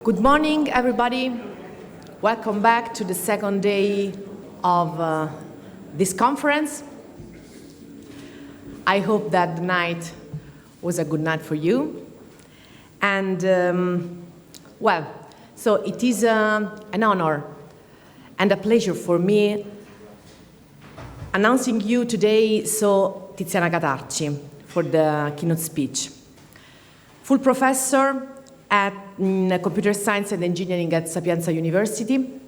Good morning, everybody. Welcome back to the second day of this conference. I hope that the night was a good night for you. And, so it is an honor and a pleasure for me announcing you today Tiziana Catarci for the keynote speech. Full professor at Computer Science and Engineering at Sapienza University,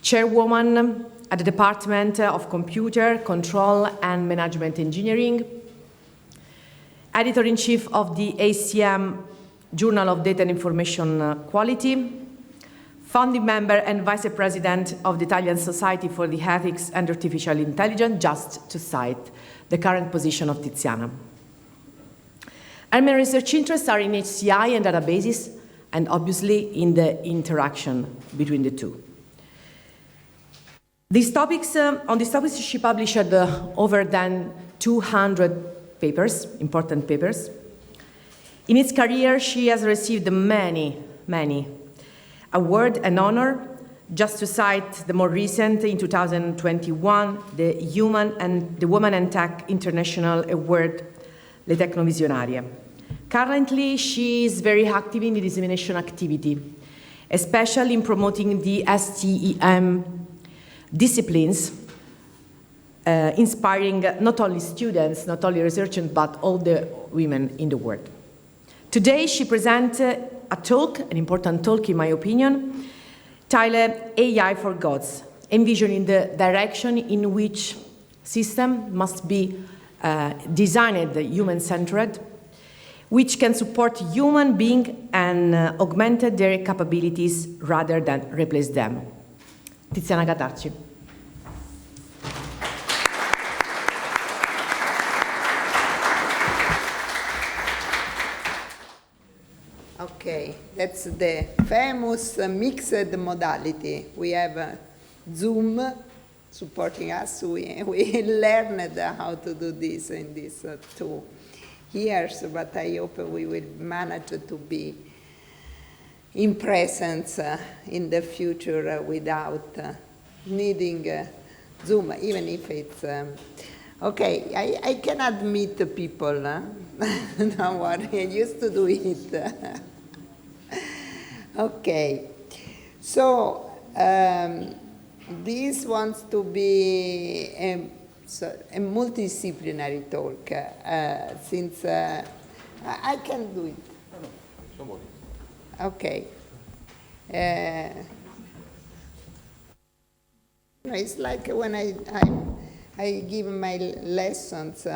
chairwoman at the Department of Computer, Control and Management Engineering, editor-in-chief of the ACM Journal of Data and Information Quality, founding member and vice president of the Italian Society for the Ethics and Artificial Intelligence, just to cite the current position of Tiziana. Our main research interests are in HCI and databases, and obviously in the interaction between the two. On these topics, she published over than 200 papers, important papers. In its career, she has received many awards and honor. Just to cite the more recent, in 2021, the Women and Tech International Award, Le Tecnovisionarie. Currently, she is very active in the dissemination activity, especially in promoting the STEM disciplines, inspiring not only students, not only researchers, but all the women in the world. Today, she presents a talk, an important talk in my opinion, titled AI for Gods, envisioning the direction in which system must be designed human-centered, which can support human beings and augment their capabilities rather than replace them. Tiziana Catarci. Okay, that's the famous mixed modality. We have Zoom supporting us. We learned how to do this in these 2 years, but I hope we will manage to be in presence in the future without needing Zoom, even if it's... Okay, I cannot meet people. Don't worry, I used to do it. Okay, so this wants to be a multidisciplinary talk, since I can do it. No. Okay. It's like when I give my lessons,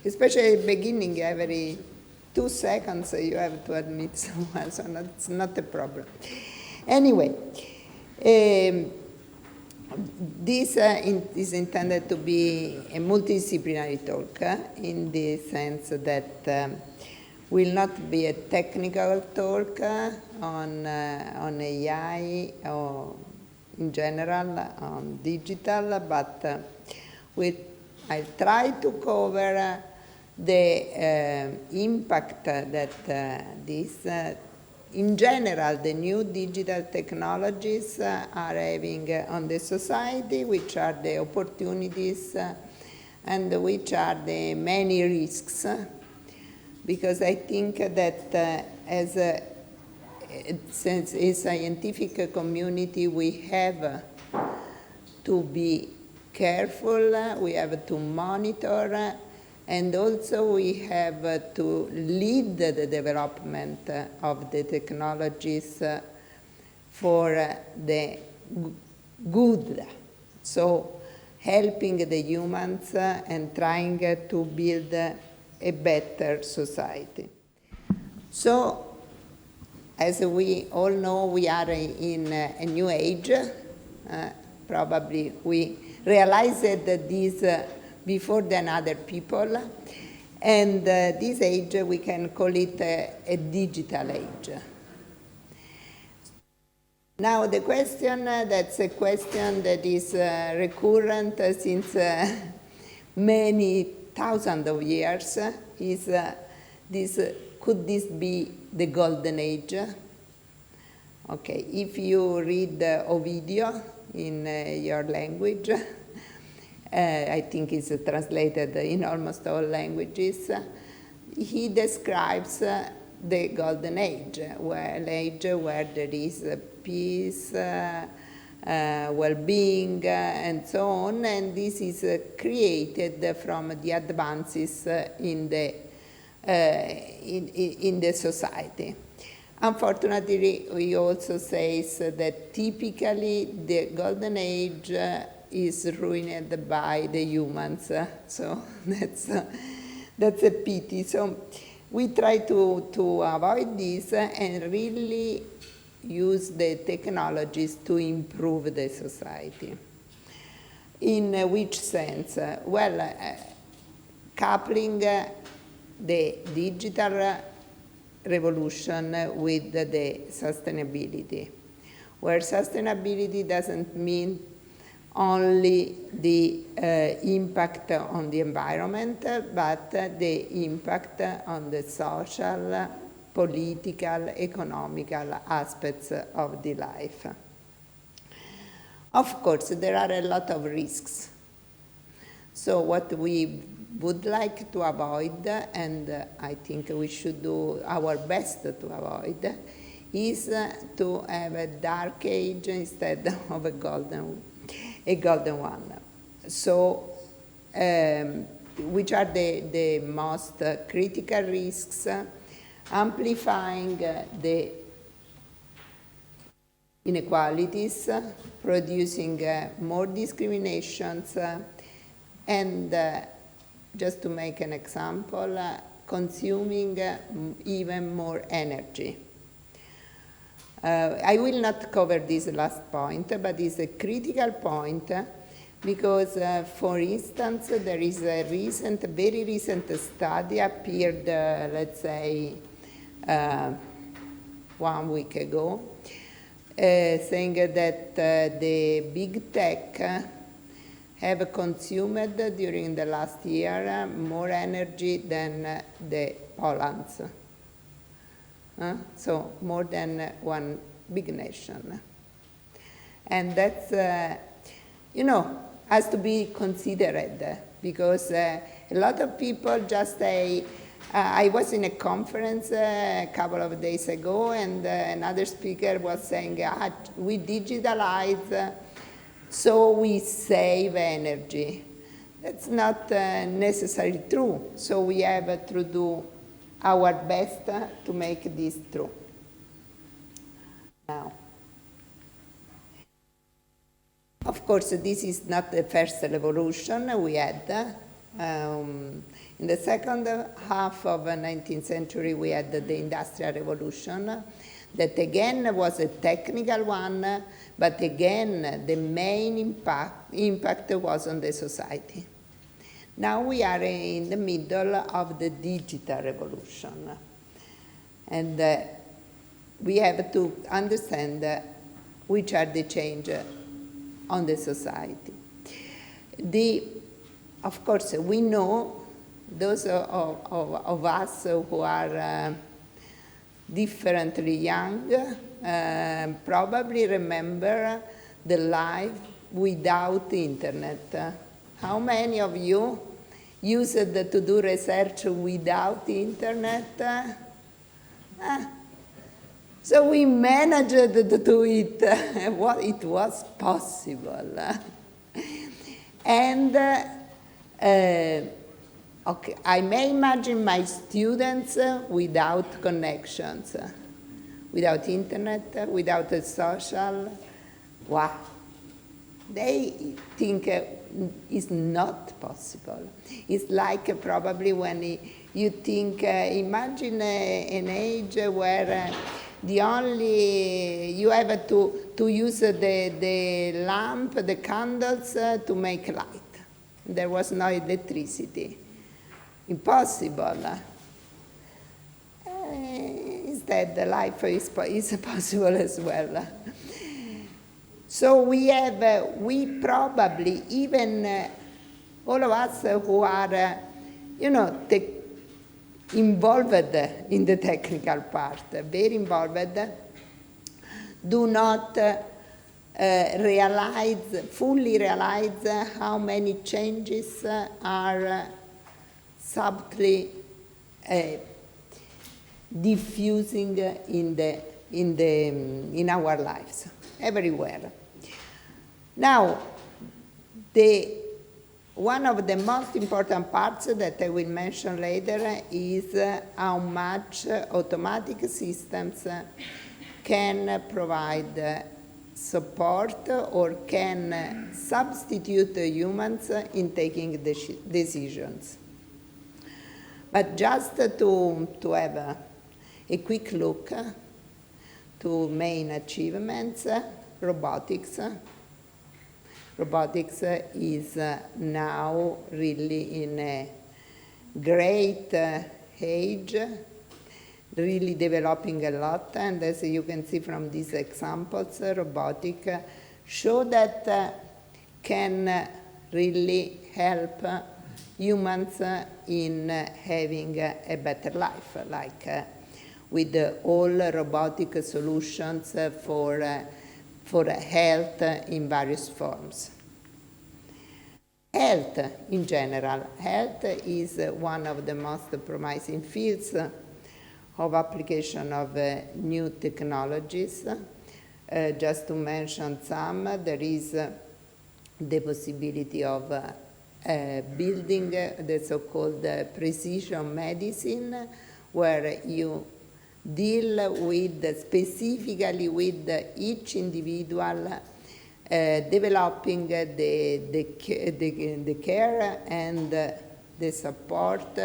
especially at the beginning, every 2 seconds you have to admit someone, so it's not a problem. Anyway, this is intended to be a multidisciplinary talk in the sense that will not be a technical talk on AI or in general on digital, but I'll try to cover the impact that in general, the new digital technologies are having on the society, which are the opportunities and which are the many risks. Because I think that since a scientific community, we have to be careful, we have to monitor, and also we have to lead the development of the technologies for the good. So helping the humans and trying to build a better society. So as we all know, we are in a new age. Probably we realized that this before than other people. And this age, we can call it a digital age. Now the question, that's a question that is recurrent since many thousands of years, is this could this be the golden age? Okay, if you read Ovidio in your language, I think it's translated in almost all languages, he describes the golden age, where there is peace, well-being, and so on, and this is created from the advances in the society. Unfortunately, he also says that typically the golden age is ruined by the humans, so that's a pity. So we try to avoid this and really use the technologies to improve the society. In which sense? Well, coupling the digital revolution with the sustainability, where sustainability doesn't mean only the impact on the environment, but the impact on the social, political, economical aspects of the life. Of course, there are a lot of risks. So what we would like to avoid, and I think we should do our best to avoid, is to have a dark age instead of a golden one. So, which are the most critical risks? Amplifying the inequalities, producing more discriminations, and just to make an example, consuming even more energy. I will not cover this last point, but it's a critical point because, for instance, there is a very recent study appeared, let's say, 1 week ago, saying that the big tech have consumed during the last year more energy than the Polands. So more than one big nation. And that's, has to be considered because a lot of people just say, I was in a conference a couple of days ago and another speaker was saying, we digitalize, so we save energy. That's not necessarily true. So we have to do our best to make this true. Now, of course, this is not the first revolution we had. In the second half of the 19th century, we had the Industrial Revolution, that again was a technical one, but again, the main impact was on the society. Now we are in the middle of the digital revolution. And we have to understand which are the changes on the society. Of course, we know, those of us who are differently young probably remember the life without internet. How many of you used to do research without internet? So we managed to do it what it was possible. And okay, I may imagine my students without connections, without internet, without a social. Wow. They think it's not possible. It's like probably when you think, imagine an age where you have to use the lamp, the candles to make light. There was no electricity. Impossible. Instead, the life is possible as well. So we probably, even all of us who are, involved in the technical part, very involved, do not fully realize how many changes are subtly diffusing in our lives, everywhere. Now, one of the most important parts that I will mention later is how much automatic systems can provide support or can substitute humans in taking decisions. But just to have a quick look to main achievements, robotics. Robotics is now really in a great age, really developing a lot, and as you can see from these examples, robotics show that can really help humans in having a better life, like with all robotic solutions for health in various forms. Health in general. Health is one of the most promising fields of application of new technologies. Just to mention some, there is the possibility of building the so-called precision medicine, where you deal with specifically with each individual, developing the care and the support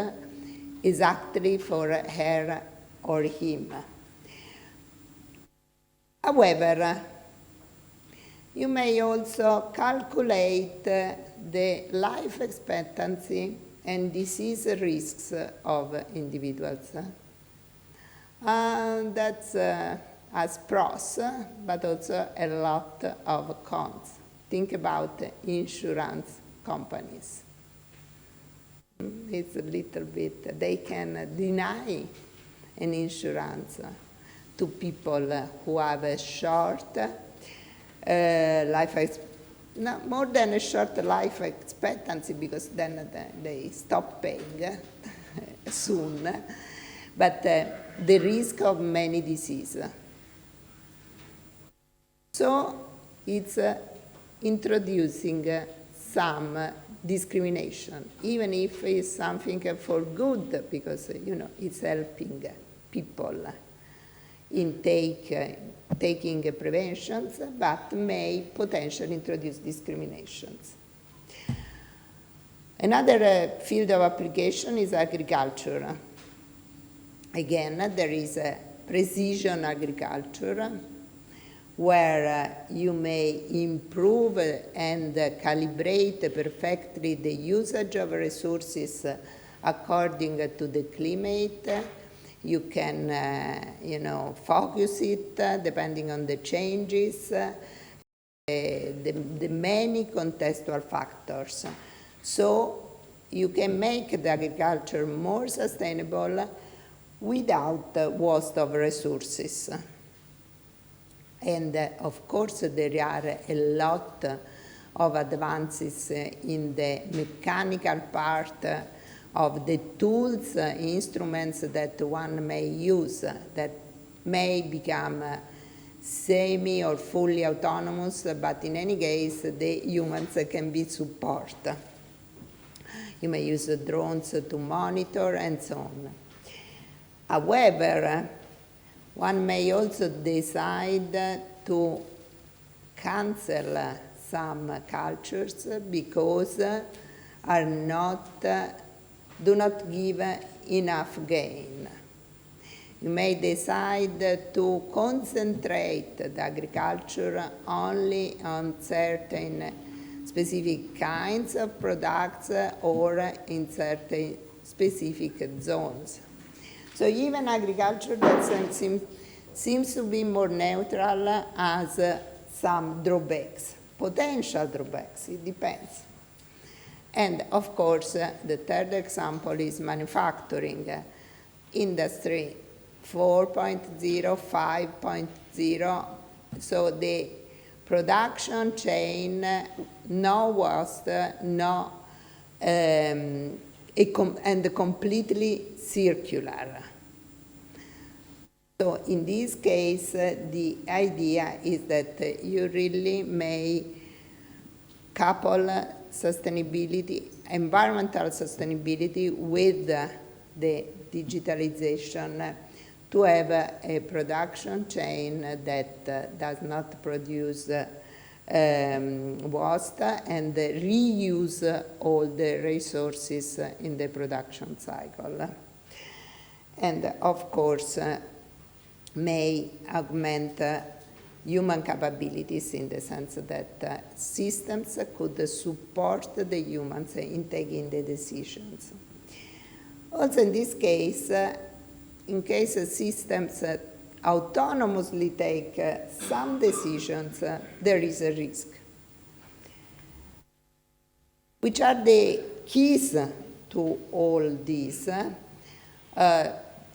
exactly for her or him. However, you may also calculate the life expectancy and disease risks of individuals. That's as pros, but also a lot of cons. Think about insurance companies. It's a little bit, they can deny an insurance to people who have a short more than a short life expectancy, because then they stop paying soon, but the risk of many diseases. So it's introducing some discrimination, even if it's something for good, because it's helping people in taking preventions, but may potentially introduce discriminations. Another field of application is agriculture. Again, there is a precision agriculture, where you may improve and calibrate perfectly the usage of resources according to the climate. You can, focus it depending on the changes, the many contextual factors. So you can make the agriculture more sustainable without waste of resources. And of course, there are a lot of advances in the mechanical part of the tools, instruments that one may use, that may become semi or fully autonomous, but in any case, the humans can be support. You may use drones to monitor and so on. However, one may also decide to cancel some cultures because do not give enough gain. You may decide to concentrate the agriculture only on certain specific kinds of products or in certain specific zones. So even agriculture that seems to be more neutral has some drawbacks, potential drawbacks, it depends. And of course, the third example is manufacturing. Industry 4.0, 5.0, so the production chain, no waste, no, and completely circular. So in this case, the idea is that you really may couple sustainability, environmental sustainability with the digitalization to have a production chain that does not produce waste and reuse all the resources in the production cycle. And of course, may augment human capabilities in the sense that systems could support the humans in taking the decisions. Also in this case, in case systems autonomously take some decisions, there is a risk. Which are the keys to all this?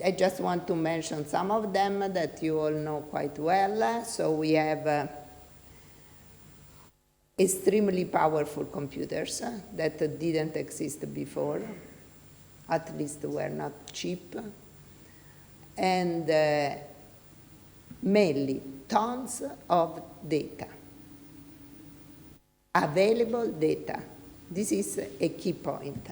I just want to mention some of them that you all know quite well. So we have extremely powerful computers that didn't exist before, at least were not cheap, and mainly tons of data, available data. This is a key point.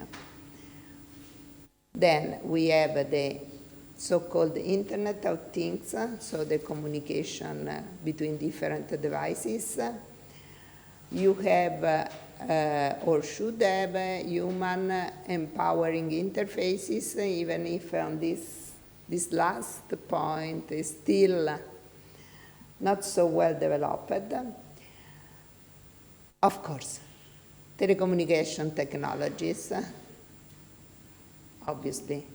Then we have the so-called Internet of Things, so the communication between different devices. You have or should have human empowering interfaces, even if on this last point is still not so well developed. Of course, telecommunication technologies, obviously.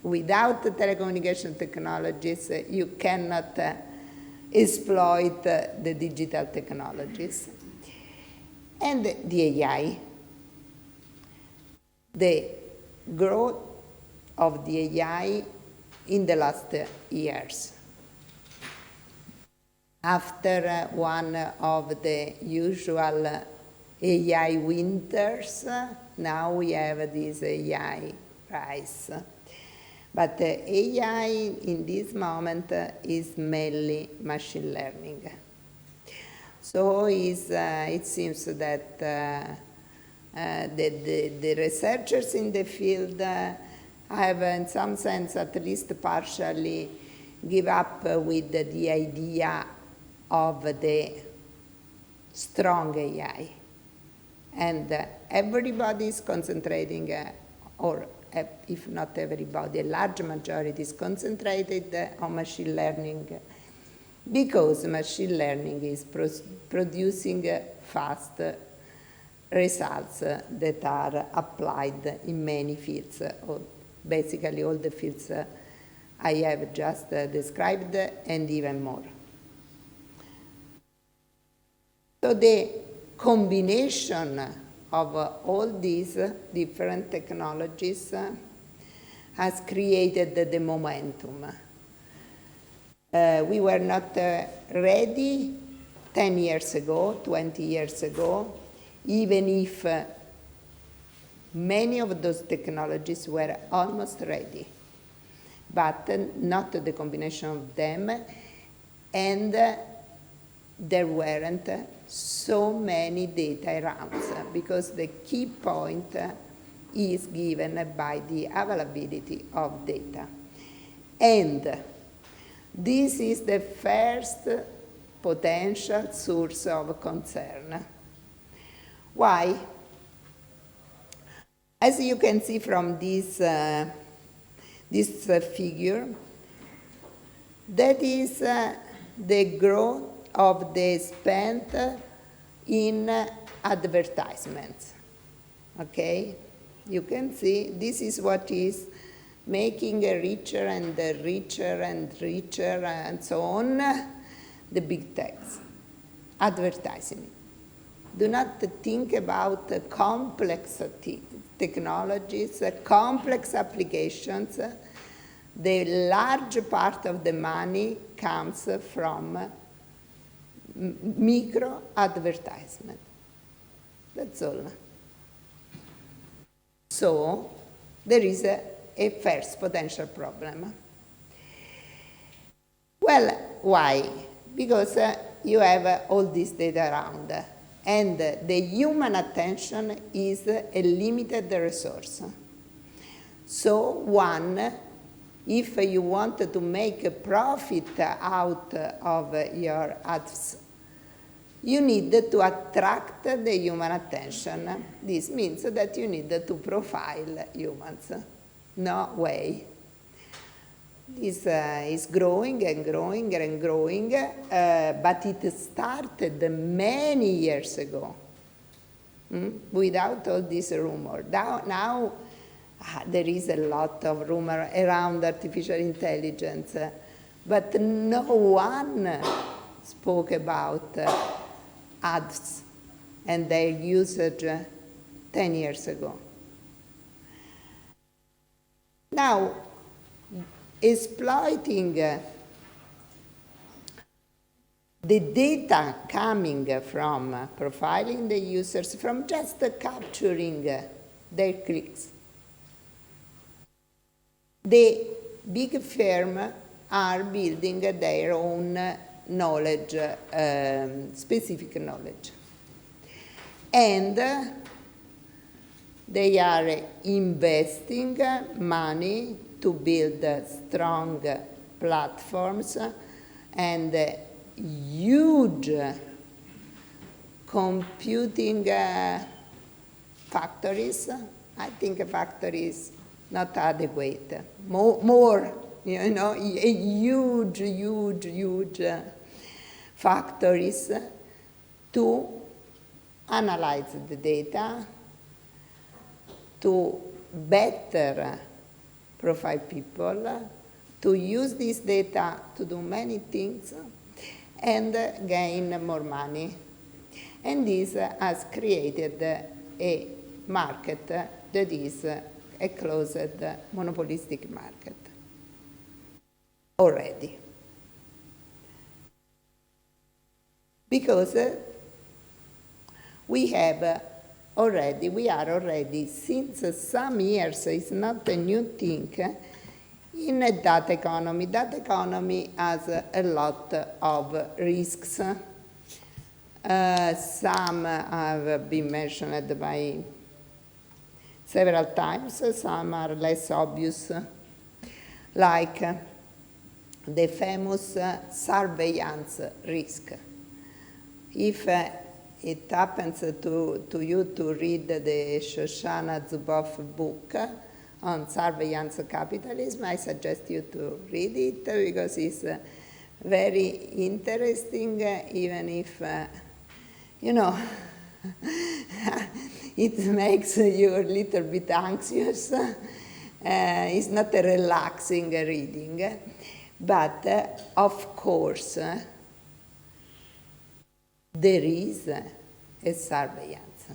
Without the telecommunication technologies, you cannot exploit the digital technologies. And the AI, the growth of the AI in the last years. After one of the usual AI winters, now we have this AI rise. But AI in this moment is mainly machine learning. So it seems that the researchers in the field have, in some sense, at least partially, give up with the idea of the strong AI. And everybody is concentrating, or if not everybody, a large majority is concentrated on machine learning, because machine learning is producing fast results that are applied in many fields, or basically all the fields I have just described, and even more. So the combination of all these different technologies has created the momentum. We were not ready 10 years ago, 20 years ago, even if many of those technologies were almost ready, but not the combination of them, and there weren't so many data rounds, because the key point is given by the availability of data. And this is the first potential source of concern. Why? As you can see from this figure, that is the growth of the spend in advertisements. Okay? You can see this is what is making richer and richer and richer and so on, the big techs. Advertising. Do not think about complex technologies, complex applications. the large part of the money comes from micro advertisement. That's all. So there is a first potential problem. Well, why? Because you have all this data around, and the human attention is a limited resource. So one, if you want to make a profit out of your ads, you need to attract the human attention. This means that you need to profile humans. No way. This is growing and growing and growing, but it started many years ago without all this rumor. Now there is a lot of rumor around artificial intelligence, but no one spoke about ads and their usage 10 years ago. Now, exploiting the data coming from profiling the users, from just capturing their clicks. The big firms are building their own knowledge, specific knowledge. And they are investing money to build strong platforms and huge computing factories. I think factories not adequate. More, you know, huge factories to analyze the data, to better profile people, to use this data to do many things, and gain more money. And this has created a market that is a closed monopolistic market already. Because we are already, since some years, it's not a new thing, in a data economy. Data economy has a lot of risks. Some have been mentioned by several times, some are less obvious, like the famous surveillance risk. If it happens to you to read the Shoshana Zuboff book on surveillance capitalism, I suggest you to read it because it's very interesting, even if, you know, it makes you a little bit anxious. It's not a relaxing reading. But, of course, there is a surveillance.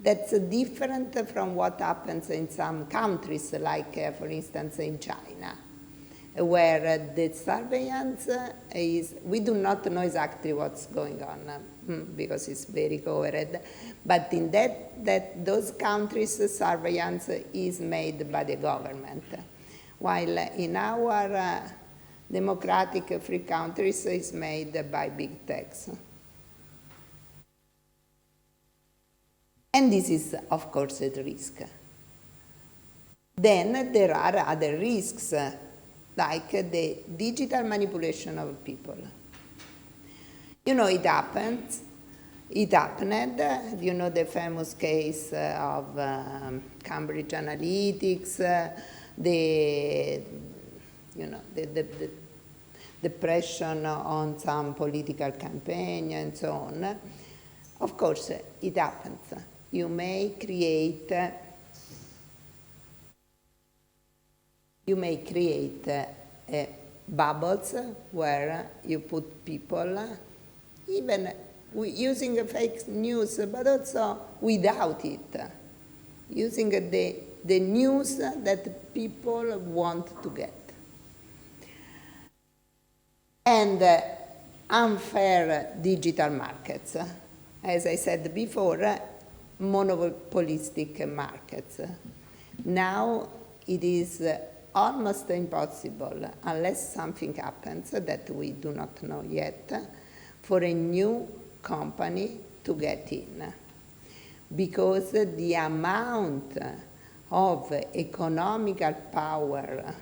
That's different from what happens in some countries, like, for instance, in China, where the surveillance is, we do not know exactly what's going on because it's very covered. But in those countries, surveillance is made by the government, while in our democratic free countries, it's made by big techs. And this is, of course, a risk. Then there are other risks, like the digital manipulation of people. You know, it happened, you know, the famous case of Cambridge Analytics, the pressure on some political campaign and so on. Of course, it happens. You may create bubbles where you put people, even using fake news, but also without it, using the the news that people want to get. And unfair digital markets. As I said before, monopolistic markets. Now it is almost impossible, unless something happens that we do not know yet, for a new company to get in. Because the amount of economical power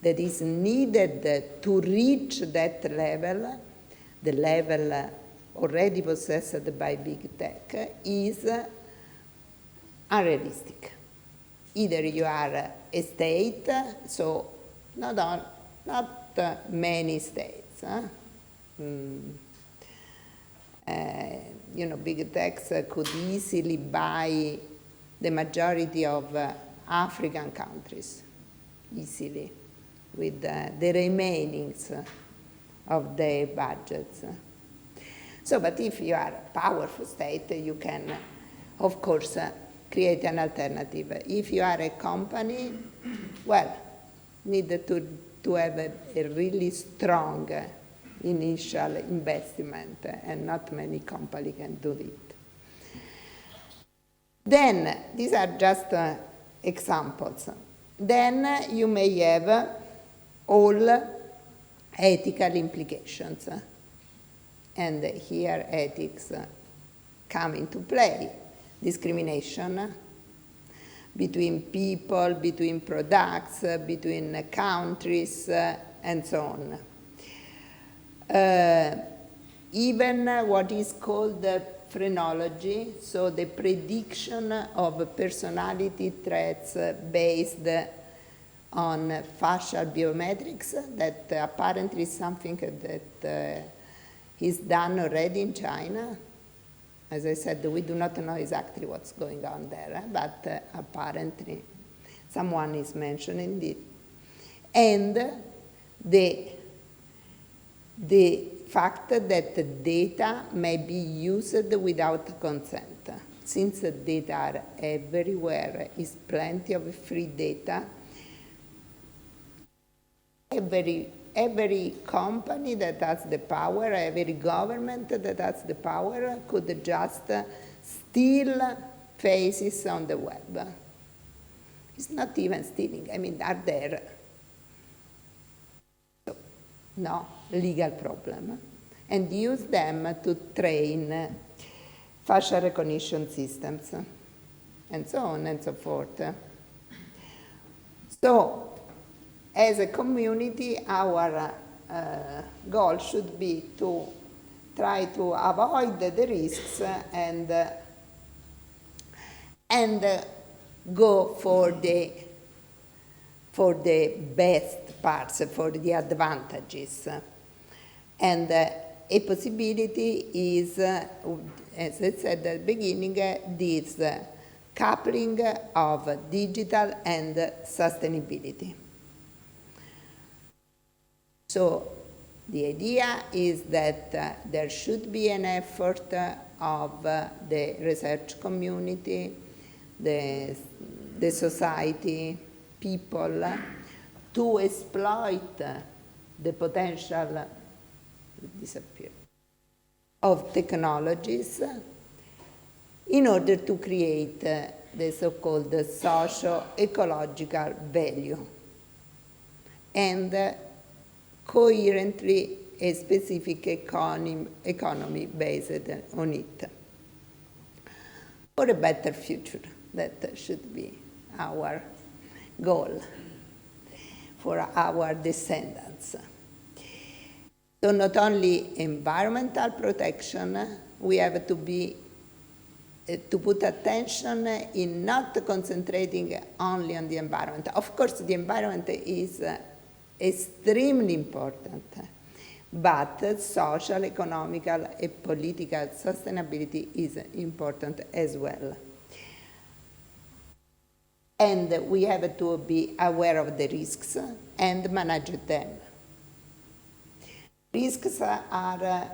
that is needed to reach that level, the level already possessed by big tech, is unrealistic. Either you are a state, so not many states. Big techs could easily buy the majority of African countries, easily, with the remainings of their budgets. So, but if you are a powerful state, you can, of course, create an alternative. If you are a company, well, need to have a really strong initial investment, and not many companies can do it. Then, these are just examples. Then you may have all ethical implications. And here ethics come into play. Discrimination between people, between products, between countries, and so on. Even what is called phrenology, so the prediction of personality traits based on facial biometrics, that apparently is something that is done already in China. As I said, we do not know exactly what's going on there, but apparently someone is mentioning it. And the fact that the data may be used without consent. Since the data are everywhere, is plenty of free data, every company that has the power, every government that has the power could just steal faces on the web. It's not even stealing, I mean, are there. So, no legal problem. And use them to train facial recognition systems, and so on and so forth. So, as a community, our goal should be to try to avoid the risks and go for the best parts, for the advantages. And a possibility is, as I said at the beginning, this coupling of digital and sustainability. So the idea is that there should be an effort of the research community, the society, people, to exploit the potential of technologies in order to create the so-called socio-ecological value, and coherently a specific economy based on it, for a better future. That should be our goal for our descendants. So not only environmental protection, we have to put attention in not concentrating only on the environment. Of course, the environment is extremely important, but social, economical, and political sustainability is important as well. And we have to be aware of the risks and manage them. Risks are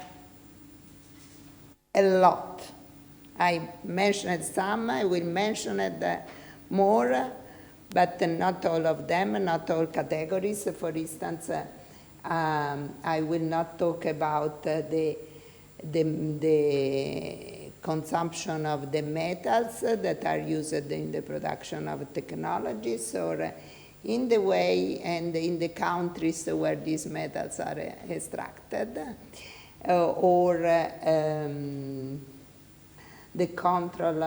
a lot. I mentioned some, I will mention more, but not all of them, not all categories. For instance, I will not talk about the consumption of the metals that are used in the production of technologies, or in the way and in the countries where these metals are extracted, or the control,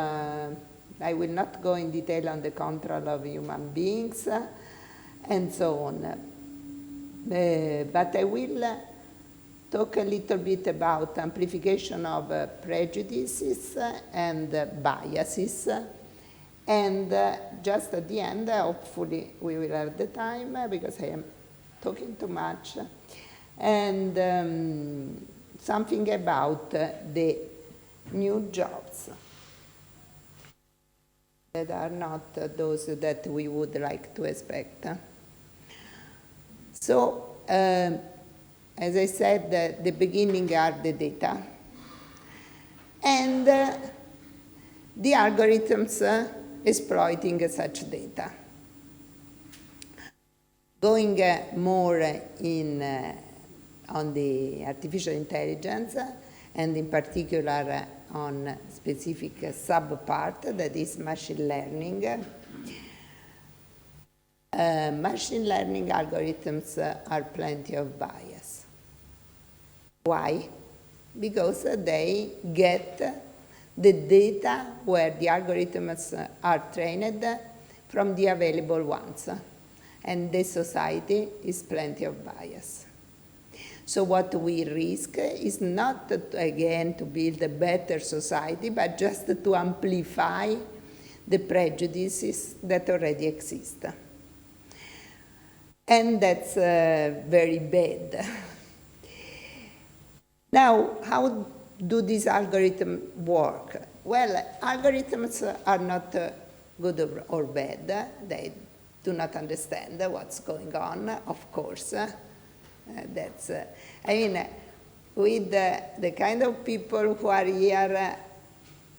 I will not go in detail on the control of human beings, and so on. But I will talk a little bit about amplification of prejudices and biases. And just at the end, hopefully we will have the time, because I am talking too much, and something about the new jobs that are not those that we would like to expect. So, as I said, the beginning are the data. And the algorithms exploiting such data. Going more in on the artificial intelligence, and in particular on specific subpart, that is machine learning. Machine learning algorithms are plenty of bias. Why? Because they get the data where the algorithms are trained from the available ones. And the society is plenty of bias. So what we risk is not, again, to build a better society, but just to amplify the prejudices that already exist. And that's very bad. Now, how do these algorithms work? Well, algorithms are not good or bad. They do not understand what's going on, of course. That's, I mean, with the kind of people who are here,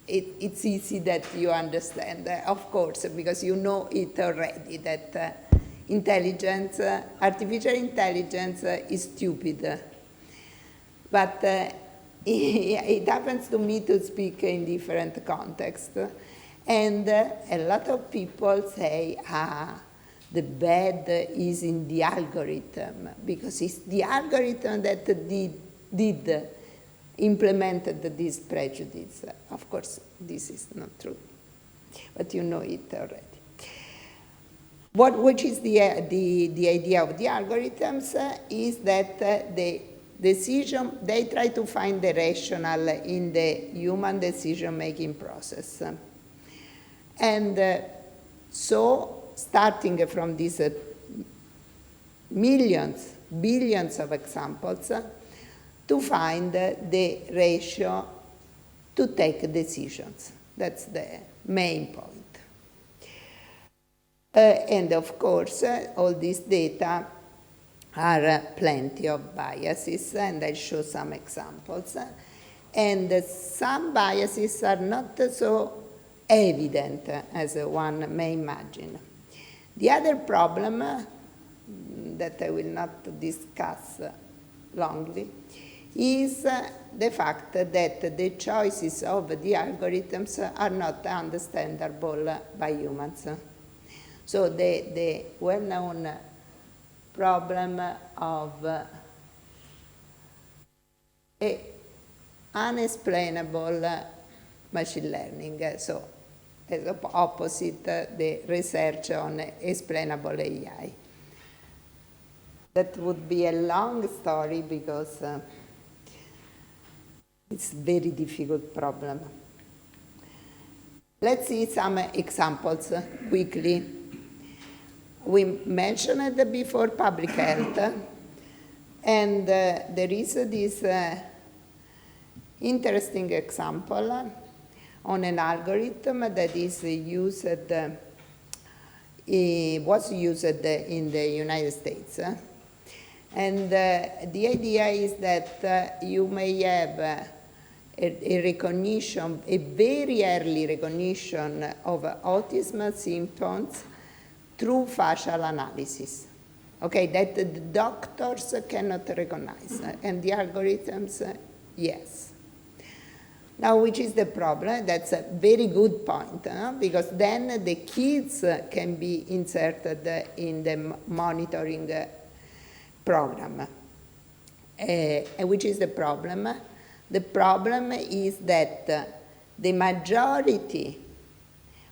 it's easy that you understand, of course, because you know it already, that intelligence, artificial intelligence is stupid. But it happens to me to speak in different contexts. And a lot of people say, the bad is in the algorithm, because it's the algorithm that implemented this prejudice. Of course, this is not true, but you know it already. Which is the idea of the algorithms is that the decision, they try to find the rational in the human decision-making process. And so, starting from these millions, billions of examples, to find the ratio to take decisions. That's the main point. And of course, all these data are plenty of biases, and I'll show some examples. And some biases are not so evident as one may imagine. The other problem that I will not discuss longly is the fact that the choices of the algorithms are not understandable by humans. So the well-known problem of unexplainable machine learning, so as opposite the research on explainable AI. That would be a long story because it's a very difficult problem. Let's see some examples quickly. We mentioned before public health, and there is this interesting example on an algorithm that is used, was used in the United States. And the idea is that you may have a recognition, a very early recognition of autism symptoms through facial analysis, okay, that the doctors cannot recognize, and the algorithms, yes. Now, which is the problem? That's a very good point, because then the kids can be inserted in the monitoring program. And which is the problem? The problem is that the majority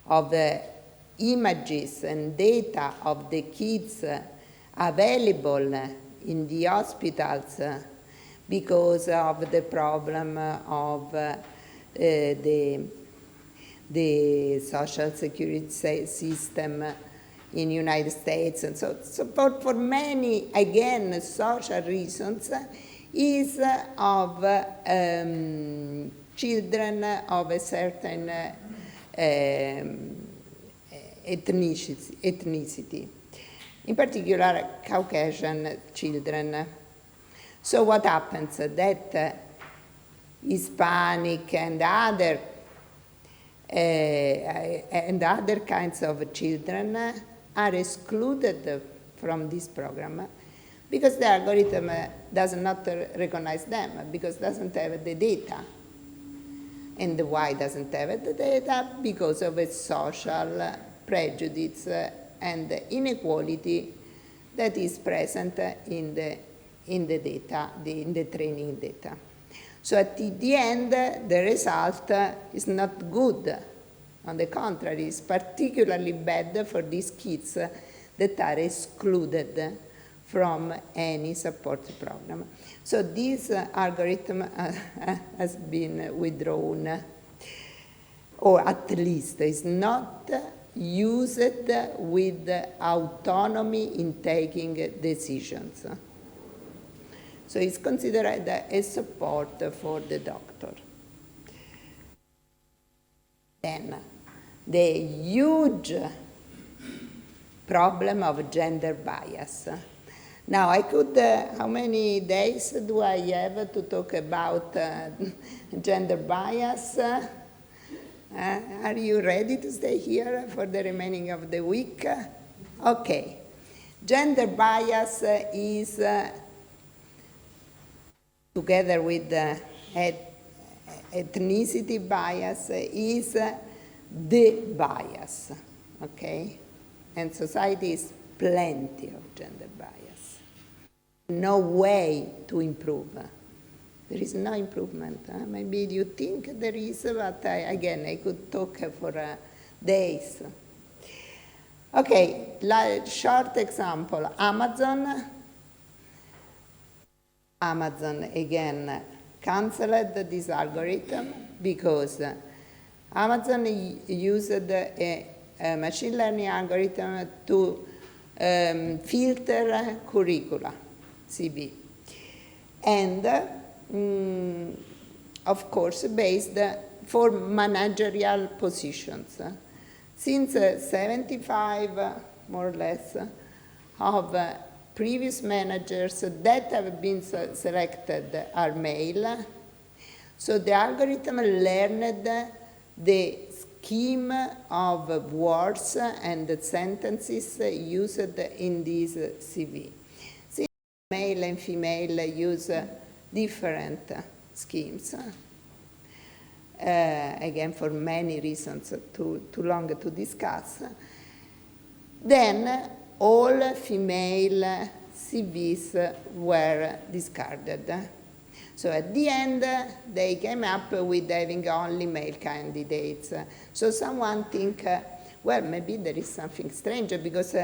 of the images and data of the kids available in the hospitals because of the problem of the social security system in the United States, and so for many, again, social reasons, is of children of a certain ethnicity, in particular Caucasian children. So what happens? That Hispanic and other kinds of children are excluded from this program because the algorithm does not recognize them, because it doesn't have the data. And why doesn't have the data? Because of a social prejudice and inequality that is present in the data, in the training data. So at the end, the result is not good. On the contrary, it's particularly bad for these kids that are excluded from any support program. So this algorithm has been withdrawn, or at least is not used with autonomy in taking decisions. So it's considered a support for the doctor. Then, the huge problem of gender bias. Now, I could, how many days do I have to talk about gender bias? Are you ready to stay here for the remaining of the week? Okay. Gender bias is, together with ethnicity bias, is the bias, okay? And society is plenty of gender bias. No way to improve. There is no improvement. Maybe you think there is, but again, I could talk for days. Okay, short example, Amazon, again, canceled this algorithm because Amazon used a machine learning algorithm to filter curricula, CV. And, of course, based for managerial positions. Since 75, more or less, of previous managers that have been selected are male. So the algorithm learned the scheme of words and sentences used in this CV. Since male and female use different schemes, again for many reasons too long to discuss, then all female CVs were discarded. So at the end, they came up with having only male candidates. So someone think, well, maybe there is something strange, because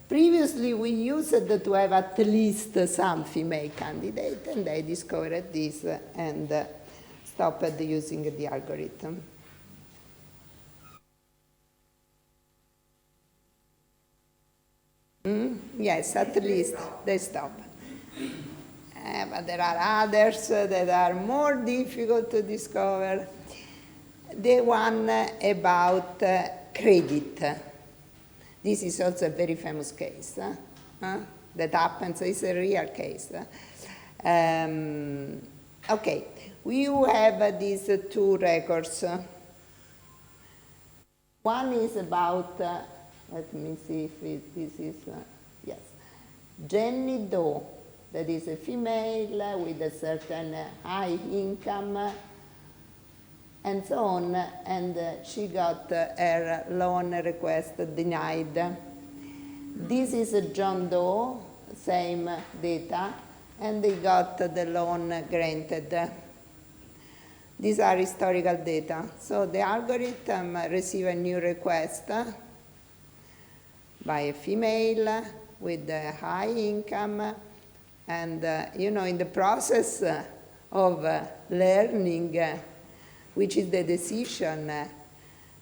previously we used to have at least some female candidates, and they discovered this and stopped using the algorithm. Yes, at least they stop. But there are others that are more difficult to discover. The one about credit. This is also a very famous case that happens. It's a real case. Okay, we have these two records. One is about, let me see if this is, yes, Jenny Doe, that is a female with a certain high income and so on, and she got her loan request denied. This is John Doe, same data, and they got the loan granted. These are historical data. So the algorithm receives a new request by a female with a high income, and in the process of learning, which is the decision,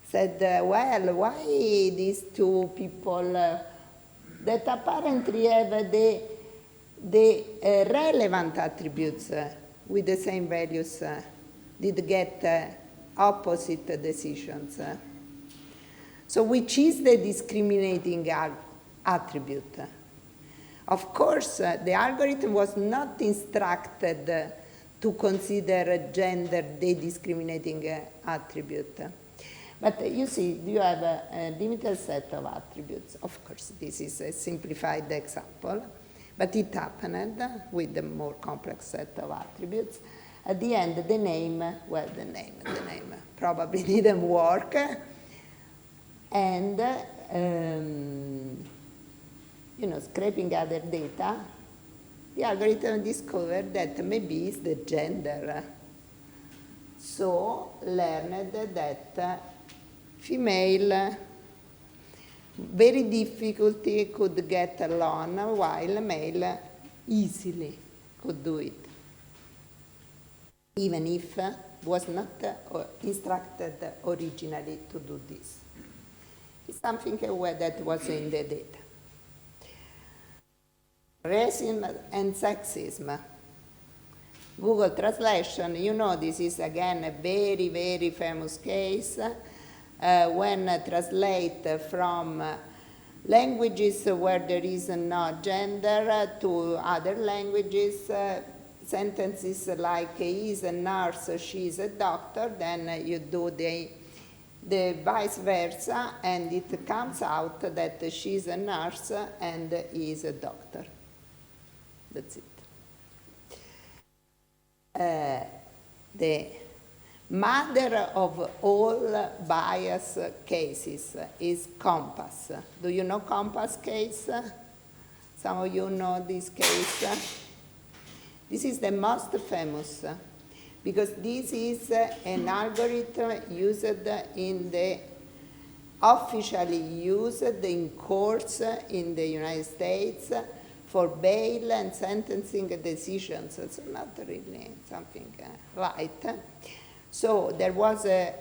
said, well, why these two people that apparently have the relevant attributes with the same values did get opposite decisions. So which is the discriminating attribute? Of course, the algorithm was not instructed to consider gender the discriminating attribute. But you see, you have a limited set of attributes. Of course, this is a simplified example, but it happened with a more complex set of attributes. At the end, the name probably didn't work. And, scraping other data, the algorithm discovered that maybe it's the gender. So learned that female very difficulty could get a loan, while male easily could do it, even if was not instructed originally to do this. It's something that was in the data. Racism and sexism. Google Translation, this is again a very, very famous case. When translate from languages where there is no gender to other languages, sentences like he is a nurse, she is a doctor, then you do the vice versa, and it comes out that she is a nurse and he is a doctor. That's it. The mother of all bias cases is Compass. Do you know Compass case? Some of you know this case. This is the most famous because this is an algorithm used in the officially used in courts in the United States for bail and sentencing decisions. It's not really something light. So there was a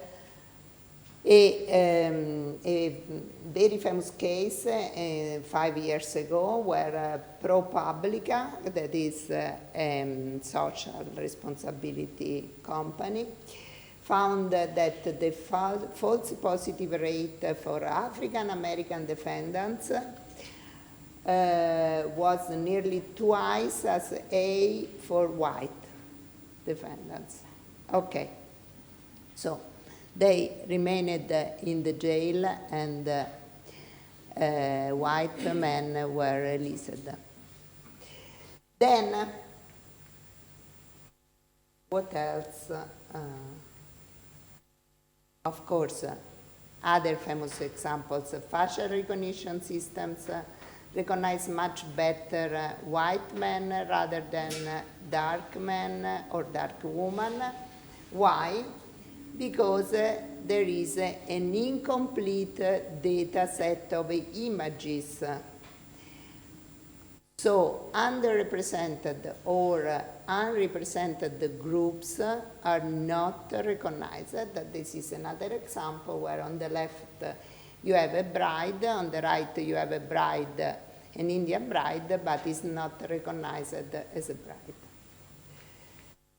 very famous case 5 years ago where ProPublica, that is a social responsibility company, found that the false positive rate for African American defendants was nearly twice as A for white defendants. Okay, so they remained in the jail and white men were released. Then, what else? Of course, other famous examples, facial recognition systems recognize much better white men rather than dark men or dark women. Why? Because there is an incomplete data set of images. So underrepresented or unrepresented groups are not recognized. This is another example where on the left you have a bride, on the right you have a bride, an Indian bride, but is not recognized as a bride.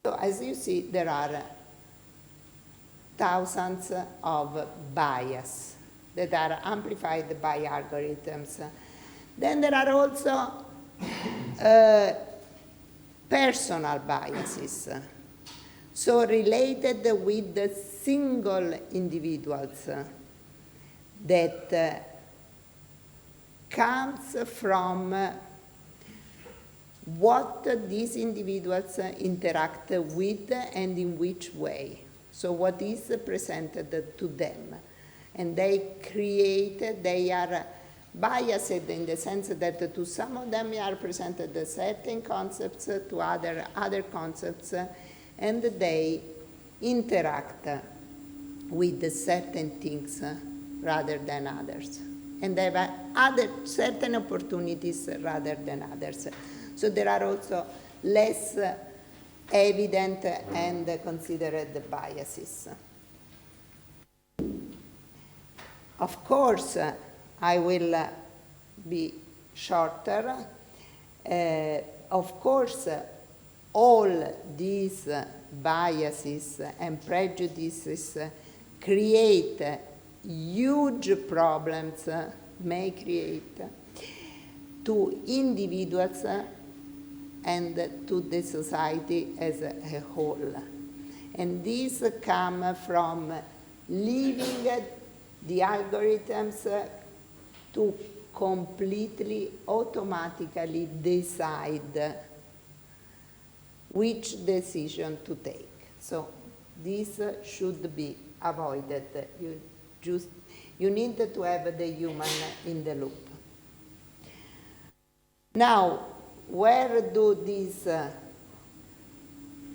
So as you see, there are thousands of bias that are amplified by algorithms. Then there are also personal biases. So related with the single individuals that comes from what these individuals interact with and in which way. So what is presented to them. And they are biased in the sense that to some of them are presented certain concepts, to other concepts, and they interact with certain things rather than others. And they have certain opportunities rather than others. So there are also less evident and considered biases. Of course, I will be shorter. Of course, all these biases and prejudices create huge problems, may create to individuals and to the society as a whole. And these come from leaving the algorithms to completely automatically decide which decision to take. So this should be avoided. You need to have the human in the loop. Now, where do these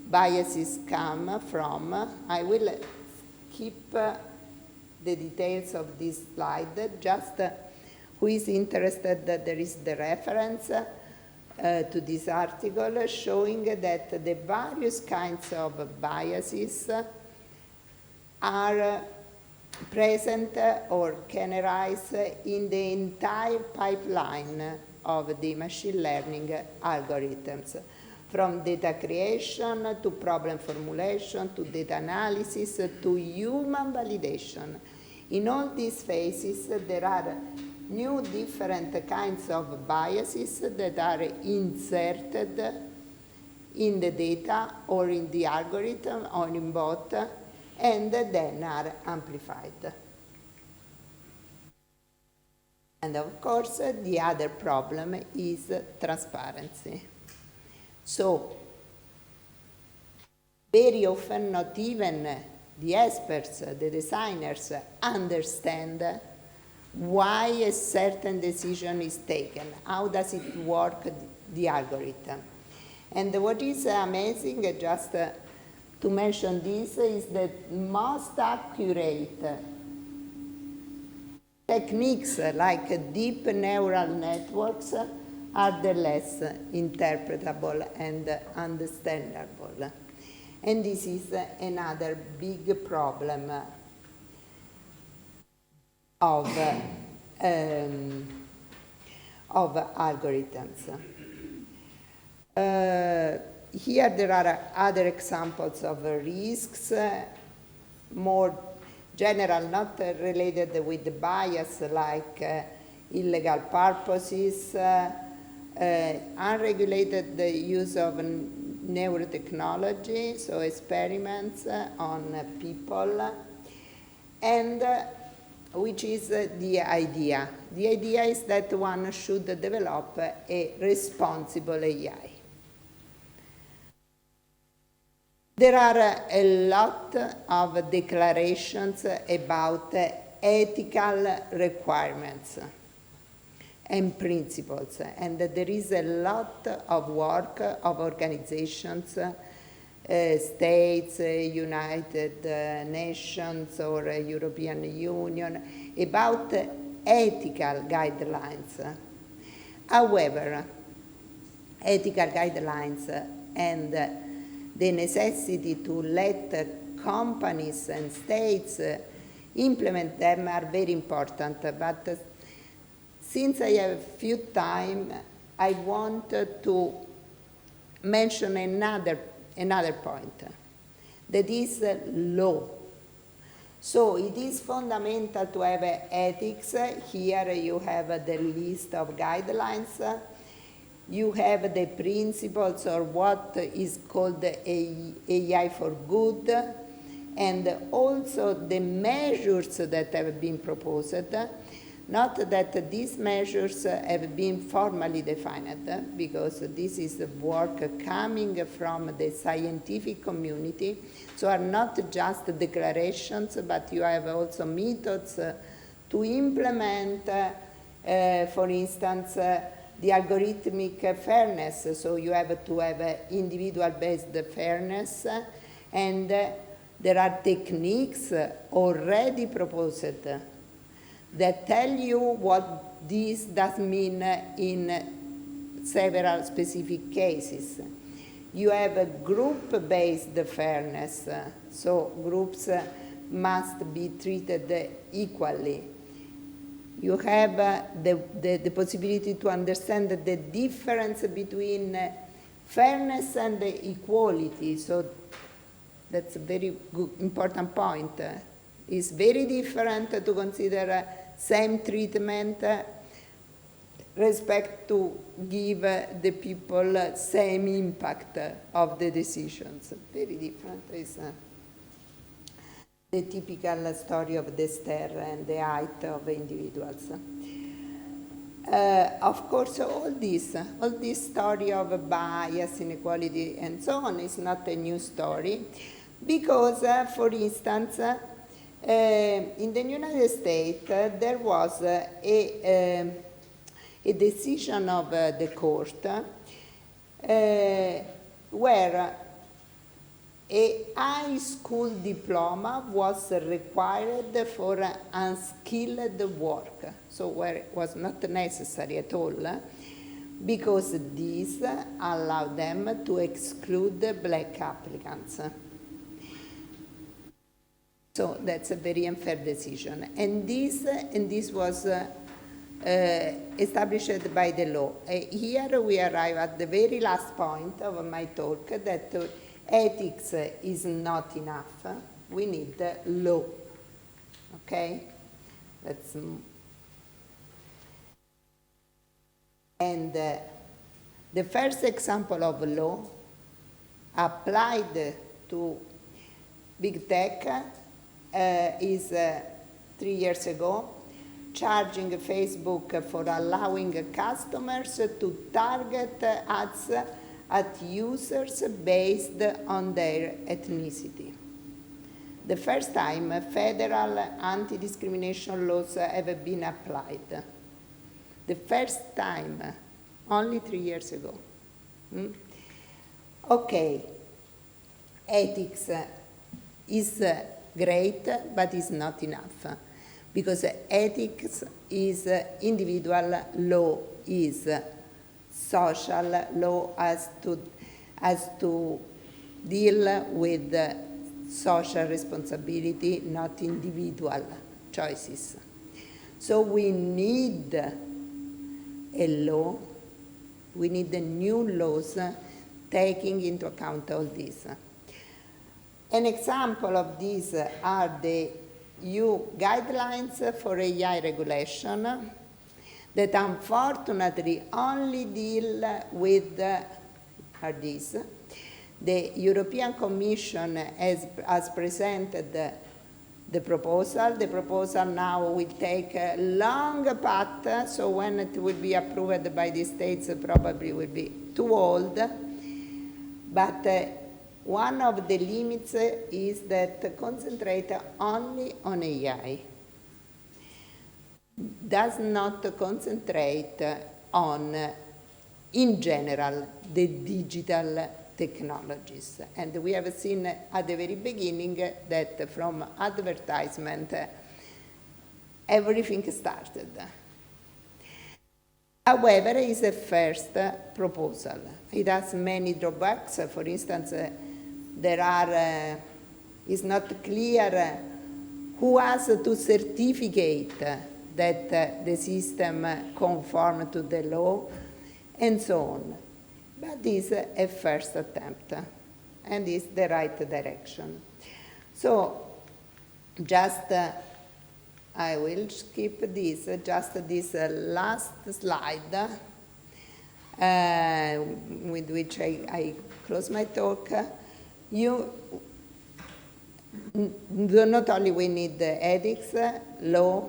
biases come from? I will skip the details of this slide. Just who is interested, there is the reference to this article showing that the various kinds of biases are present or can arise in the entire pipeline of the machine learning algorithms, from data creation to problem formulation to data analysis to human validation. In all these phases, there are new different kinds of biases that are inserted in the data or in the algorithm or in both, and then are amplified. And of course, the other problem is transparency. So, very often not even the experts, the designers, understand why a certain decision is taken, how does it work, the algorithm. And what is amazing, just to mention this, is that most accurate techniques like deep neural networks are the less interpretable and understandable. And this is another big problem of algorithms. Here there are other examples of risks, more general, not related with the bias, like illegal purposes, unregulated use of neurotechnology, so experiments on people, and which is the idea. The idea is that one should develop a responsible AI. There are a lot of declarations about ethical requirements and principles, and there is a lot of work of organizations, states, United Nations or European Union, about ethical guidelines. However, ethical guidelines and the necessity to let companies and states implement them are very important. But since I have few time, I want to mention another point, that is law. So it is fundamental to have ethics. Here you have the list of guidelines. You have the principles or what is called AI for good, and also the measures that have been proposed. Not that these measures have been formally defined, because this is work coming from the scientific community, so are not just declarations, but you have also methods to implement, for instance, the algorithmic fairness. So you have to have individual-based fairness, and there are techniques already proposed that tell you what this does mean in several specific cases. You have a group-based fairness, so groups must be treated equally. You have the possibility to understand the difference between fairness and equality, so that's a very good, important point. It's very different to consider same treatment respect to give the people same impact of the decisions. Very different. It's the typical story of the stair and the height of individuals. Of course, all this story of bias, inequality, and so on is not a new story, because, for instance, in the United States, there was a decision of the court where a high school diploma was required for unskilled work, so where it was not necessary at all, because this allowed them to exclude black applicants. So that's a very unfair decision. And this was established by the law. Here we arrive at the very last point of my talk, that ethics is not enough. We need law. Okay? And the first example of law applied to big tech is 3 years ago, charging Facebook for allowing customers to target ads at users based on their ethnicity. The first time federal anti-discrimination laws have been applied. The first time, only 3 years ago. Okay, ethics is great, but it's not enough, because ethics is individual, law is social. Law has to deal with social responsibility, not individual choices. So we need a law, we need the new laws taking into account all this. An example of these are the EU guidelines for AI regulation that unfortunately only deal with these. The European Commission has presented the proposal. The proposal now will take a long path, so when it will be approved by the states, probably will be too old. But one of the limits is that concentrate only on AI. Does not concentrate on, in general, the digital technologies. And we have seen at the very beginning that from advertisement, everything started. However, it's a first proposal. It has many drawbacks. For instance, it's not clear who has to certificate that the system conforms to the law, and so on. But it's a first attempt, and it's the right direction. So just, I will skip this, just this last slide. with which I close my talk. Not only we need ethics, law,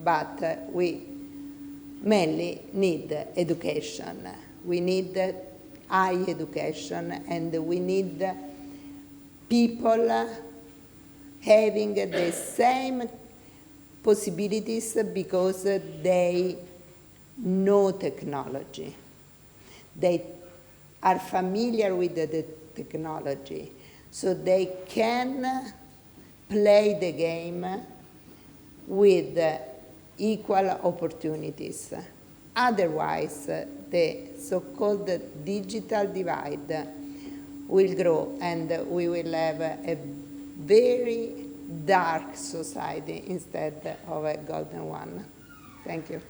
but we mainly need education. We need high education, and we need people having the same possibilities because they know technology. They are familiar with the technology, so they can play the game with equal opportunities. Otherwise, the so-called digital divide will grow, and we will have a very dark society instead of a golden one. Thank you.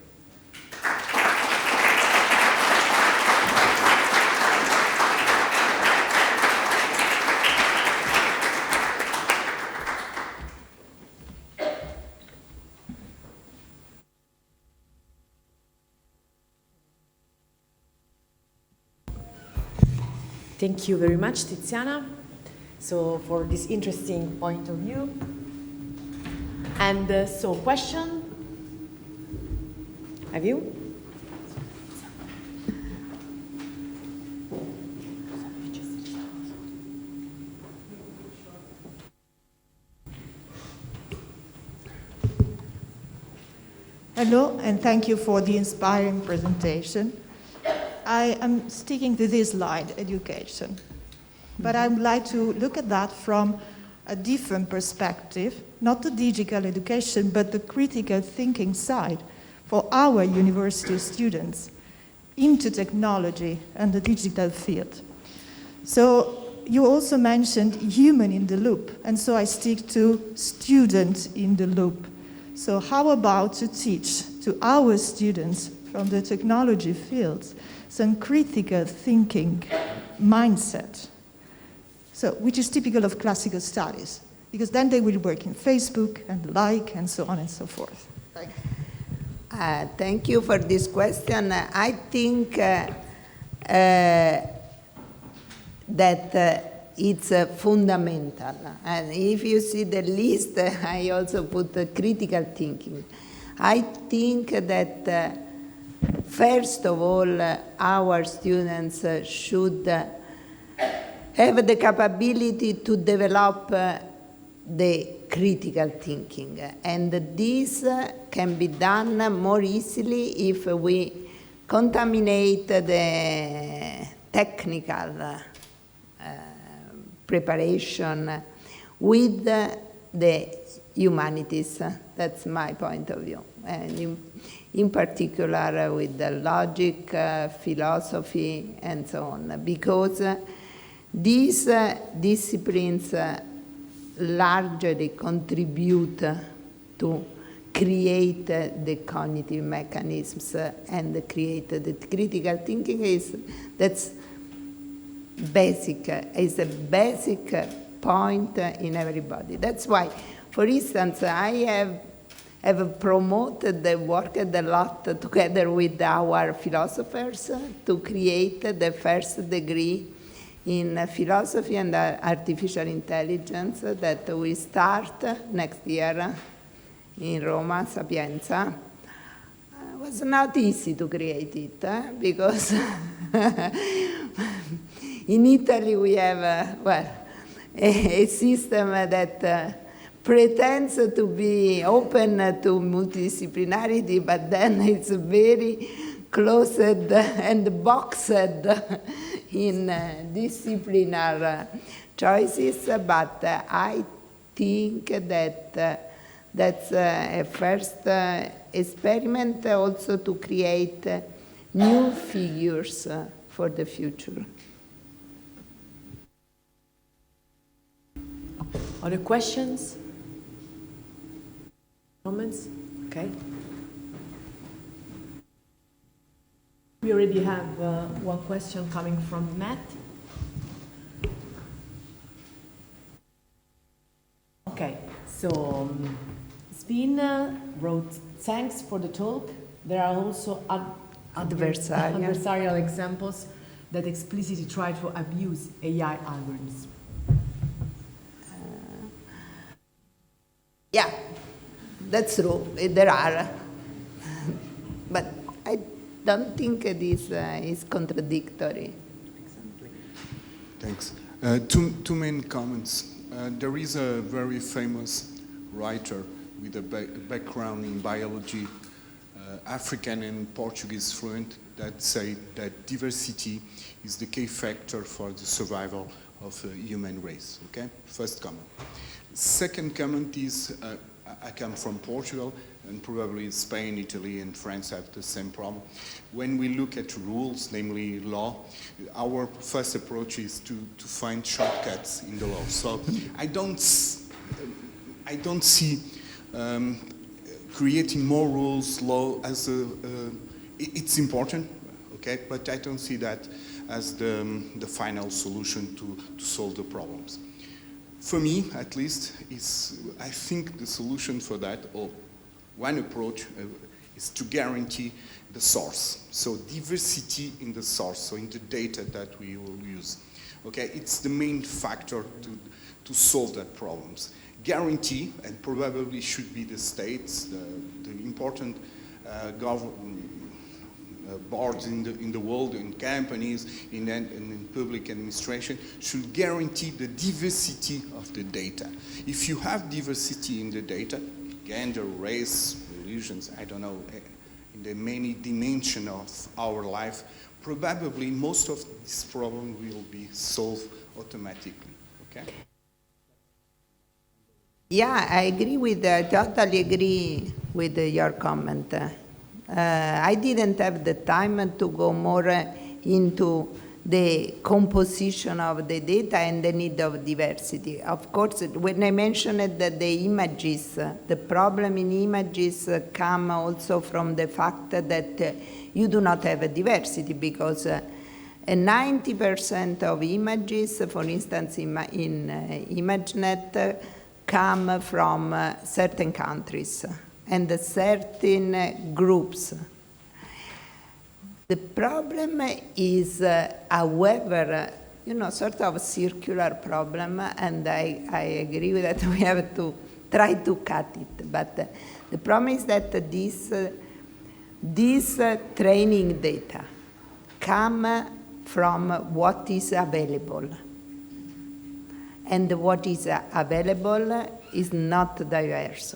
Thank you very much, Tiziana, so for this interesting point of view. And so, question? Have you? Hello, and thank you for the inspiring presentation. I am sticking to this slide, education. But I would like to look at that from a different perspective, not the digital education, but the critical thinking side for our university students into technology and the digital field. So you also mentioned human in the loop, and so I stick to student in the loop. So how about to teach to our students from the technology fields some critical thinking mindset, so which is typical of classical studies, because then they will work in Facebook and like and so on and so forth. Thank you for this question. I think that it's fundamental. And if you see the list, I also put critical thinking. I think that first of all, our students should have the capability to develop the critical thinking. And this can be done more easily if we contaminate the technical preparation with the humanities. That's my point of view. And in particular with the logic, philosophy, and so on, because these disciplines largely contribute to create the cognitive mechanisms and create the critical thinking. That's basic, is a basic point in everybody. That's why, for instance, I have promoted the work a lot together with our philosophers to create the first degree in philosophy and artificial intelligence that we start next year in Roma, Sapienza. It was not easy to create it because in Italy we have, a system that pretends to be open to multidisciplinarity, but then it's very closed and boxed in disciplinary choices. But I think that that's a first experiment also to create new figures for the future. Other questions? Comments? Okay. We already have one question coming from Matt. Okay, so Spin wrote, thanks for the talk. There are also adversarial examples that explicitly try to abuse AI algorithms. Yeah, that's true. There are. But I don't think this is contradictory. Thanks. Two main comments. There is a very famous writer with a background in biology, African and Portuguese fluent, that say that diversity is the key factor for the survival of the human race. Okay? First comment. Second comment is, I come from Portugal, and probably Spain, Italy, and France have the same problem. When we look at rules, namely law, our first approach is to find shortcuts in the law. So I don't see creating more rules, law, as it's important, okay, but I don't see that as the final solution to solve the problems. For me, at least, I think the solution for that, or one approach, is to guarantee the source. So diversity in the source, so in the data that we will use. Okay, it's the main factor to solve that problems. Guarantee, and probably should be the states, the important boards in the world, in companies, in public administration, should guarantee the diversity of the data. If you have diversity in the data, gender, race, religions, I don't know, in the many dimensions of our life, probably most of this problem will be solved automatically, okay? Yeah, I agree totally agree with your comment. I didn't have the time to go more into the composition of the data and the need of diversity. Of course, when I mentioned that the images, the problem in images come also from the fact that you do not have a diversity, because 90% of images, for instance, in ImageNet, come from certain countries and certain groups. The problem is, however, sort of circular problem, and I agree with that. We have to try to cut it. But the problem is that this training data come from what is available. And what is available is not diverse.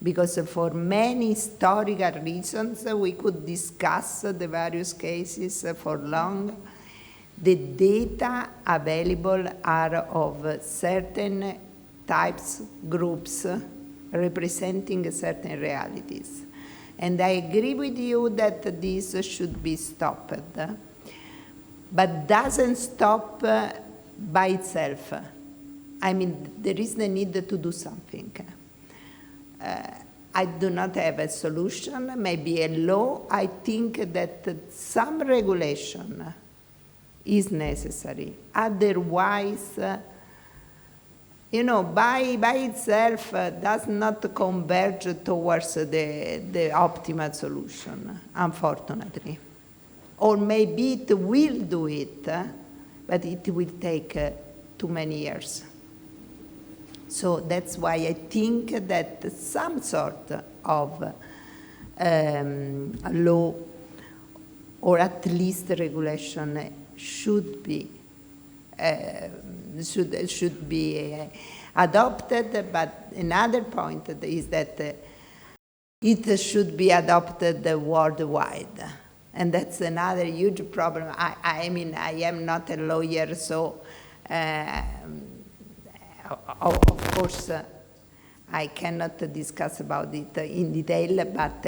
Because for many historical reasons, we could discuss the various cases for long. The data available are of certain types, groups, representing certain realities. And I agree with you that this should be stopped, but doesn't stop by itself. I mean, there is the need to do something. I do not have a solution, maybe a law. I think that some regulation is necessary. Otherwise, by itself does not converge towards the optimal solution, unfortunately. Or maybe it will do it, but it will take too many years. So that's why I think that some sort of law, or at least regulation, should be adopted. But another point is that it should be adopted worldwide. And that's another huge problem. I mean, I am not a lawyer, so of course I cannot discuss about it in detail, but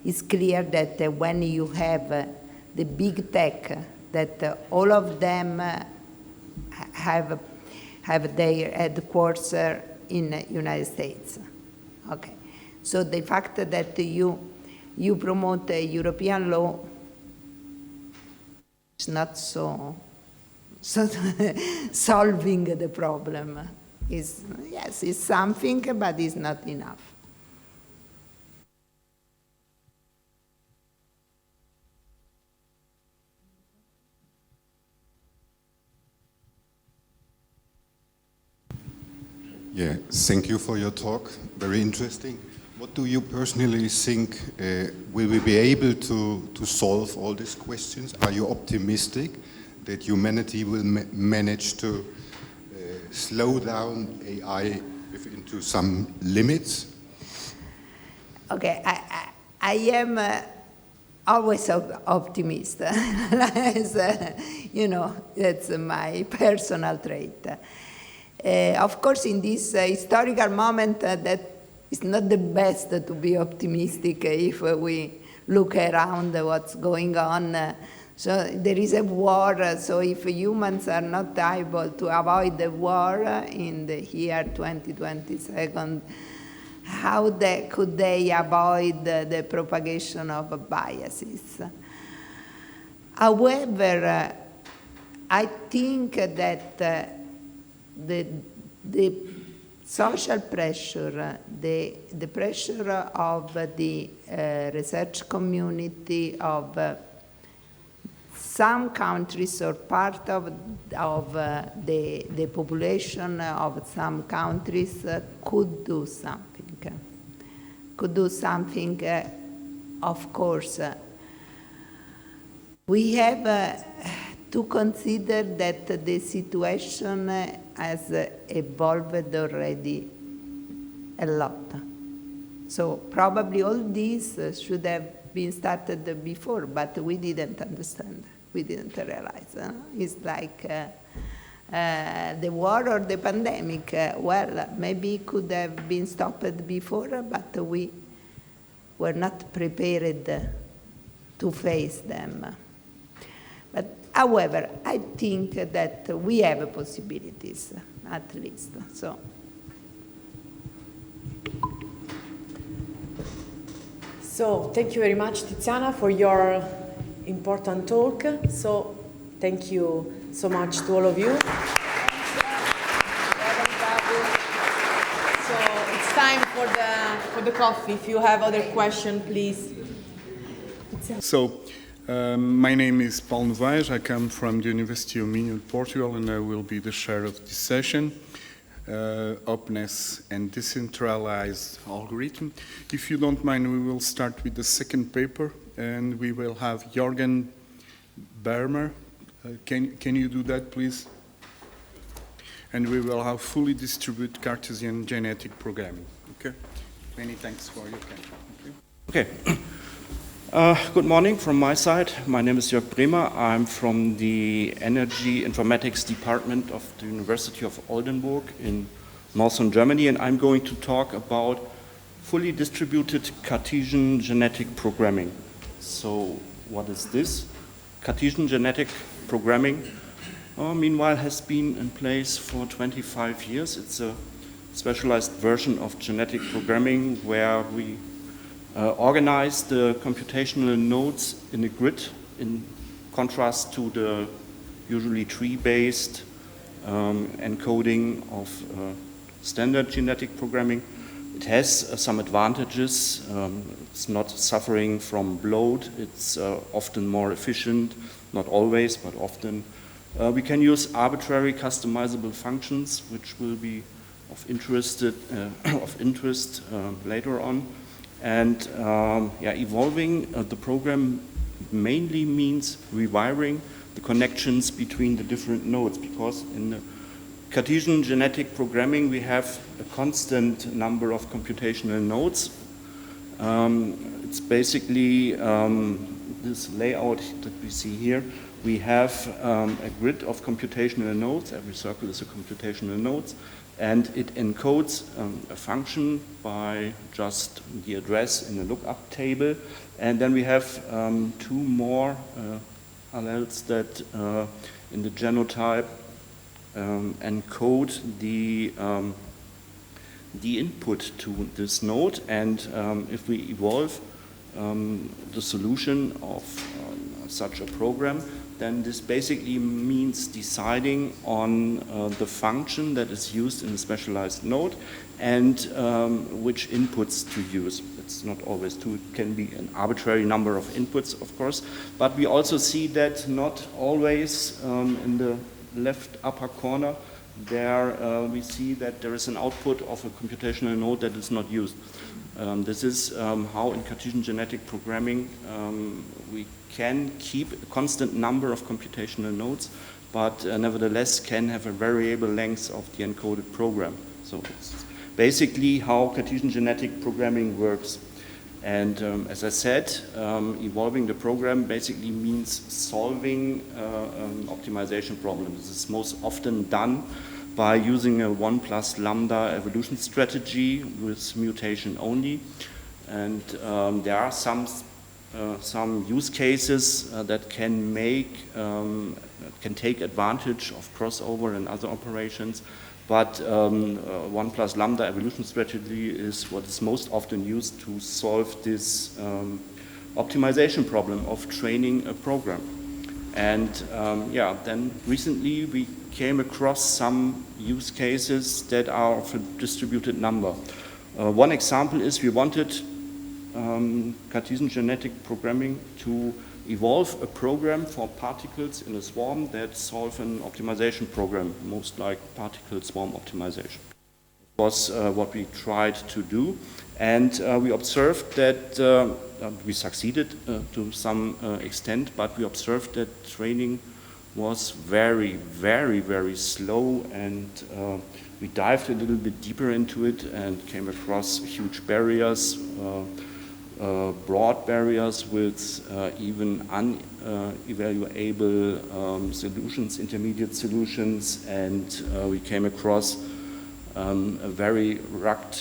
it's clear that when you have the big tech, that all of them have their headquarters in the United States. Okay, so the fact that you promote a European law is not so solving the problem. Yes, it's something, but it's not enough. Yeah, thank you for your talk. Very interesting. What do you personally think, will we be able to solve all these questions? Are you optimistic that humanity will manage to slow down AI into some limits? Okay, I am always optimist. As, you know, that's my personal trait. Of course, in this historical moment, that is not the best to be optimistic if we look around what's going on. So there is a war, so if humans are not able to avoid the war in the year 2022, how could they avoid the propagation of biases? However, I think that the social pressure, the pressure of the research community of some countries or part of the population of some countries could do something. Could do something, of course. We have to consider that the situation has evolved already a lot. So probably all this should have been started before, but we didn't understand. We didn't realize. It's like the war or the pandemic. Well, maybe it could have been stopped before, but we were not prepared to face them. But however, I think that we have possibilities, at least. So thank you very much, Tiziana, for your important talk. So thank you so much to all of you. So it's time for the coffee. If you have other questions, please. So my name is Paulo Novaes. I come from the University of Minho, Portugal, and I will be the chair of this session. Openness and decentralized algorithm. If you don't mind, we will start with the second paper, and we will have Jürgen Bermer. Can you do that, please? And we will have fully distributed Cartesian genetic programming. Okay. Many thanks for your attention. Okay. Good morning from my side. My name is Jörg Bremer. I'm from the Energy Informatics Department of the University of Oldenburg in northern Germany, and I'm going to talk about fully distributed Cartesian genetic programming. So what is this? Cartesian genetic programming, meanwhile, has been in place for 25 years. It's a specialized version of genetic programming where we organize the computational nodes in a grid in contrast to the usually tree-based encoding of standard genetic programming. It has some advantages. It's not suffering from bloat. It's often more efficient, not always, but often. We can use arbitrary customizable functions, which will be of interest later on. And evolving the program mainly means rewiring the connections between the different nodes, because in the Cartesian genetic programming we have a constant number of computational nodes. It's basically this layout that we see here. We have a grid of computational nodes. Every circle is a computational node. And it encodes a function by just the address in the lookup table. And then we have two more alleles that in the genotype encode the input to this node. And if we evolve the solution of such a program, then this basically means deciding on the function that is used in a specialized node and which inputs to use. It's not always two, it can be an arbitrary number of inputs, of course, but we also see that not always in the left upper corner there we see that there is an output of a computational node that is not used. This is how in Cartesian genetic programming we can keep a constant number of computational nodes, but nevertheless can have a variable length of the encoded program. So it's basically how Cartesian genetic programming works. And as I said, evolving the program basically means solving optimization problems. This is most often done by using a 1 plus lambda evolution strategy with mutation only. And there are some use cases that can take advantage of crossover and other operations. But 1 plus lambda evolution strategy is what is most often used to solve this optimization problem of training a program. And yeah, then recently we came across some use cases that are of a distributed number. One example is we wanted Cartesian genetic programming to evolve a program for particles in a swarm that solve an optimization program, most like particle swarm optimization. Was what we tried to do, and we observed that we succeeded to some extent, but we observed that training was very, very, very slow, and we dived a little bit deeper into it and came across huge barriers, broad barriers with even unevaluable solutions, intermediate solutions, and we came across a very rugged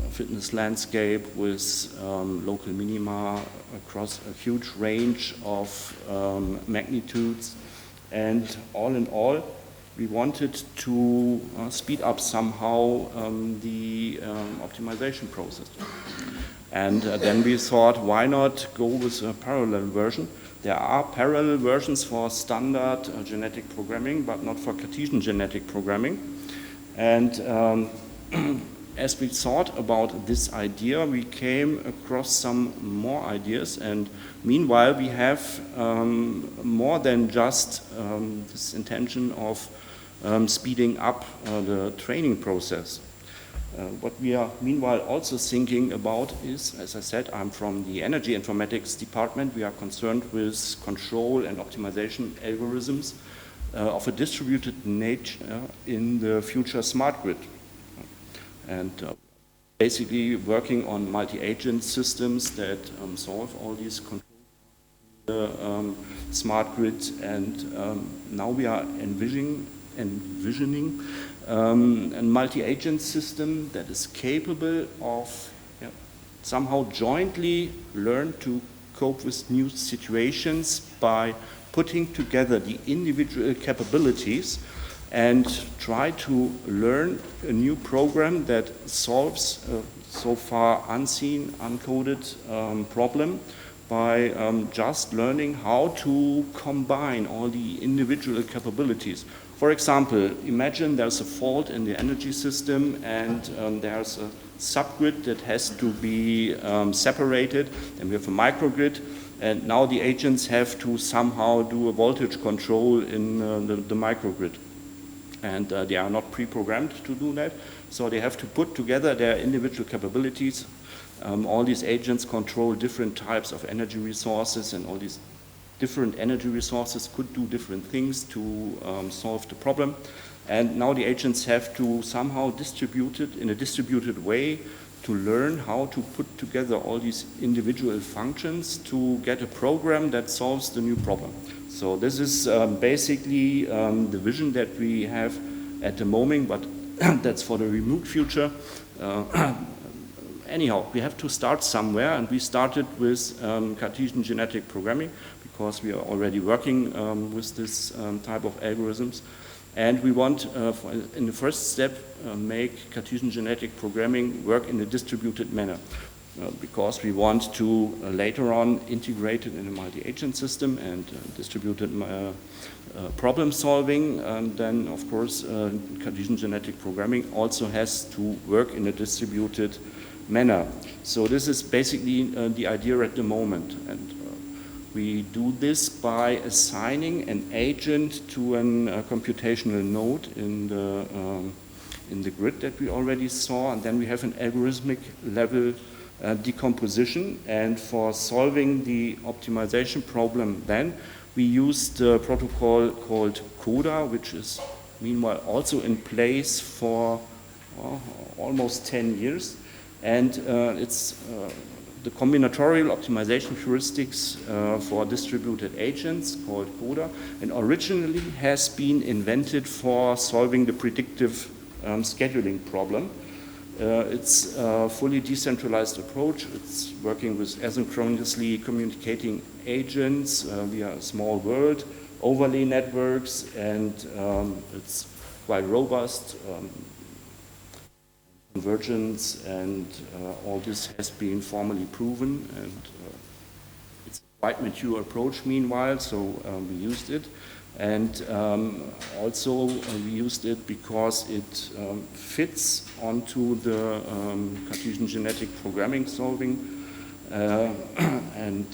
fitness landscape with local minima across a huge range of magnitudes. And all in all, we wanted to speed up somehow the optimization process. And then we thought, why not go with a parallel version? There are parallel versions for standard genetic programming, but not for Cartesian genetic programming. And as we thought about this idea, we came across some more ideas. And meanwhile, we have more than just this intention of speeding up the training process. What we are meanwhile also thinking about is, as I said, I'm from the Energy Informatics department. We are concerned with control and optimization algorithms of a distributed nature in the future smart grid. And basically working on multi-agent systems that solve all these controls smart grid. And now we are envisioning a multi-agent system that is capable of somehow jointly learn to cope with new situations by putting together the individual capabilities and try to learn a new program that solves so far unseen, uncoded problem by just learning how to combine all the individual capabilities. For example, imagine there's a fault in the energy system and there's a subgrid that has to be separated. Then we have a microgrid, and now the agents have to somehow do a voltage control in the microgrid. And they are not pre-programmed to do that, so they have to put together their individual capabilities. All these agents control different types of energy resources, and all these different energy resources could do different things to solve the problem. And now the agents have to somehow distribute it in a distributed way to learn how to put together all these individual functions to get a program that solves the new problem. So this is basically the vision that we have at the moment, but that's for the remote future. Anyhow, we have to start somewhere, and we started with Cartesian genetic programming because we are already working with this type of algorithms. And we want, in the first step, make Cartesian genetic programming work in a distributed manner. Because we want to later on integrate it in a multi-agent system and distributed problem solving. And then, of course, Cartesian genetic programming also has to work in a distributed manner. So this is basically the idea at the moment. And We do this by assigning an agent to a computational node in the grid that we already saw, and then we have an algorithmic level decomposition. And for solving the optimization problem then, we used a protocol called CODA, which is meanwhile also in place for almost 10 years. And it's the combinatorial optimization heuristics for distributed agents called CODA, and originally has been invented for solving the predictive scheduling problem. It's a fully decentralized approach. It's working with asynchronously communicating agents via a small world, overlay networks, and it's quite robust. Convergence and all this has been formally proven, and it's a quite mature approach meanwhile, so we used it. And also we used it because it fits onto the Cartesian genetic programming solving, and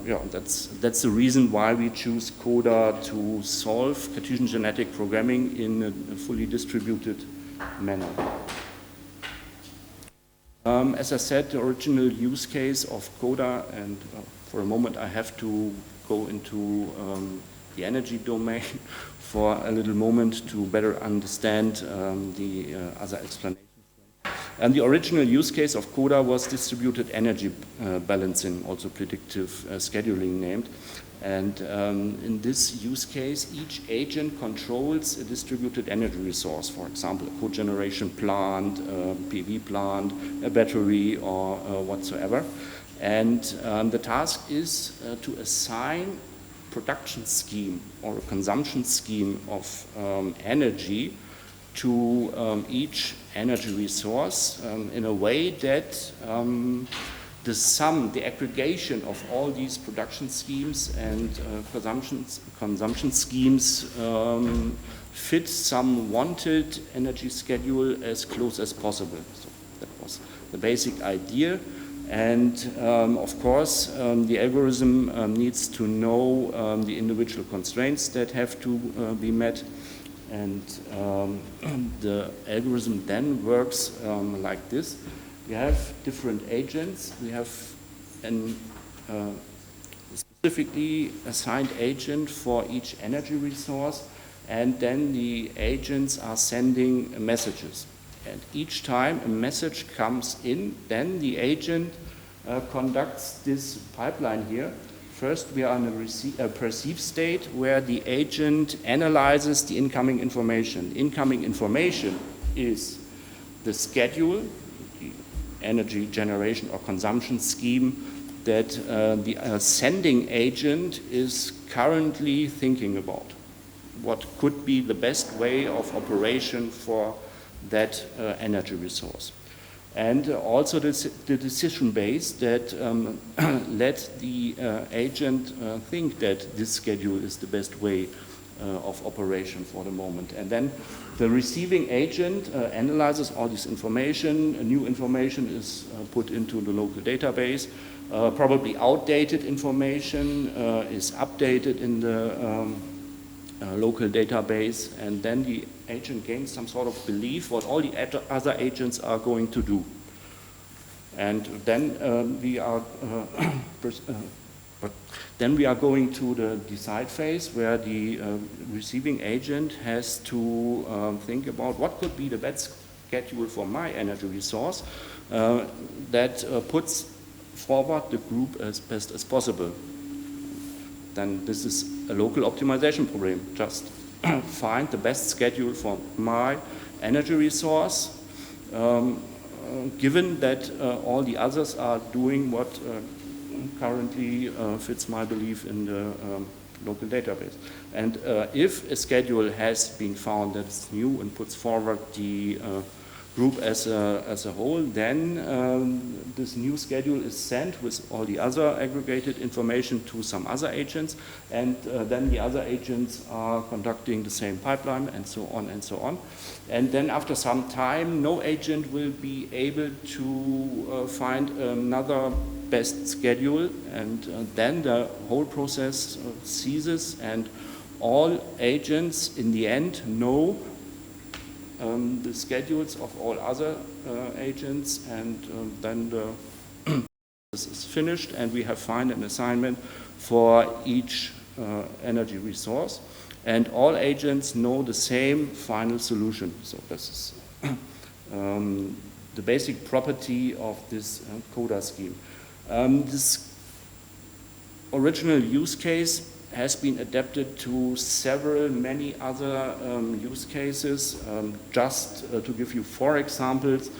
yeah, that's the reason why we choose CODA to solve Cartesian genetic programming in a fully distributed manner. As I said, the original use case of CODA, and for a moment I have to go into the energy domain for a little moment to better understand the other explanations. And the original use case of CODA was distributed energy balancing, also predictive scheduling named. And in this use case, each agent controls a distributed energy resource, for example, a cogeneration plant, a PV plant, a battery, or whatsoever. And the task is to assign production scheme or a consumption scheme of energy to each energy resource in a way that the sum, the aggregation of all these production schemes and consumption schemes fit some wanted energy schedule as close as possible. So that was the basic idea. And of course, the algorithm needs to know the individual constraints that have to be met. And the algorithm then works like this. We have different agents. We have a specifically assigned agent for each energy resource, and then the agents are sending messages. And each time a message comes in, then the agent conducts this pipeline here. First, we are in a perceive state where the agent analyzes the incoming information. Incoming information is the schedule, the energy generation or consumption scheme that the sending agent is currently thinking about. What could be the best way of operation for that energy resource. And also the decision base that let the agent think that this schedule is the best way of operation for the moment. And then the receiving agent analyzes all this information. New information is put into the local database. Probably outdated information is updated in the local database, and then the agent gains some sort of belief what all the other agents are going to do. And then we are going to the decide phase, where the receiving agent has to think about what could be the best schedule for my energy resource that puts forward the group as best as possible. Then this is a local optimization problem. Just find the best schedule for my energy resource, given that all the others are doing what currently fits my belief in the local database. And if a schedule has been found that's new and puts forward the group as a whole. Then this new schedule is sent with all the other aggregated information to some other agents, and then the other agents are conducting the same pipeline, and so on and so on. And then after some time, no agent will be able to find another best schedule, and then the whole process ceases, and all agents in the end know the schedules of all other agents, and then the this is finished, and we have found an assignment for each energy resource, and all agents know the same final solution. So this is the basic property of this CODA scheme. This original use case has been adapted to many other use cases. Just to give you 4 examples,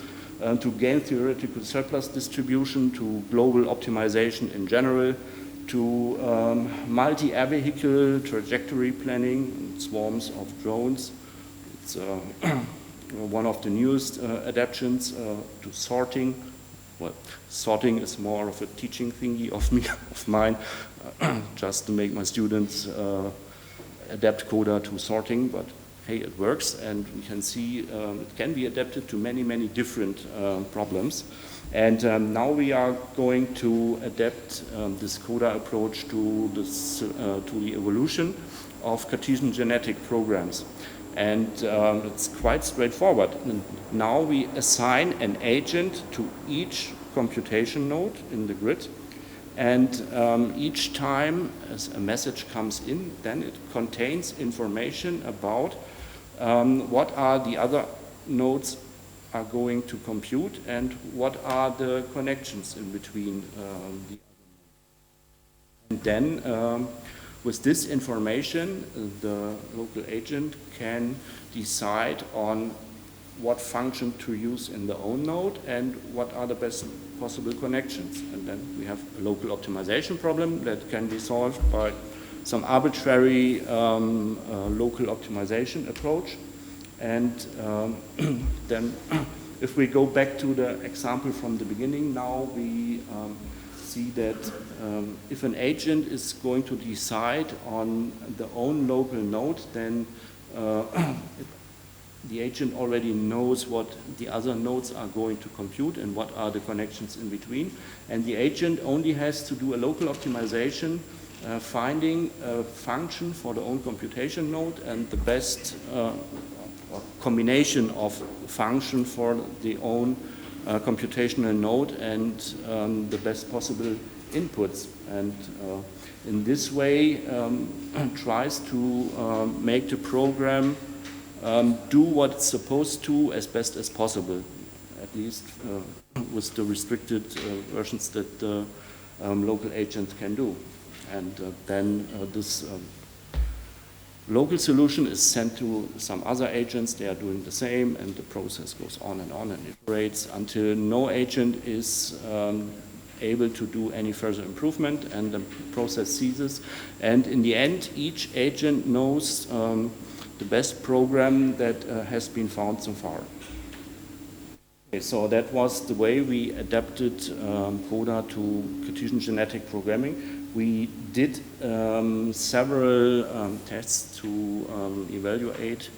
to game theoretical surplus distribution, to global optimization in general, to multi-air vehicle trajectory planning, swarms of drones. It's one of the newest adaptations to sorting. Well, sorting is more of a teaching thingy of mine, just to make my students adapt CODA to sorting, but hey, it works, and we can see it can be adapted to many, many different problems. And now we are going to adapt this CODA approach to the evolution of Cartesian genetic programs. And it's quite straightforward. And now we assign an agent to each computation node in the grid, and each time as a message comes in, then it contains information about what are the other nodes are going to compute and what are the connections in between the other nodes. And then with this information, the local agent can decide on what function to use in the own node and what are the best possible connections. And then we have a local optimization problem that can be solved by some arbitrary local optimization approach. And then if we go back to the example from the beginning, now we see that if an agent is going to decide on the own local node, then the agent already knows what the other nodes are going to compute and what are the connections in between. And the agent only has to do a local optimization, finding a function for the own computation node and the best combination of function for the own computational node and the best possible inputs. And in this way tries to make the program do what it's supposed to as best as possible, at least with the restricted versions that the local agent can do. And then this local solution is sent to some other agents. They are doing the same, and the process goes on and iterates until no agent is able to do any further improvement, and the process ceases. And in the end, each agent knows the best program that has been found so far. Okay, so that was the way we adapted CODA to Cartesian genetic programming. We did several tests to evaluate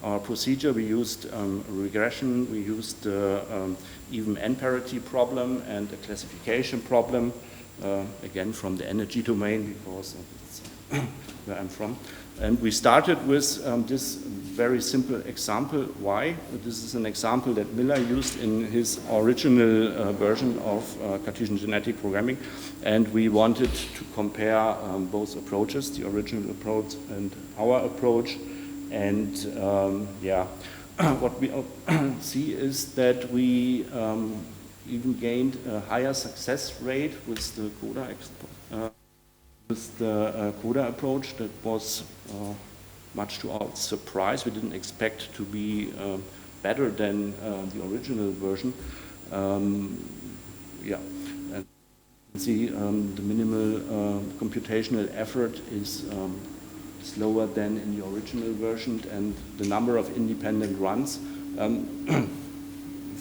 our procedure. We used regression, we used even n-parity problem and a classification problem, again from the energy domain, because that's where I'm from. And we started with this very simple example. Why? This is an example that Miller used in his original version of Cartesian genetic programming. And we wanted to compare both approaches, the original approach and our approach. And yeah, what we see is that we even gained a higher success rate with the CODA approach. That was much to our surprise. We didn't expect to be better than the original version. Yeah, and you can see the minimal computational effort is lower than in the original version, and the number of independent runs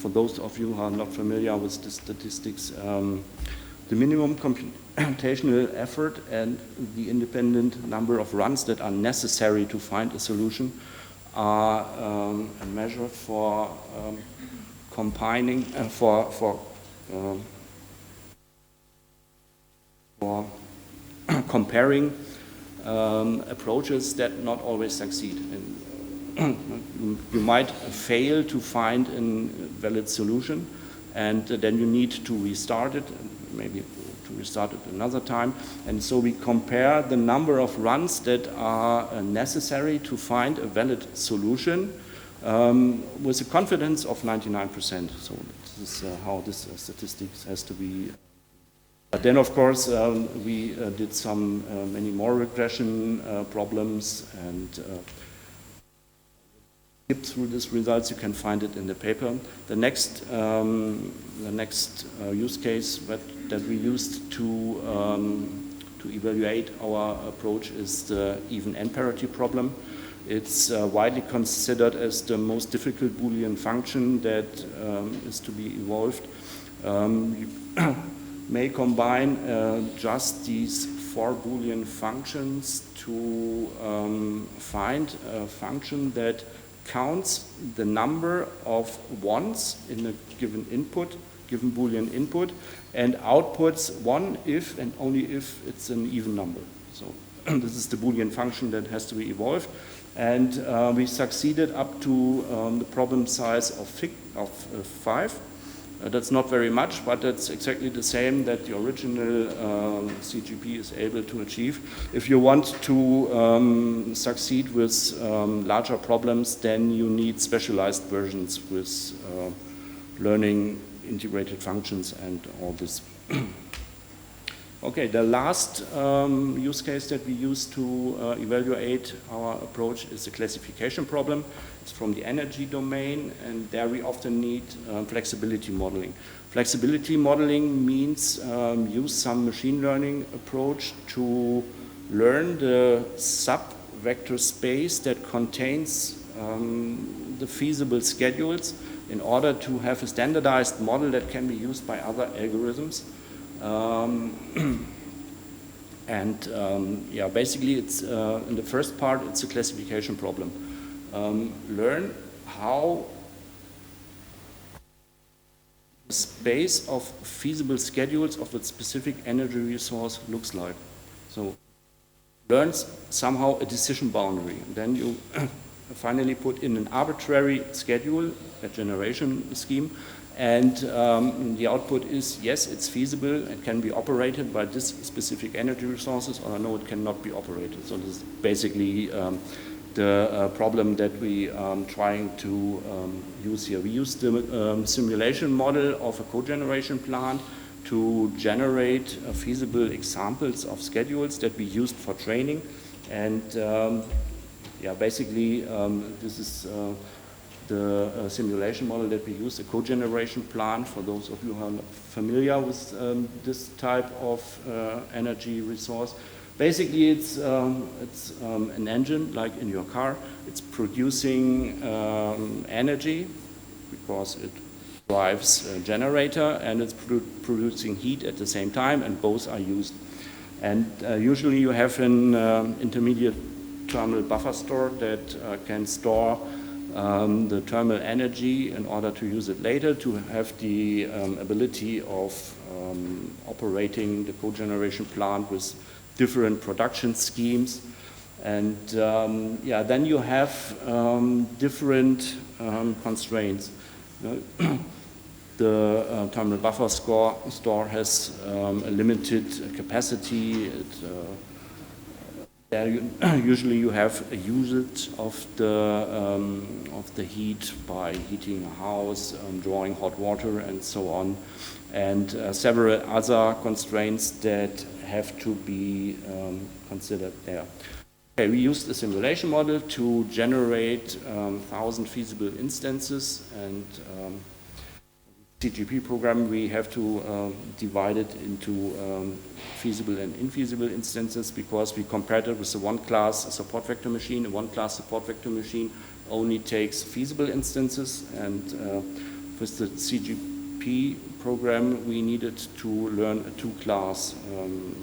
for those of you who are not familiar with the statistics, the minimum computational effort and the independent number of runs that are necessary to find a solution are a measure for combining for comparing approaches that not always succeed. And you might fail to find a valid solution, and then you need to restart it, maybe to restart it another time. And so we compare the number of runs that are necessary to find a valid solution with a confidence of 99%. So this is how this statistics has to be. But then, of course, we did some many more regression problems, and skip through these results. You can find it in the paper. The next use case that we used to evaluate our approach is the even-n parity problem. It's widely considered as the most difficult Boolean function that is to be evolved. You may combine just these 4 Boolean functions to find a function that counts the number of ones in a given input, given Boolean input, and outputs 1 if and only if it's an even number. So this is the Boolean function that has to be evolved. And we succeeded up to the problem size of 5. That's not very much, but that's exactly the same that the original CGP is able to achieve. If you want to succeed with larger problems, then you need specialized versions with learning integrated functions and all this. Okay, the last use case that we use to evaluate our approach is the classification problem. It's from the energy domain, and there we often need flexibility modeling. Flexibility modeling means use some machine learning approach to learn the sub-vector space that contains the feasible schedules in order to have a standardized model that can be used by other algorithms. Yeah, basically it's in the first part it's a classification problem. Learn how the space of feasible schedules of a specific energy resource looks like. So learns somehow a decision boundary. Then you finally put in an arbitrary schedule, a generation scheme, and the output is, yes, it's feasible, it can be operated by this specific energy resources, or no, it cannot be operated. So this is basically the problem that we are trying to use here. We use the simulation model of a cogeneration plant to generate feasible examples of schedules that we used for training. And yeah, basically this is the simulation model that we use, a cogeneration plant, for those of you who are not familiar with this type of energy resource. Basically, it's an engine, like in your car. It's producing energy because it drives a generator, and it's producing heat at the same time, and both are used. And usually you have an intermediate thermal buffer store that can store the thermal energy in order to use it later, to have the ability of operating the cogeneration plant with different production schemes. And yeah, then you have different constraints. The thermal buffer store has a limited capacity. Usually you have a usage of the heat by heating a house, drawing hot water, and so on, and several other constraints that have to be considered there. Okay, we used a simulation model to generate 1,000 feasible instances, and CGP program, we have to divide it into feasible and infeasible instances, because we compared it with the one-class support vector machine. A one-class support vector machine only takes feasible instances, and with the CGP program, we needed to learn a two-class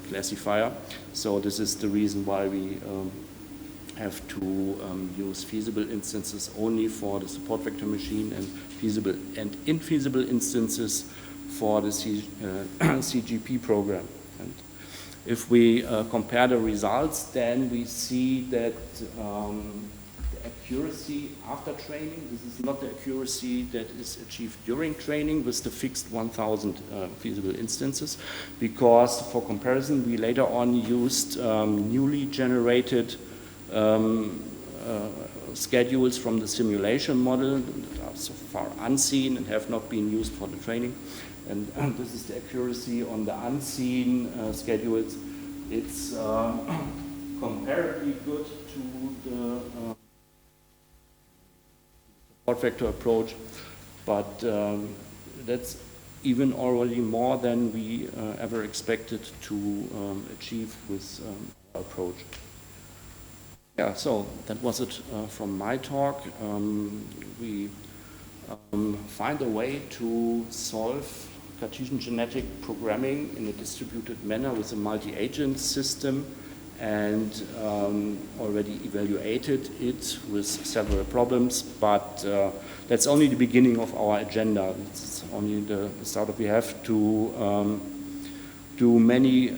classifier. So this is the reason why we have to use feasible instances only for the support vector machine and feasible and infeasible instances for the CGP program. And if we compare the results, then we see that the accuracy after training, this is not the accuracy that is achieved during training with the fixed 1,000 feasible instances, because for comparison, we later on used newly generated schedules from the simulation model that are so far unseen and have not been used for the training. And this is the accuracy on the unseen schedules. It's comparably good to the support vector approach, but that's even already more than we ever expected to achieve with our approach. Yeah, so that was it from my talk. We find a way to solve Cartesian genetic programming in a distributed manner with a multi-agent system, and already evaluated it with several problems, but that's only the beginning of our agenda. It's only the start. We have to do many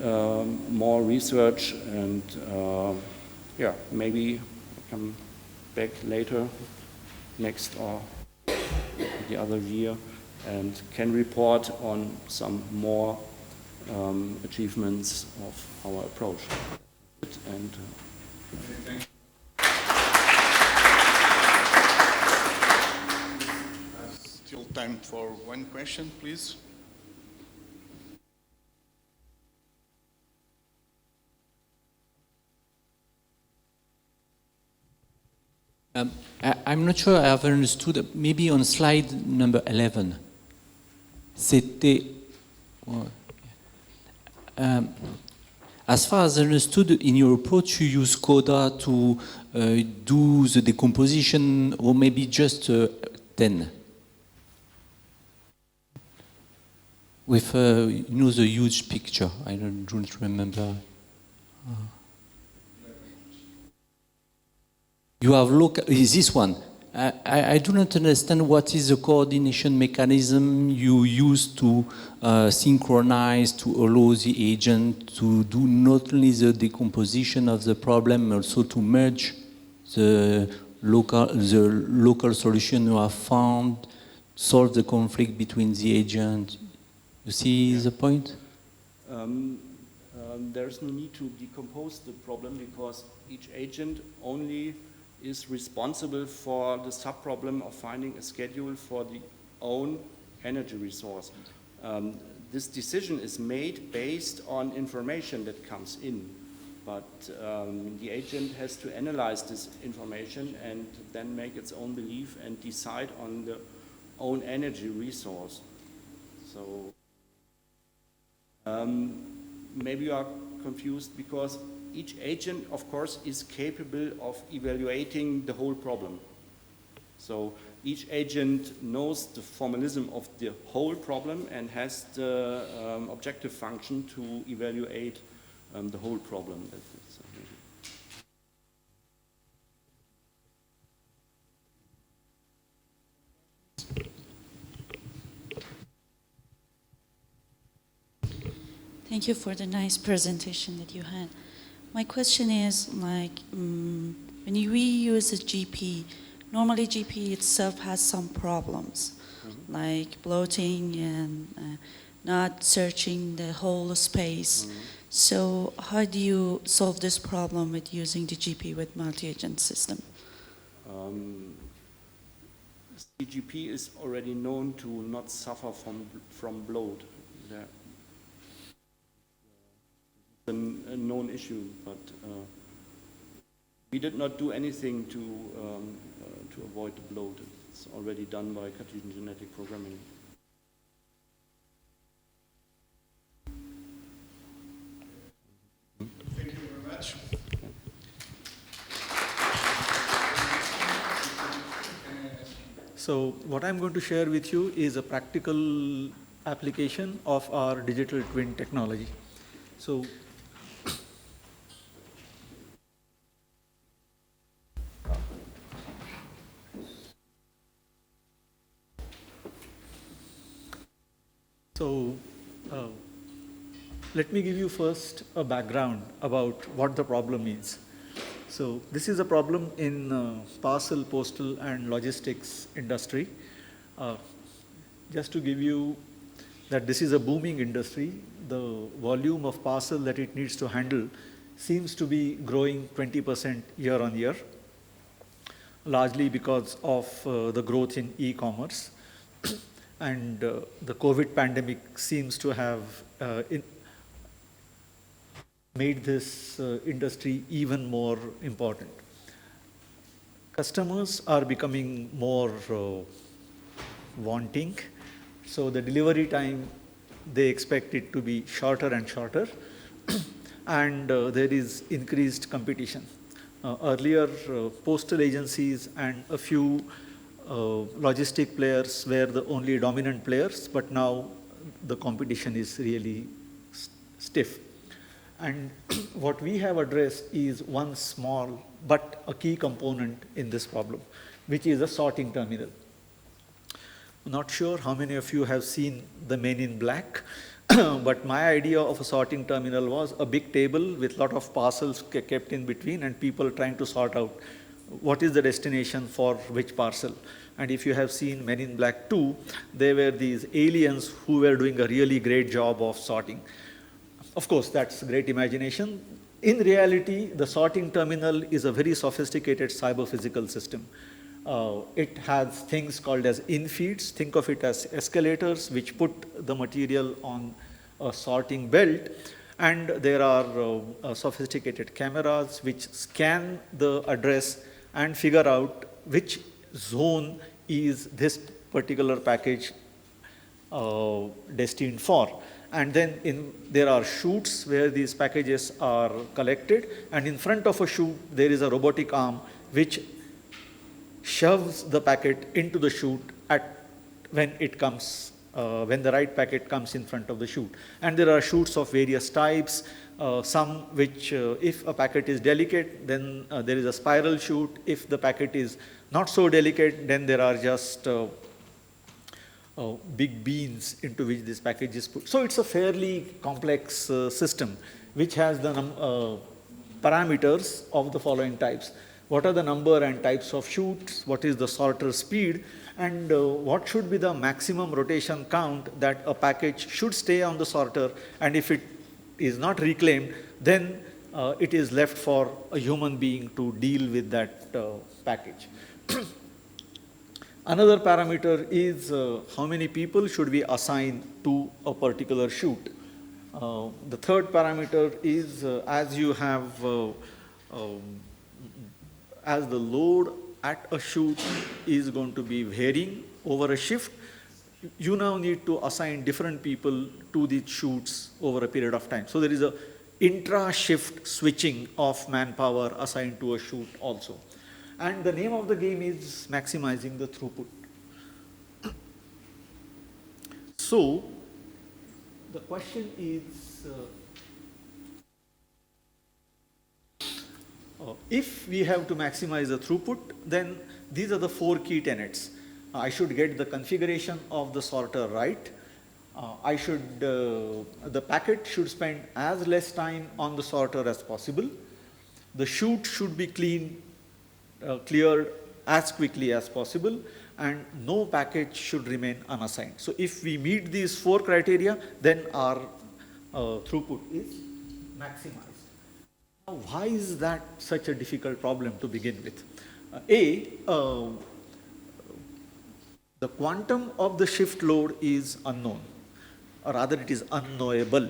more research, and yeah, maybe come back later, next or the other year, and can report on some more achievements of our approach. And still time for one question, please. I'm not sure I've understood, maybe on slide number 11. C'était... as far as I understood, in your approach, you use Coda to do the decomposition, or maybe just 10. With, you know, the huge picture. I don't remember. You have looked, is this one? I do not understand what is the coordination mechanism you use to synchronize, to allow the agent to do not only the decomposition of the problem, also to merge the local solution you have found, solve the conflict between the agent. You see the point? There's no need to decompose the problem, because each agent only is responsible for the sub-problem of finding a schedule for the own energy resource. This decision is made based on information that comes in, but the agent has to analyze this information and then make its own belief and decide on the own energy resource. So maybe you are confused, because each agent, of course, is capable of evaluating the whole problem. So each agent knows the formalism of the whole problem and has the objective function to evaluate the whole problem. Thank you for the nice presentation that you had. My question is, like, when we use a GP, normally GP itself has some problems, like bloating and not searching the whole space. So how do you solve this problem with using the GP with multi-agent system? CGP is already known to not suffer from bloat. A known issue, but we did not do anything to avoid the bloat. It's already done by Cartesian genetic programming. Thank you very much. So what I'm going to share with you is a practical application of our digital twin technology. So let me give you first a background about what the problem is. So this is a problem in parcel, postal, and logistics industry. Just to give you that this is a booming industry, the volume of parcel that it needs to handle seems to be growing 20% year on year, largely because of the growth in e-commerce. And the COVID pandemic seems to have made this industry even more important. Customers are becoming more wanting, so the delivery time, they expect it to be shorter and shorter, and there is increased competition. Earlier, postal agencies and a few logistic players were the only dominant players, but now the competition is really stiff. And what we have addressed is one small but a key component in this problem, which is a sorting terminal. I'm not sure how many of you have seen the Men in Black, but my idea of a sorting terminal was a big table with a lot of parcels kept in between and people trying to sort out what is the destination for which parcel. And if you have seen Men in Black 2, they were these aliens who were doing a really great job of sorting. Of course, that's great imagination. In reality, the sorting terminal is a very sophisticated cyber-physical system. It has things called as infeeds. Think of it as escalators which put the material on a sorting belt. And there are sophisticated cameras which scan the address and figure out which zone is this particular package destined for. And then there are chutes where these packages are collected, and in front of a chute there is a robotic arm which shoves the packet into the chute when the right packet comes in front of the chute. And there are chutes of various types, some which if a packet is delicate, then there is a spiral chute. If the packet is not so delicate, then there are just big beans into which this package is put. So it's a fairly complex system which has the parameters of the following types. What are the number and types of chutes? What is the sorter speed? And what should be the maximum rotation count that a package should stay on the sorter? And if it is not reclaimed, then it is left for a human being to deal with that package. Another parameter is how many people should we assign to a particular chute. The third parameter is as you have, as the load at a chute is going to be varying over a shift, you now need to assign different people to these chutes over a period of time. So there is a intra-shift switching of manpower assigned to a chute also. And the name of the game is maximizing the throughput. So the question is, if we have to maximize the throughput, then these are the 4 key tenets. I should get the configuration of the sorter right. The packet should spend as less time on the sorter as possible. The chute should be cleared as quickly as possible, and no package should remain unassigned. So if we meet these 4 criteria, then our throughput is maximized. Now, why is that such a difficult problem to begin with? The quantum of the shift load is unknown, or rather it is unknowable.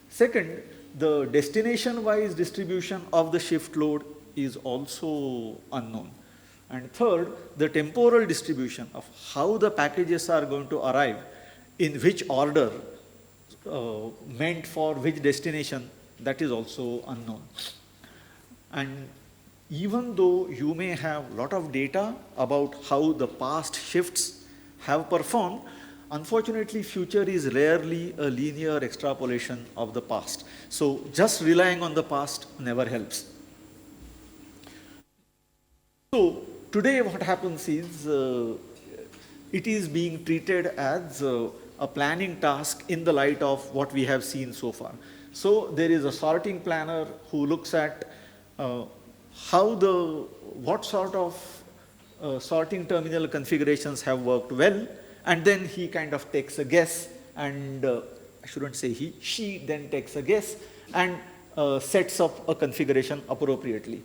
Second, the destination-wise distribution of the shift load is also unknown. And third, the temporal distribution of how the packages are going to arrive, in which order, meant for which destination, that is also unknown. And even though you may have a lot of data about how the past shifts have performed, unfortunately, future is rarely a linear extrapolation of the past. So just relying on the past never helps. So today what happens is, it is being treated as a planning task in the light of what we have seen so far. So there is a sorting planner who looks at what sort of sorting terminal configurations have worked well, and then he kind of takes a guess, and I shouldn't say he, she then takes a guess and sets up a configuration appropriately.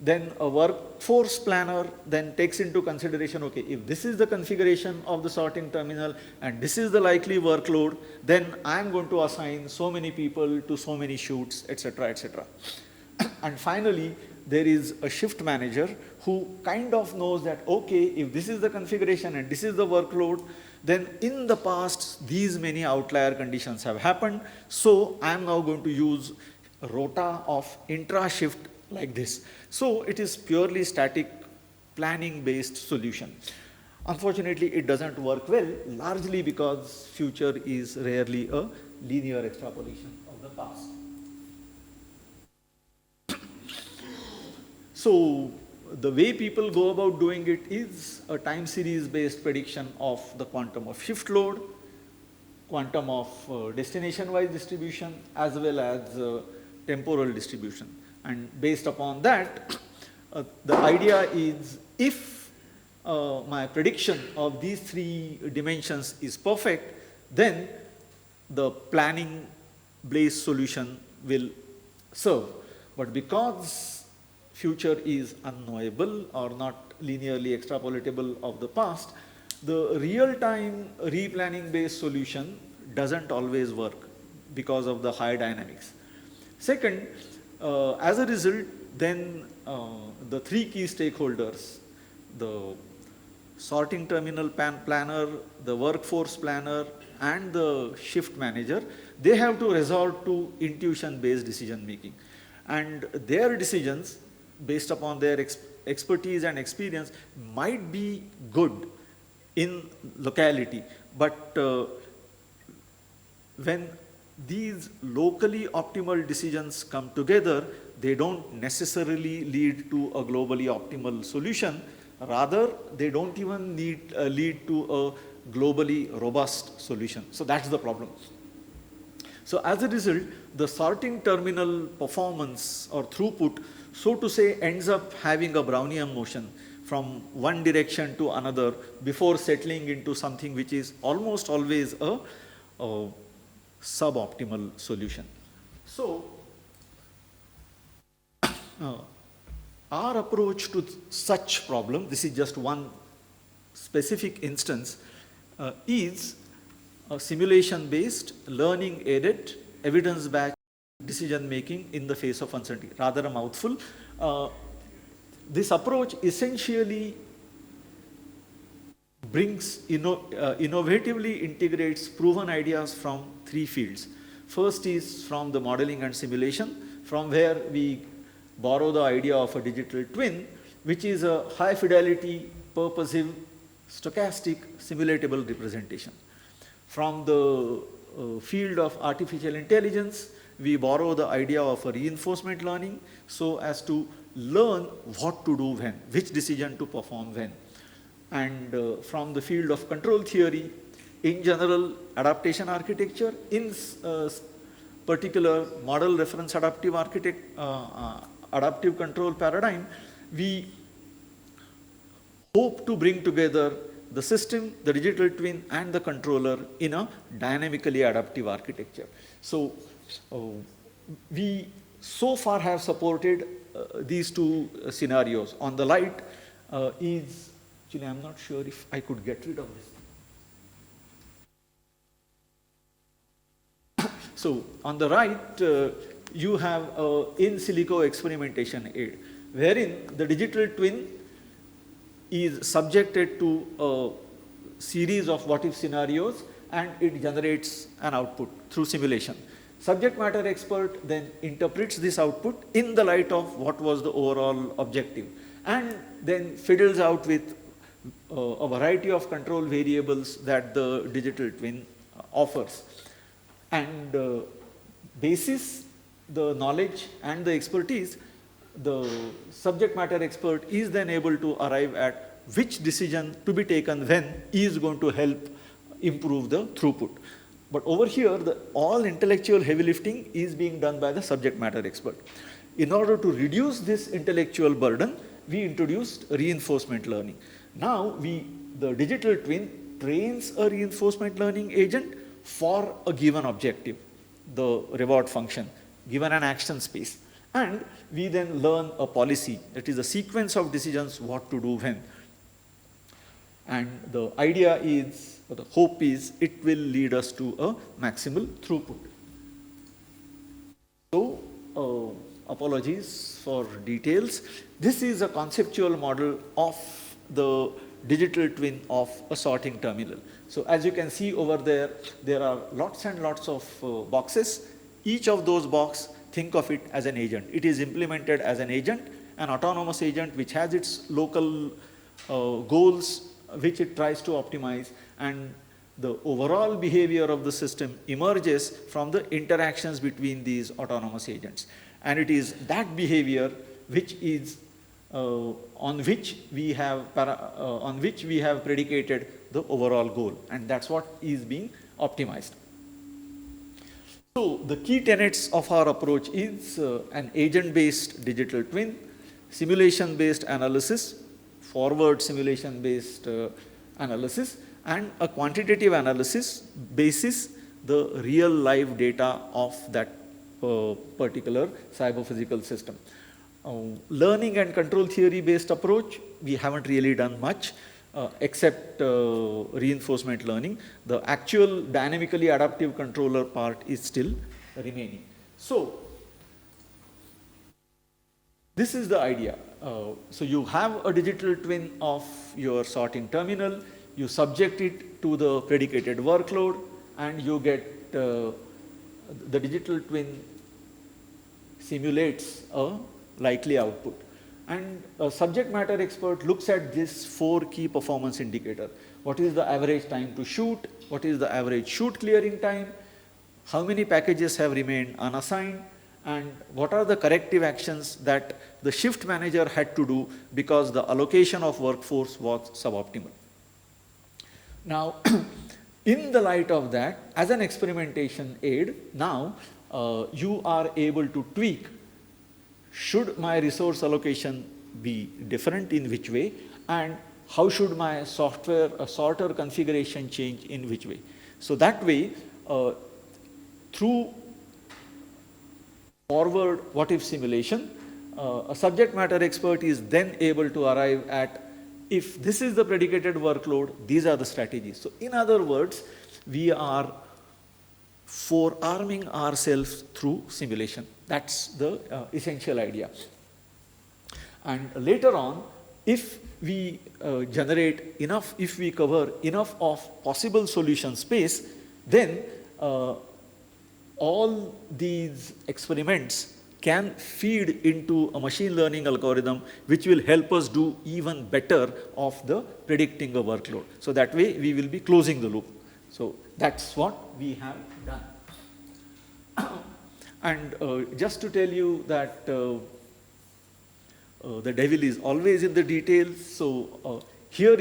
Then a workforce planner then takes into consideration, okay, if this is the configuration of the sorting terminal and this is the likely workload, then I'm going to assign so many people to so many shoots, etc., etc. And finally, there is a shift manager who kind of knows that, okay, if this is the configuration and this is the workload, then in the past, these many outlier conditions have happened. So I'm now going to use a rota of intra-shift like this. So it is purely static planning-based solution. Unfortunately, it doesn't work well, largely because future is rarely a linear extrapolation of the past. So the way people go about doing it is a time series based prediction of the quantum of shift load, quantum of destination-wise distribution, as well as temporal distribution. And based upon that, the idea is if my prediction of these three dimensions is perfect, then the planning-based solution will serve. But because future is unknowable or not linearly extrapolatable of the past, the real-time replanning-based solution doesn't always work because of the high dynamics. Second, as a result, then the three key stakeholders, the sorting terminal planner, the workforce planner, and the shift manager, they have to resort to intuition-based decision making. And their decisions, based upon their expertise and experience, might be good in locality, but when these locally optimal decisions come together, they don't necessarily lead to a globally optimal solution. Rather, they don't even lead to a globally robust solution. So that's the problem. So as a result, the sorting terminal performance or throughput, so to say, ends up having a Brownian motion from one direction to another before settling into something which is almost always a suboptimal solution. So our approach to such problem, this is just one specific instance, is a simulation-based, learning-aided, evidence-based decision-making in the face of uncertainty. Rather a mouthful. This approach essentially brings, innovatively integrates proven ideas from three fields. First is from the modeling and simulation, from where we borrow the idea of a digital twin, which is a high-fidelity, purposive, stochastic, simulatable representation. From the field of artificial intelligence, we borrow the idea of a reinforcement learning so as to learn what to do when, which decision to perform when. And from the field of control theory, in general, adaptation architecture, in particular model reference adaptive adaptive control paradigm, we hope to bring together the system, the digital twin, and the controller in a dynamically adaptive architecture. So we so far have supported these two scenarios. On the right is, actually I'm not sure if I could get rid of this. So on the right, you have in silico experimentation aid, wherein the digital twin is subjected to a series of what-if scenarios, and it generates an output through simulation. Subject matter expert then interprets this output in the light of what was the overall objective, and then fiddles out with a variety of control variables that the digital twin offers. And basis the knowledge and the expertise, the subject matter expert is then able to arrive at which decision to be taken when is going to help improve the throughput. But over here, all intellectual heavy lifting is being done by the subject matter expert. In order to reduce this intellectual burden, we introduced reinforcement learning. Now, the digital twin trains a reinforcement learning agent for a given objective, the reward function, given an action space. And we then learn a policy, that is a sequence of decisions what to do when. And the idea is, or the hope is, it will lead us to a maximal throughput. So, apologies for details. This is a conceptual model of the digital twin of a sorting terminal. So as you can see over there, there are lots and lots of boxes. Each of those boxes, think of it as an agent. It is implemented as an agent, an autonomous agent which has its local goals which it tries to optimize, and the overall behavior of the system emerges from the interactions between these autonomous agents. And it is that behavior which is on which we have predicated the overall goal, and that's what is being optimized. So the key tenets of our approach is an agent-based digital twin, simulation-based analysis, forward simulation-based analysis, and a quantitative analysis basis the real live data of that particular cyber-physical system. Learning and control theory-based approach, we haven't really done much except reinforcement learning. The actual dynamically adaptive controller part is still remaining. So this is the idea. So you have a digital twin of your sorting terminal, you subject it to the predicated workload, and you get the digital twin simulates a likely output. And a subject matter expert looks at this 4 key performance indicator. What is the average time to shoot? What is the average shoot clearing time? How many packages have remained unassigned? And what are the corrective actions that the shift manager had to do because the allocation of workforce was suboptimal? Now, in the light of that, as an experimentation aid, now you are able to tweak. Should my resource allocation be different, in which way? And how should my software sorter configuration change, in which way? So that way, through forward what-if simulation, a subject matter expert is then able to arrive at, if this is the predicated workload, these are the strategies. So in other words, we are forearming ourselves through simulation. That's the essential idea. And later on, if we generate enough, if we cover enough of possible solution space, then all these experiments can feed into a machine learning algorithm which will help us do even better of the predicting a workload. So that way we will be closing the loop. So that's what we have done. And just to tell you that the devil is always in the details. So here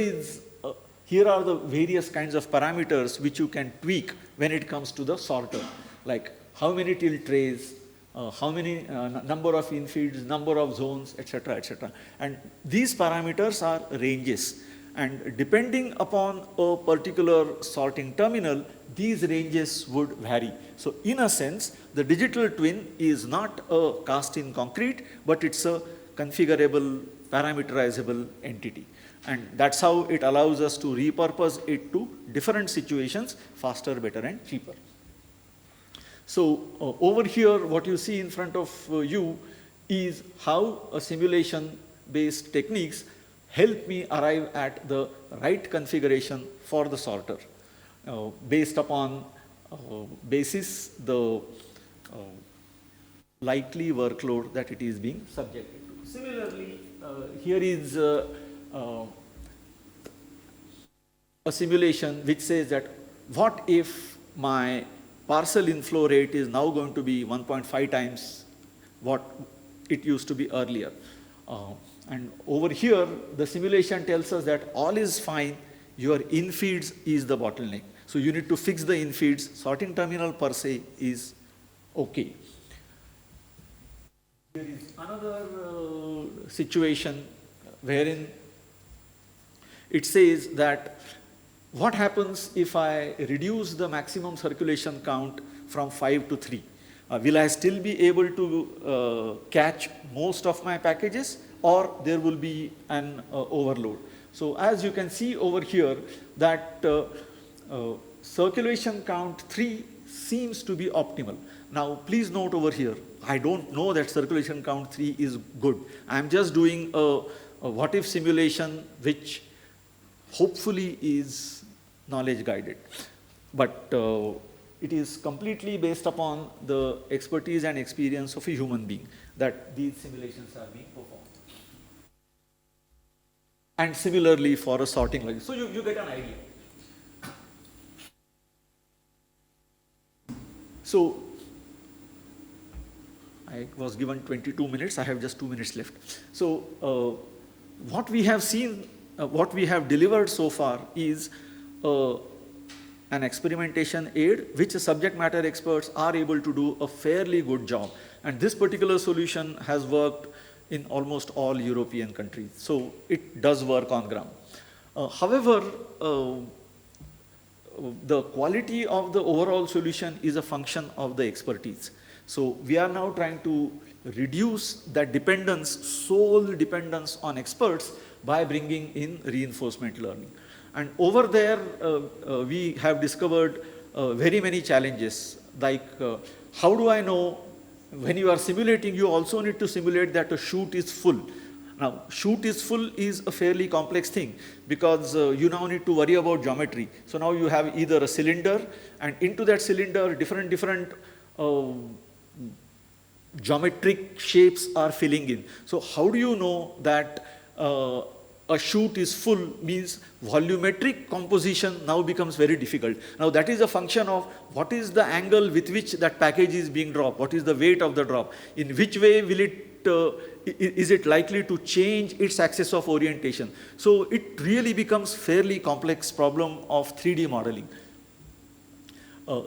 are the various kinds of parameters which you can tweak when it comes to the sorter, like how many tilt trays, how many number of infeeds, number of zones, etc., etc. And these parameters are ranges. And depending upon a particular sorting terminal, these ranges would vary. So in a sense, the digital twin is not a cast in concrete, but it's a configurable, parameterizable entity. And that's how it allows us to repurpose it to different situations faster, better, and cheaper. So over here, what you see in front of you is how a simulation-based techniques help me arrive at the right configuration for the sorter based upon basis the likely workload that it is being subjected to. Similarly, here is a simulation which says that what if my parcel inflow rate is now going to be 1.5 times what it used to be earlier. And over here, the simulation tells us that all is fine, your infeeds is the bottleneck. So you need to fix the infeeds, sorting terminal per se is okay. There is another situation wherein it says that what happens if I reduce the maximum circulation count from 5 to 3? Will I still be able to catch most of my packages, or there will be an overload? So as you can see over here that circulation count 3 seems to be optimal. Now please note over here, I don't know that circulation count 3 is good. I'm just doing a what if simulation which hopefully is knowledge guided. But it is completely based upon the expertise and experience of a human being that these simulations are being performed. And similarly for a sorting logic. So you get an idea. So I was given 22 minutes, I have just 2 minutes left. So what we have seen, what we have delivered so far is an experimentation aid which subject matter experts are able to do a fairly good job. And this particular solution has worked in almost all European countries. So it does work on ground. However, the quality of the overall solution is a function of the expertise. So we are now trying to reduce that dependence, sole dependence on experts by bringing in reinforcement learning. And over there, we have discovered very many challenges, like how do I know when you are simulating, you also need to simulate that a chute is full. Now, chute is full is a fairly complex thing because you now need to worry about geometry. So now you have either a cylinder, and into that cylinder, different geometric shapes are filling in. So how do you know that a chute is full means volumetric composition now becomes very difficult. Now that is a function of what is the angle with which that package is being dropped, what is the weight of the drop, in which way will it, is it likely to change its axis of orientation. So it really becomes fairly complex problem of 3D modeling.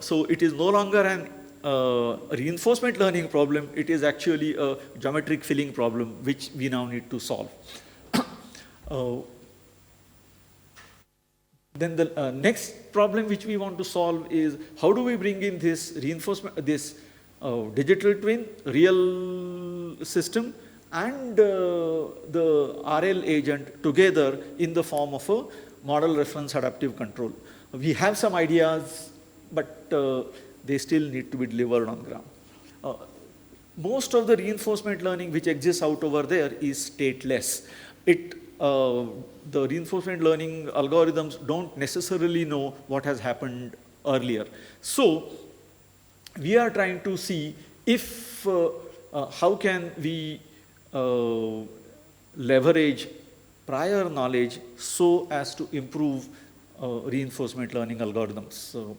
So it is no longer an reinforcement learning problem, it is actually a geometric filling problem which we now need to solve. Then the next problem which we want to solve is how do we bring in this reinforcement, this digital twin, real system, and the RL agent together in the form of a model reference adaptive control. We have some ideas, but they still need to be delivered on ground. Most of the reinforcement learning which exists out over there is stateless. The reinforcement learning algorithms don't necessarily know what has happened earlier. So we are trying to see if how can we leverage prior knowledge so as to improve reinforcement learning algorithms. So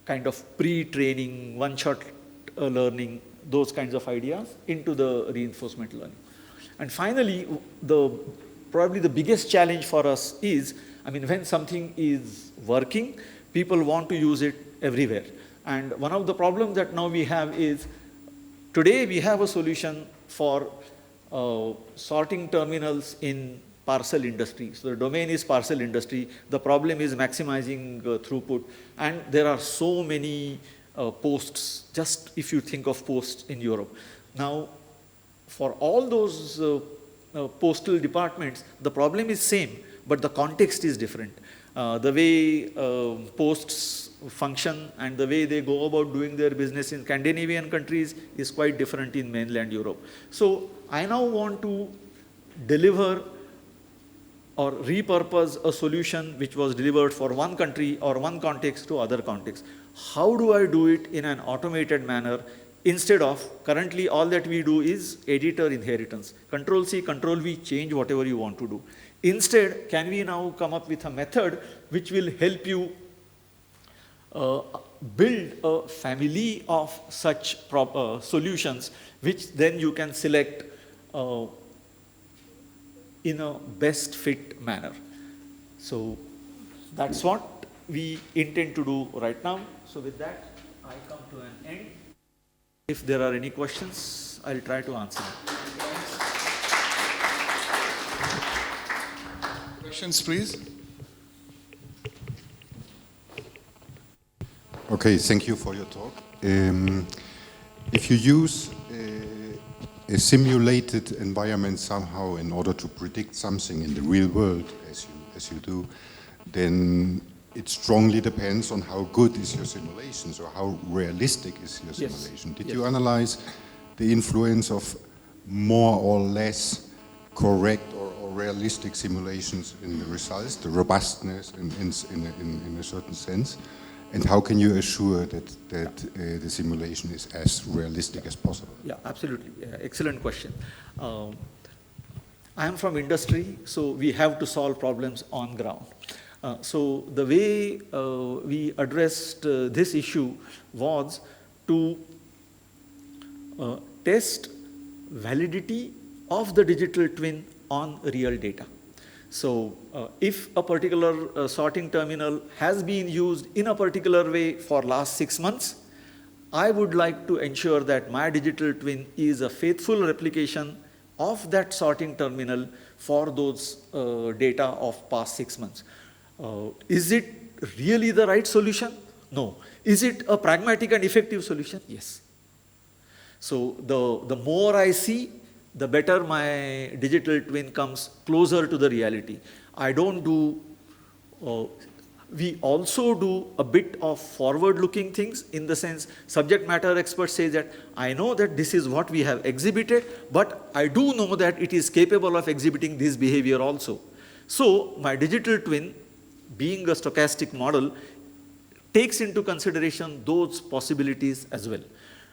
kind of pre-training, one-shot learning, those kinds of ideas into the reinforcement learning. And finally, probably the biggest challenge for us is, I mean, when something is working, people want to use it everywhere. And one of the problems that now we have is, today we have a solution for sorting terminals in parcel industry. So the domain is parcel industry. The problem is maximizing throughput. And there are so many posts, just if you think of posts in Europe. Now, for all those postal departments, the problem is same, but the context is different. The way posts function and the way they go about doing their business in Scandinavian countries is quite different in mainland Europe. So I now want to deliver or repurpose a solution which was delivered for one country or one context to other context. How do I do it in an automated manner instead of, currently all that we do is editor inheritance. Control C, Control V, change whatever you want to do. Instead, can we now come up with a method which will help you build a family of such solutions, which then you can select in a best fit manner. So that's what we intend to do right now. So with that, I come to an end. If there are any questions, I'll try to answer them. Questions, please. Okay, thank you for your talk. If you use a simulated environment somehow in order to predict something in the real world, as you do, then it strongly depends on how good is your simulation, so how realistic is your simulation. Did you analyze the influence of more or less correct or realistic simulations in the results, the robustness in a certain sense? And how can you assure that the simulation is as realistic as possible? Yeah, absolutely. Yeah, excellent question. I am from industry, so we have to solve problems on ground. So the way we addressed this issue was to test validity of the digital twin on real data. So if a particular sorting terminal has been used in a particular way for last 6 months, I would like to ensure that my digital twin is a faithful replication of that sorting terminal for those data of past 6 months. Is it really the right solution? No. Is it a pragmatic and effective solution? Yes. So the more I see, the better my digital twin comes closer to the reality. I don't do, we also do a bit of forward-looking things, in the sense subject matter experts say that I know that this is what we have exhibited, but I do know that it is capable of exhibiting this behavior also. So my digital twin, being a stochastic model, takes into consideration those possibilities as well.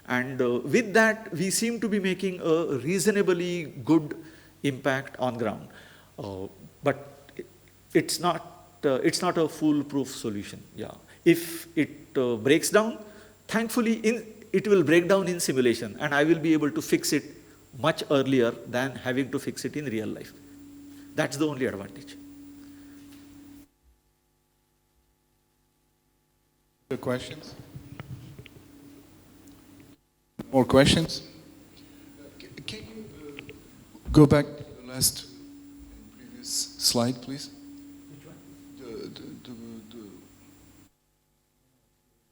And with that, we seem to be making a reasonably good impact on ground. But it's not a foolproof solution. Yeah. If it breaks down, thankfully it will break down in simulation, and I will be able to fix it much earlier than having to fix it in real life. That's the only advantage. Other questions? More questions? Can you go back to the last previous slide, please? Which one?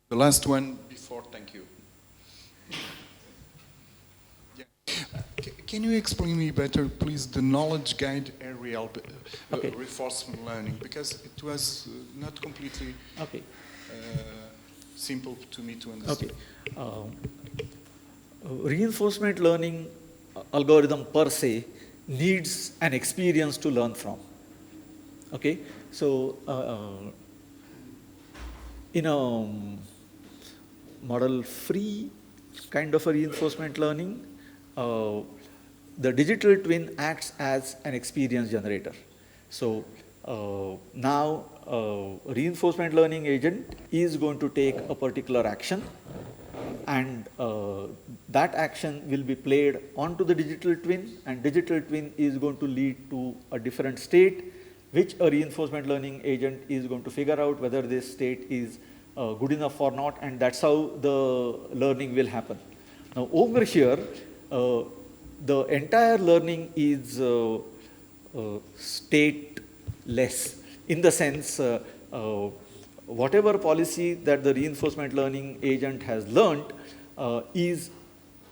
The last one before, thank you. Yeah. Can you explain me better, please, the knowledge guide area reinforcement learning? Because it was not completely simple to me to understand. Okay. Reinforcement learning algorithm per se needs an experience to learn from. Okay, so in a model-free kind of a reinforcement learning, the digital twin acts as an experience generator. So now reinforcement learning agent is going to take a particular action, and that action will be played onto the digital twin, and digital twin is going to lead to a different state, which a reinforcement learning agent is going to figure out whether this state is good enough or not, and that's how the learning will happen. Now over here, the entire learning is stateless, in the sense whatever policy that the reinforcement learning agent has learned is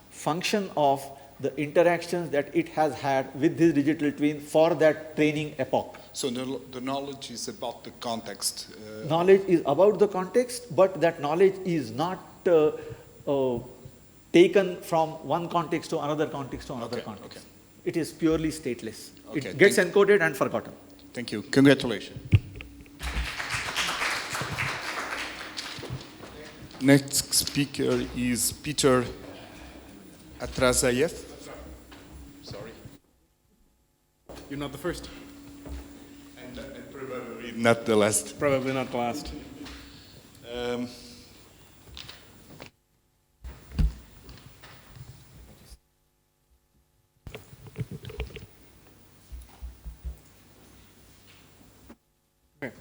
function of the interactions that it has had with this digital twin for that training epoch. So the knowledge is about the context. Knowledge is about the context, but that knowledge is not taken from one context to another context to another context. Okay. It is purely stateless. Okay. It gets encoded and forgotten. Thank you. Congratulations. Next speaker is Peter Atrasayev. Sorry. You're not the first. And probably not the last. Probably not the last. Okay.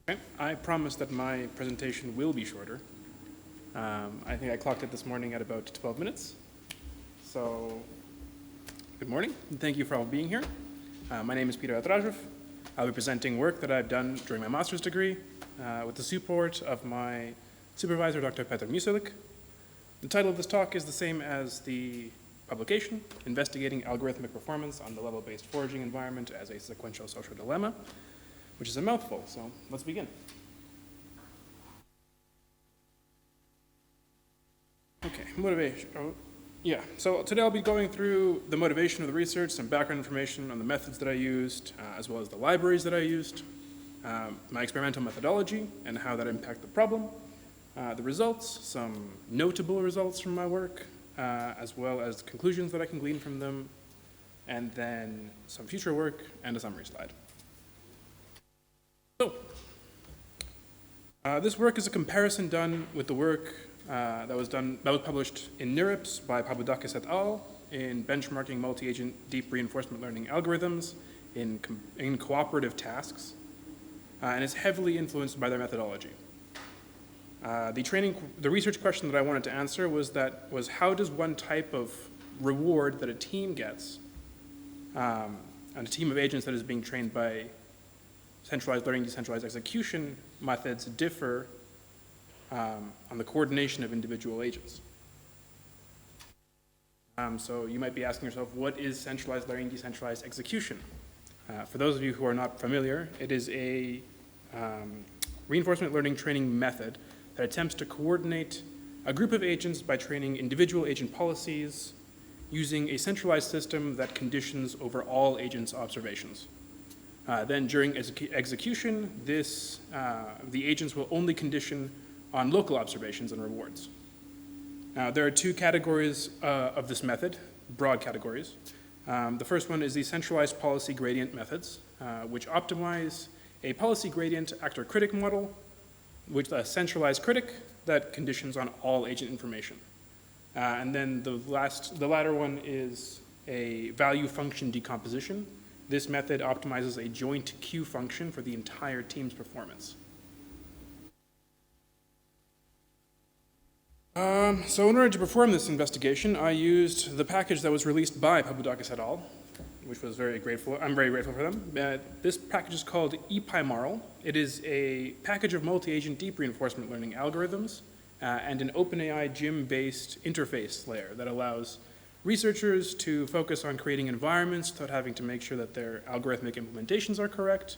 Okay. I promise that my presentation will be shorter. I think I clocked it this morning at about 12 minutes. So, good morning, and thank you for all being here. My name is Peter Atrajov. I'll be presenting work that I've done during my master's degree with the support of my supervisor, Dr. Petr Muselik. The title of this talk is the same as the publication, Investigating Algorithmic Performance on the Level-Based Foraging Environment as a Sequential Social Dilemma, which is a mouthful, so let's begin. Okay, motivation. So today I'll be going through the motivation of the research, some background information on the methods that I used, as well as the libraries that I used, my experimental methodology and how that impacted the problem, the results, some notable results from my work, as well as conclusions that I can glean from them, and then some future work and a summary slide. So, this work is a comparison done with the work that was published in NeurIPS by Papadakis et al. In benchmarking multi-agent deep reinforcement learning algorithms in cooperative tasks, and is heavily influenced by their methodology. The research question that I wanted to answer was how does one type of reward that a team gets, and a team of agents that is being trained by centralized learning, decentralized execution methods differ on the coordination of individual agents. So you might be asking yourself, what is centralized learning, decentralized execution? For those of you who are not familiar, it is a reinforcement learning training method that attempts to coordinate a group of agents by training individual agent policies using a centralized system that conditions over all agents' observations. Then during execution, the agents will only condition on local observations and rewards. Now, there are two categories of this method, broad categories. The first one is the centralized policy gradient methods, which optimize a policy gradient actor-critic model with a centralized critic that conditions on all agent information. And then the latter one is a value function decomposition. This method optimizes a joint Q function for the entire team's performance. So in order to perform this investigation, I used the package that was released by Papadakis et al., which was very grateful. I'm very grateful for them. This package is called ePyMarl. It is a package of multi-agent deep reinforcement learning algorithms and an OpenAI GIM-based interface layer that allows researchers to focus on creating environments without having to make sure that their algorithmic implementations are correct,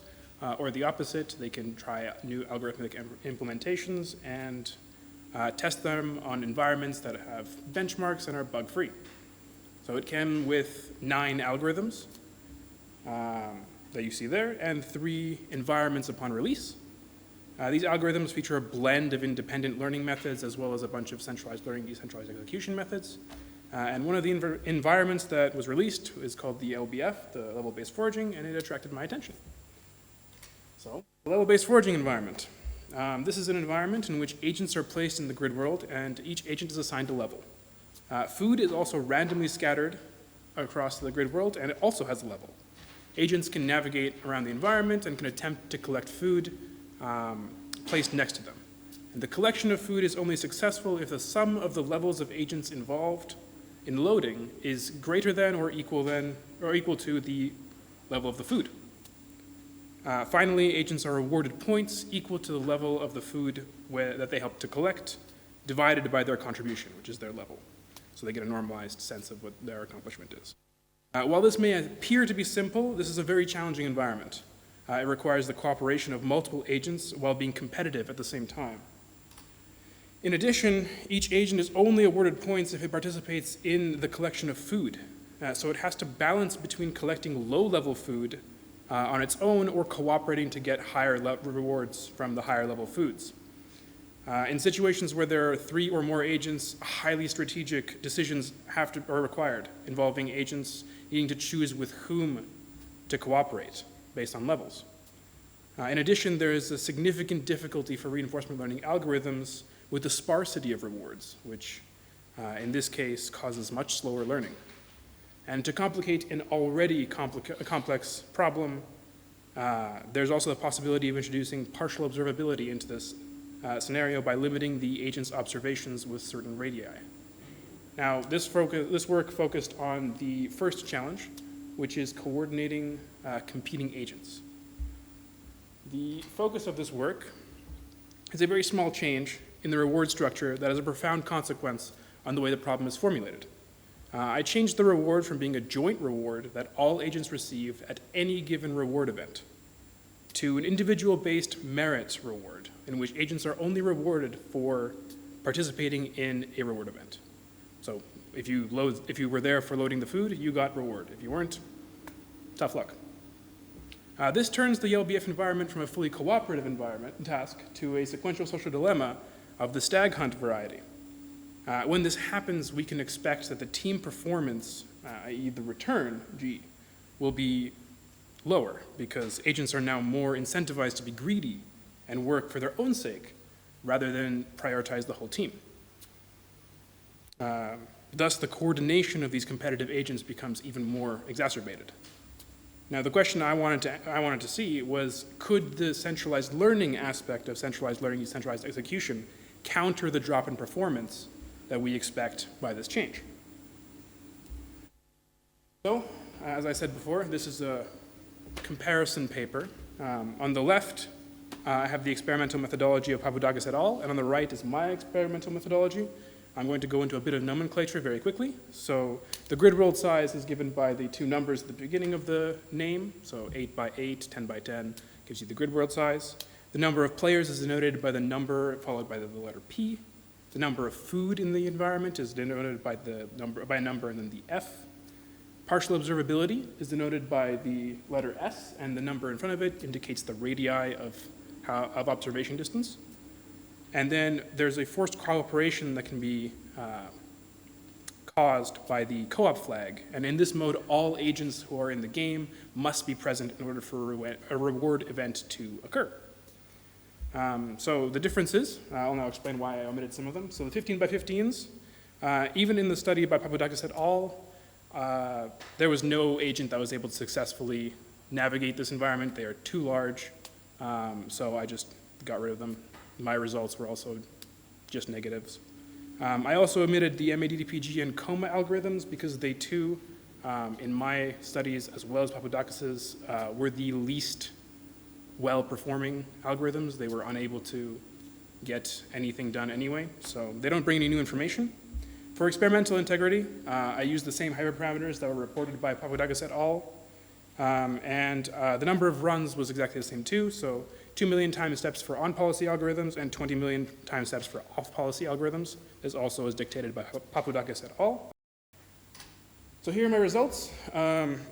or the opposite, they can try new algorithmic implementations and test them on environments that have benchmarks and are bug-free. So it came with 9 algorithms that you see there and 3 environments upon release. These algorithms feature a blend of independent learning methods as well as a bunch of centralized learning, decentralized execution methods. And one of the environments that was released is called the LBF, the level-based foraging, and it attracted my attention. So, the level-based foraging environment. This is an environment in which agents are placed in the grid world and each agent is assigned a level. Food is also randomly scattered across the grid world and it also has a level. Agents can navigate around the environment and can attempt to collect food placed next to them. And the collection of food is only successful if the sum of the levels of agents involved in loading is greater than or equal to the level of the food. Finally, agents are awarded points equal to the level of the food that they help to collect, divided by their contribution, which is their level. So they get a normalized sense of what their accomplishment is. While this may appear to be simple, this is a very challenging environment. It requires the cooperation of multiple agents while being competitive at the same time. In addition, each agent is only awarded points if it participates in the collection of food. So it has to balance between collecting low-level food on its own or cooperating to get higher rewards from the higher level foods. In situations where there are 3 or more agents, highly strategic decisions are required, involving agents needing to choose with whom to cooperate based on levels. In addition, there is a significant difficulty for reinforcement learning algorithms with the sparsity of rewards, which in this case causes much slower learning. And to complicate an already complex problem, there's also the possibility of introducing partial observability into this scenario by limiting the agent's observations with certain radii. Now, this work focused on the first challenge, which is coordinating competing agents. The focus of this work is a very small change in the reward structure that has a profound consequence on the way the problem is formulated. I changed the reward from being a joint reward that all agents receive at any given reward event to an individual-based merit reward in which agents are only rewarded for participating in a reward event. So if you were there for loading the food, you got reward. If you weren't, tough luck. This turns the LBF environment from a fully cooperative environment task to a sequential social dilemma of the stag hunt variety. When this happens, we can expect that the team performance, i.e. the return, G, will be lower because agents are now more incentivized to be greedy and work for their own sake rather than prioritize the whole team. Thus, the coordination of these competitive agents becomes even more exacerbated. Now, the question I wanted to see was, could the centralized learning aspect of centralized learning, decentralized execution counter the drop in performance that we expect by this change? So, as I said before, this is a comparison paper. On the left, I have the experimental methodology of Papadakis et al., and on the right is my experimental methodology. I'm going to go into a bit of nomenclature very quickly. So the grid world size is given by the 2 numbers at the beginning of the name. So 8 by 8, 10 by 10 gives you the grid world size. The number of players is denoted by the number followed by the letter P. The number of food in the environment is denoted by a number and then the F. Partial observability is denoted by the letter S, and the number in front of it indicates the radii of observation distance. And then there's a forced cooperation that can be caused by the co-op flag. And in this mode, all agents who are in the game must be present in order for a reward event to occur. So the differences, I'll now explain why I omitted some of them. So the 15 by 15s, even in the study by Papadakis et al., there was no agent that was able to successfully navigate this environment. They are too large, so I just got rid of them. My results were also just negatives. I also omitted the MADDPG and COMA algorithms because they too, in my studies as well as Papadakis's, were the least well-performing algorithms. They were unable to get anything done anyway, so they don't bring any new information. For experimental integrity, I used the same hyperparameters that were reported by Papadakis et al. And the number of runs was exactly the same too, so 2 million time steps for on-policy algorithms and 20 million time steps for off-policy algorithms. This also is dictated by Papadakis et al. So here are my results.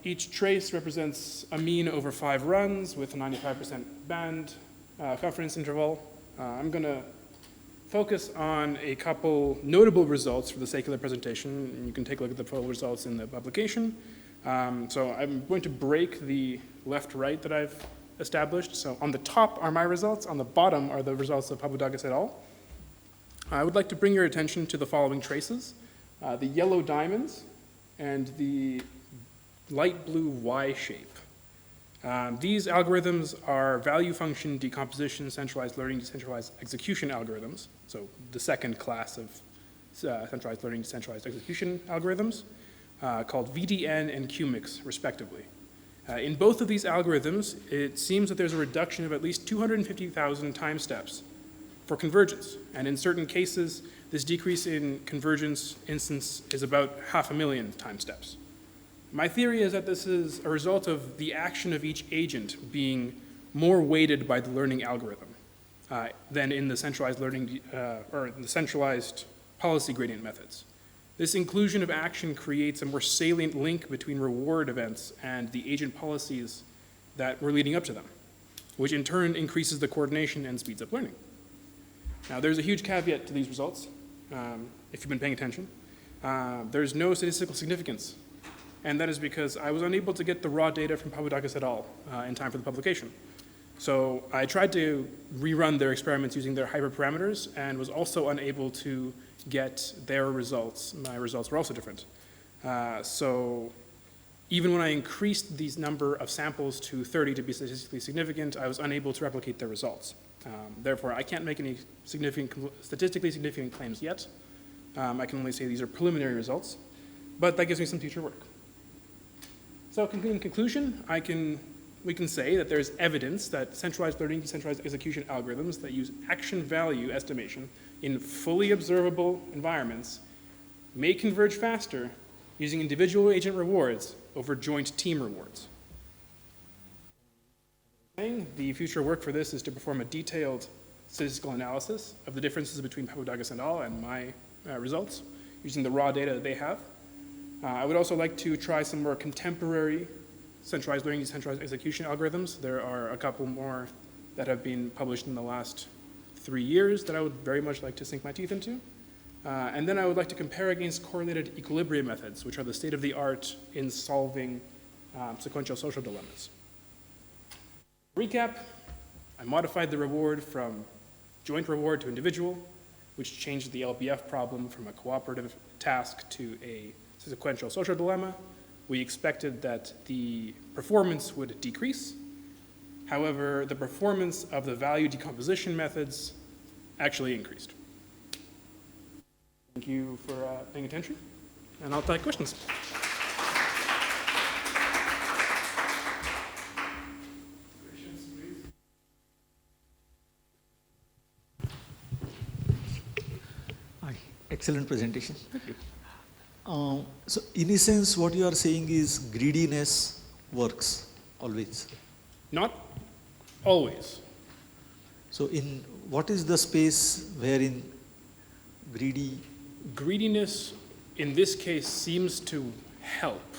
Each trace represents a mean over 5 runs with a 95% band confidence interval. I'm going to focus on a couple notable results for the sake of the presentation, and you can take a look at the full results in the publication. So I'm going to break the left-right that I've established. So on the top are my results, on the bottom are the results of Papadakis et al. I would like to bring your attention to the following traces. The yellow diamonds and the light blue Y shape. These algorithms are value function decomposition, centralized learning, decentralized execution algorithms. So the second class of centralized learning, decentralized execution algorithms called VDN and QMix, respectively. In both of these algorithms, it seems that there's a reduction of at least 250,000 time steps for convergence. And in certain cases, this decrease in convergence instance is about 500,000 time steps. My theory is that this is a result of the action of each agent being more weighted by the learning algorithm than in the centralized learning or the centralized policy gradient methods. This inclusion of action creates a more salient link between reward events and the agent policies that were leading up to them, which in turn increases the coordination and speeds up learning. Now, there's a huge caveat to these results, if you've been paying attention. There's no statistical significance, and that is because I was unable to get the raw data from Papadakis et al. In time for the publication. So I tried to rerun their experiments using their hyperparameters and was also unable to get their results. My results were also different. So even when I increased these number of samples to 30 to be statistically significant, I was unable to replicate their results. Therefore, I can't make any statistically significant claims yet. I can only say these are preliminary results, but that gives me some future work. So in conclusion, we can say that there's evidence that centralized learning, decentralized execution algorithms that use action value estimation in fully observable environments may converge faster using individual agent rewards over joint team rewards. The future work for this is to perform a detailed statistical analysis of the differences between Papadakis et al. And my results using the raw data that they have. I would also like to try some more contemporary centralized learning, decentralized execution algorithms. There are a couple more that have been published in the last 3 years that I would very much like to sink my teeth into. And then I would like to compare against correlated equilibrium methods, which are the state of the art in solving sequential social dilemmas. Recap, I modified the reward from joint reward to individual, which changed the LBF problem from a cooperative task to a sequential social dilemma. We expected that the performance would decrease. However, the performance of the value decomposition methods actually increased. Thank you for paying attention, and I'll take questions. Excellent presentation. Thank you. So in a sense, what you are saying is greediness works always. Not always. So in what is the space wherein greediness in this case seems to help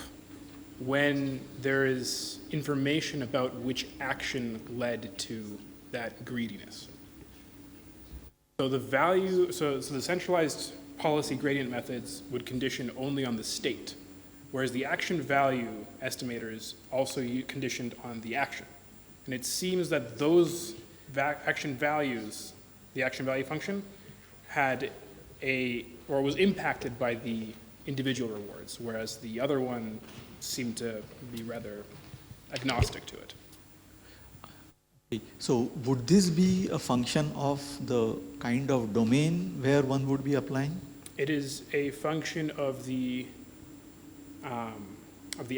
when there is information about which action led to that greediness. So the value, so the centralized policy gradient methods would condition only on the state, whereas the action value estimators also conditioned on the action. And it seems that those action values, the action value function, had or was impacted by the individual rewards, whereas the other one seemed to be rather agnostic to it. So would this be a function of the kind of domain where one would be applying? It is a function of the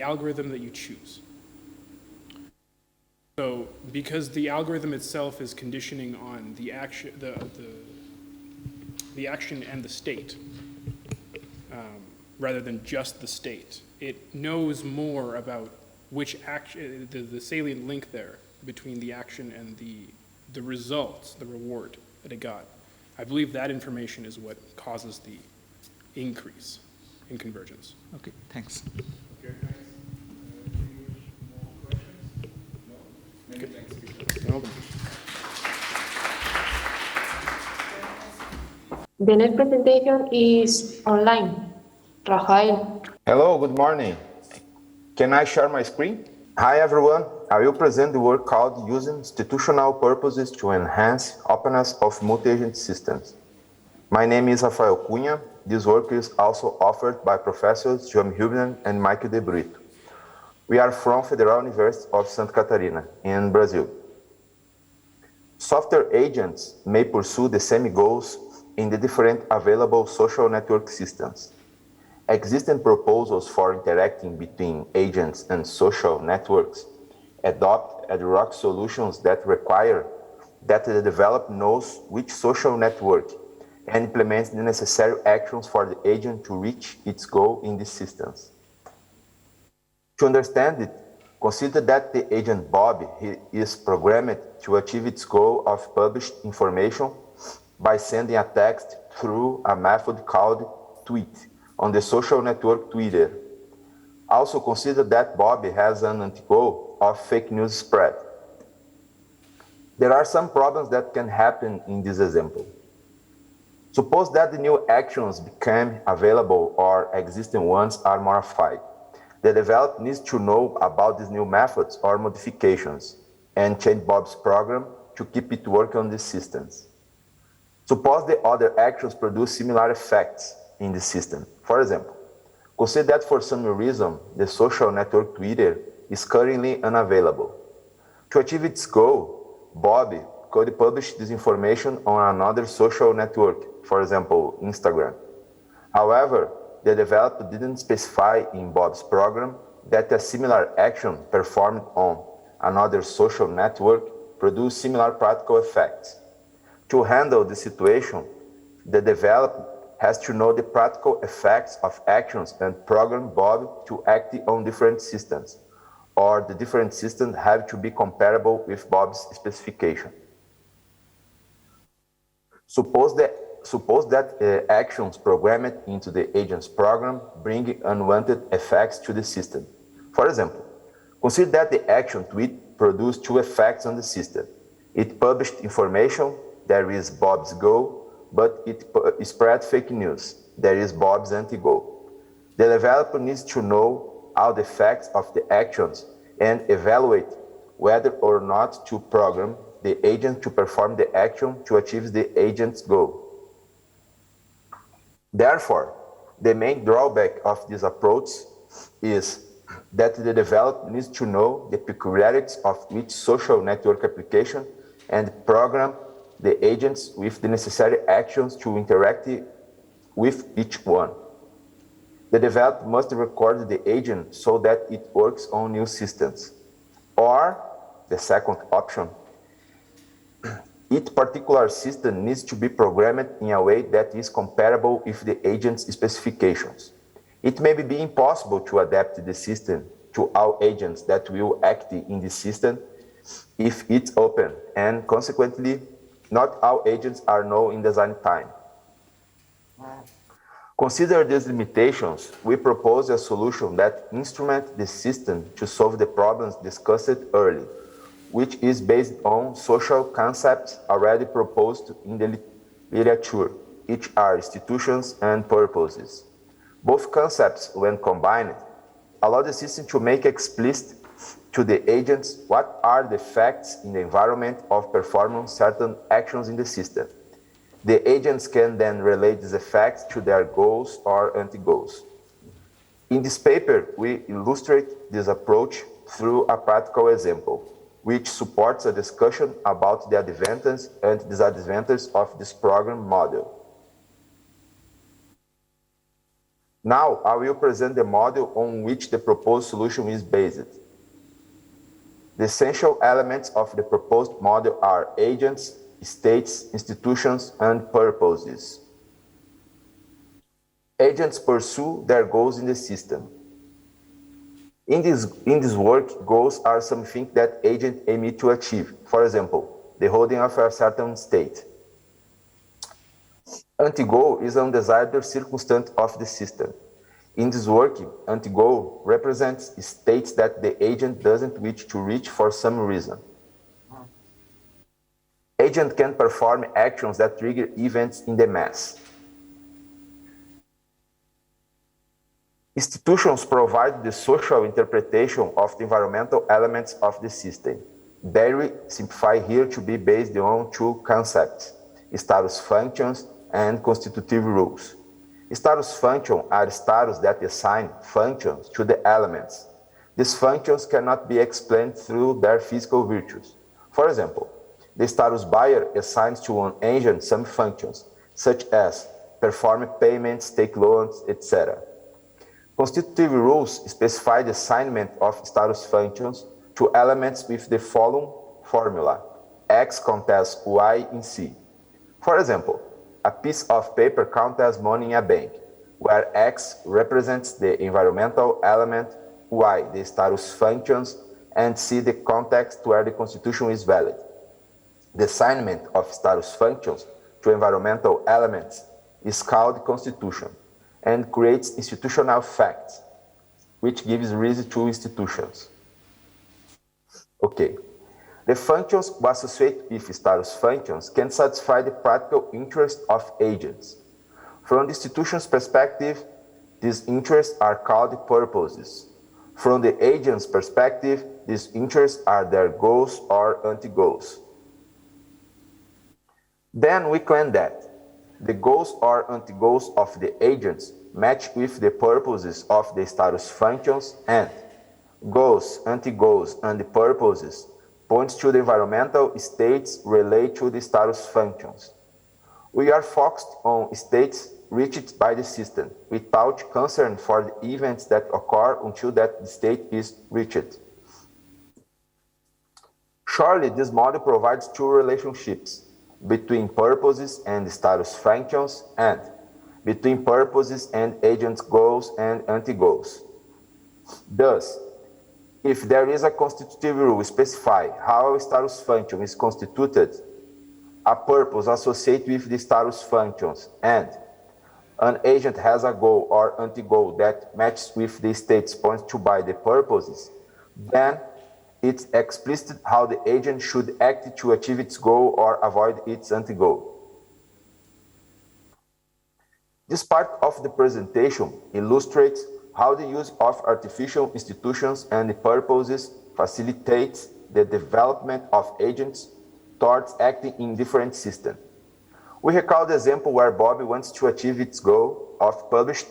algorithm that you choose. So because the algorithm itself is conditioning on the action, the action and the state, rather than just the state, it knows more about which action, the salient link there between the action and the results, the reward that it got. I believe that information is what causes the increase in convergence. Okay, thanks. Okay, thanks. More questions? No? Many thanks. You're welcome. The next presentation is online. Rafael. Hello, good morning. Can I share my screen? Hi everyone, I will present the work called Using Institutional Purposes to Enhance Openness of Mutation Systems. My name is Rafael Cunha. This work is also offered by Professors João Hubner and Michael de Brito. We are from Federal University of Santa Catarina in Brazil. Software agents may pursue the same goals in the different available social network systems. Existing proposals for interacting between agents and social networks adopt ad hoc solutions that require that the developer knows which social network and implements the necessary actions for the agent to reach its goal in these systems. To understand it, consider that the agent Bob is programmed to achieve its goal of published information by sending a text through a method called tweet on the social network Twitter. Also consider that Bobby has an anti-goal of fake news spread. There are some problems that can happen in this example. Suppose that the new actions become available or existing ones are modified. The developer needs to know about these new methods or modifications and change Bob's program to keep it working on these systems. Suppose the other actions produce similar effects in the system. For example, consider that for some reason the social network Twitter is currently unavailable. To achieve its goal, Bobby could publish this information on another social network, for example, Instagram. However, the developer didn't specify in Bob's program that a similar action performed on another social network produced similar practical effects. To handle the situation, the developer has to know the practical effects of actions and program Bob to act on different systems, or the different systems have to be comparable with Bob's specification. Suppose that actions programmed into the agent's program bring unwanted effects to the system. For example, consider that the action tweet produced two effects on the system. It published information, there is Bob's goal, but it spread fake news, there is Bob's anti-goal. The developer needs to know all the effects of the actions and evaluate whether or not to program the agent to perform the action to achieve the agent's goal. Therefore, the main drawback of this approach is that the developer needs to know the peculiarities of each social network application and program the agents with the necessary actions to interact with each one. The developer must record the agent so that it works on new systems. Or, the second option, each particular system needs to be programmed in a way that is comparable with the agent's specifications. It may be impossible to adapt the system to all agents that will act in the system if it's open, and consequently, not all agents are known in design time. Consider these limitations, we propose a solution that instruments the system to solve the problems discussed earlier, which is based on social concepts already proposed in the literature, which are institutions and purposes. Both concepts, when combined, allow the system to make explicit to the agents what are the facts in the environment of performing certain actions in the system. The agents can then relate these effects to their goals or anti-goals. In this paper, we illustrate this approach through a practical example, which supports a discussion about the advantages and disadvantages of this program model. Now, I will present the model on which the proposed solution is based. The essential elements of the proposed model are agents, states, institutions, and purposes. Agents pursue their goals in the system. In this work, goals are something that agents aim to achieve. For example, the holding of a certain state. Anti-goal is an undesired circumstance of the system. In this work, anti-goal represents states that the agent doesn't wish to reach for some reason. Agent can perform actions that trigger events in the mass. Institutions provide the social interpretation of the environmental elements of the system. Very simplified here to be based on two concepts, status functions and constitutive rules. Status functions are status that assign functions to the elements. These functions cannot be explained through their physical virtues. For example, the status buyer assigns to an agent some functions, such as perform payments, take loans, etc. Constitutive rules specify the assignment of status functions to elements with the following formula: X contests Y in C. For example, a piece of paper counts as money in a bank, where X represents the environmental element, Y the status functions, and C the context where the constitution is valid. The assignment of status functions to environmental elements is called constitution and creates institutional facts. which gives rise to institutions. Okay. The functions associated with status functions can satisfy the practical interest of agents. From the institution's perspective, these interests are called purposes. From the agent's perspective, these interests are their goals or anti-goals. Then we claim that the goals or anti-goals of the agents match with the purposes of the status functions, and goals, anti-goals, and the purposes points to the environmental states related to the status functions. We are focused on states reached by the system, without concern for the events that occur until that state is reached. Surely, this model provides two relationships between purposes and status functions, and between purposes and agents' goals and anti-goals. Thus, if there is a constitutive rule specifying how a status function is constituted, a purpose associated with the status functions, and an agent has a goal or anti-goal that matches with the states pointed to by the purposes, then it's explicit how the agent should act to achieve its goal or avoid its anti-goal. This part of the presentation illustrates how the use of artificial institutions and the purposes facilitates the development of agents towards acting in different systems. We recall the example where Bob wants to achieve its goal of published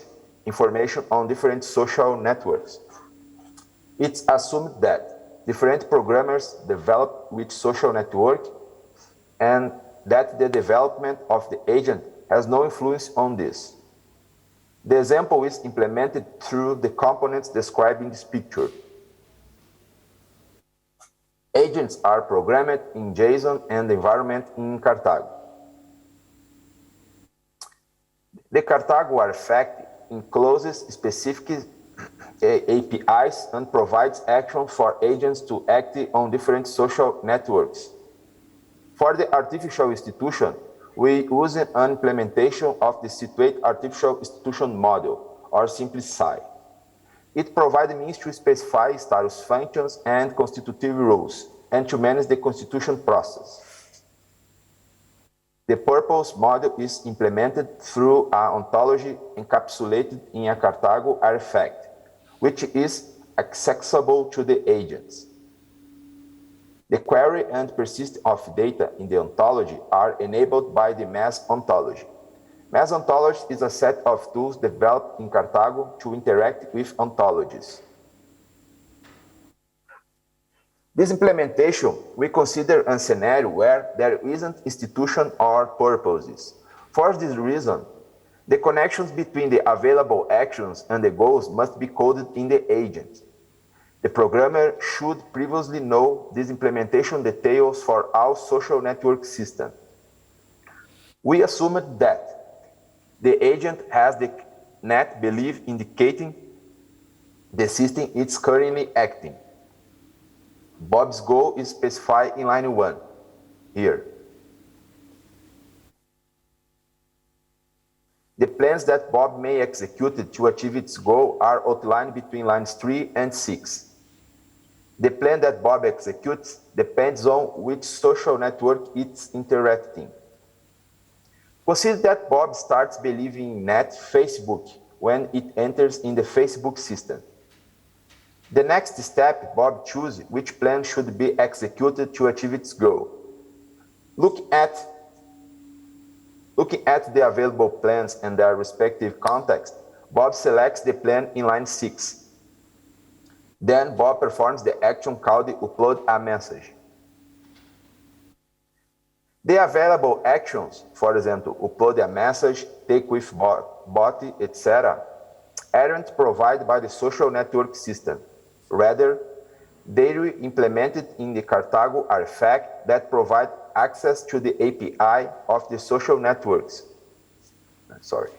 information on different social networks. It's assumed that different programmers develop which social network and that the development of the agent has no influence on this. The example is implemented through the components described in this picture. Agents are programmed in JSON and the environment in Cartago. The Cartago artifact encloses specific APIs and provides actions for agents to act on different social networks. For the artificial institution, we use an implementation of the Situate Artificial Institution Model, or simply SAI. It provides means to specify status functions and constitutive rules, and to manage the constitution process. The purpose model is implemented through an ontology encapsulated in a Cartago artifact, which is accessible to the agents. The query and persistence of data in the ontology are enabled by the mass ontology. Mass ontology is a set of tools developed in Cartago to interact with ontologies. This implementation, we consider a scenario where there isn't institution or purposes. For this reason, the connections between the available actions and the goals must be coded in the agent. The programmer should previously know these implementation details for all social network systems. We assumed that the agent has the net belief indicating the system is currently acting. Bob's goal is specified in line 1, here. The plans that Bob may execute to achieve its goal are outlined between lines 3 and 6. The plan that Bob executes depends on which social network it's interacting. Consider that Bob starts believing in net Facebook when it enters in the Facebook system. The next step, Bob chooses which plan should be executed to achieve its goal. Looking at the available plans and their respective context, Bob selects the plan in line 6. Then Bob performs the action called upload a message. The available actions, for example, upload a message, take with bot, etc., aren't provided by the social network system. Rather, they are implemented in the Cartago artifact that provide access to the API of the social networks. Sorry.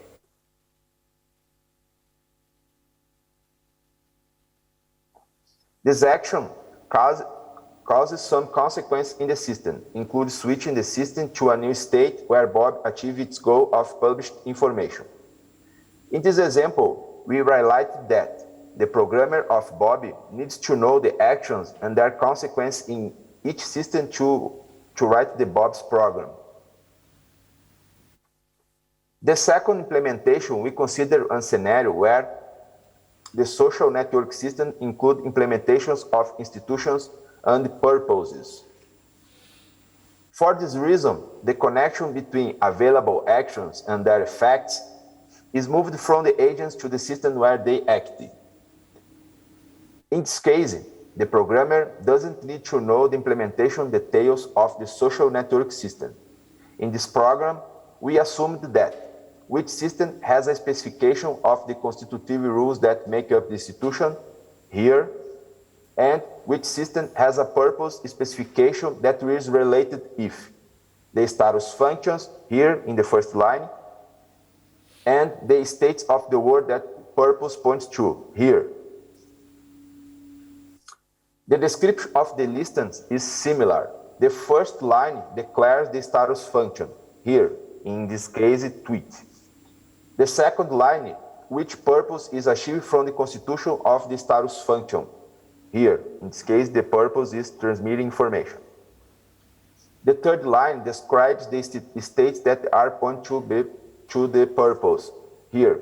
This action causes some consequence in the system, including switching the system to a new state where Bob achieves its goal of published information. In this example, we highlight that the programmer of Bobby needs to know the actions and their consequence in each system to write the Bob's program. The second implementation, we consider a scenario where the social network system include implementations of institutions and purposes. For this reason, the connection between available actions and their effects is moved from the agents to the system where they act. In this case, the programmer doesn't need to know the implementation details of the social network system. In this program, we assumed that which system has a specification of the constitutive rules that make up the institution, here, and which system has a purpose specification that is related if the status functions, here in the first line, and the states of the word that purpose points to, here. The description of the listings is similar. The first line declares the status function, here, in this case, tweet. The second line, which purpose is achieved from the constitution of the status function, here, in this case, the purpose is transmitting information. The third line describes the states that are point to the purpose, here.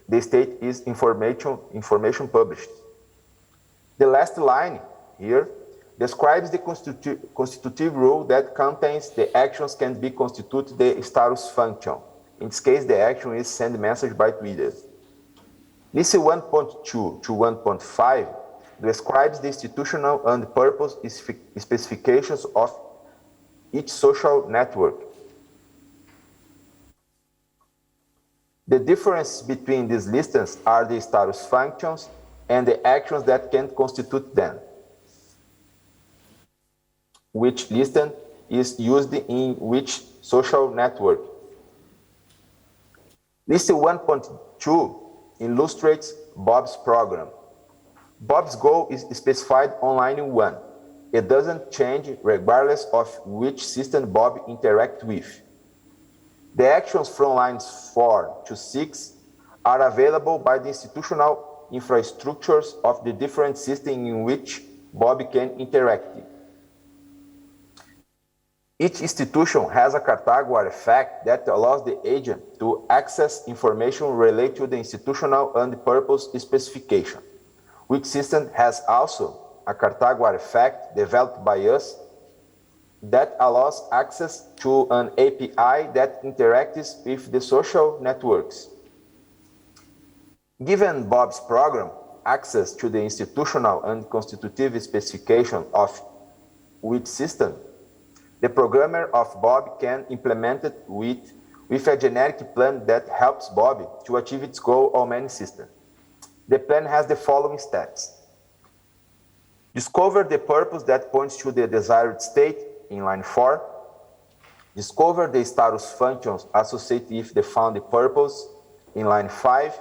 The state is information published. The last line, here, describes the constitutive rule that contains the actions can be constitute the status function. In this case, the action is send message by Twitter. List 1.2 to 1.5 describes the institutional and purpose specifications of each social network. The difference between these lists are the status functions and the actions that can constitute them. Which list is used in which social network. List 1.2 illustrates Bob's program. Bob's goal is specified on line 1. It doesn't change regardless of which system Bob interacts with. The actions from lines 4 to 6 are available by the institutional infrastructures of the different systems in which Bob can interact. Each institution has a Cartesian effect that allows the agent to access information related to the institutional and purpose specification. Which system has also a Cartesian effect developed by us that allows access to an API that interacts with the social networks. Given Bob's program, access to the institutional and constitutive specification of which system, the programmer of Bob can implement it with a generic plan that helps Bob to achieve its goal on many systems. The plan has the following steps. Discover the purpose that points to the desired state in line 4. Discover the status functions associated with the found purpose in line 5.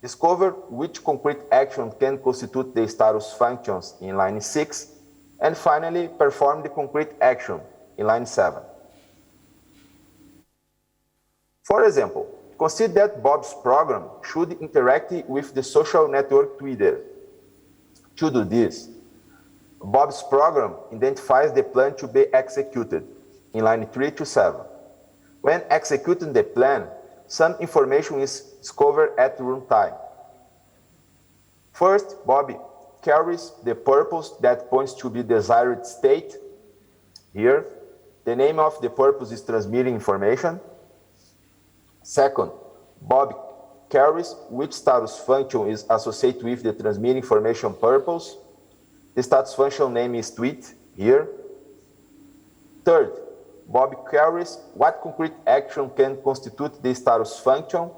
Discover which concrete action can constitute the status functions in line 6. And finally, perform the concrete action in line 7. For example, consider that Bob's program should interact with the social network Twitter. To do this, Bob's program identifies the plan to be executed in line 3 to 7. When executing the plan, some information is discovered at runtime. First, Bob carries the purpose that points to the desired state. Here, the name of the purpose is transmitting information. Second, Bob carries which status function is associated with the transmit information purpose. The status function name is tweet, here. Third, Bob carries what concrete action can constitute the status function.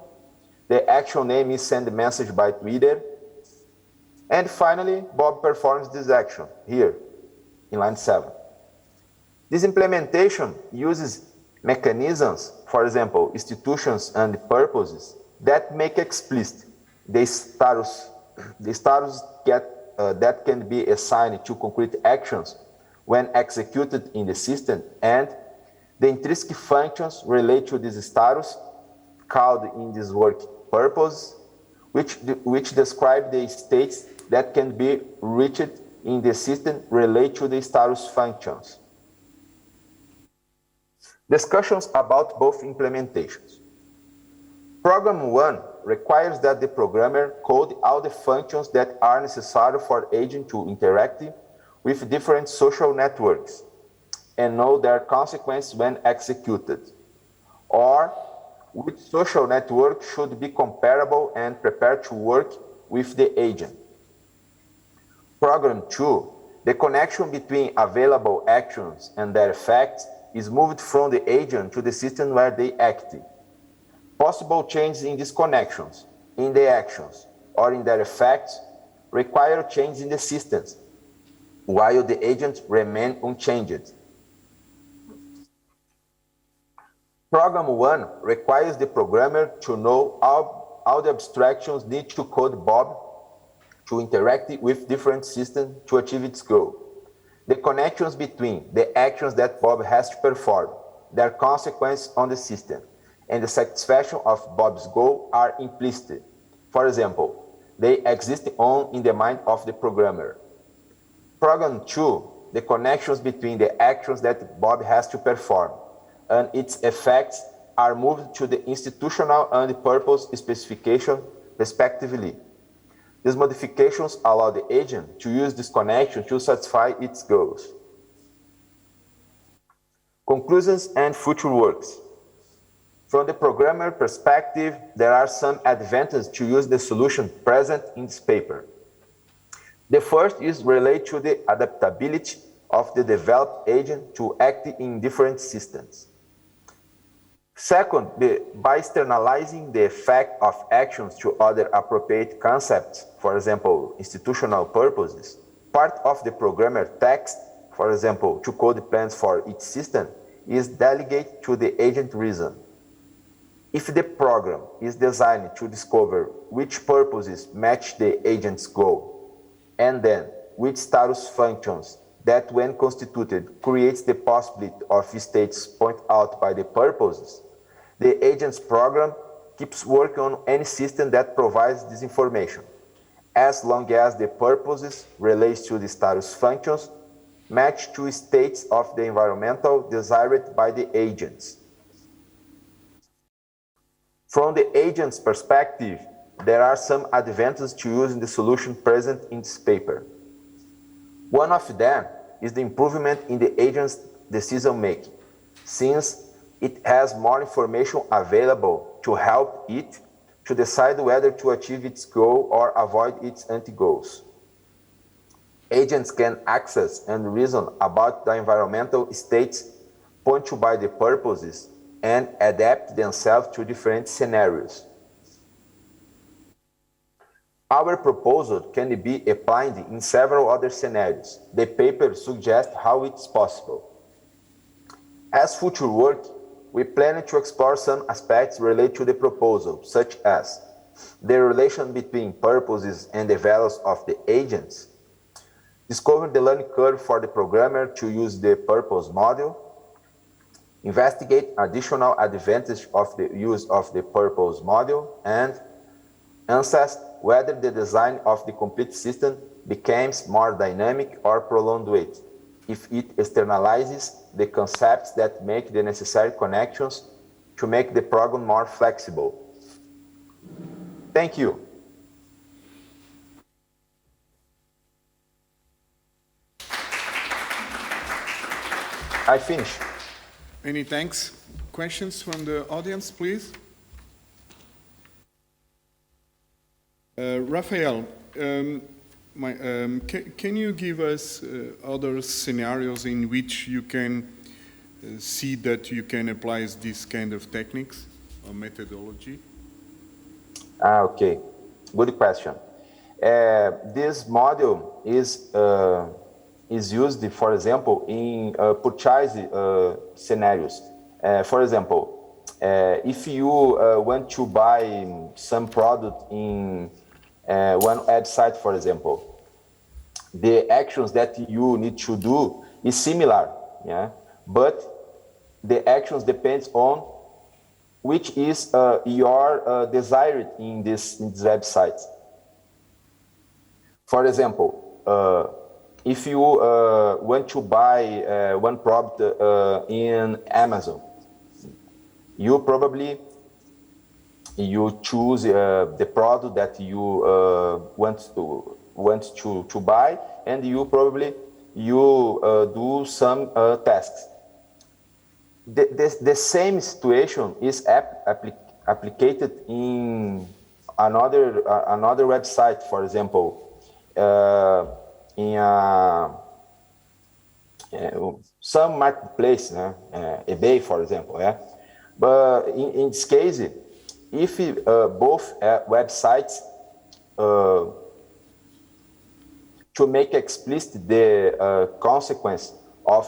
The action name is send message by Twitter. And finally, Bob performs this action, here, in line 7. This implementation uses mechanisms, for example, institutions and purposes, that make explicit the status that can be assigned to concrete actions when executed in the system, and the intrinsic functions related to this status, called in this work purpose, which describe the states that can be reached in the system related to the status functions. Discussions about both implementations. Program 1 requires that the programmer code all the functions that are necessary for agent to interact with different social networks and know their consequences when executed, or which social network should be comparable and prepared to work with the agent. Program 2, the connection between available actions and their effects is moved from the agent to the system where they act. Possible changes in these connections, in the actions, or in their effects require change in the systems, while the agents remain unchanged. Program 1 requires the programmer to know all the abstractions need to code Bob to interact with different systems to achieve its goal. The connections between the actions that Bob has to perform, their consequence on the system, and the satisfaction of Bob's goal are implicit. For example, they exist only in the mind of the programmer. Program 2, the connections between the actions that Bob has to perform and its effects are moved to the institutional and purpose specification, respectively. These modifications allow the agent to use this connection to satisfy its goals. Conclusions and future works. From the programmer perspective, there are some advantages to use the solution present in this paper. The first is related to the adaptability of the developed agent to act in different systems. Second, by externalizing the effect of actions to other appropriate concepts, for example, institutional purposes, part of the programmer text, for example, to code plans for each system, is delegated to the agent reason. If the program is designed to discover which purposes match the agent's goal, and then which status functions that when constituted creates the possibility of states pointed out by the purposes, the agent's program keeps working on any system that provides this information, as long as the purposes related to the status functions match to states of the environmental desired by the agents. From the agent's perspective, there are some advantages to using the solution present in this paper. One of them is the improvement in the agent's decision-making, since it has more information available to help it to decide whether to achieve its goal or avoid its anti-goals. Agents can access and reason about the environmental states pointed to by the purposes and adapt themselves to different scenarios. Our proposal can be applied in several other scenarios. The paper suggests how it's possible. As future work, we plan to explore some aspects related to the proposal, such as the relation between purposes and the values of the agents, discover the learning curve for the programmer to use the purpose model, investigate additional advantages of the use of the purpose model, and assess whether the design of the complete system becomes more dynamic or prolonged it, if it externalizes the concepts that make the necessary connections to make the program more flexible. Thank you. I finish. Many thanks. Questions from the audience, please? Raphael, can you give us other scenarios in which you can see that you can apply these kind of techniques or methodology? Okay, good question. This model is used, for example, in purchase scenarios. For example, if you want to buy some product in one website, for example, the actions that you need to do is similar, yeah, but the actions depends on which is your desired in this website. For example, if you want to buy one product in Amazon, you probably choose the product that you want to buy, and you probably do some tasks. The same situation is applied in another website, for example. In some marketplace, eBay, for example. But in this case, if both websites to make explicit the consequence of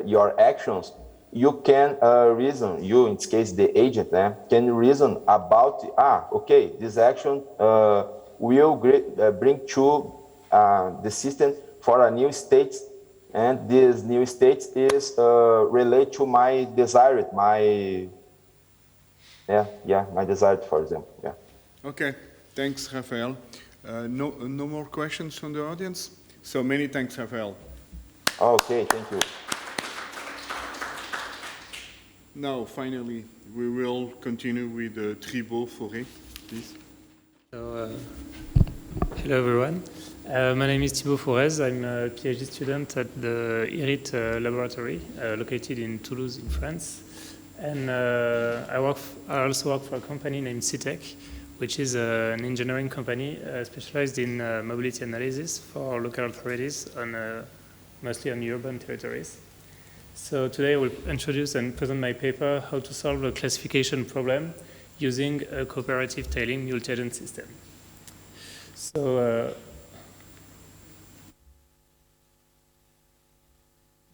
your actions, you can reason. You, in this case, the agent, can reason about. Okay, this action will bring to the system for a new state, and this new state is related to my desired, my desired, for example. Yeah. Okay, thanks, Rafael. No more questions from the audience. So many thanks, Rafael. Okay, thank you. Now, finally, we will continue with Thibaut Forêt, please. So, hello everyone. My name is Thibaut Forez. I'm a PhD student at the IRIT laboratory located in Toulouse in France. And I also work for a company named CTEC, which is an engineering company specialized in mobility analysis for local authorities, mostly on urban territories. So today I will introduce and present my paper, How to Solve a Classification Problem Using a Cooperative Tailing Mutagen System. So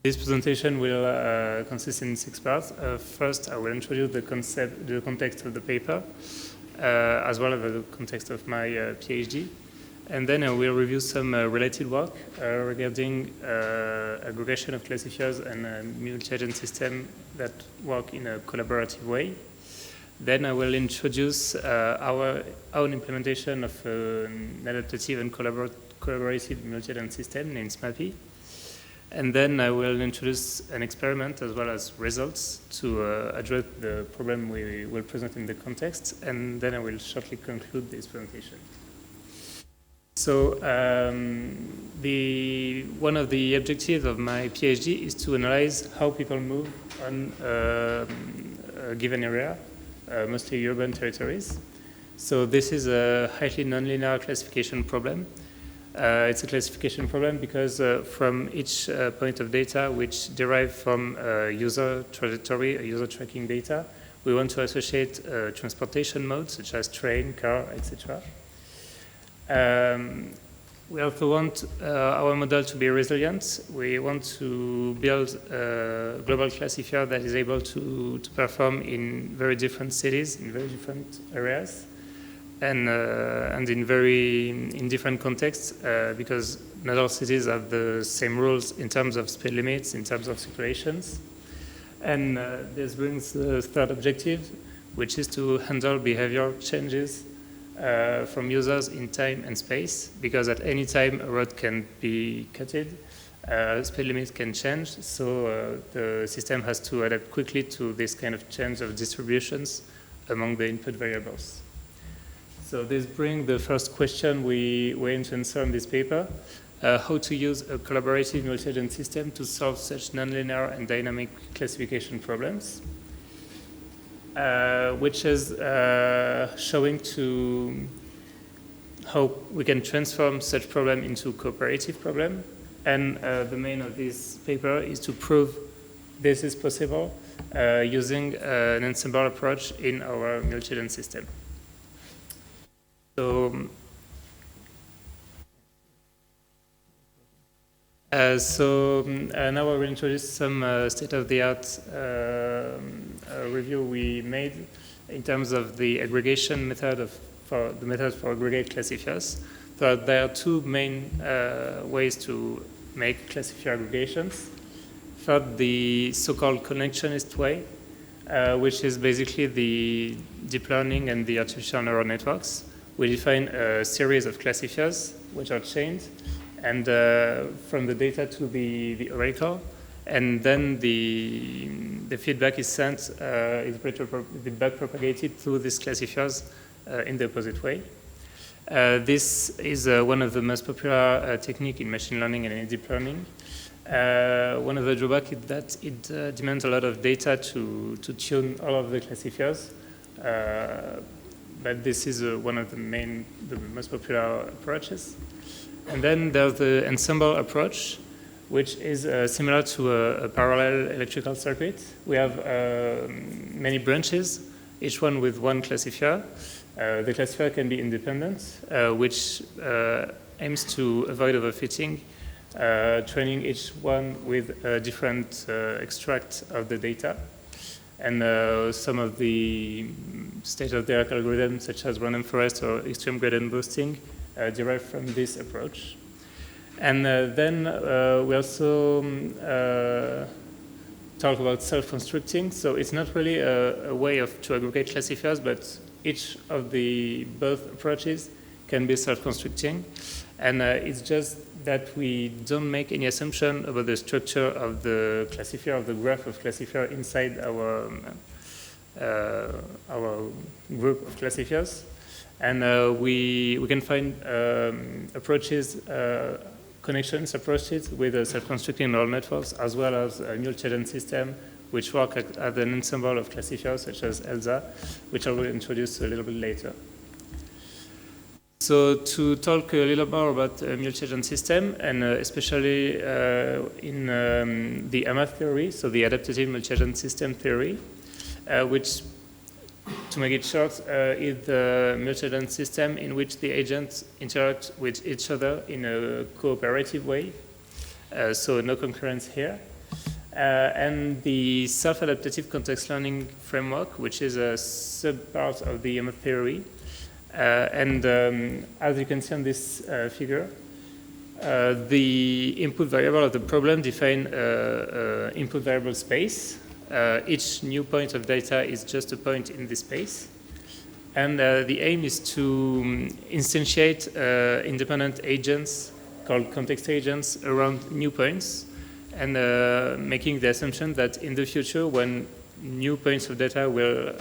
this presentation will consist in 6 parts. First, I will introduce the context of the paper, as well as the context of my PhD. And then I will review some related work regarding aggregation of classifiers and a Mutagen system that work in a collaborative way. Then I will introduce our own implementation of an adaptive and collaborative Mutagen system named Smarty. And then I will introduce an experiment as well as results to address the problem we will present in the context. And then I will shortly conclude this presentation. So one of the objectives of my PhD is to analyze how people move on a given area, mostly urban territories. So this is a highly nonlinear classification problem. It's a classification problem because from each point of data which derive from user trajectory, user tracking data, we want to associate transportation modes such as train, car, etc. We also want our model to be resilient. We want to build a global classifier that is able to perform in very different cities, in very different areas, and in different contexts, because not all cities have the same rules in terms of speed limits, in terms of circulations. And this brings the third objective, which is to handle behavior changes from users in time and space, because at any time a road can be cutted, speed limits can change, so the system has to adapt quickly to this kind of change of distributions among the input variables. So this brings the first question we aim to answer in this paper, how to use a collaborative Mutagen system to solve such nonlinear and dynamic classification problems. Which is showing to how we can transform such problem into cooperative problem. And the main of this paper is to prove this is possible using an ensemble approach in our Mutagen system. So, now I will introduce some state-of-the-art review we made in terms of the aggregation method for aggregate classifiers. So there are two main ways to make classifier aggregations. First, the so-called connectionist way, which is basically the deep learning and the artificial neural networks. We define a series of classifiers which are chained, and from the data to the oracle, and then the feedback is sent, the bug propagated through these classifiers in the opposite way. This is one of the most popular techniques in machine learning and in deep learning. One of the drawbacks is that it demands a lot of data to tune all of the classifiers, but this is one of the most popular approaches. And then there's the Ensemble Approach, which is similar to a parallel electrical circuit. We have many branches, each one with one classifier. The classifier can be independent, which aims to avoid overfitting, training each one with a different extract of the data. And some of the state-of-the-art algorithms, such as random forest or extreme gradient boosting, derive from this approach. And then we also talk about self-constructing. So it's not really a way to aggregate classifiers, but each of both approaches can be self-constructing. And it's just that we don't make any assumption about the structure of the classifier, of the graph of classifier inside our group of classifiers. And we can find approaches, connections approaches with self-constructing neural networks, as well as a Mutagen system, which work at an ensemble of classifiers such as ELSA, which I will introduce a little bit later. So to talk a little more about the Mutagen system, and especially in the AMA theory, so the adaptive Mutagen system theory, which, to make it short, is the Mutagen system in which the agents interact with each other in a cooperative way, so no concurrence here. And the self-adaptative context learning framework, which is a sub-part of the AMA theory. As you can see on this figure, the input variable of the problem define input variable space. Each new point of data is just a point in this space. And the aim is to instantiate independent agents called context agents around new points, and making the assumption that in the future, when new points of data will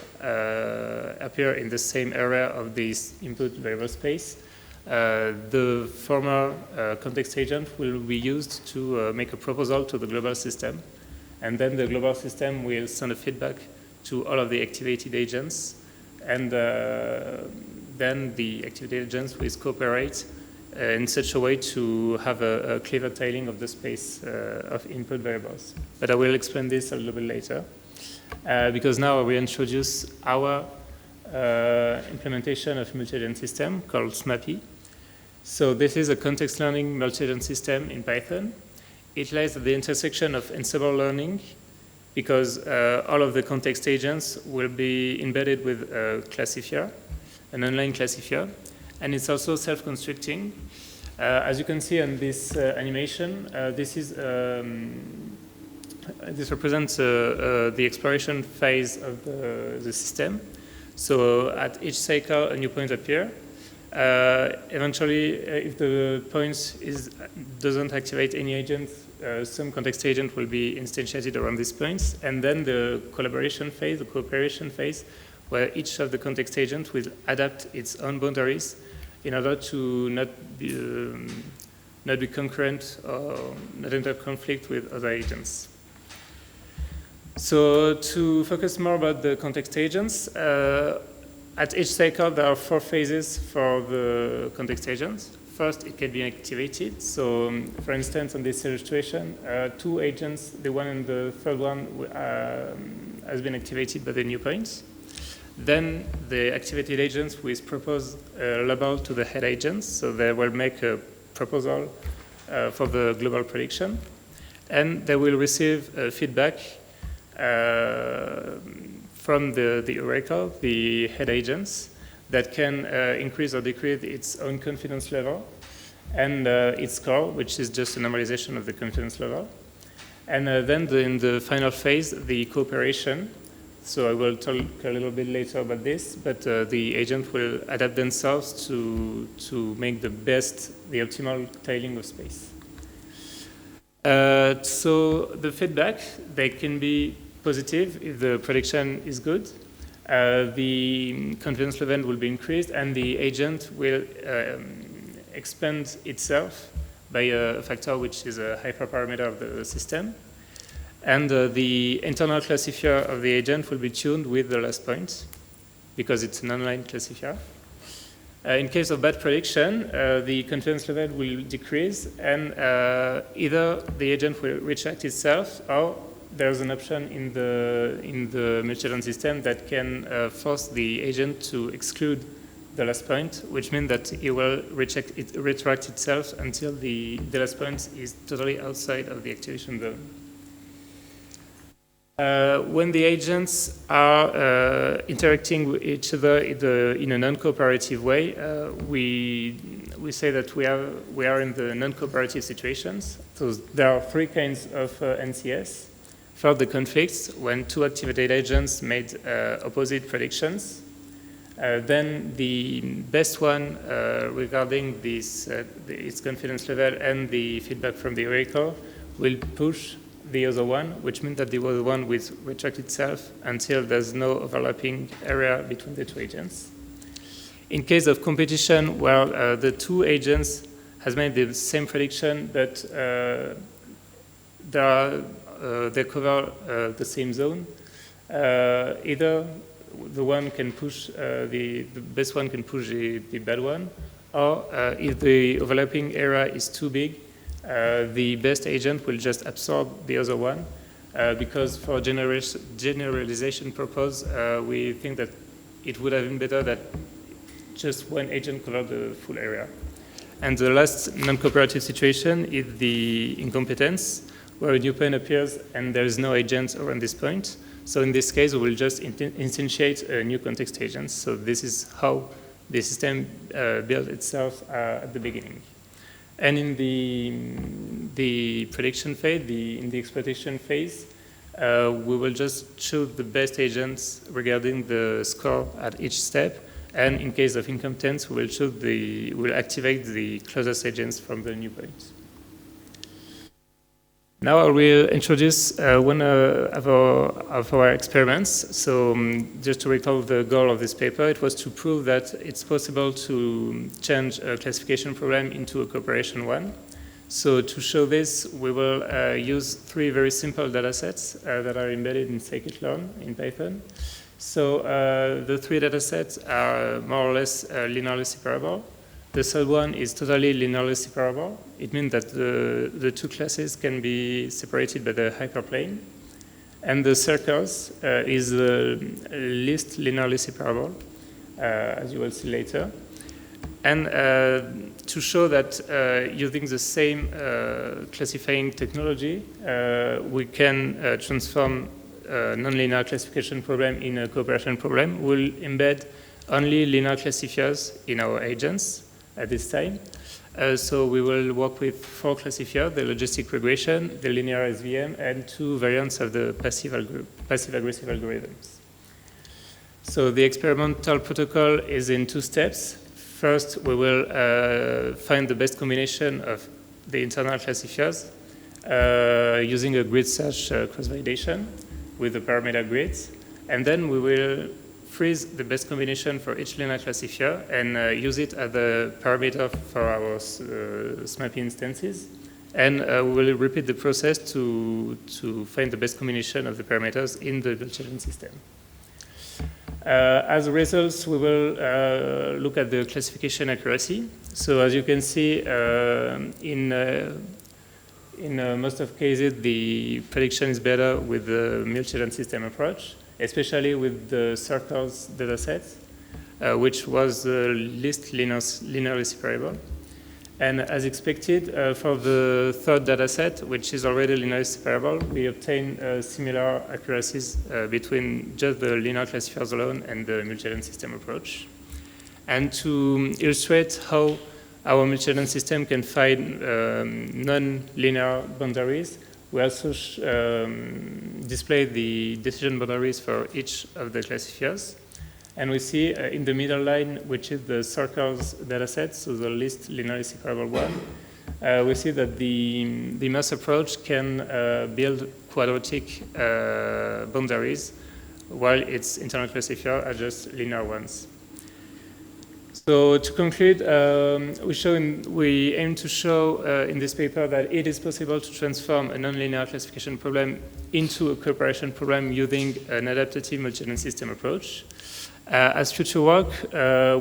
appear in the same area of this input variable space, the former context agent will be used to make a proposal to the global system. And then the global system will send a feedback to all of the activated agents. And then the activated agents will cooperate in such a way to have a clever tailing of the space of input variables. But I will explain this a little bit later. Because now we introduce our implementation of Mutagen system called SMAPI. So this is a context learning Mutagen system in Python. It lies at the intersection of ensemble learning, because all of the context agents will be embedded with a classifier, an online classifier, and it's also self-constructing. As you can see on this animation, this represents the exploration phase of the system. So at each cycle, a new point appears. Eventually, if the point doesn't activate any agent, some context agent will be instantiated around these points. And then the collaboration phase, the cooperation phase, where each of the context agents will adapt its own boundaries in order to not be concurrent or not enter conflict with other agents. So to focus more about the context agents, at each cycle there are 4 phases for the context agents. First, it can be activated. So for instance, on this illustration, 2 agents, the one and the third one has been activated by the new points. Then the activated agents will propose a label to the head agents, so they will make a proposal for the global prediction, and they will receive feedback from the oracle, the head agents, that can increase or decrease its own confidence level, and its score, which is just a normalization of the confidence level. And then in the final phase, the cooperation. So I will talk a little bit later about this, but the agent will adapt themselves to make the optimal tiling of space. So the feedback, they can be positive if the prediction is good. The confidence level will be increased, and the agent will expand itself by a factor which is a hyperparameter of the system. And the internal classifier of the agent will be tuned with the last point, because it's an online classifier. In case of bad prediction, the confidence level will decrease, and either the agent will retract itself, or there's an option in the Mutagen system that can force the agent to exclude the last point, which means that it will retract itself until the last point is totally outside of the activation zone. When the agents are interacting with each other in a non-cooperative way, we say that we are in the non-cooperative situations. So there are three kinds of NCS. First, the conflicts, when two activated agents made opposite predictions. Then the best one regarding its confidence level and the feedback from the oracle will push the other one, which means that the other one will retract itself until there's no overlapping area between the two agents. In case of competition, where the two agents has made the same prediction, but they cover the same zone, either the one can push the best one can push the bad one, or if the overlapping area is too big, the best agent will just absorb the other one, because for generalization purpose, we think that it would have been better that just one agent covered the full area. And the last non-cooperative situation is the incompetence, where a new point appears and there is no agent around this point. So in this case, we will just instantiate a new context agent. So this is how the system built itself at the beginning. And in the prediction phase, in the exploitation phase, we will just choose the best agents regarding the score at each step. And in case of incompetence, we'll activate the closest agents from the new point. Now I will introduce one of our experiments. So just to recall the goal of this paper, it was to prove that it's possible to change a classification program into a cooperation one. So to show this, we will use three very simple data sets that are embedded in scikit-learn in Python. So the three data sets are more or less linearly separable. The third one is totally linearly separable. It means that the two classes can be separated by the hyperplane. And the circles is the least linearly separable, as you will see later. And to show that using the same classifying technology, we can transform a nonlinear classification program in a cooperation program. We'll embed only linear classifiers in our agents at this time. So we will work with 4 classifiers, the logistic regression, the linear SVM, and 2 variants of the passive-aggressive algorithms. So the experimental protocol is in 2 steps. First, we will find the best combination of the internal classifiers using a grid search cross-validation with the parameter grids. And then we will freeze the best combination for each linear classifier and use it as the parameter for our SMAPI instances. And we will repeat the process to find the best combination of the parameters in the Mutagen system. As a result, we will look at the classification accuracy. So as you can see, in most of cases, the prediction is better with the Mutagen system approach, especially with the circles dataset, which was the least linearly separable. And as expected, for the third dataset, which is already linearly separable, we obtain similar accuracies between just the linear classifiers alone and the Mutagen system approach. And to illustrate how our Mutagen system can find non-linear boundaries, we also display the decision boundaries for each of the classifiers. And we see in the middle line, which is the circles dataset, so the least linearly separable one, we see that the MAS approach can build quadratic boundaries, while its internal classifiers are just linear ones. So to conclude, we aim to show in this paper that it is possible to transform a nonlinear classification problem into a cooperation problem using an adaptive multi system approach. As future work,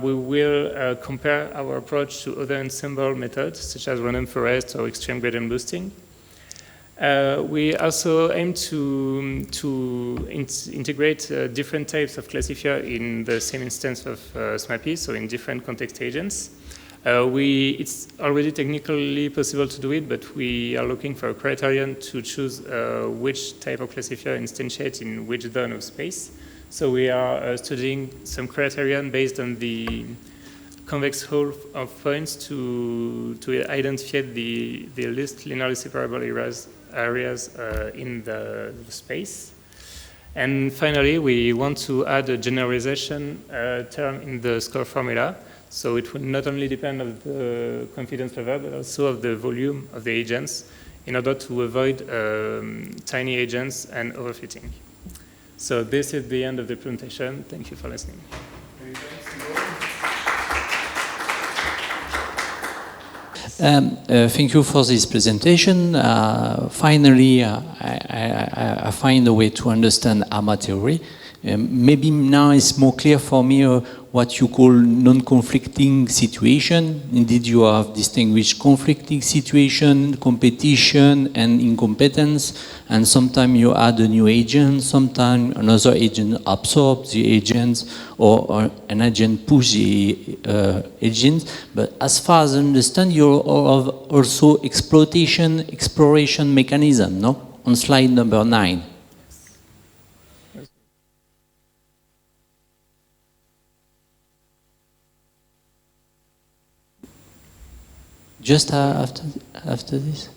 we will compare our approach to other ensemble methods, such as random forest or extreme gradient boosting. We also aim to integrate different types of classifier in the same instance of Smarty, so in different context agents. It's already technically possible to do it, but we are looking for a criterion to choose which type of classifier instantiates in which zone of space. So we are studying some criterion based on the convex hull of points to identify the least linearly separable areas in the space. And finally, we want to add a generalization term in the score formula. So it will not only depend on the confidence level, but also of the volume of the agents in order to avoid tiny agents and overfitting. So this is the end of the presentation. Thank you for listening. Thank you for this presentation. Finally, I find a way to understand AMA theory. Maybe now it's more clear for me what you call non-conflicting situation. Indeed, you have distinguished conflicting situation, competition, and incompetence. And sometimes you add a new agent, sometimes another agent absorbs the agents, or an agent pushes the agents. But as far as I understand, you have also exploration mechanism, no? On slide number 9. Just after this?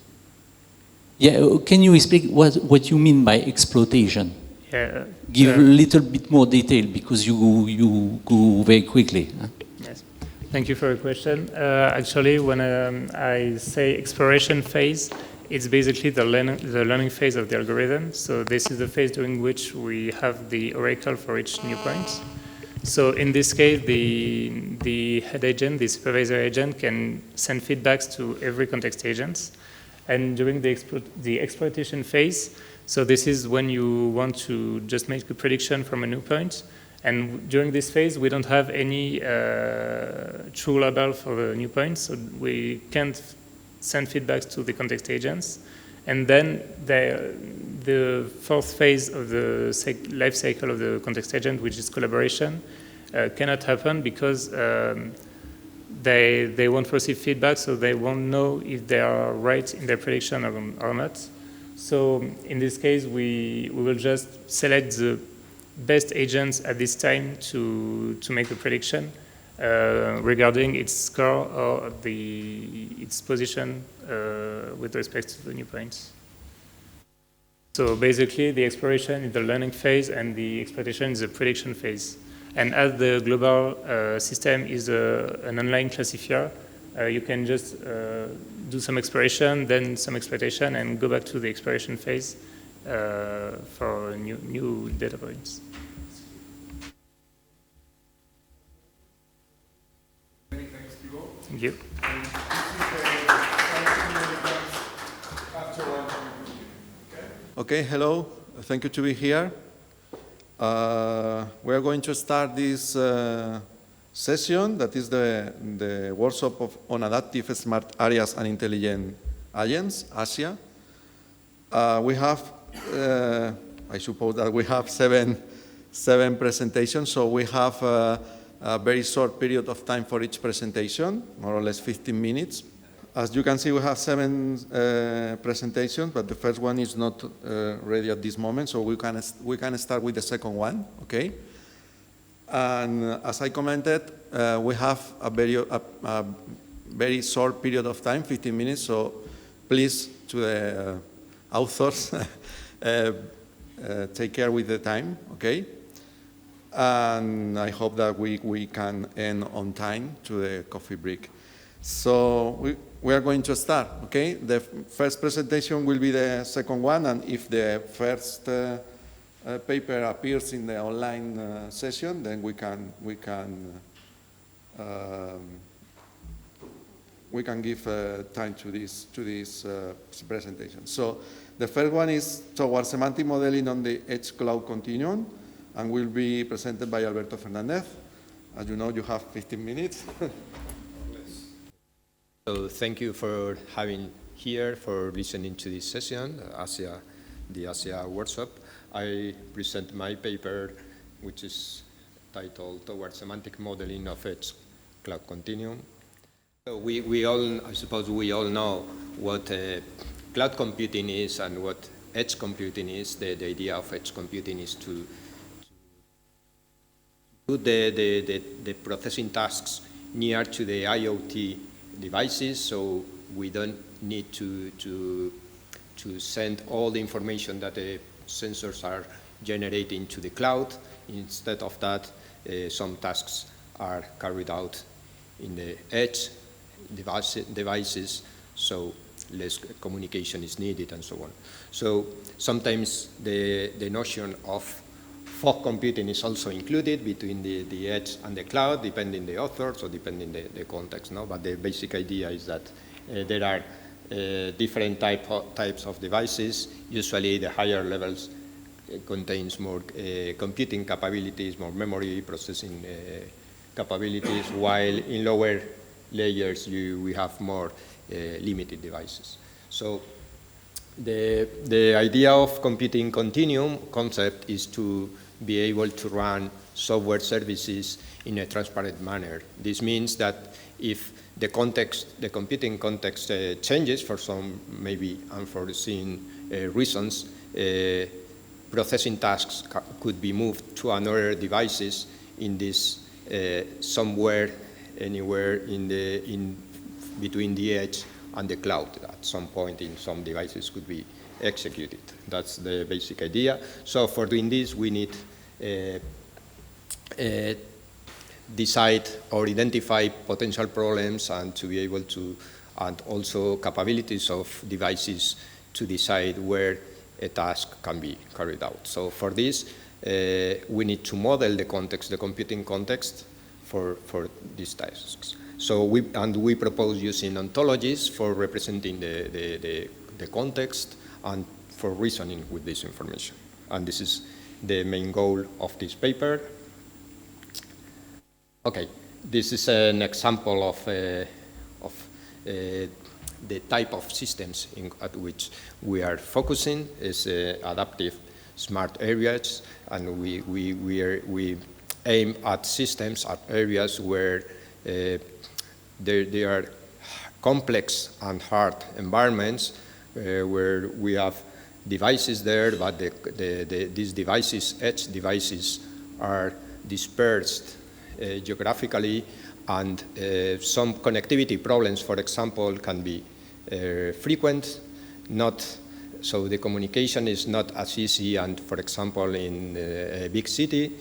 Yeah, can you explain what you mean by exploitation? Yeah. Give a little bit more detail because you go very quickly. Huh? Yes. Thank you for your question. Actually, when I say exploration phase, it's basically the learning phase of the algorithm. So this is the phase during which we have the oracle for each new point. So in this case, the head agent, the supervisor agent, can send feedbacks to every context agent. And during the exploitation phase, so this is when you want to just make a prediction from a new point. And during this phase, we don't have any true label for the new point, so we can't send feedbacks to the context agents. And then the fourth phase of the life cycle of the context agent, which is collaboration, cannot happen because they won't receive feedback, so they won't know if they are right in their prediction or not. So in this case, we will just select the best agents at this time to make the prediction regarding its score or its position with respect to the new points. So basically, the exploration is the learning phase and the exploitation is the prediction phase. And as the global system is an online classifier, you can just do some exploration, then some exploitation, and go back to the exploration phase for new data points. Many thanks, Thibault. Thank you. Okay, hello. Thank you to be here. We are going to start this session, that is the workshop on adaptive smart areas and intelligent agents, ASIA. We have, I suppose that we have seven presentations, so we have a very short period of time for each presentation, more or less 15 minutes. As you can see, we have 7 presentations, but the first one is not ready at this moment, so we can start with the second one, okay? And as I commented, we have a very short period of time, 15 minutes, so please, to authors take care with the time, okay? And I hope that we can end on time to the coffee break. So we are going to start, okay? The first presentation will be the second one, and if the first paper appears in the online session, then we can give time to this presentation. So the first one is towards semantic modeling on the edge cloud continuum, and will be presented by Alberto Fernandez. As you know, you have 15 minutes. So thank you for having here, for listening to this session, the Asia workshop. I present my paper, which is titled Towards Semantic Modeling of Edge Cloud Continuum. So I suppose we all know what cloud computing is and what edge computing is. The idea of edge computing is to put the processing tasks near to the IoT devices, so we don't need to send all the information that the sensors are generating to the cloud. Instead of that, some tasks are carried out in the edge devices, so less communication is needed and so on. So sometimes the notion of fog computing is also included between the edge and the cloud, depending the authors or depending the context. No? But the basic idea is that there are different types of devices. Usually the higher levels contains more computing capabilities, more memory processing capabilities, while in lower layers we have more limited devices. So the idea of computing continuum concept is to be able to run software services in a transparent manner. This means that if the computing context changes for some maybe unforeseen reasons, processing tasks could be moved to another devices in this somewhere, anywhere in between the edge and the cloud. At some point in some devices could be executed. That's the basic idea. So for doing this, we need decide or identify potential problems and to be able to, and also capabilities of devices to decide where a task can be carried out. So for this, we need to model the context, the computing context for these tasks. So we propose using ontologies for representing the context and for reasoning with this information. And this is the main goal of this paper. Okay, this is an example of the type of systems at which we are focusing. Is adaptive smart areas, and we aim at systems, at areas where there are complex and hard environments where we have devices there, but these devices, edge devices, are dispersed geographically, and some connectivity problems, for example, can be frequent. So the communication is not as easy, and for example, in a big city,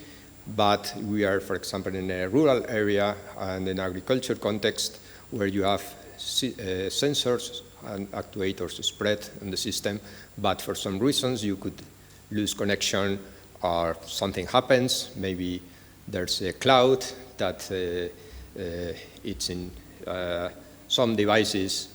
but we are, for example, in a rural area and in agriculture context where you have sensors and actuators spread in the system, but for some reasons you could lose connection or something happens. Maybe there's a cloud that it's in some devices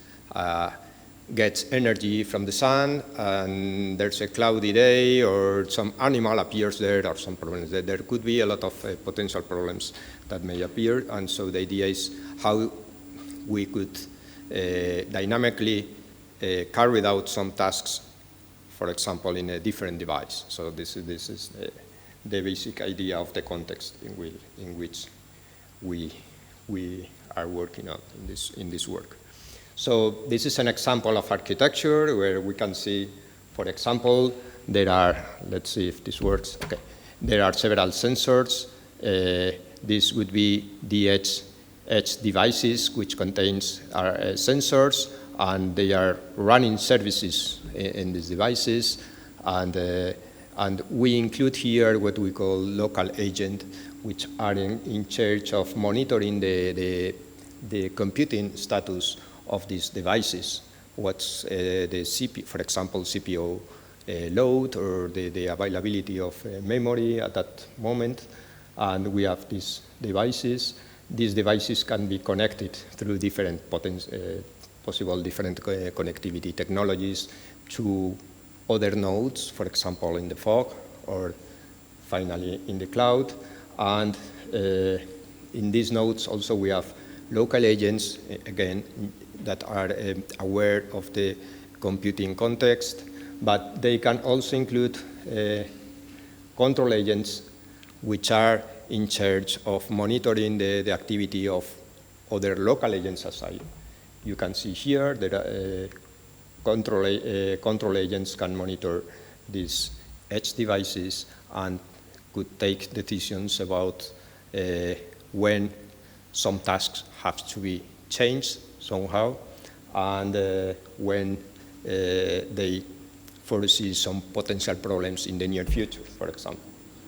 gets energy from the sun, and there's a cloudy day, or some animal appears there, or some problems. There could be a lot of potential problems that may appear, and so the idea is how we could dynamically carry out some tasks, for example, in a different device. So this is the basic idea of the context in which we are working on in this work. So this is an example of architecture where we can see, for example, there are, let's see if this works. Okay, there are several sensors. This would be the edge devices, which contains sensors, and they are running services in these devices, and we include here what we call local agent, which are in charge of monitoring the computing status of these devices. What's the CPU, for example, CPU load or the availability of memory at that moment. And we have these devices. These devices can be connected through different possible different connectivity technologies to other nodes, for example, in the fog, or finally in the cloud. And in these nodes also we have local agents, again, that are aware of the computing context, but they can also include control agents which are in charge of monitoring the activity of other local agents as you can see here. There are control agents can monitor these edge devices and could take decisions about when some tasks have to be changed somehow, and when they foresee some potential problems in the near future, for example.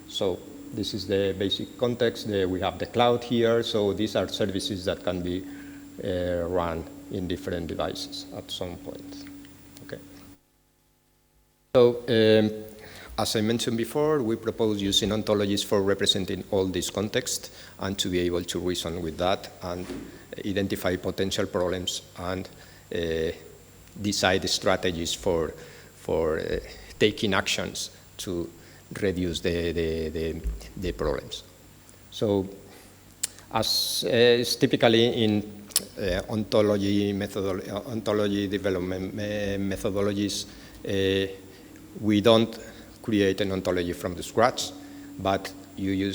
So this is the basic context. We have the cloud here, so these are services that can be run in different devices at some point. Okay. So as I mentioned before, we propose using ontologies for representing all this context and to be able to reason with that and identify potential problems and decide strategies for taking actions to reduce the problems. So as is typically in ontology development methodologies, we don't create an ontology from the scratch, but you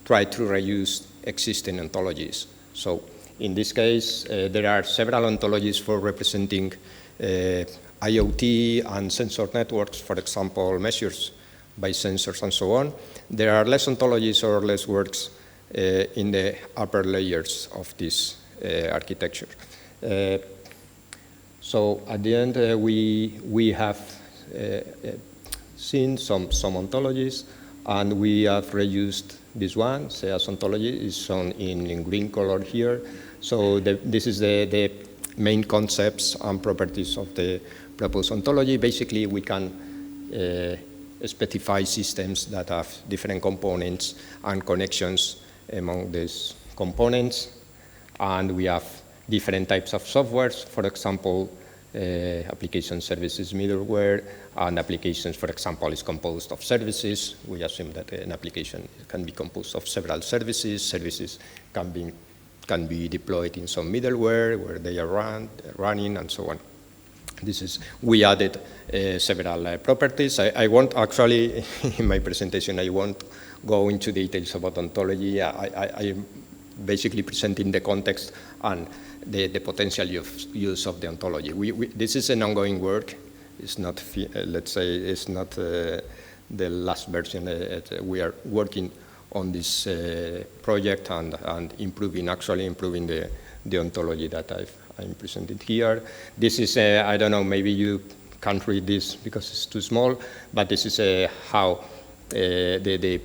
try to reuse existing ontologies. So in this case, there are several ontologies for representing IoT and sensor networks, for example, measures by sensors and so on. There are less ontologies or less works in the upper layers of this architecture. So at the end, we have seen some ontologies, and we have reused this one. SEAS ontology is shown in green color here. So this is the main concepts and properties of the proposed ontology. Basically, we can specify systems that have different components and connections among these components. And we have different types of softwares, for example, application services middleware, and applications, for example, is composed of services. We assume that an application can be composed of several services. Services can be deployed in some middleware where they are running and so on. We added several properties. I won't actually, in my presentation, I won't go into details about ontology. I am basically presenting the context and the potential use of the ontology. This is an ongoing work. It's not, let's say, it's not the last version. We are working on this project and actually improving the ontology that I'm presenting here. This is, I don't know, maybe you can't read this because it's too small, but this is how the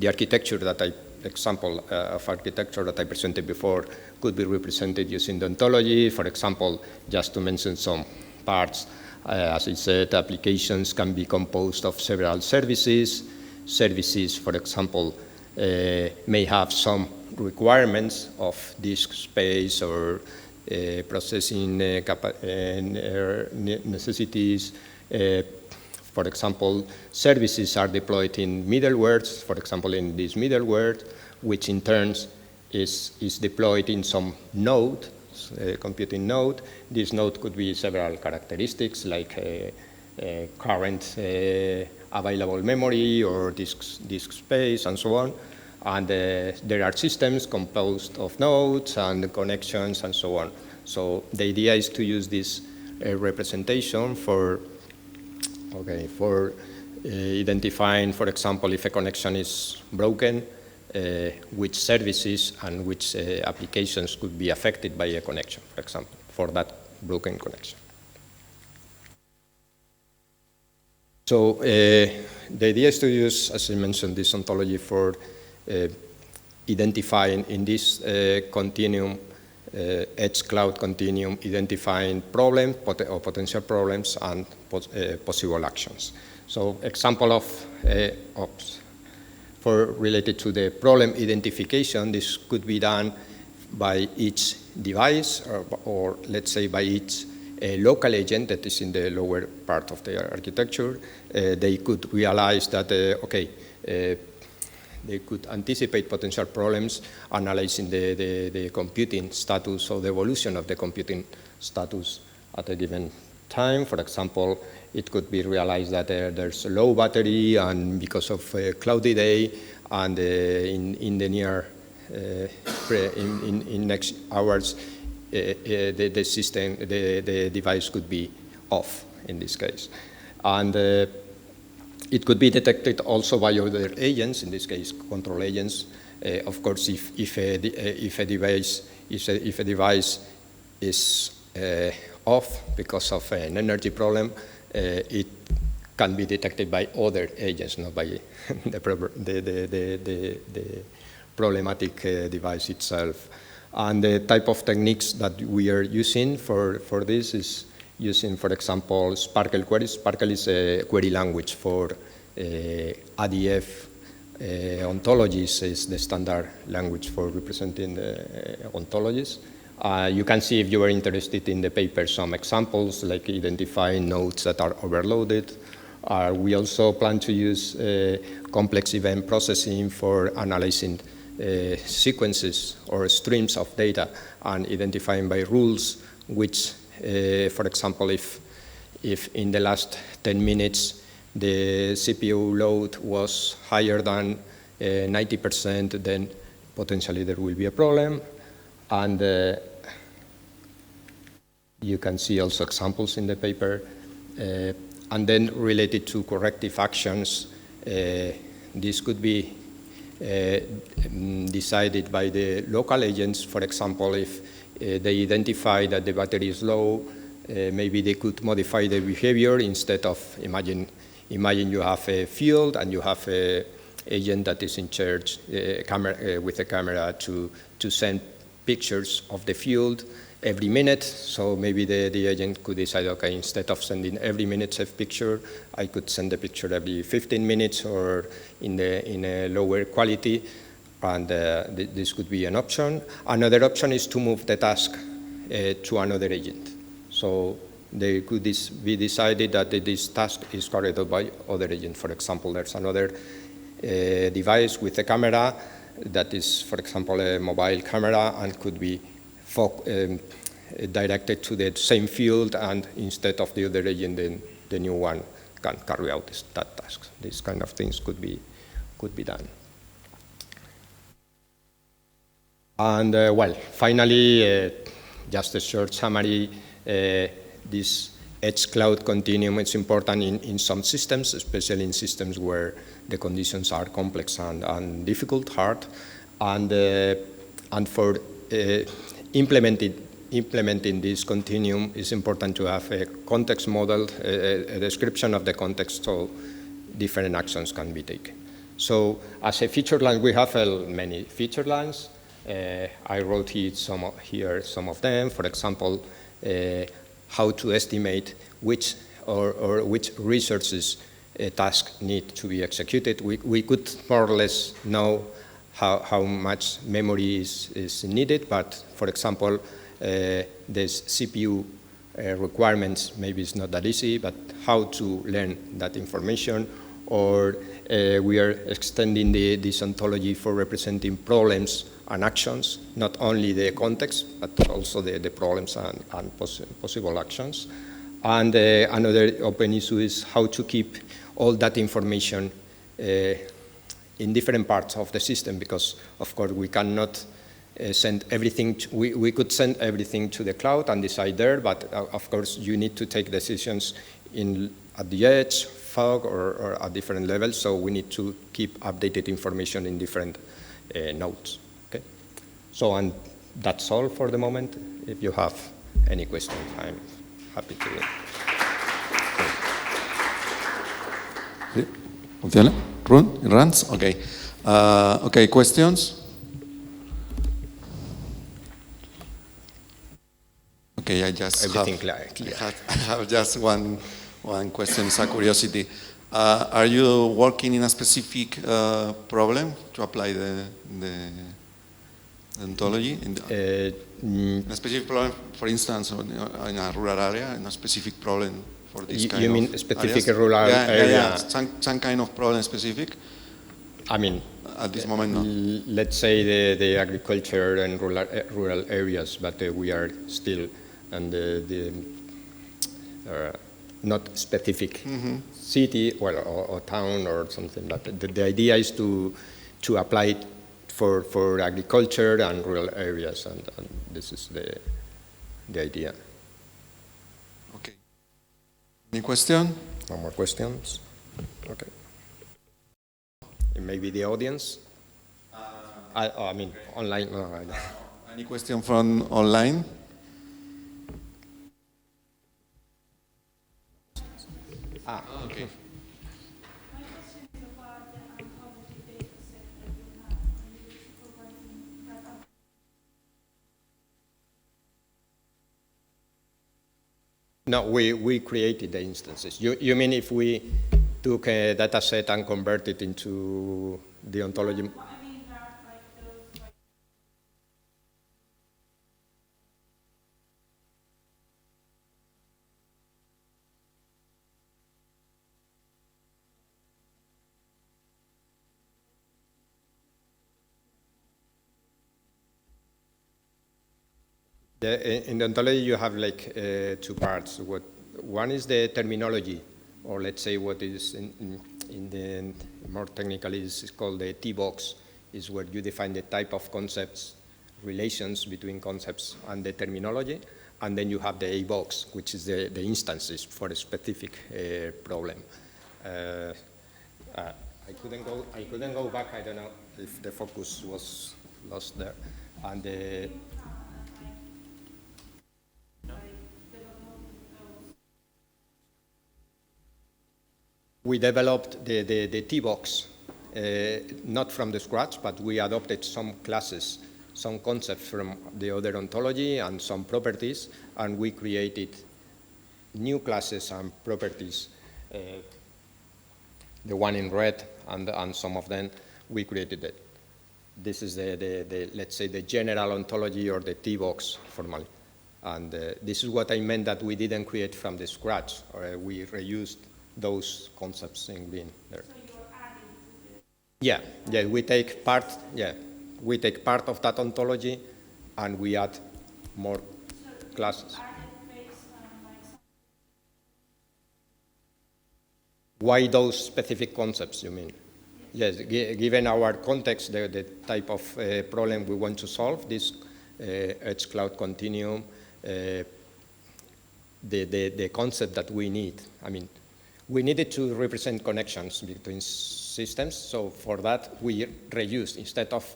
architecture that example of architecture that I presented before could be represented using the ontology. For example, just to mention some parts, as I said, applications can be composed of several services. Services, for example, may have some requirements of disk space or processing necessities. For example, services are deployed in middlewares, for example, in this middleware, which in turn is deployed in some node, computing node. This node could be several characteristics like current available memory or disk space and so on. And there are systems composed of nodes and connections and so on. So the idea is to use this representation for identifying, for example, if a connection is broken, which services and which applications could be affected by a connection, for example, for that broken connection. So the idea is to use, as I mentioned, this ontology for identifying in this continuum, edge cloud continuum, identifying problems or potential problems and possible actions. So example for related to the problem identification, this could be done by each device or let's say by each local agent that is in the lower part of the architecture. They could realize that, they could anticipate potential problems, analyzing the computing status or the evolution of the computing status at a given time. For example, it could be realized that there's a low battery and because of a cloudy day and in the near, in next hours, the system, the device could be off in this case. And it could be detected also by other agents, in this case, control agents. Of course, if a device is off because of an energy problem, it can be detected by other agents, not by the problematic device itself. And the type of techniques that we are using for this is using, for example, Sparkle queries. Sparkle is a query language for ADF ontologies, is the standard language for representing the ontologies. You can see, if you are interested in the paper, some examples like identifying nodes that are overloaded. We also plan to use complex event processing for analyzing sequences or streams of data and identifying by rules which, for example, if in the last 10 minutes the CPU load was higher than 90%, then potentially there will be a problem. And you can see also examples in the paper. And then related to corrective actions, this could be decided by the local agents. For example, if they identify that the battery is low, maybe they could modify the behavior. Instead of, imagine you have a field and you have an agent that is in charge with a camera to send pictures of the field every minute. So maybe the agent could decide, okay, instead of sending every minute a picture, I could send a picture every 15 minutes or in a lower quality. And this could be an option. Another option is to move the task to another agent. So they could be decided that this task is carried out by other agent. For example, there's another device with a camera that is, for example, a mobile camera and could be directed to the same field, and instead of the other agent, then the new one can carry out that task. These kind of things could be done. And well, finally, just a short summary. This edge cloud continuum is important in some systems, especially in systems where the conditions are complex and difficult, hard, and for implementing this continuum, it's important to have a context model, a description of the context, so different actions can be taken. So as a feature line, we have many feature lines. I wrote here some of them. For example, how to estimate which resources a task need to be executed. We could more or less know how much memory is needed, but for example, there's CPU requirements, maybe it's not that easy, but how to learn that information. Or we are extending this ontology for representing problems and actions, not only the context, but also the problems and possible actions. And another open issue is how to keep all that information in different parts of the system, because of course we cannot send everything, we could send everything to the cloud and decide there, but of course you need to take decisions at the edge, fog, or at different levels, so we need to keep updated information in different nodes. Okay? So, and that's all for the moment. If you have any questions, I'm happy to. Funciona? Runs? Okay. Okay, questions? Okay, I just Everything I have just one question, it's a curiosity. Are you working in a specific problem to apply the ontology? A specific problem, for instance, in a rural area, in a specific problem for this kind of You mean specific areas? rural area? Yeah. Some kind of problem specific? I mean, at this moment, no. Let's say the agriculture and rural areas, but we are still and not specific city or town or something. But the idea is to apply it for agriculture and rural areas, and this is the idea. Okay. Any question? No more questions? Okay. Maybe the audience? I mean, online. No, Any question from online? Okay. No, we created the instances. You mean if we took a data set and converted it into the ontology? In the ontology, you have like two parts. One is the terminology, or let's say what is in the more technical is called the T-box, is where you define the type of concepts, relations between concepts and the terminology, and then you have the A-box, which is the instances for a specific problem. I couldn't go back. I don't know if the focus was lost there, and we developed the T-box, not from the scratch, but we adopted some classes, some concepts from the other ontology and some properties, and we created new classes and properties. The one in red and some of them, we created it. This is let's say the general ontology or the T-box formally. And this is what I meant that we didn't create from the scratch, or we reused those concepts in green there. So you're adding to this? We take part of that ontology and we add more classes. Why those specific concepts, you mean? Yes, given our context, the type of problem we want to solve, this edge cloud continuum, the concept that we need. I mean, we needed to represent connections between systems, so for that we reused, instead of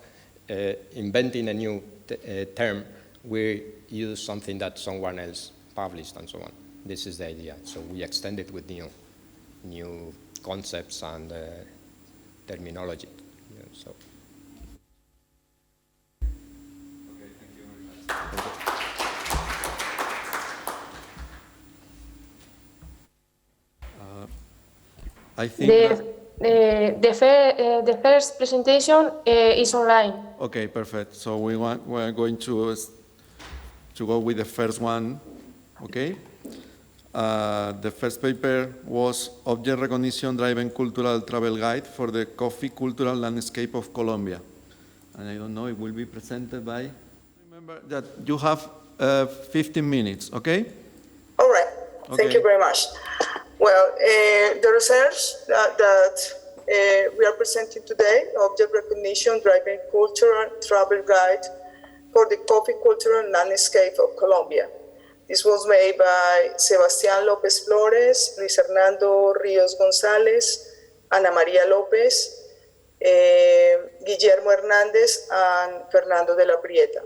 inventing a new term, we use something that someone else published and so on. This is the idea. So we extended with new concepts and terminology. Yeah, so. Okay, thank you very much. Thank you. I think the first presentation is online. Okay, perfect. So we're going to go with the first one. Okay. The first paper was Object Recognition Driven Cultural Travel Guide for the Coffee Cultural Landscape of Colombia. And I don't know, it will be presented by. Remember that you have 15 minutes. Okay. All right. Okay. Thank you very much. Well, the research that we are presenting today, Object Recognition Driving Cultural Travel Guide for the Coffee Cultural Landscape of Colombia. This was made by Sebastián López Flores, Luis Hernando Ríos González, Ana María López, Guillermo Hernandez and Fernando de la Prieta.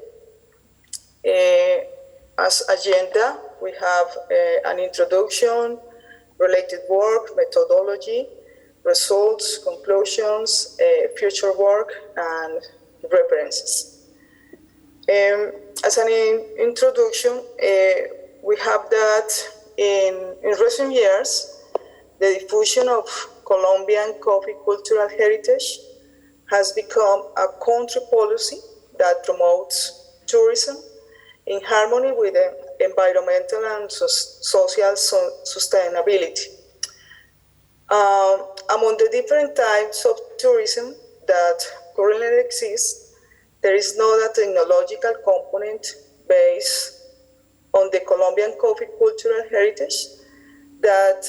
As agenda, we have an introduction, related work, methodology, results, conclusions, future work, and references. As an introduction, we have that in recent years, the diffusion of Colombian coffee cultural heritage has become a country policy that promotes tourism in harmony with environmental and social sustainability. Among the different types of tourism that currently exist, there is no technological component based on the Colombian coffee cultural heritage that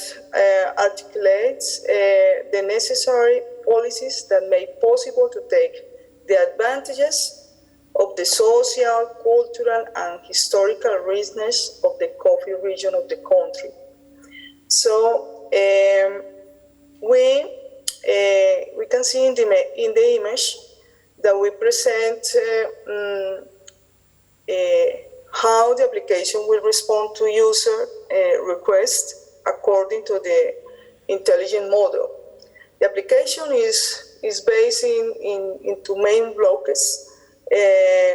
articulates the necessary policies that make possible to take the advantages of the social, cultural, and historical richness of the coffee region of the country. So we can see in the image that we present how the application will respond to user requests according to the intelligent model. The application is based in two main blocks,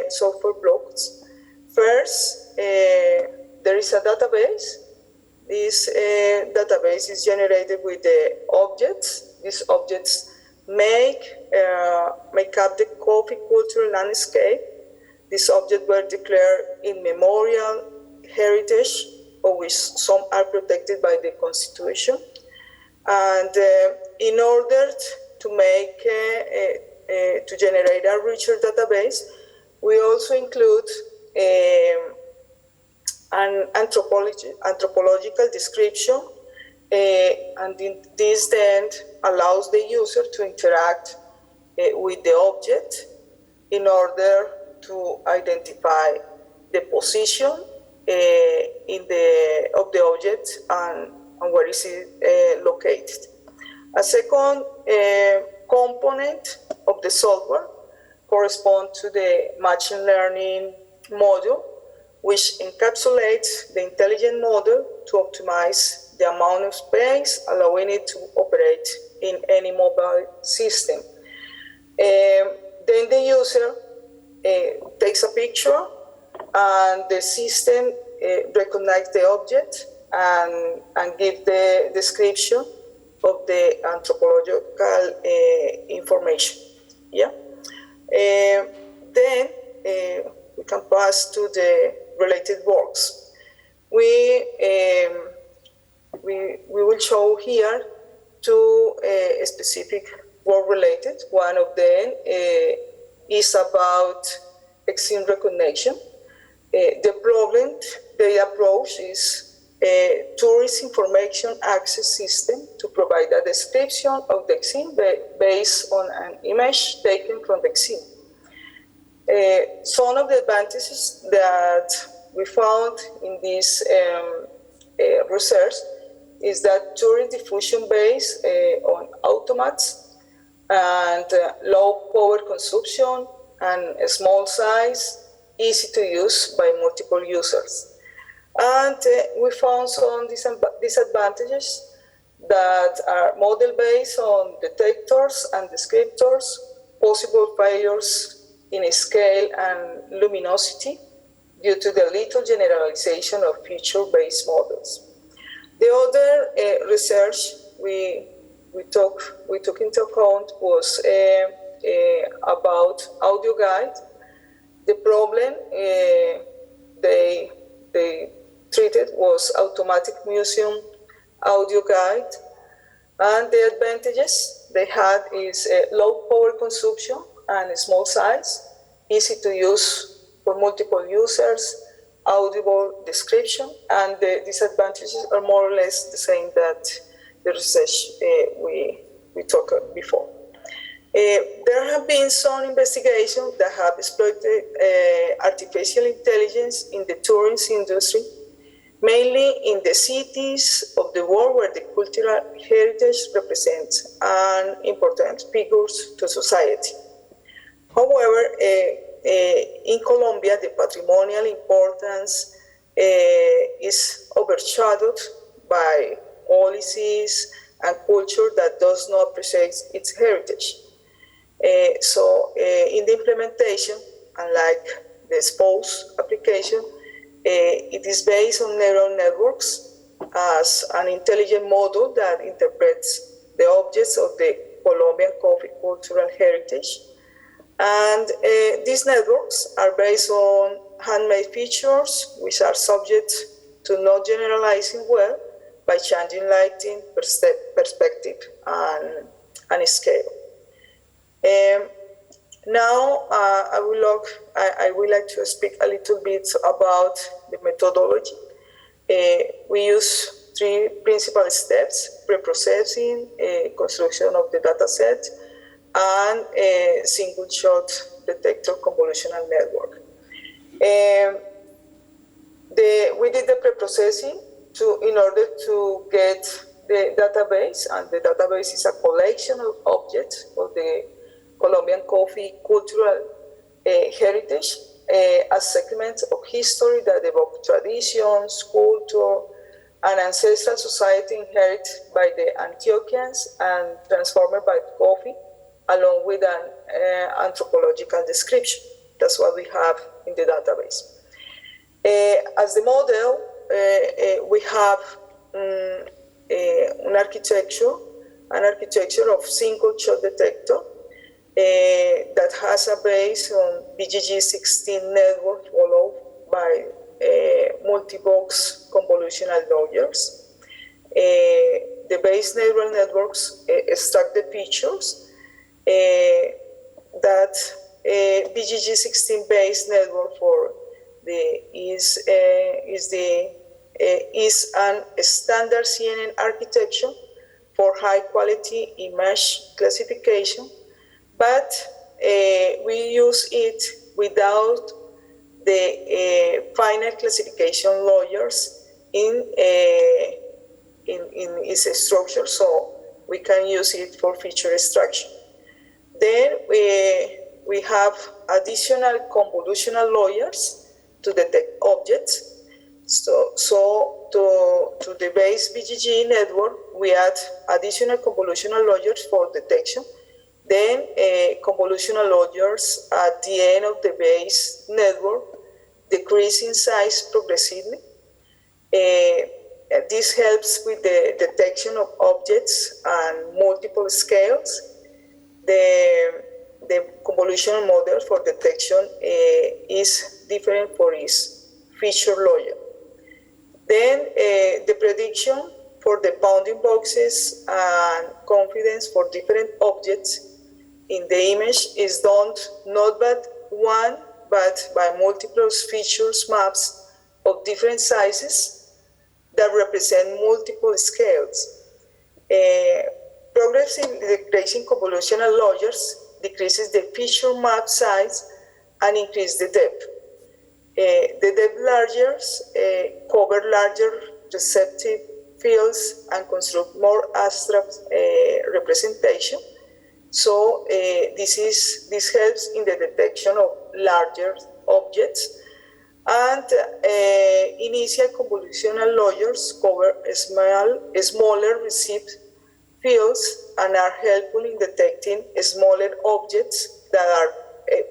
software blocks. First, there is a database. This database is generated with the objects. These objects make up the coffee cultural landscape. These objects were declared immemorial heritage, of which some are protected by the Constitution. And in order to make to generate a richer database, we also include an anthropological description, and this then allows the user to interact with the object in order to identify the position of the object and where is it located. A second component of the software corresponds to the machine learning module, which encapsulates the intelligent model to optimize the amount of space, allowing it to operate in any mobile system. Then the user takes a picture, and the system recognizes the object and gives the description of the anthropological information. Yeah. Then we can pass to the related works. We will show here two specific work related. One of them is about exim recognition. The approach is a tourist information access system to provide a description of the exim based on an image taken from the exim. Some of the advantages that we found in this research is that tourist diffusion based on automats and low power consumption and a small size, easy to use by multiple users. And we found some disadvantages that are model based on detectors and descriptors, possible failures in scale and luminosity due to the little generalization of feature-based models. The other research we took into account was about audio guide. The problem they treated was automatic museum audio guide, and the advantages they had is low power consumption and a small size, easy to use for multiple users, audible description, and the disadvantages are more or less the same that the research we talked before. There have been some investigations that have exploited artificial intelligence in the tourism industry mainly in the cities of the world where the cultural heritage represents an important figure to society. However, in Colombia, the patrimonial importance is overshadowed by policies and culture that does not appreciate its heritage. So in the implementation, unlike the SPOS application, it is based on neural networks as an intelligent model that interprets the objects of the Colombian coffee cultural heritage. And these networks are based on handmade features, which are subject to not generalizing well by changing lighting, perspective, and scale. Now, I would like to speak a little bit about the methodology. We use 3 principal steps: pre-processing, construction of the data set, and a single-shot detector convolutional network. We did the pre-processing in order to get the database, and the database is a collection of objects of the Colombian coffee cultural heritage, a segment of history that evoke traditions, culture, and ancestral society inherited by the Antiochians and transformed by coffee, along with an anthropological description. That's what we have in the database. As the model, we have an architecture of single-shot detector that has a base on BGG16 network followed by multi-box convolutional layers. The base neural networks extract the features that BGG16 base network for is an standard CNN architecture for high-quality image classification, but we use it without the final classification layers in its structure, so we can use it for feature extraction. Then we have additional convolutional layers to detect objects. So to the base BGG network, we add additional convolutional layers for detection. Then convolutional layers at the end of the base network decrease in size progressively. This helps with the detection of objects and multiple scales. The convolutional model for detection is different for each feature layer. Then the prediction for the bounding boxes and confidence for different objects in the image is done not by one, but by multiple features maps of different sizes that represent multiple scales. Progressively decreasing convolutional layers decreases the feature map size and increases the depth. The depth layers cover larger receptive fields and construct more abstract representation. So this helps in the detection of larger objects. And initial convolutional layers cover smaller received fields and are helpful in detecting smaller objects that are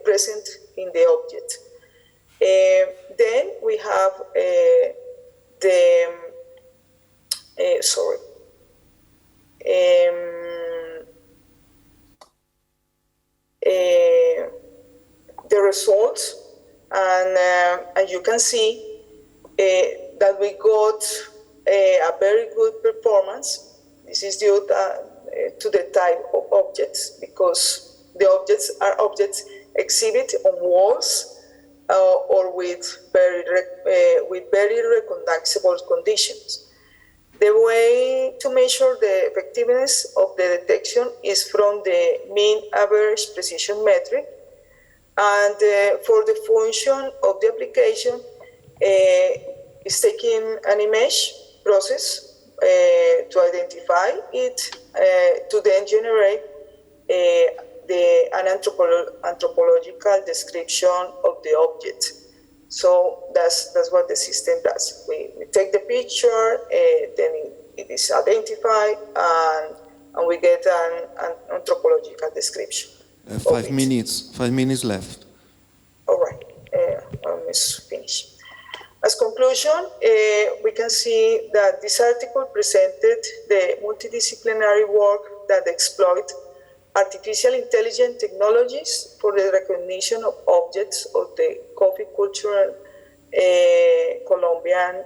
present in the object. Then we have the results, and you can see that we got a very good performance. This is due to the type of objects, because the objects are objects exhibited on walls or with very recognizable conditions. The way to measure the effectiveness of the detection is from the mean average precision metric, and for the function of the application, is taking an image process to identify it, to then generate an anthropological description of the object. So that's what the system does. We take the picture, then it is identified, and we get an anthropological description. 5 minutes. 5 minutes left. All right, almost finished. As conclusion, we can see that this article presented the multidisciplinary work that exploit artificial intelligence technologies for the recognition of objects of the coffee cultural Colombian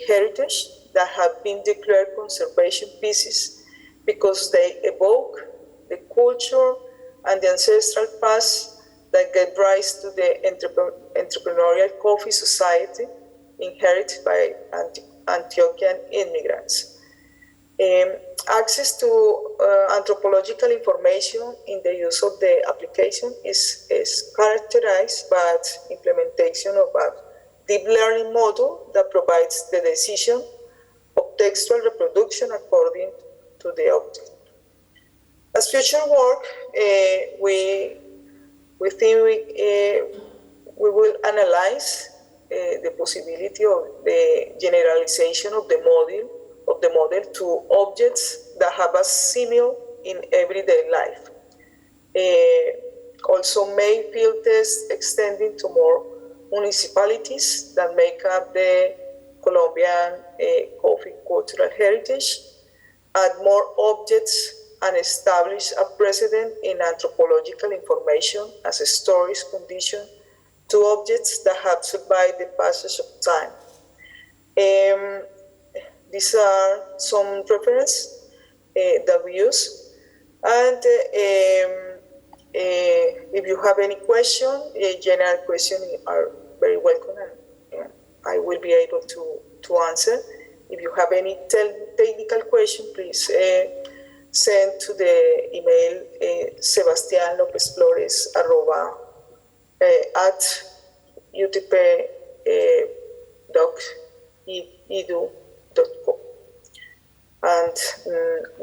heritage that have been declared conservation pieces because they evoke the culture and the ancestral past that gave rise to the entrepreneurial coffee society inherited by Antiochian immigrants. Access to anthropological information in the use of the application is characterized by implementation of a deep learning model that provides the decision of textual reproduction according to the object. As future work, we think we will analyze the possibility of the generalization of the model to objects that have a simile in everyday life. Also made field tests extending to more municipalities that make up the Colombian coffee cultural heritage, add more objects, and establish a precedent in anthropological information as a storage condition to objects that have survived the passage of time. These are some references that we use. And if you have any question, general questions are very welcome, and I will be able to answer. If you have any technical question, please send to the email sebastian.lopez-at utp.edu.co. And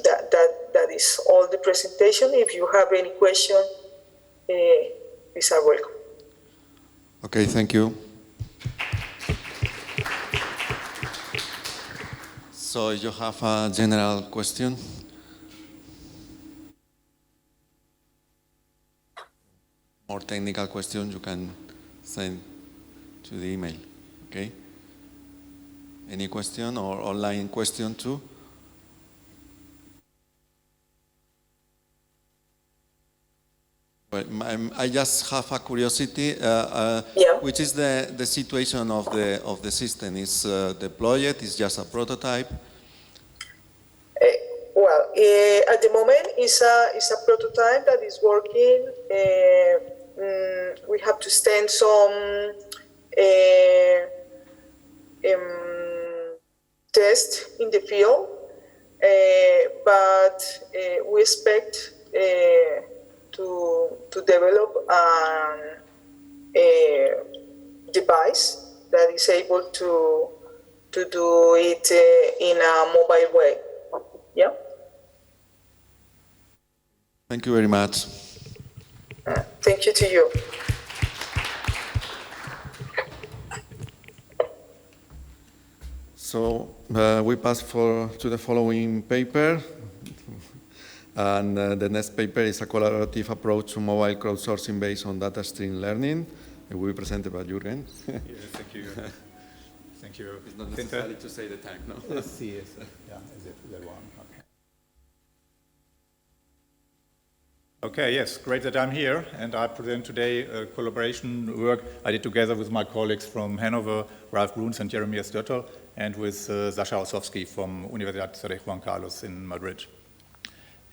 that is all the presentation. If you have any question, please are welcome. Okay, thank you. So you have a general question? More technical question you can send to the email, okay? Any question or online question too? Well, I just have a curiosity. Which is the situation of the system? Is deployed? Is just a prototype? Well, at the moment, it's a prototype that is working. We have to send some tests in the field, but we expect to develop a device that is able to do it in a mobile way. Yeah. Thank you very much. Thank you to you. So we pass to the following paper. And the next paper is a collaborative approach to mobile crowdsourcing based on data stream learning. It will be presented by Jürgen. Yes, thank you. Thank you. It's not necessary to say the time, no? Yes, yes. Yeah, is it that one? Okay, yes, great that I'm here, and I present today a collaboration work I did together with my colleagues from Hanover, Ralph Bruns and Jeremias Döttel, and with Sasha Ossowski from Università Juan Carlos in Madrid.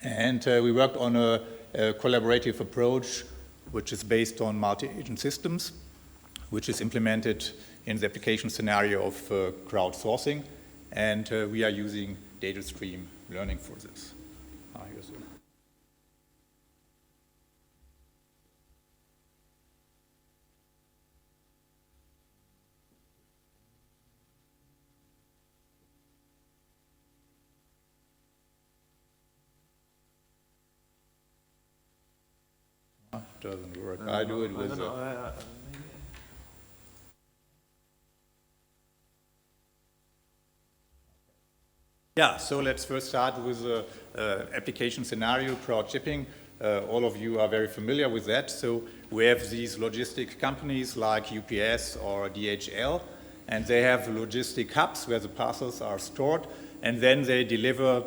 And we worked on a collaborative approach which is based on multi-agent systems, which is implemented in the application scenario of crowdsourcing, and we are using data stream learning for this. Doesn't work. I do it with... Yeah, so let's first start with the application scenario, crowd shipping. All of you are very familiar with that. So we have these logistic companies like UPS or DHL, and they have logistic hubs where the parcels are stored, and then they deliver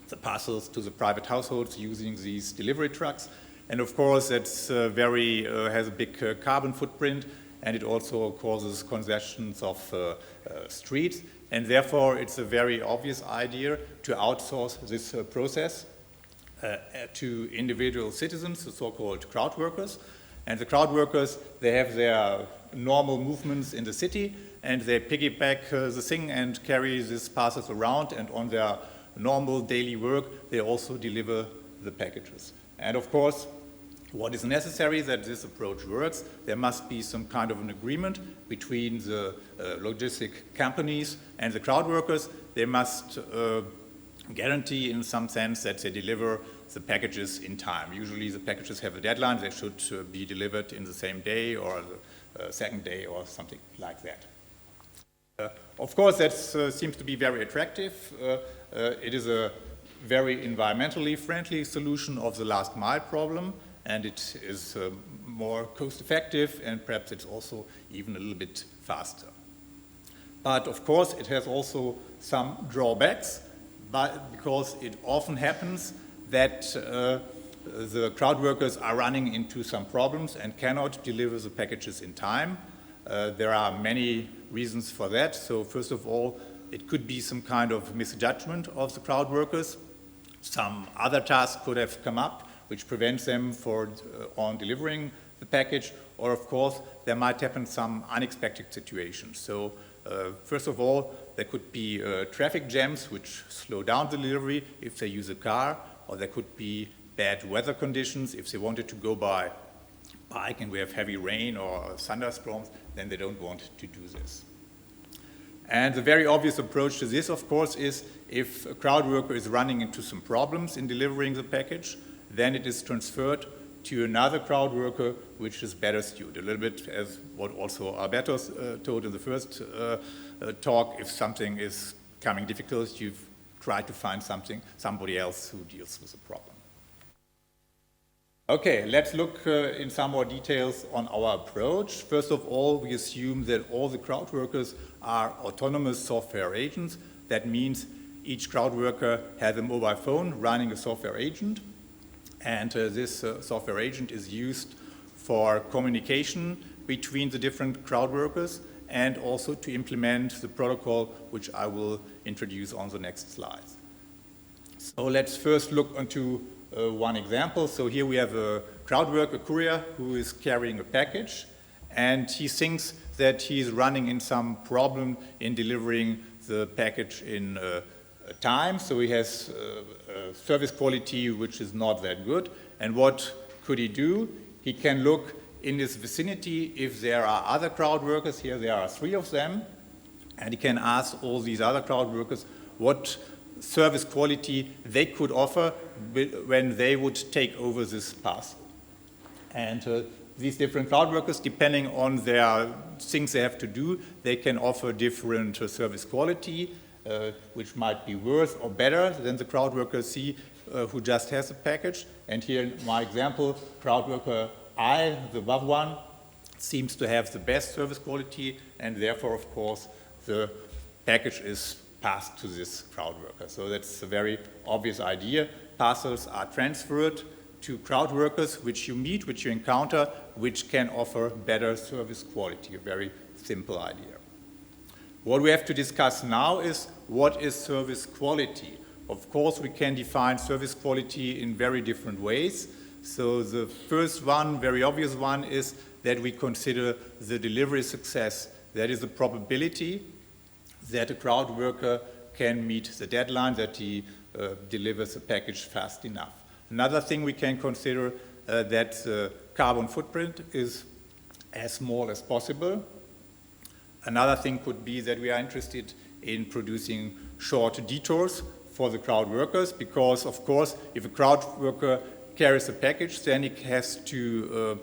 the parcels to the private households using these delivery trucks. And of course, that's has a big carbon footprint, and it also causes congestions of streets. And therefore, it's a very obvious idea to outsource this process to individual citizens, the so-called crowd workers. And the crowd workers, they have their normal movements in the city, and they piggyback the thing and carry these parcels around, and on their normal daily work, they also deliver the packages. And of course, what is necessary that this approach works, there must be some kind of an agreement between the logistic companies and the crowd workers. They must guarantee in some sense that they deliver the packages in time. Usually the packages have a deadline. They should be delivered in the same day or the second day or something like that. Of course, that seems to be very attractive. It is a very environmentally friendly solution of the last mile problem, and it is more cost-effective, and perhaps it's also even a little bit faster. But of course, it has also some drawbacks, because it often happens that the crowd workers are running into some problems and cannot deliver the packages in time. There are many reasons for that. So first of all, it could be some kind of misjudgment of the crowd workers. Some other task could have come up which prevents them on delivering the package, or of course there might happen some unexpected situations. So first of all, there could be traffic jams which slow down the delivery if they use a car, or there could be bad weather conditions if they wanted to go by bike and we have heavy rain or thunderstorms, then they don't want to do this. And the very obvious approach to this, of course, is if a crowd worker is running into some problems in delivering the package, then it is transferred to another crowd worker which is better suited. A little bit as what also Alberto told in the first talk, if something is becoming difficult, you've tried to find somebody else who deals with the problem. Okay, let's look in some more details on our approach. First of all, we assume that all the crowd workers are autonomous software agents. That means each crowd worker has a mobile phone running a software agent, and this software agent is used for communication between the different crowd workers and also to implement the protocol which I will introduce on the next slides. So let's first look into one example. So here we have a crowd worker, a courier, who is carrying a package, and he thinks that he's running in some problem in delivering the package in time. So he has service quality which is not that good. And what could he do? He can look in his vicinity if there are other crowd workers. Here there are 3 of them, and he can ask all these other crowd workers what service quality they could offer when they would take over this parcel. And these different crowd workers, depending on their things they have to do, they can offer different service quality, which might be worse or better than the crowd worker C who just has a package. And here in my example, crowd worker I, the above one, seems to have the best service quality, and therefore, of course, the package is passed to this crowd worker. So that's a very obvious idea. Parcels are transferred to crowd workers which you meet, which you encounter, which can offer better service quality, a very simple idea. What we have to discuss now is what is service quality. Of course, we can define service quality in very different ways. So the first one, very obvious one, is that we consider the delivery success. That is the probability that a crowd worker can meet the deadline, that he delivers a package fast enough. Another thing we can consider that the carbon footprint is as small as possible. Another thing could be that we are interested in producing short detours for the crowd workers, because of course if a crowd worker carries the package, then he has to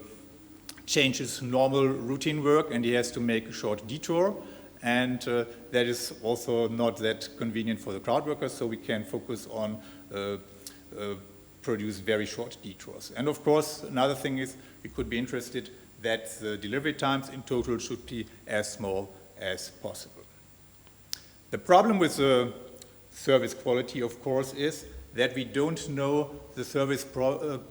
change his normal routine work, and he has to make a short detour. And that is also not that convenient for the crowd workers, so we can focus on produce very short detours. And of course, another thing is we could be interested that the delivery times in total should be as small as possible. The problem with the service quality, of course, is that we don't know the service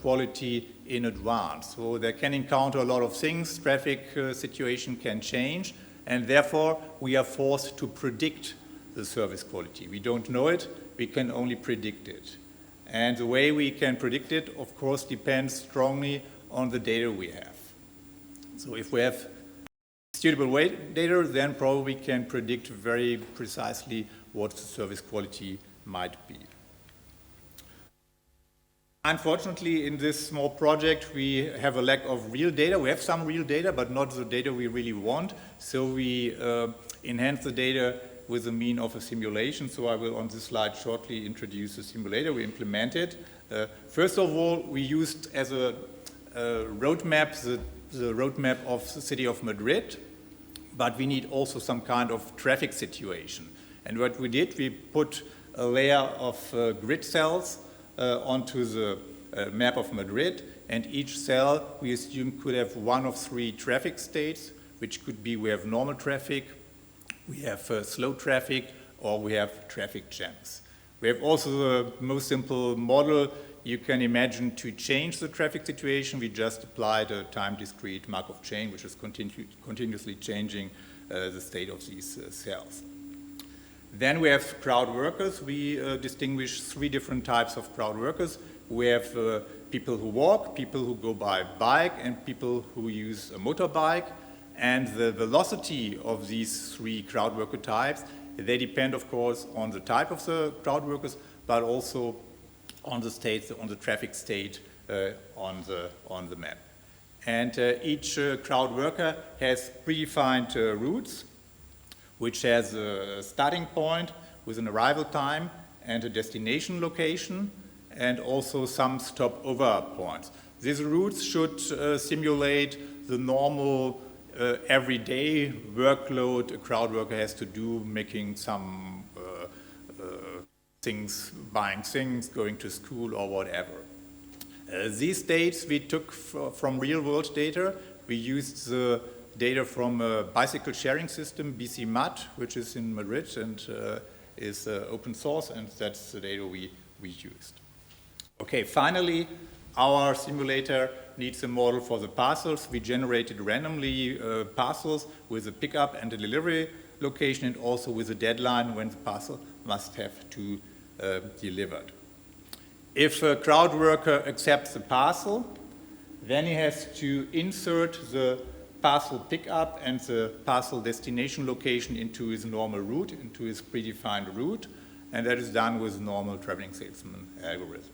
quality in advance. So they can encounter a lot of things, traffic situation can change, and therefore we are forced to predict the service quality. We don't know it, we can only predict it. And the way we can predict it, of course, depends strongly on the data we have. So if we have suitable data, then probably we can predict very precisely what the service quality might be. Unfortunately, in this small project, we have a lack of real data. We have some real data, but not the data we really want. So we enhance the data with the mean of a simulation. So I will, on this slide, shortly introduce a simulator we implemented. First of all, we used as a roadmap the roadmap of the city of Madrid, but we need also some kind of traffic situation. And what we did, we put a layer of grid cells onto the map of Madrid, and each cell we assume could have one of three traffic states, which could be we have normal traffic, we have slow traffic, or we have traffic jams. We have also the most simple model you can imagine to change the traffic situation. We just applied a time-discrete Markov chain, which is continuously changing the state of these cells. Then we have crowd workers. We distinguish three different types of crowd workers. We have people who walk, people who go by bike, and people who use a motorbike. And the velocity of these three crowd worker types, they depend, of course, on the type of the crowd workers, but also on the state, on the traffic state on the map. And each crowd worker has predefined routes, which has a starting point with an arrival time and a destination location, and also some stopover points. These routes should simulate the normal everyday workload a crowd worker has to do, making some things, buying things, going to school or whatever. These dates we took from real-world data. We used the data from a bicycle sharing system, BC Mud, which is in Madrid and is open source, and that's the data we used. Okay, finally, our simulator needs a model for the parcels. We generated randomly parcels with a pickup and a delivery location, and also with a deadline when the parcel must have to delivered. If a crowd worker accepts the parcel, then he has to insert the parcel pickup and the parcel destination location into his normal route, into his predefined route, and that is done with normal traveling salesman algorithm.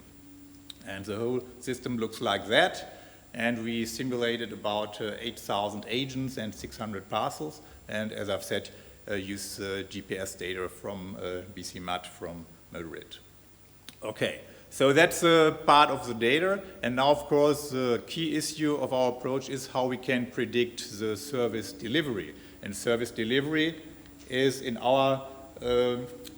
And the whole system looks like that, and we simulated about 8,000 agents and 600 parcels, and as I've said, use GPS data from BC Mud from Madrid. Okay, so that's part of the data, and now of course the key issue of our approach is how we can predict the service delivery. And service delivery is, in our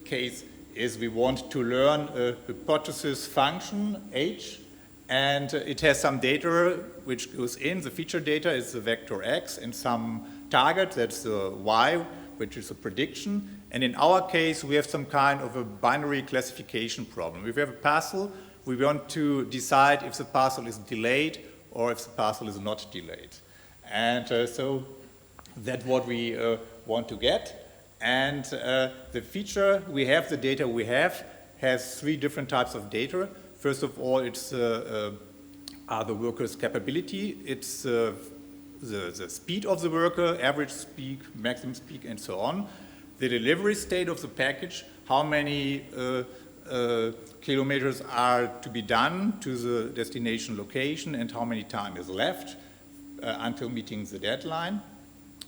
case, is we want to learn a hypothesis function, H, and it has some data which goes in. The feature data is the vector X, and some target, that's the Y, which is a prediction. And in our case, we have some kind of a binary classification problem. If we have a parcel, we want to decide if the parcel is delayed or if the parcel is not delayed. And so that's what we want to get. And the feature we have, the data we have, has three different types of data. First of all, it's are the worker's capability. It's the speed of the worker, average speed, maximum speed, and so on. The delivery state of the package, how many kilometers are to be done to the destination location, and how many time is left until meeting the deadline.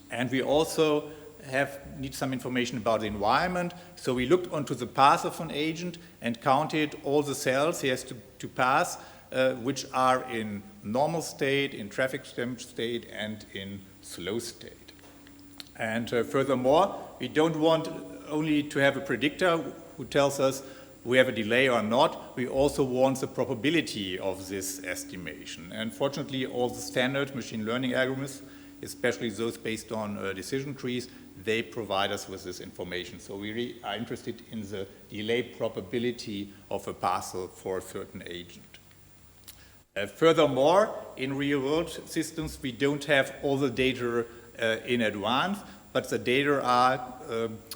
And we also need some information about the environment. So we looked onto the path of an agent and counted all the cells he has to pass which are in normal state, in traffic jam state, and in slow state. And furthermore, we don't want only to have a predictor who tells us we have a delay or not. We also want the probability of this estimation. And fortunately, all the standard machine learning algorithms, especially those based on decision trees, they provide us with this information. So we really are interested in the delay probability of a parcel for a certain agent. Furthermore, in real-world systems, we don't have all the data in advance, but the data are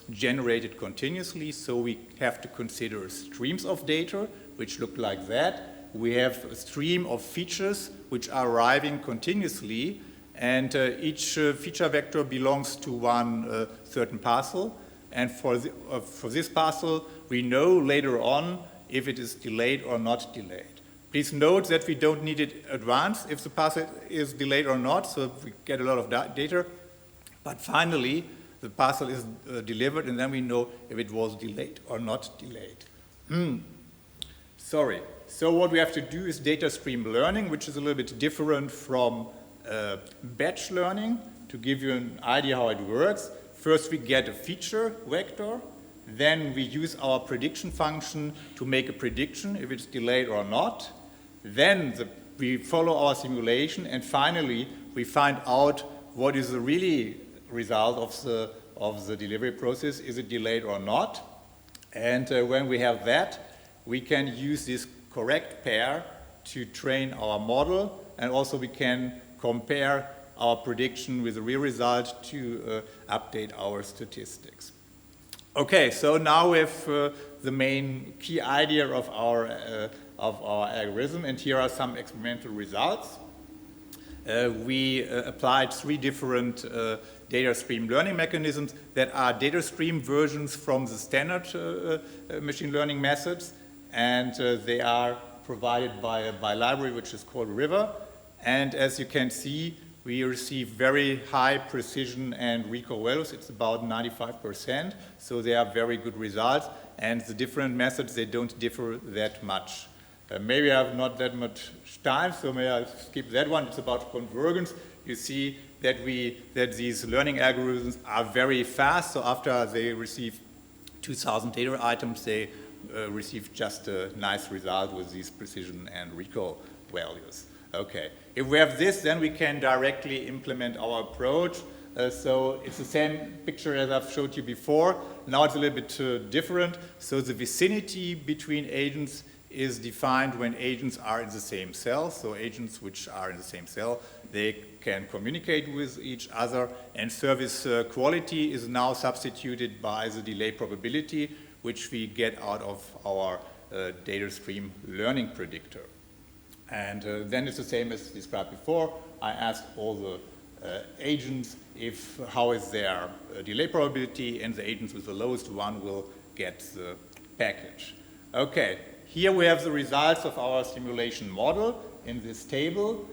generated continuously, so we have to consider streams of data, which look like that. We have a stream of features which are arriving continuously, and each feature vector belongs to one certain parcel. And for this parcel, we know later on if it is delayed or not delayed. Please note that we don't need it advance if the parcel is delayed or not, so we get a lot of data. But finally, the parcel is delivered, and then we know if it was delayed or not delayed. Sorry. So what we have to do is data stream learning, which is a little bit different from batch learning. To give you an idea how it works, first we get a feature vector, then we use our prediction function to make a prediction if it's delayed or not. Then we follow our simulation, and finally we find out what is the really result of the delivery process. Is it delayed or not? And when we have that, we can use this correct pair to train our model, and also we can compare our prediction with the real result to update our statistics. Okay, so now we have the main key idea of our algorithm, and here are some experimental results. We applied 3 different data stream learning mechanisms that are data stream versions from the standard machine learning methods, and they are provided by a library which is called River. And as you can see, we receive very high precision and recall values. It's about 95%, so they are very good results. And the different methods, they don't differ that much. Maybe I have not that much time, so may I skip that one. It's about convergence. You see that these learning algorithms are very fast. So after they receive 2,000 data items, they receive just a nice result with these precision and recall values. Okay. If we have this, then we can directly implement our approach. So it's the same picture as I've showed you before. Now it's a little bit different. So the vicinity between agents is defined when agents are in the same cell. So agents which are in the same cell, they can communicate with each other. And service quality is now substituted by the delay probability, which we get out of our data stream learning predictor. And then it's the same as described before. I asked all the agents how is their delay probability, and the agents with the lowest one will get the package. Okay, here we have the results of our simulation model in this table.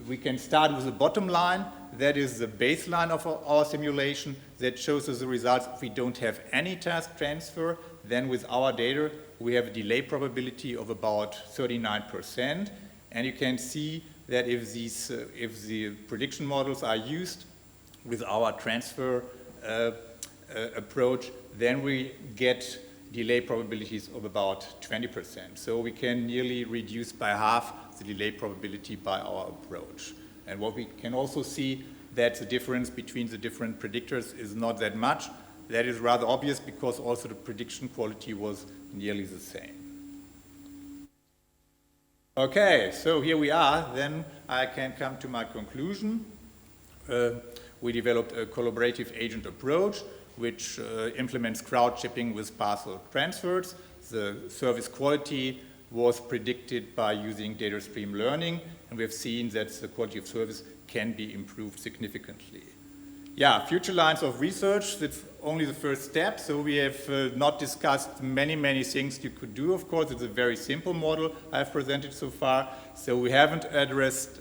We can start with the bottom line. That is the baseline of our simulation that shows us the results. If we don't have any task transfer, then with our data, we have a delay probability of about 39%. And you can see that if the prediction models are used with our transfer approach, then we get delay probabilities of about 20%. So we can nearly reduce by half the delay probability by our approach. And what we can also see that the difference between the different predictors is not that much. That is rather obvious because also the prediction quality was nearly the same. Okay, so here we are. Then I can come to my conclusion. We developed a collaborative agent approach which implements crowd shipping with parcel transfers. The service quality was predicted by using data stream learning, and we have seen that the quality of service can be improved significantly. Yeah, future lines of research, that's only the first step. So we have not discussed many things you could do, of course. It's a very simple model I've presented so far. So we haven't addressed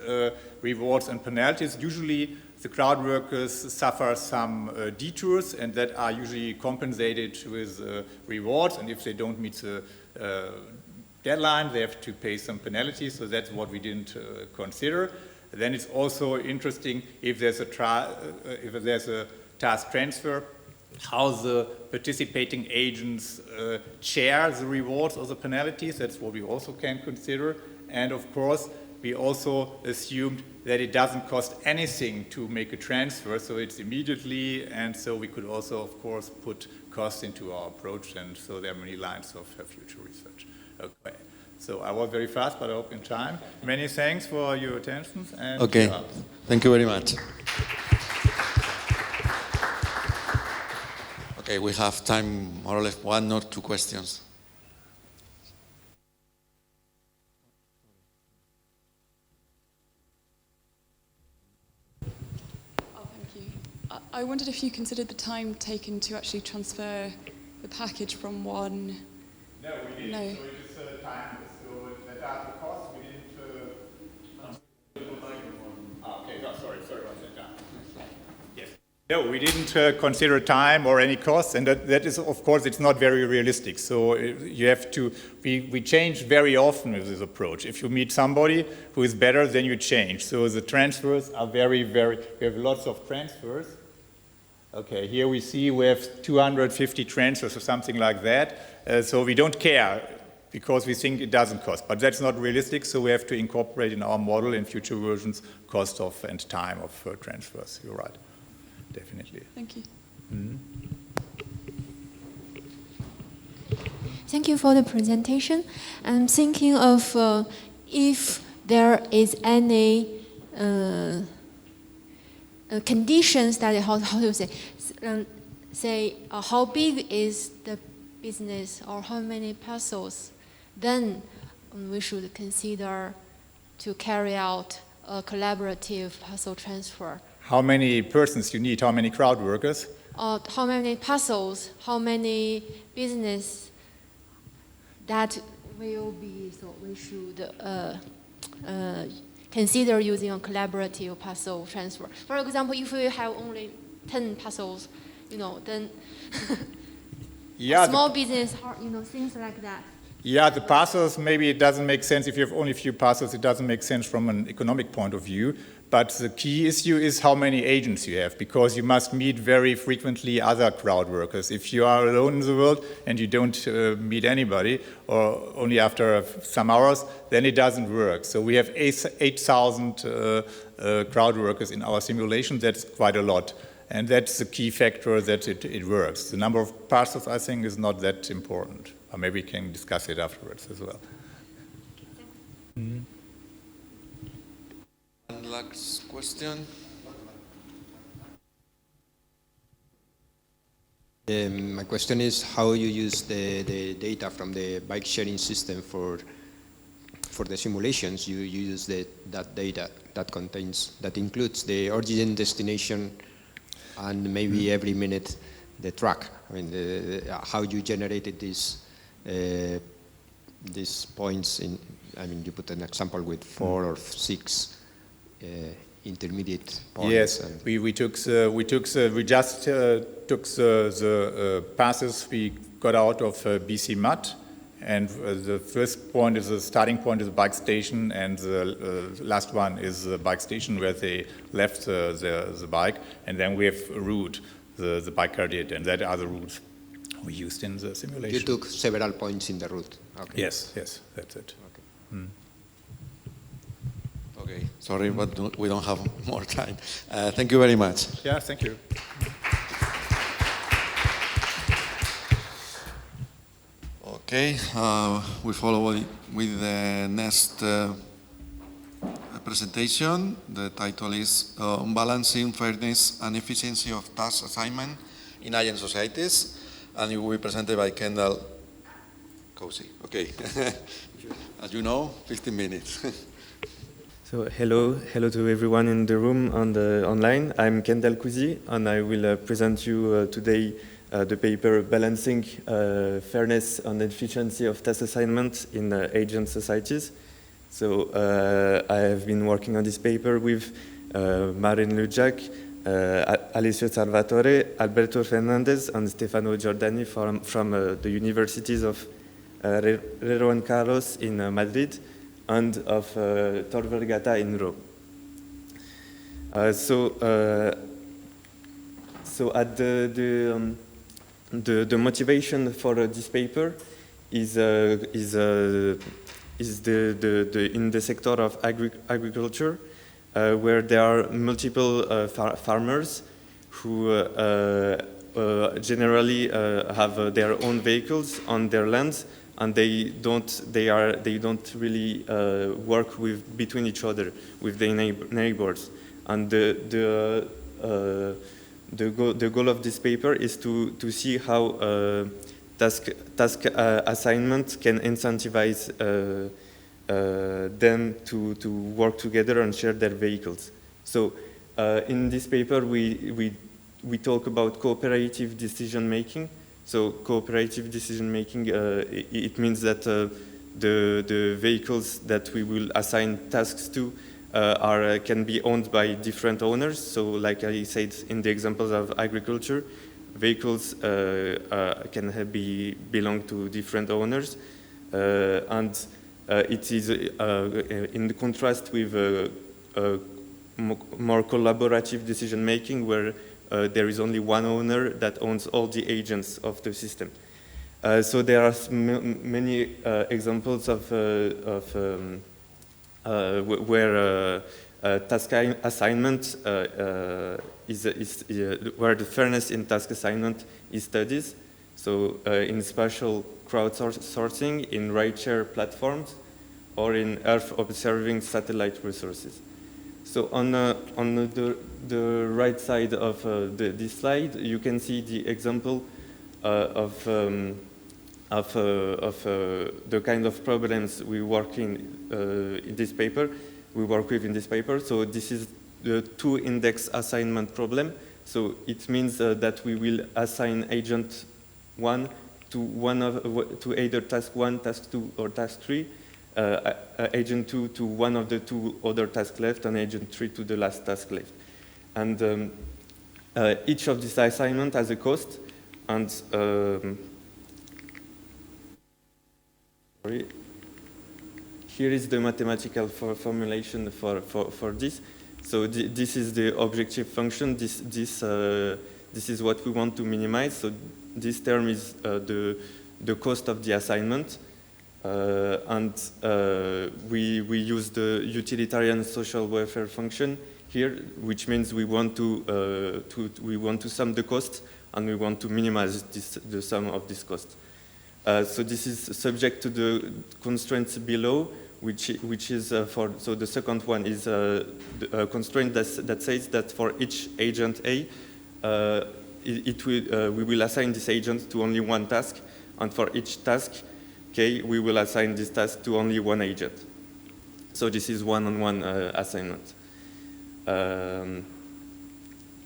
rewards and penalties. Usually the crowd workers suffer some detours, and that are usually compensated with rewards. And if they don't meet the deadline, they have to pay some penalties, so that's what we didn't consider. Then it's also interesting if there's a task transfer, how the participating agents share the rewards or the penalties. That's what we also can consider. And of course, we also assumed that it doesn't cost anything to make a transfer, so it's immediately, and so we could also, of course, put costs into our approach, and so there are many lines of future research. Okay, so I was very fast, but I hope in time. Many thanks for your attention. And okay, thank you very much. Okay, we have time, more or less, 1 or 2 questions. I wondered if you considered the time taken to actually transfer the package from one... No, we didn't. No. So it is time. So that are the costs. We didn't... okay, no, sorry about that. Yes. No, we didn't consider time or any costs, and that is, of course, it's not very realistic. So you have to... We change very often with this approach. If you meet somebody who is better, then you change. So the transfers are very... We have lots of transfers. Okay, here we see we have 250 transfers or something like that. So we don't care because we think it doesn't cost. But that's not realistic, so we have to incorporate in our model in future versions cost of and time of transfers. You're right, definitely. Thank you. Mm-hmm. Thank you for the presentation. I'm thinking of if there is any conditions that how to say how big is the business or how many parcels, then we should consider to carry out a collaborative parcel transfer. How many persons you need? How many crowd workers? How many parcels? How many business that will be? So we should consider using a collaborative parcel transfer. For example, if we have only 10 parcels, then small business, things like that. Yeah, the parcels, maybe it doesn't make sense. If you have only a few parcels, it doesn't make sense from an economic point of view. But the key issue is how many agents you have, because you must meet very frequently other crowd workers. If you are alone in the world and you don't meet anybody, or only after some hours, then it doesn't work. So we have 8,000 crowd workers in our simulation. That's quite a lot. And that's the key factor that it works. The number of parcels, I think, is not that important. Or maybe we can discuss it afterwards as well. Mm-hmm. And last question. My question is how you use the data from the bike sharing system for the simulations. You use that data that includes the origin, destination, and maybe every minute the track. I mean, how you generated these points in. I mean, you put an example with 4 or 6 intermediate points. Yes, we just took the passes we got out of BC Mud, and the first point is the starting point is the bike station, and the last one is the bike station where they left the bike, and then we have a route the biker did, and that are the routes we used in the simulation. You took several points in the route. Okay. Yes, that's it. Okay. Mm. Okay, sorry, but we don't have more time. Thank you very much. Yeah, thank you. Okay, we follow with the next presentation. The title is Balancing Fairness and Efficiency of Task Assignment in Agent Societies, and it will be presented by Kendall Cozy. Okay, as you know, 15 minutes. So hello to everyone in the room and online. I'm Kendall Cozy, and I will present you today the paper Balancing Fairness and Efficiency of Task Assignment in Agent Societies. So I have been working on this paper with Marin Lujak, Alessio Salvatore, Alberto Fernandez, and Stefano Giordani from the universities of Rero and Carlos in Madrid, and of Tor Vergata in Rome. So at the motivation for this paper is in the sector of agriculture, where there are multiple farmers who generally have their own vehicles on their lands, and they don't really work between each other with their neighbors. And the goal of this paper is to see how task assignment can incentivize them to work together and share their vehicles. So in this paper we talk about cooperative decision making. So cooperative decision making, it means that the vehicles that we will assign tasks to can be owned by different owners. So like I said in the examples of agriculture, vehicles can belong to different owners, and it is in contrast with more collaborative decision making, where there is only one owner that owns all the agents of the system. So there are many examples of where task assignment where the fairness in task assignment is studied. So in spatial crowdsourcing, in rideshare platforms, or in Earth observing satellite resources. So on the right side of this slide, you can see the example of the kind of problems we work in this paper. We work with in this paper. So this is the two index assignment problem. So it means that we will assign agent 1 to either task 1, task 2, or task 3. Agent 2 to one of the two other tasks left, and agent 3 to the last task left. And each of these assignments has a cost, and here is the mathematical formulation for this. So this is the objective function. This is what we want to minimize. So this term is the cost of the assignment. And we use the utilitarian social welfare function here, which means we want to sum the costs, and we want to minimize the sum of this cost. So this is subject to the constraints below, which is so the second one is a constraint that says that for each agent A, we will assign this agent to only one task, and for each task K, we will assign this task to only one agent. So this is one-on-one assignment.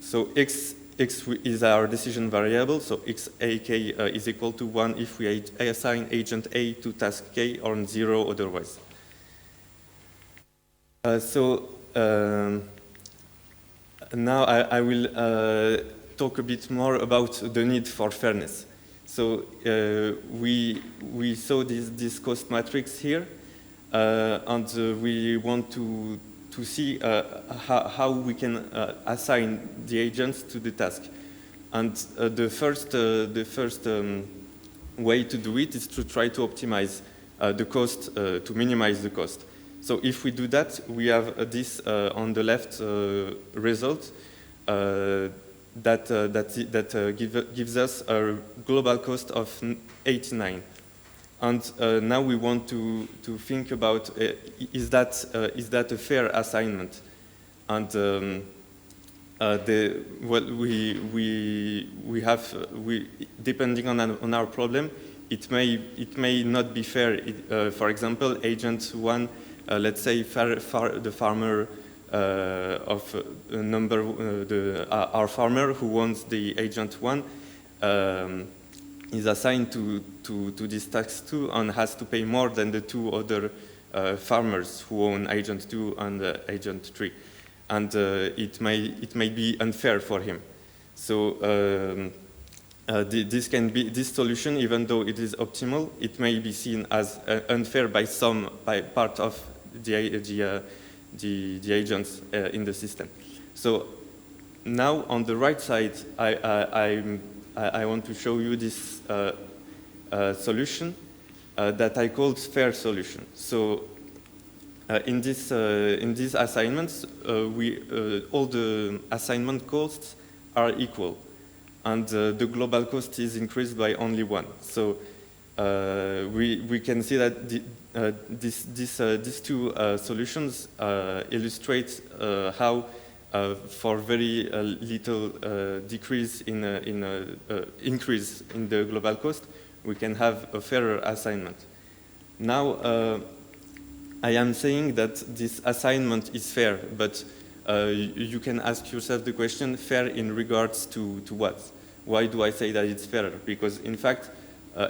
So X is our decision variable. So XAK is equal to 1 if we assign agent A to task K, or 0 otherwise. Now I will talk a bit more about the need for fairness. So we saw this cost matrix here, and we want to see how we can assign the agents to the task. And the first way to do it is to try to optimize the cost, to minimize the cost. So if we do that, we have this on the left result that gives us a global cost of 89. And now we want to think about is that a fair assignment? And depending on our problem, it may not be fair. For example, agent 1, let's say the farmer our farmer who owns the agent 1 is assigned to this task 2 and has to pay more than the two other farmers who own agent 2 and agent 3, and it may be unfair for him. So this solution, even though it is optimal, it may be seen as unfair by part of the agents in the system. So now on the right side, I want to show you this solution that I called fair solution. So in these assignments, all the assignment costs are equal, and the global cost is increased by only 1. So we can see that these two solutions illustrate how for very little decrease increase in the global cost, we can have a fairer assignment. Now, I am saying that this assignment is fair, but you can ask yourself the question, fair in regards to what? Why do I say that it's fair? Because in fact,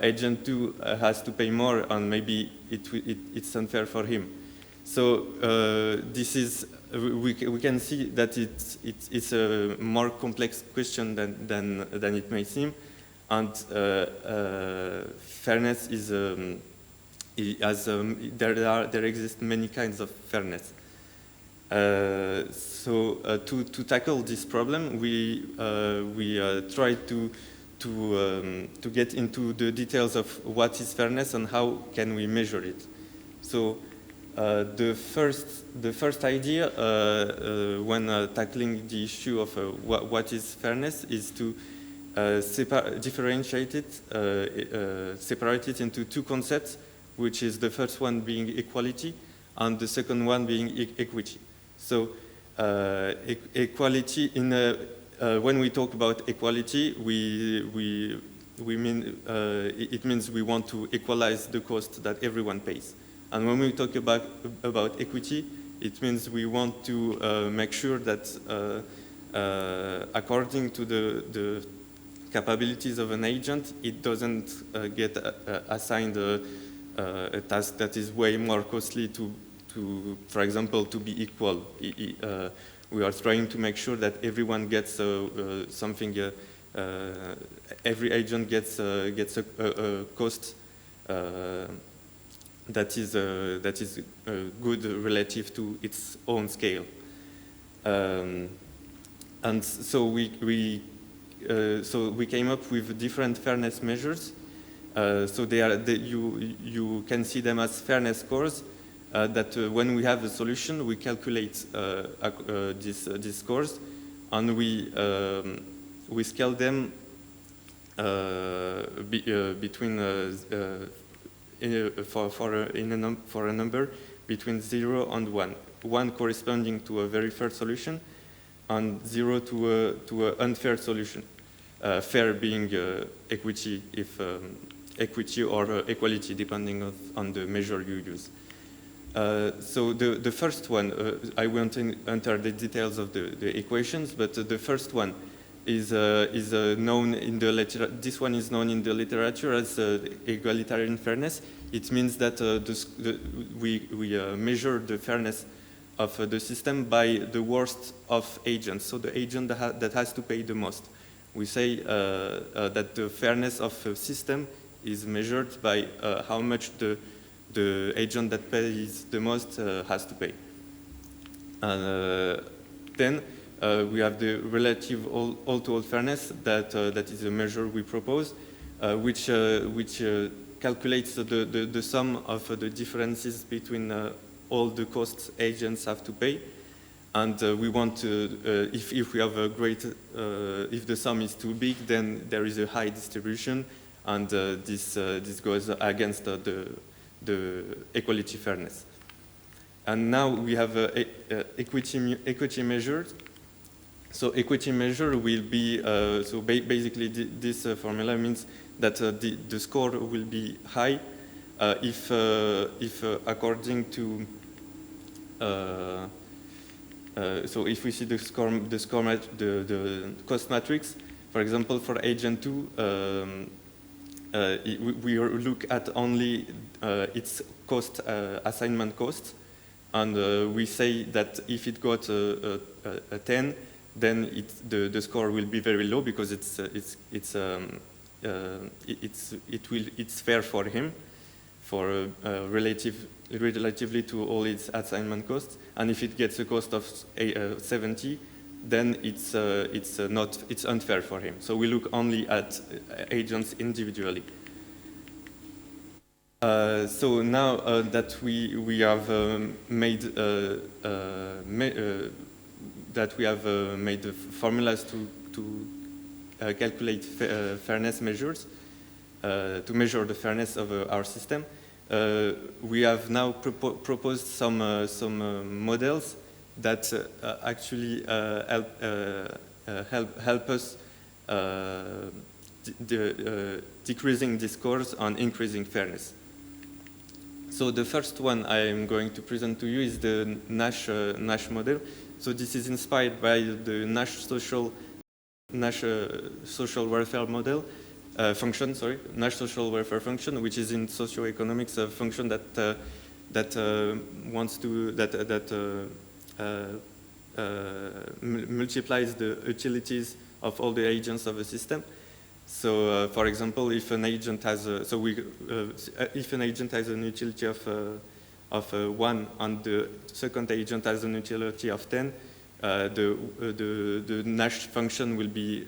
agent 2 has to pay more, and maybe it's unfair for him. So this is, we can see that it's a more complex question than it may seem, and fairness is there exist many kinds of fairness. So to tackle this problem, we try to get into the details of what is fairness and how can we measure it. So the first idea when tackling the issue of what is fairness is to differentiate it, separate it into two concepts, which is the first one being equality and the second one being equity. So equality, when we talk about equality, we mean it means we want to equalize the cost that everyone pays. And when we talk about equity, it means we want to make sure that according to the capabilities of an agent, it doesn't get assigned a task that is way more costly to, for example, to be equal. We are trying to make sure that everyone gets something. Every agent gets a cost that is good relative to its own scale. And so we came up with different fairness measures. So you can see them as fairness scores. That when we have a solution, we calculate these scores, and we scale them between for a number between 0 and 1. 1 corresponding to a very fair solution, and 0 to an unfair solution. Fair being equity, if equity or equality, depending on the measure you use. So the first one, I won't enter the details of the equations, but the first one is known in the literature. This one is known in the literature as egalitarian fairness. It means that we measure the fairness of the system by the worst of agents. So the agent that has to pay the most. We say that the fairness of a system is measured by how much the agent that pays the most has to pay. Then we have the relative all-to-all fairness that is a measure we propose, which calculates the sum of the differences between all the costs agents have to pay. And we want to, if we have a great, if the sum is too big, then there is a high distribution, and this goes against the equality fairness. And now we have equity measures. So equity measure will be, basically this formula means that the score will be high if according to, so if we see the cost matrix, for example, for agent 2, we look at only its cost, assignment cost, and we say that if it got a 10, then the score will be very low because it's it's fair for him, for relatively to all its assignment costs. And if it gets a cost of 70, then it's unfair for him. So we look only at agents individually. So now that we have made the formulas to calculate fairness measures, to measure the fairness of our system, we have now proposed some models that actually help us decreasing discourse on increasing fairness. So the first one I am going to present to you is the Nash model. So this is inspired by the Nash social welfare model function. Nash social welfare function, which is in socioeconomics a function that multiplies the utilities of all the agents of a system. So, for example, if an agent has if an agent has an utility of 1 and the second agent has an utility of 10, the Nash function will be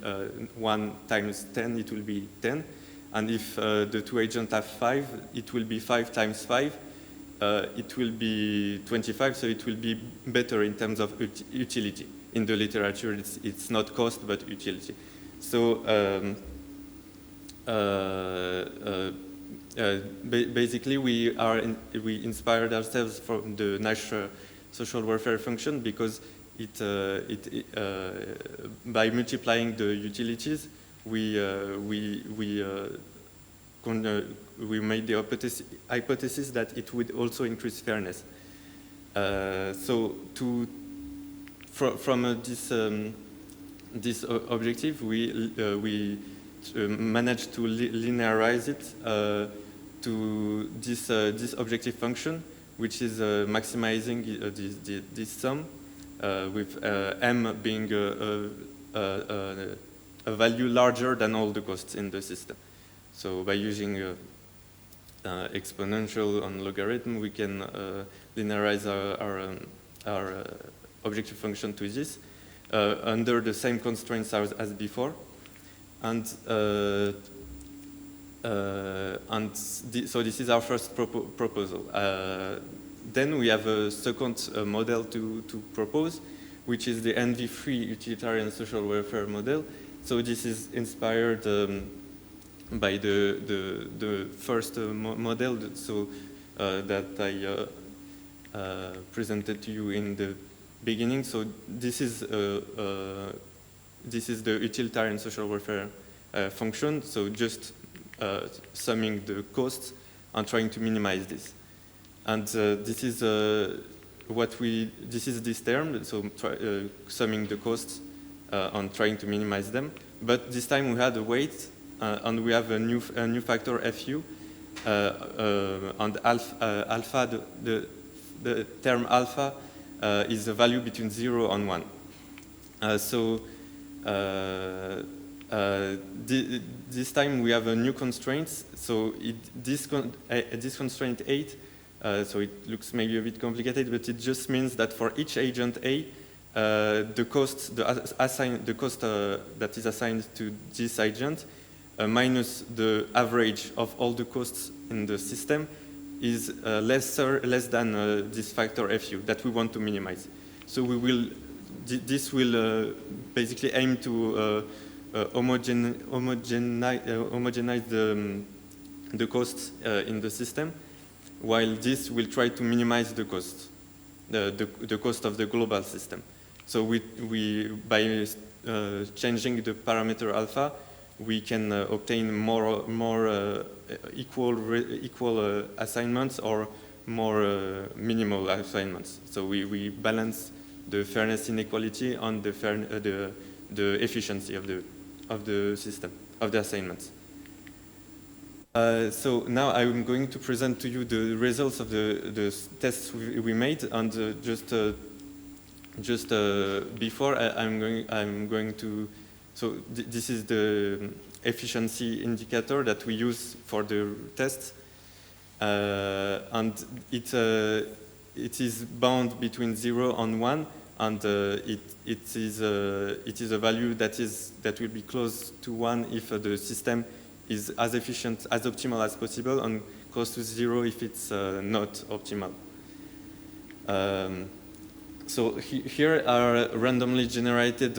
1 times 10. It will be 10, and if the two agents have 5, it will be 5 times 5. It will be 25. So it will be better in terms of utility. In the literature, it's not cost but utility. So. Basically, we inspired ourselves from the Nash social welfare function because by multiplying the utilities, we made the hypothesis that it would also increase fairness. So from this objective, we managed to linearize it to this objective function, which is maximizing this sum, with m being a value larger than all the costs in the system. So by using exponential and logarithm, we can linearize our objective function to this under the same constraints as before. And so this is our first proposal. Then we have a second model to propose, which is the NV-free utilitarian social welfare model. So this is inspired by the first model that I presented to you in the beginning. So this is the utilitarian social welfare function. So just summing the costs and trying to minimize this. And this is this term. So summing the costs and trying to minimize them. But this time we had a weight, and we have a new factor fu, and alpha. The term alpha is a value between 0 and 1. This time we have a new constraint. So this constraint 8. So it looks maybe a bit complicated, but it just means that for each agent A, the cost that is assigned to this agent minus the average of all the costs in the system is less than this factor fu that we want to minimize. So this will basically aim to homogenize the costs in the system, while this will try to minimize the cost, the cost of the global system. So by changing the parameter alpha, we can obtain more equal assignments or more minimal assignments. So we balance the fairness inequality on the efficiency of the system, of the assignments. So now I'm going to present to you the results of the tests we made, and just before I'm going to. So this is efficiency indicator that we use for the test, and it is bound between 0 and 1, and it is a value that will be close to 1 if the system is as efficient, as optimal as possible, and close to 0 if it's not optimal. So here are randomly generated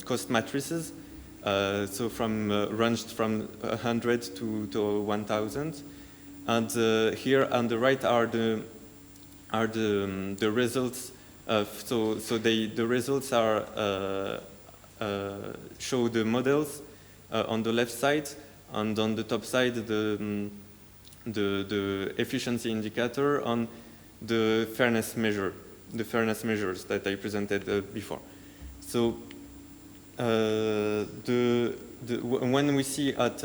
cost matrices. So ranged from 100 to 1,000, and here on the right are the results. The results are show the models on the left side, and on the top side the efficiency indicator on the fairness measure, the fairness measures that I presented before. So when we see at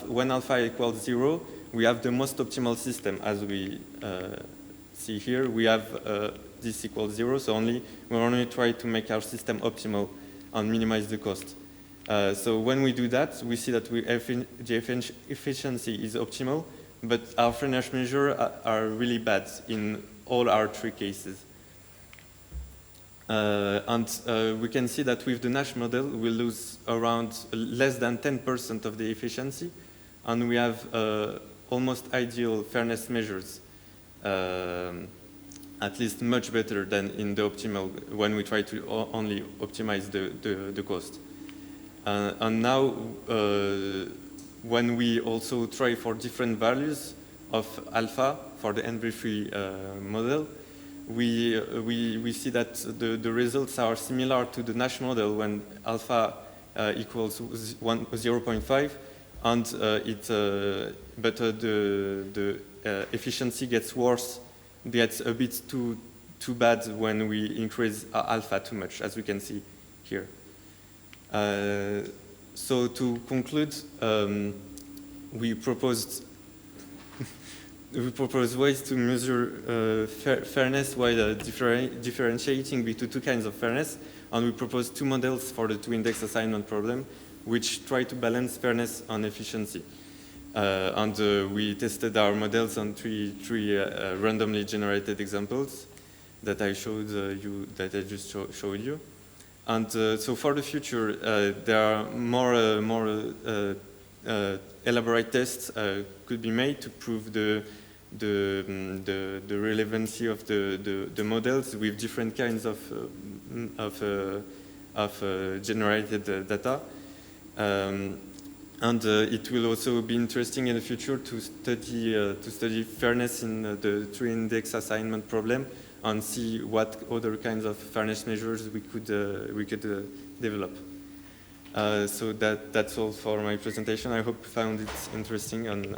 when alpha equals 0, we have the most optimal system, as we see here. We have this equals 0, so we only try to make our system optimal and minimize the cost. So when we do that, we see that the efficiency is optimal, but our fairness measures are really bad in all our 3 cases. We can see that with the Nash model, we lose around less than 10% of the efficiency, and we have almost ideal fairness measures, at least much better than in the optimal, when we try to only optimize the cost. And now, when we also try for different values of alpha for the NV3 model, we see that the results are similar to the Nash model when alpha equals 0.5, and the efficiency gets worse, gets a bit too bad when we increase alpha too much, as we can see here. So to conclude, we propose ways to measure fairness while differentiating between 2 kinds of fairness, and we propose 2 models for the 2-index assignment problem, which try to balance fairness and efficiency. We tested our models on three randomly generated examples that I showed you, that I just showed you. And so for the future, there are more elaborate tests could be made to prove the relevancy of the models with different kinds of generated data. It will also be interesting in the future to study fairness in the 3-index assignment problem and see what other kinds of fairness measures we could develop. So that's all for my presentation. I hope you found it interesting, and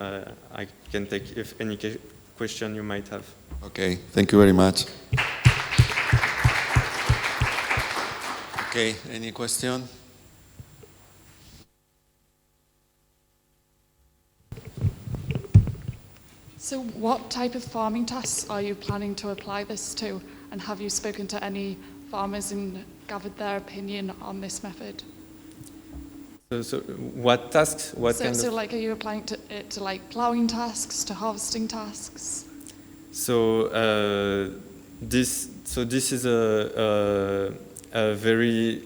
I can take any question you might have. Okay, thank you very much. Okay, any question? So what type of farming tasks are you planning to apply this to? And have you spoken to any farmers and gathered their opinion on this method? So what tasks? So like, are you applying it to like plowing tasks, to harvesting tasks? So this is a very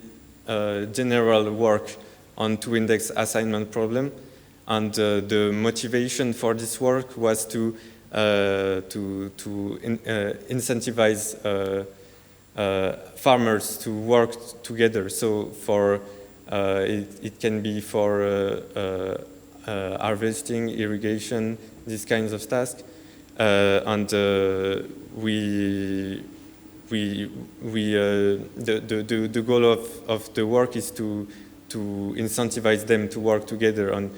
general work on 2-index assignment problem. And the motivation for this work was to incentivize farmers to work together. So it can be for harvesting, irrigation, these kinds of tasks. The goal of the work is to incentivize them to work together and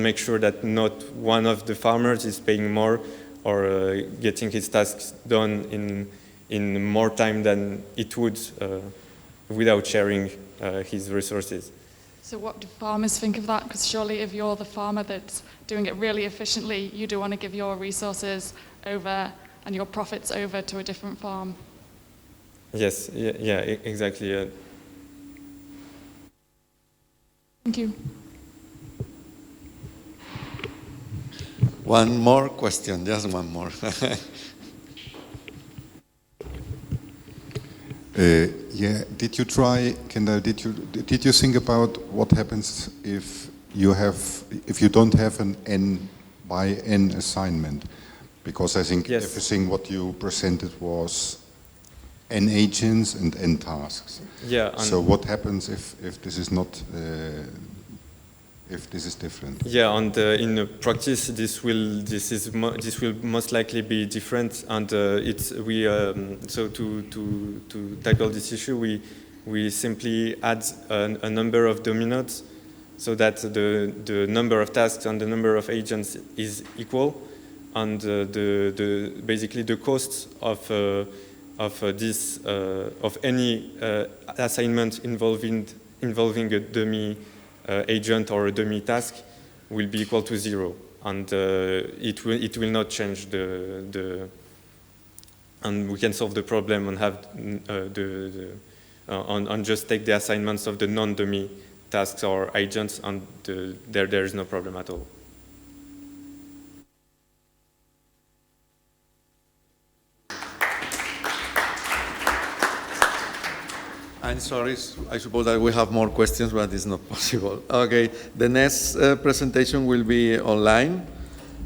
make sure that not one of the farmers is paying more or getting his tasks done in more time than it would without sharing his resources. So what do farmers think of that? Because surely if you're the farmer that's doing it really efficiently, you do want to give your resources over and your profits over to a different farm. Yes, yeah, exactly. Thank you. One more question, just one more. Yeah, did you try, Kendall, did you think about what happens if you don't have an n by n assignment? Because I think everything what you presented was n agents and n tasks. Yeah. So what happens if this is not if this is different? Yeah, and in practice, this will most likely be different, and so to tackle this issue, we simply add a number of dominoes, so that the number of tasks and the number of agents is equal, and basically the cost of any assignment involving a dummy agent or a dummy task will be equal to 0, and it will not change and we can solve the problem and have and just take the assignments of the non-dummy tasks or agents, and there is no problem at all. I'm sorry, I suppose that we have more questions, but it's not possible. Okay, the next presentation will be online,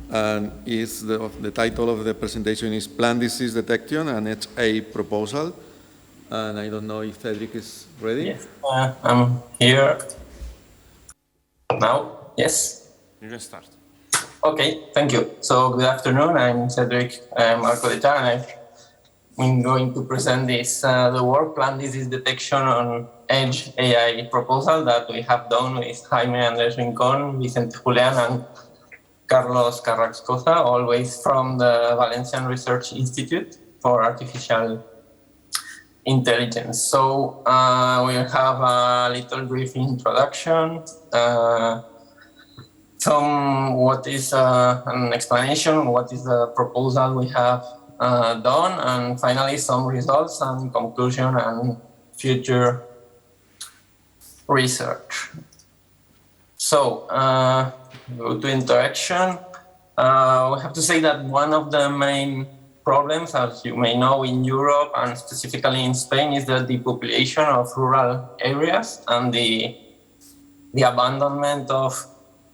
and the title of the presentation is Plant Disease Detection and HA Proposal. And I don't know if Cedric is ready. Yes, I'm here now. Yes? You can start. Okay, thank you. So good afternoon, I'm Cedric Marco-Dechar, and I'm going to present the work Plant Disease Detection on Edge AI proposal that we have done with Jaime Andrés Rincón, Vicente Julián, and Carlos Carrascosa, always from the Valencian Research Institute for Artificial Intelligence. So we have a little brief introduction, what is an explanation, what is the proposal we have done, and finally some results and conclusion and future research. So, go to interaction. We have to say that one of the main problems, as you may know, in Europe and specifically in Spain, is the depopulation of rural areas and the abandonment of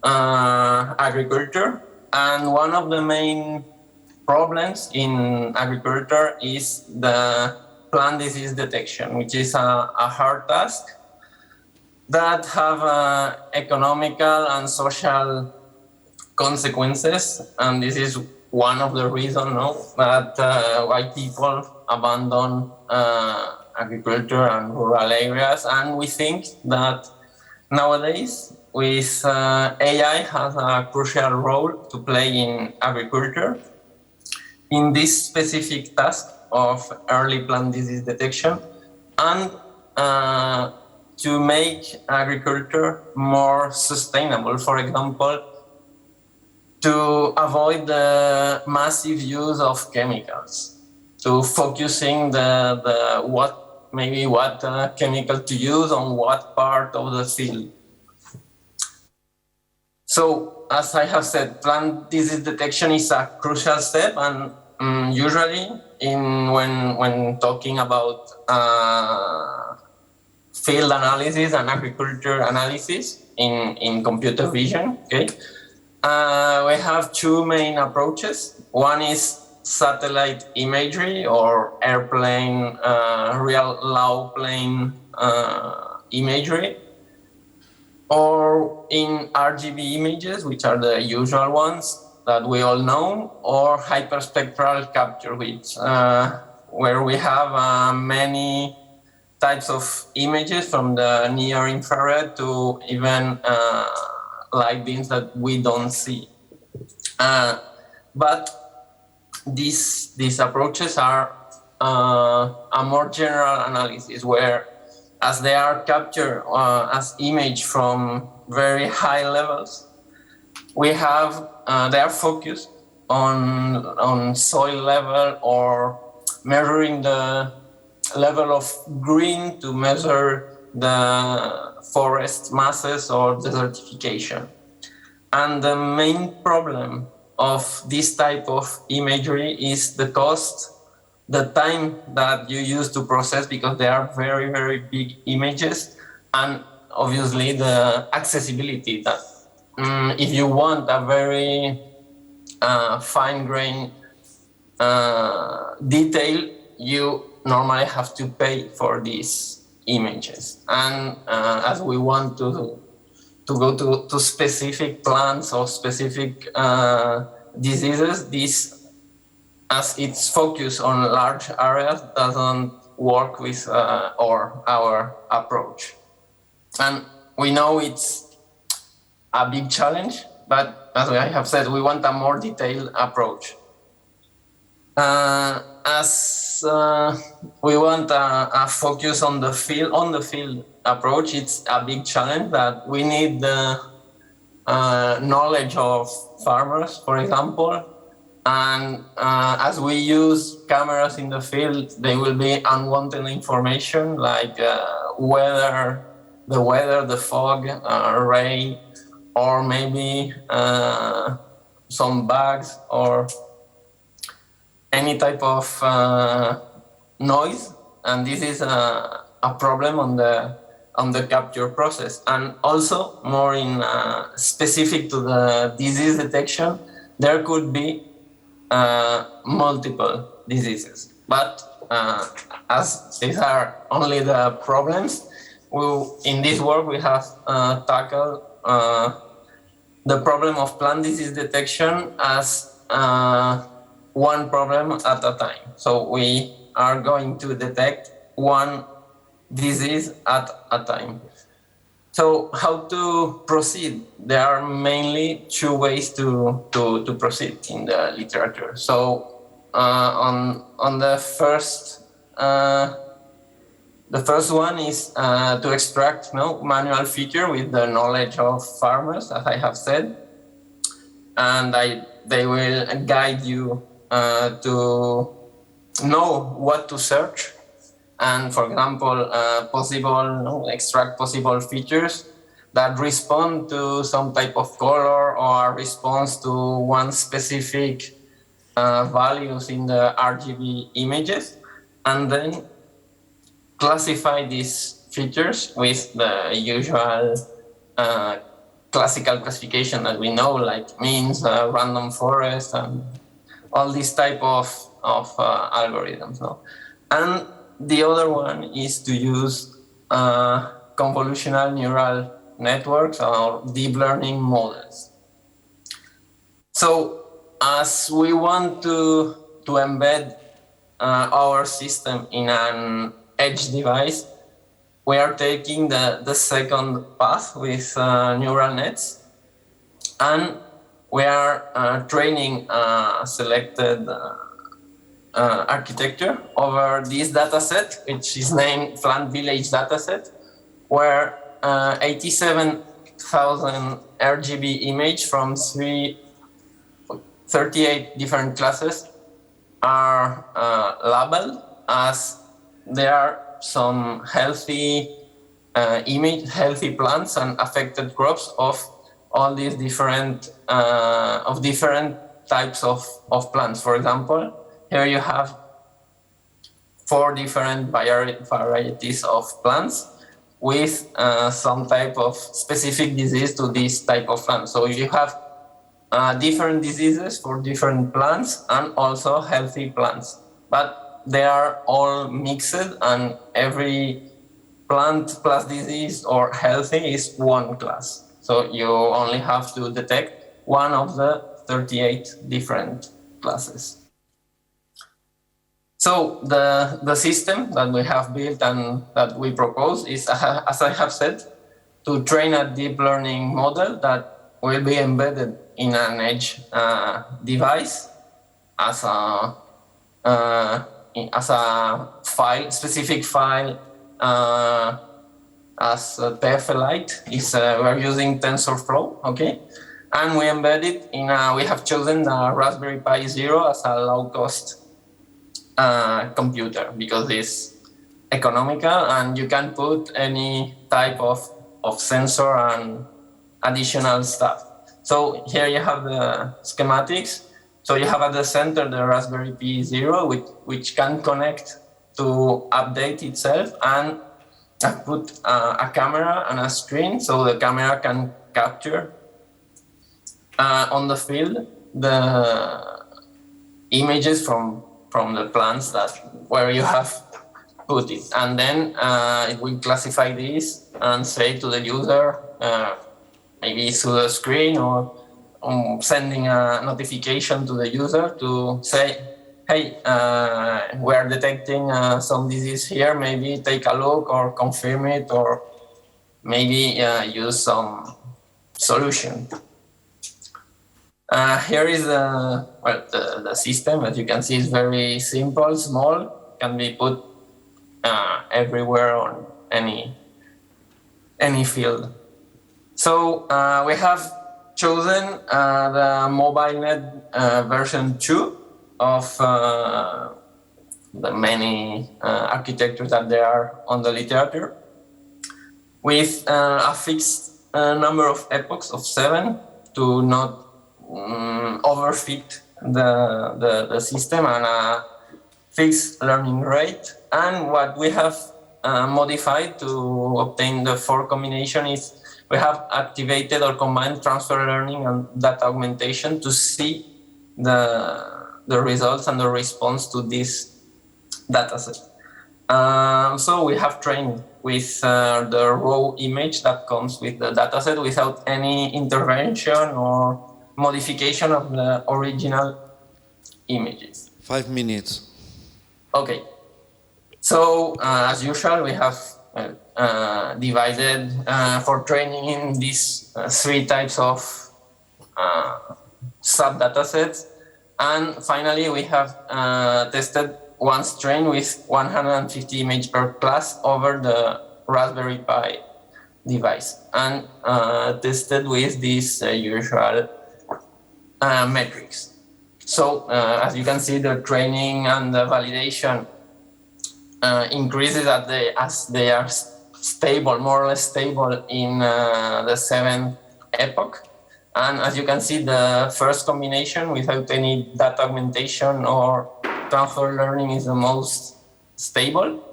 agriculture. And one of the main problems in agriculture is the plant disease detection, which is a hard task that have economical and social consequences, and this is one of the reasons that why people abandon agriculture and rural areas. And we think that nowadays with AI has a crucial role to play in agriculture in this specific task of early plant disease detection, and to make agriculture more sustainable. For example, to avoid the massive use of chemicals, to focusing what chemical to use on what part of the field. So, as I have said, plant disease detection is a crucial step, and usually when talking about field analysis and agriculture analysis in computer vision, okay, we have two main approaches. One is satellite imagery or airplane, real low plane imagery, or in RGB images, which are the usual ones that we all know, or hyperspectral capture, which where we have many types of images, from the near infrared to even light beams that we don't see. But these approaches are a more general analysis, where as they are captured as image from very high levels, we have they are focused on soil level, or measuring the level of green to measure the forest masses or desertification. And the main problem of this type of imagery is the cost, the time that you use to process, because they are very, very big images, and obviously the accessibility that if you want a very fine-grained detail, you normally have to pay for these images. And as we want to go to specific plants or specific diseases, this, as it's focused on large areas, doesn't work with our approach. And we know it's a big challenge, but as I have said, we want a more detailed approach. As we want a focus on the field approach, it's a big challenge that we need the knowledge of farmers, for example. And as we use cameras in the field, there will be unwanted information like the weather, the fog, rain, or maybe some bugs or any type of noise, and this is a problem on the capture process. And also, more in specific to the disease detection, there could be multiple diseases. But as these are only the problems, in this work we have tackled the problem of plant disease detection as one problem at a time. So we are going to detect one disease at a time. So how to proceed? There are mainly two ways to proceed in the literature. So on the first one is to extract manual feature with the knowledge of farmers, as I have said, and they will guide you to know what to search, and for example, extract possible features that respond to some type of color or response to one specific values in the RGB images, and then classify these features with the usual classical classification that we know, like means, random forest, and all these type of algorithms. No? And the other one is to use convolutional neural networks or deep learning models. So as we want to embed our system in an edge device, we are taking the second path with neural nets, and we are training a selected architecture over this dataset, which is named Plant Village dataset, where 87,000 RGB image from 38 different classes are labeled as there are some healthy healthy plants and affected crops of all these different types of plants. For example, here you have 4 different varieties of plants with some type of specific disease to this type of plant. So you have different diseases for different plants and also healthy plants. But they are all mixed, and every plant plus disease or healthy is one class. So you only have to detect one of the 38 different classes. So the system that we have built and that we propose is, as I have said, to train a deep learning model that will be embedded in an edge device as a file, specific file, as a TFLite. We're using TensorFlow, okay? And we embed it in we have chosen the Raspberry Pi Zero as a low-cost computer because it's economical and you can put any type of of sensor and additional stuff. So here you have the schematics. So you have at the center the Raspberry Pi 0, which can connect to update itself, and I've put a camera and a screen, so the camera can capture on the field the images from the plants where you have put it, and then it will classify this and say to the user, maybe through the screen or sending a notification to the user to say, hey, we are detecting some disease here, maybe take a look or confirm it, or maybe use some solution. Here is the system. As you can see, it's very simple, small, can be put everywhere on any field. So we have chosen the MobileNet version 2 of the many architectures that there are on the literature, with a fixed number of epochs of 7 to not overfit the system, and a fixed learning rate. And what we have modified to obtain the 4 combination is we have activated or combined transfer learning and data augmentation to see the results and the response to this dataset. So we have trained with the raw image that comes with the dataset without any intervention or modification of the original images. 5 minutes. Okay. So as usual, we have divided for training in these 3 types of sub-datasets. And finally, we have tested one strain with 150 images per class over the Raspberry Pi device, and tested with these usual metrics. So as you can see, the training and the validation increases as they are stable, more or less stable in the 7th epoch. And as you can see, the first combination without any data augmentation or transfer learning is the most stable.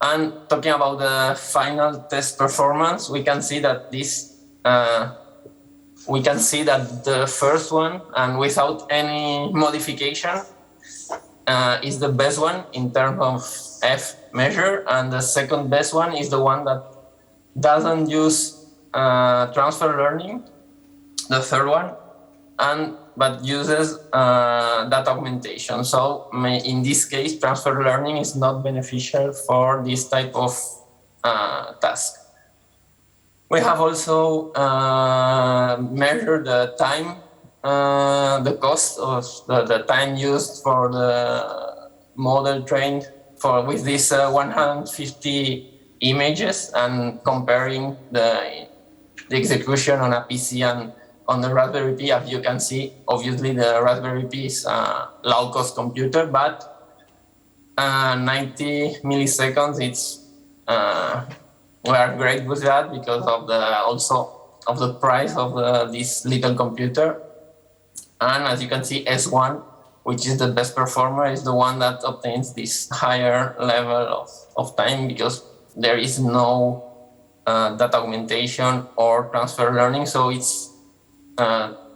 And talking about the final test performance, we can see that the first one, and without any modification, is the best one in terms of F measure, and the second best one is the one that doesn't use transfer learning, the third one, but uses data augmentation. So in this case, transfer learning is not beneficial for this type of task. We have also measured the time, the cost of the time used for the model trained with these 150 images, and comparing the execution on a PC and on the Raspberry Pi. As you can see, obviously the Raspberry Pi is a low-cost computer, but 90 milliseconds, we are great with that because of the price of this little computer. And as you can see, S1, which is the best performer, is the one that obtains this higher level of time, because there is no data augmentation or transfer learning, so it's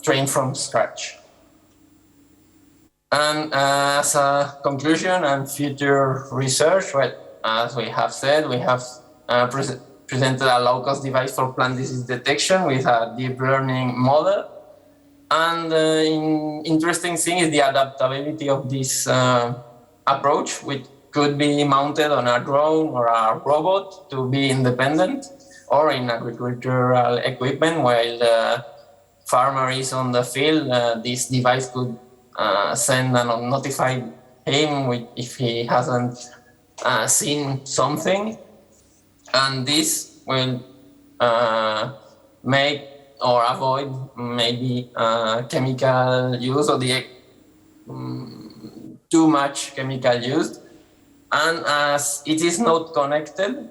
trained from scratch. And as a conclusion and future research, as we have said, we have presented a low-cost device for plant disease detection with a deep learning model. And the interesting thing is the adaptability of this approach, which could be mounted on a drone or a robot to be independent, or in agricultural equipment while the farmer is on the field. This device could send and notify him if he hasn't seen something. And this will make or avoid maybe chemical use or too much chemical use. And as it is not connected,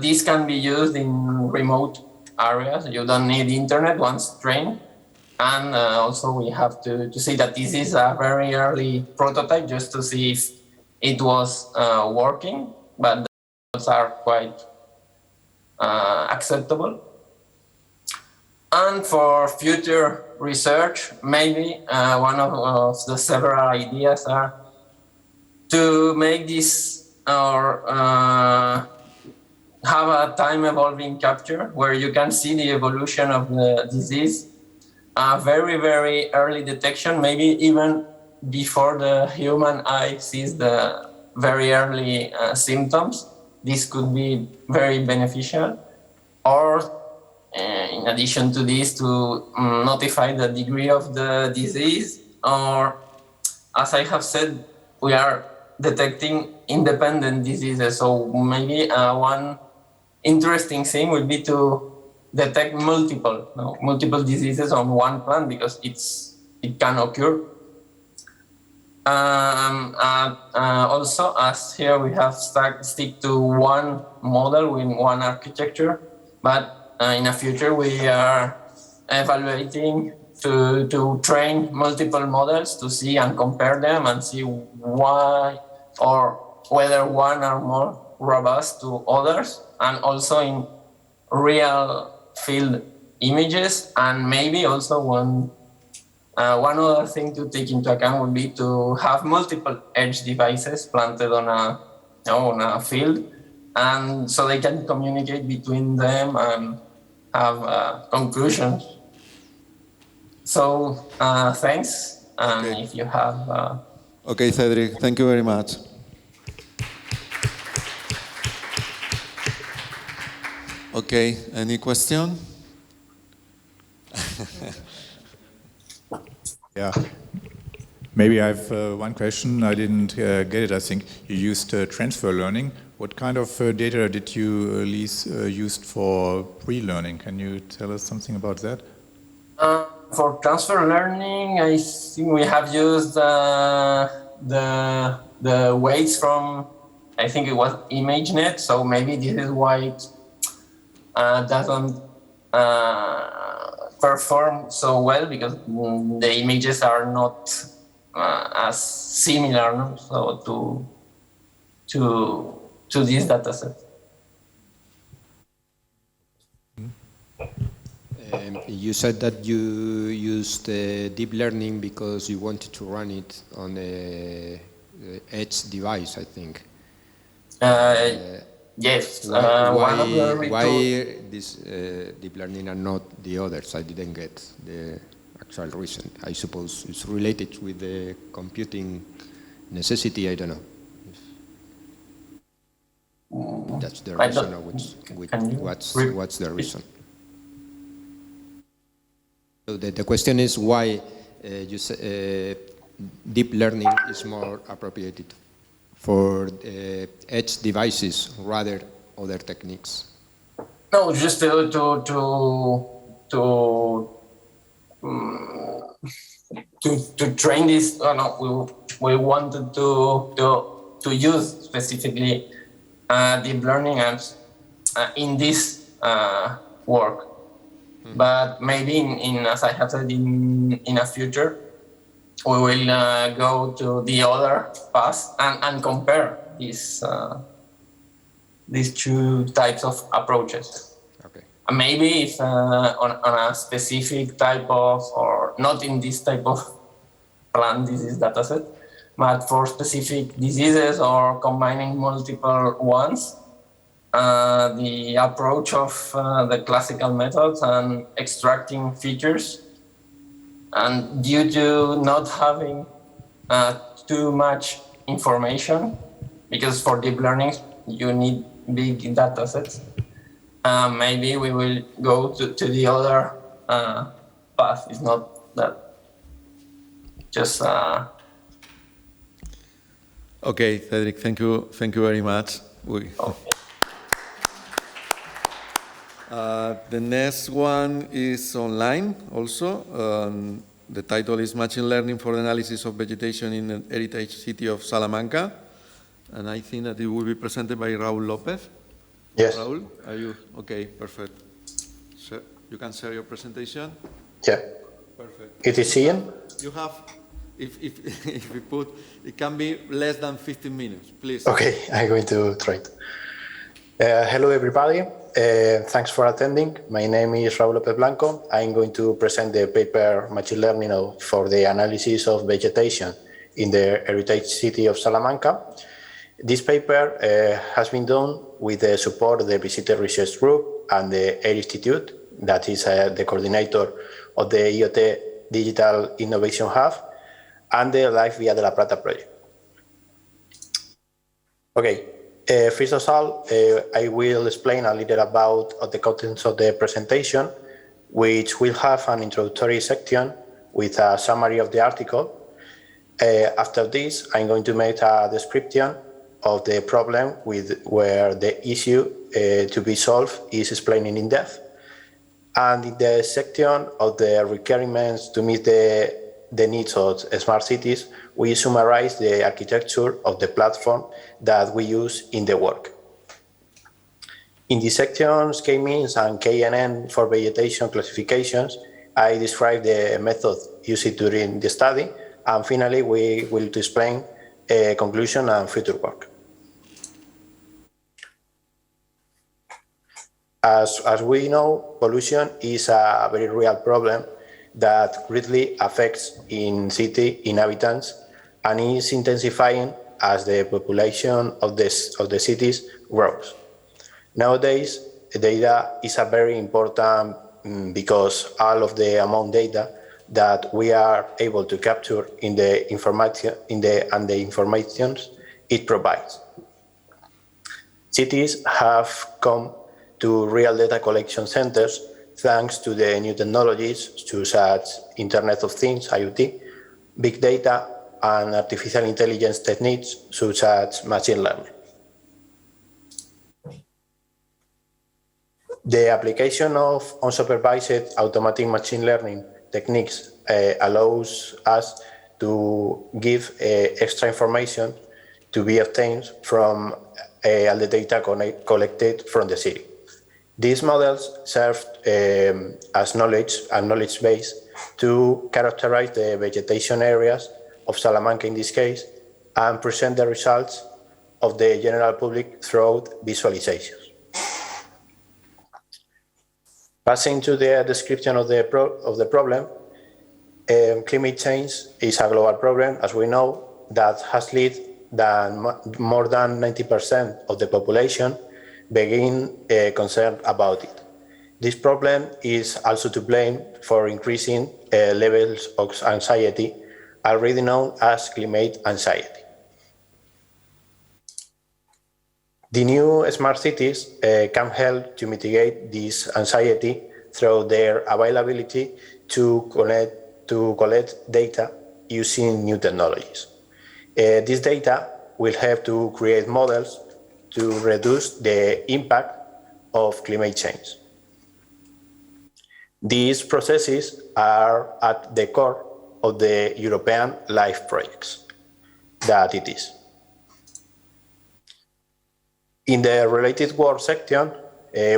this can be used in remote areas. You don't need internet once trained. And also we have to see that this is a very early prototype just to see if it was working, but the results are quite acceptable. And for future research, maybe one of the several ideas are to make this or have a time evolving capture where you can see the evolution of the disease, very, very early detection, maybe even before the human eye sees the very early symptoms. This could be very beneficial. Or in addition to this, to notify the degree of the disease, or as I have said, we are detecting independent diseases. So maybe one interesting thing would be to detect multiple diseases on one plant, because it can occur. Also, as here we have stick to one model with one architecture, but in the future we are evaluating to train multiple models to see and compare them and see why or whether one are more robust to others, and also in real field images. And maybe also one other thing to take into account would be to have multiple edge devices planted on a field, and so they can communicate between them and have conclusions. So thanks, and okay. If you have... Okay, Cedric, thank you very much. Okay, any question? Yeah. Maybe I have one question. I didn't get it, I think. You used transfer learning. What kind of data did you used for pre-learning? Can you tell us something about that? For transfer learning, I think we have used the weights from, I think it was ImageNet. So maybe this is why it doesn't perform so well, because the images are not as similar, no? So to this data set. You said that you used deep learning because you wanted to run it on the edge device, I think. Yes. Why this deep learning and not the others? I didn't get the actual reason. I suppose it's related with the computing necessity. I don't know. If that's the reason, or what's the reason? So the question is why you say, deep learning is more appropriate for edge devices rather other techniques. No, just to train this. We wanted to use specifically deep learning and in this work. But maybe as I have said, in a future, we will go to the other path and compare these two types of approaches. Okay. And maybe if on a specific type of, or not in this type of plant disease dataset, but for specific diseases or combining multiple ones, the approach of the classical methods and extracting features, and due to not having too much information, because for deep learning you need big data sets, maybe we will go to the other path. It's not that just... Okay, Cedric, thank you very much. The next one is online also. The title is Machine Learning for the Analysis of Vegetation in the Heritage City of Salamanca. And I think that it will be presented by Raúl López. Yes. Raúl, are you okay? Perfect. So you can share your presentation. Yeah. Perfect. It is seen. You have, if we put, it can be less than 15 minutes, please. Okay, I'm going to try it. Hello, everybody. Thanks for attending. My name is Raúl López Blanco. I'm going to present the paper Machine Learning for the Analysis of Vegetation in the Heritage City of Salamanca. This paper has been done with the support of the Visitor Research Group and the AIR Institute, that is the coordinator of the IoT Digital Innovation Hub, and the Life Via de la Plata project. Okay, first of all, I will explain a little about the contents of the presentation, which will have an introductory section with a summary of the article. After this, I'm going to make a description of the problem where the issue to be solved is explained in depth. And in the section of the requirements to meet the needs of smart cities, we summarize the architecture of the platform that we use in the work. In the sections K-means and KNN for vegetation classifications, I describe the method used during the study, and finally we will explain a conclusion and future work. As we know, pollution is a very real problem that greatly affects in city inhabitants and is intensifying as the population of the cities grows. Nowadays, data is a very important because all of the amount data that we are able to capture in the information and the informations it provides. Cities have come to real data collection centers thanks to the new technologies such as Internet of Things, IoT, big data, and artificial intelligence techniques such as machine learning. The application of unsupervised automatic machine learning techniques allows us to give extra information to be obtained from all the data collected from the city. These models serve as knowledge base to characterize the vegetation areas of Salamanca in this case and present the results of the general public through visualizations. Passing to the description of the problem, climate change is a global problem, as we know, that has led more than 90% of the population begin concerned about it. This problem is also to blame for increasing levels of anxiety, already known as climate anxiety. The new smart cities can help to mitigate this anxiety through their availability to collect data using new technologies. This data will help to create models to reduce the impact of climate change. These processes are at the core of the European LIFE projects that it is. In the related work section,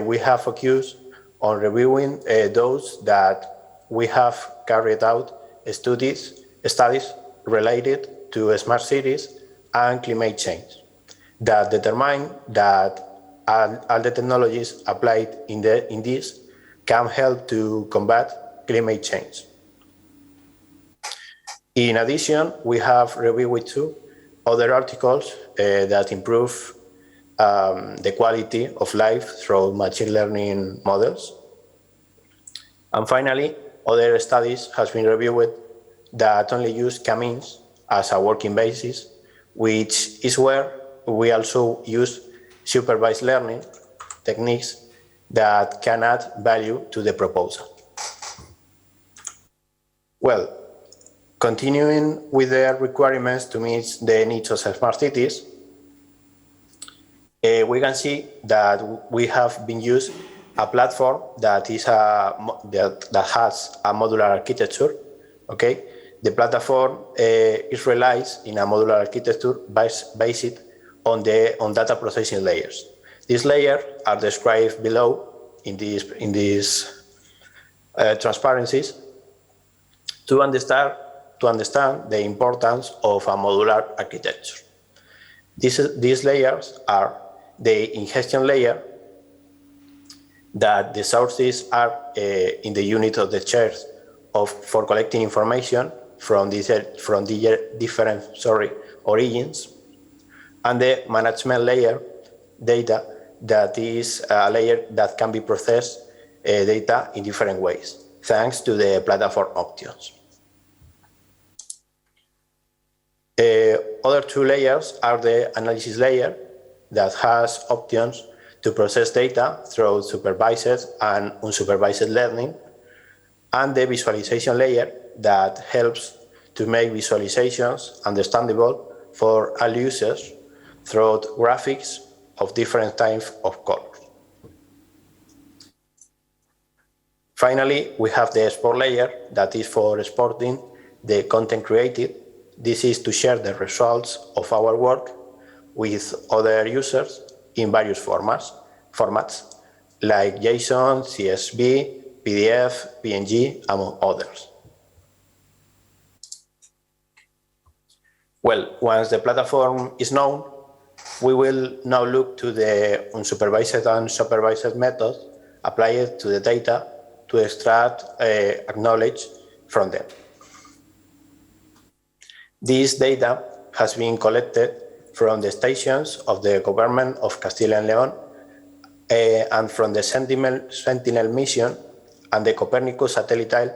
we have focused on reviewing those that we have carried out studies related to smart cities and climate change that determine that all the technologies applied in this can help to combat climate change. In addition, we have reviewed two other articles that improve the quality of life through machine learning models. And finally, other studies have been reviewed that only use K-means as a working basis, which is where we also use supervised learning techniques that can add value to the proposal. Well, continuing with the requirements to meet the needs of smart cities, we can see that we have been used a platform that that has a modular architecture. Okay, the platform is relies in a modular architecture based on data processing layers These layers are described below in these transparencies to understand the importance of a modular architecture. These layers are the ingestion layer, that the sources are in the unit of the chairs for collecting information from different origins, and the management layer data, that is a layer that can be processed data in different ways thanks to the platform options. Other two layers are the analysis layer, that has options to process data through supervised and unsupervised learning, and the visualization layer, that helps to make visualizations understandable for all users through graphics of different types of colors. Finally, we have the export layer, that is for exporting the content created. This is to share the results of our work with other users in various formats like JSON, CSV, PDF, PNG, among others. Well, once the platform is known, we will now look to the unsupervised and supervised methods applied to the data to extract acknowledge from them. This data has been collected from the stations of the government of Castilla and León and from the Sentinel mission and the Copernicus satellite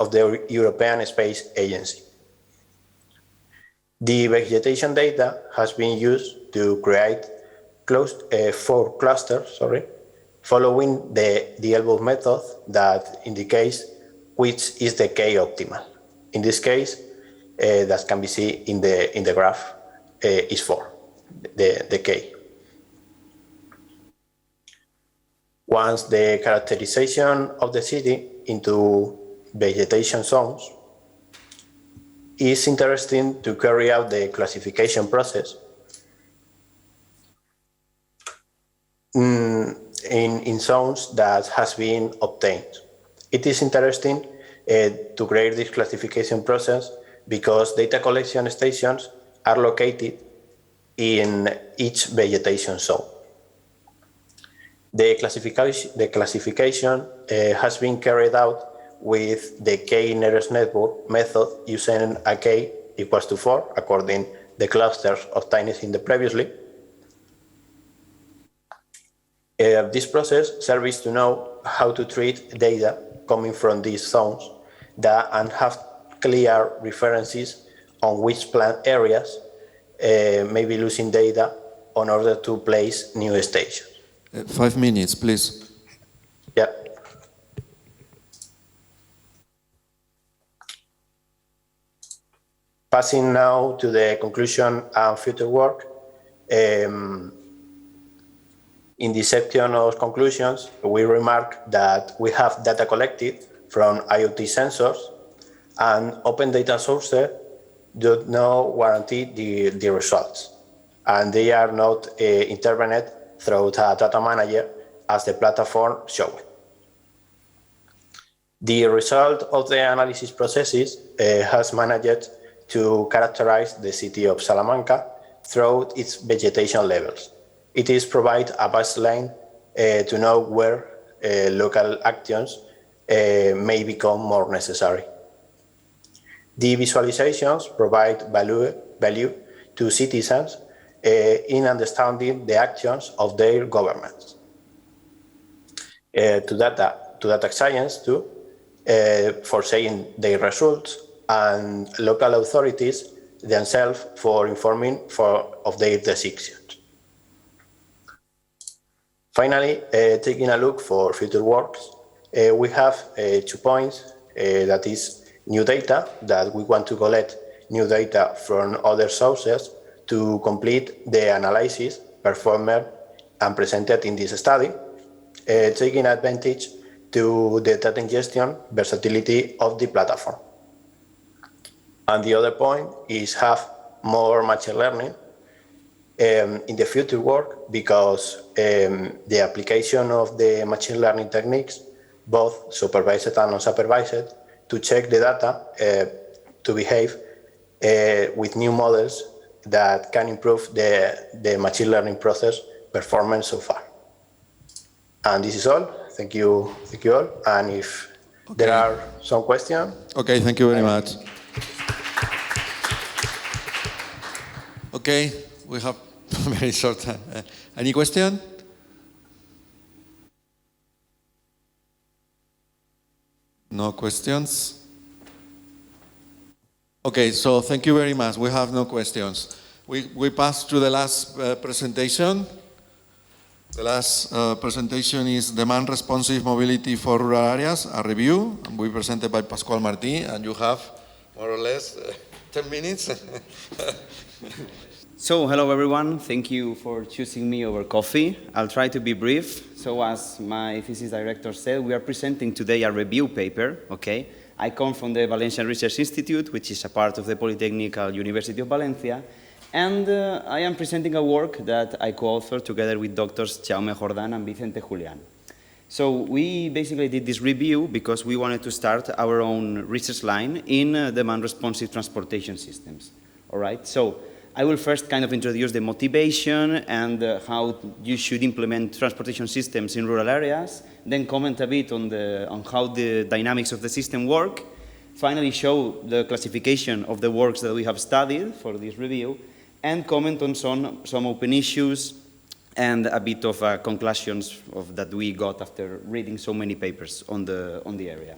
of the European Space Agency. The vegetation data has been used to create 4 clusters, following the above method that indicates which is the K optimal. In this case, that can be seen in the graph, is 4, the K. Once the characterization of the city into vegetation zones, it's interesting to carry out the classification process in zones that has been obtained. It is interesting to create this classification process because data collection stations are located in each vegetation zone. The classification has been carried out with the K-nearest network method using a K equals to 4 according the clusters obtained in the previously. This process serves to know how to treat data coming from these zones and have clear references on which plant areas may be losing data in order to place new stations. 5 minutes, please. Yeah. Passing now to the conclusion and future work. In this section of conclusions, we remark that we have data collected from IoT sensors, and open data sources do not guarantee the results, and they are not intervened through a data manager as the platform showed. The result of the analysis processes has managed to characterize the city of Salamanca through its vegetation levels. It is provide a baseline to know where local actions may become more necessary. The visualizations provide value to citizens in understanding the actions of their governments. To data science too, for saying their results, and local authorities themselves for informing of their decisions. Finally, taking a look for future works, we have 2 points, that is new data, that we want to collect new data from other sources to complete the analysis performed and presented in this study, taking advantage to the data ingestion versatility of the platform. And the other point is have more machine learning in the future work, because the application of the machine learning techniques, both supervised and unsupervised, to check the data to behave with new models that can improve the machine learning process performance so far. And this is all. Thank you all. And if there are some questions. Okay, thank you very much. Okay, we have very short time. Any question? No questions? Okay, so thank you very much. We have no questions. We pass to the last presentation. The last presentation is Demand Responsive Mobility for Rural Areas, a review. And we presented by Pascual Martí, and you have more or less 10 minutes. So, hello everyone. Thank you for choosing me over coffee. I'll try to be brief. So, as my thesis director said, we are presenting today a review paper, okay? I come from the Valencian Research Institute, which is a part of the Polytechnical University of Valencia, and I am presenting a work that I co-authored together with doctors Jaume Jordan and Vicente Julián. So we basically did this review because we wanted to start our own research line in demand-responsive transportation systems, all right? So I will first kind of introduce the motivation and how you should implement transportation systems in rural areas, then comment a bit on how the dynamics of the system work, finally show the classification of the works that we have studied for this review, and comment on some open issues and a bit of conclusions that we got after reading so many papers on the area.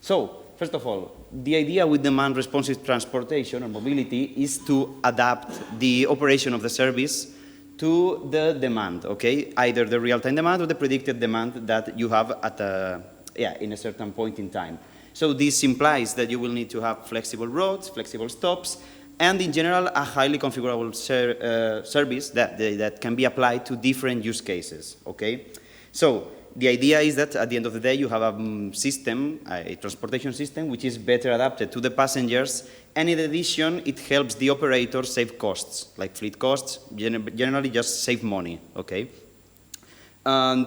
So, first of all, the idea with demand-responsive transportation or mobility is to adapt the operation of the service to the demand, okay? Either the real-time demand or the predicted demand that you have at in a certain point in time. So this implies that you will need to have flexible roads, flexible stops, and in general, a highly configurable service that can be applied to different use cases, okay? So the idea is that at the end of the day, you have a system, a transportation system, which is better adapted to the passengers, and in addition, it helps the operator save costs, like fleet costs, generally just save money, okay?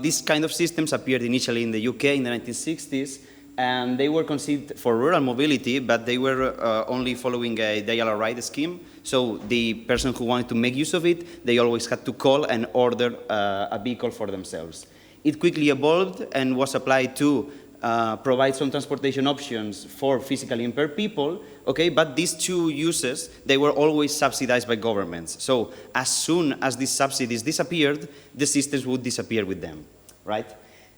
These kind of systems appeared initially in the UK in the 1960s, and they were conceived for rural mobility, but they were only following a dial-a-ride scheme. So the person who wanted to make use of it, they always had to call and order a vehicle for themselves. It quickly evolved and was applied to provide some transportation options for physically impaired people, okay, but these two uses, they were always subsidized by governments. So as soon as these subsidies disappeared, the systems would disappear with them, right?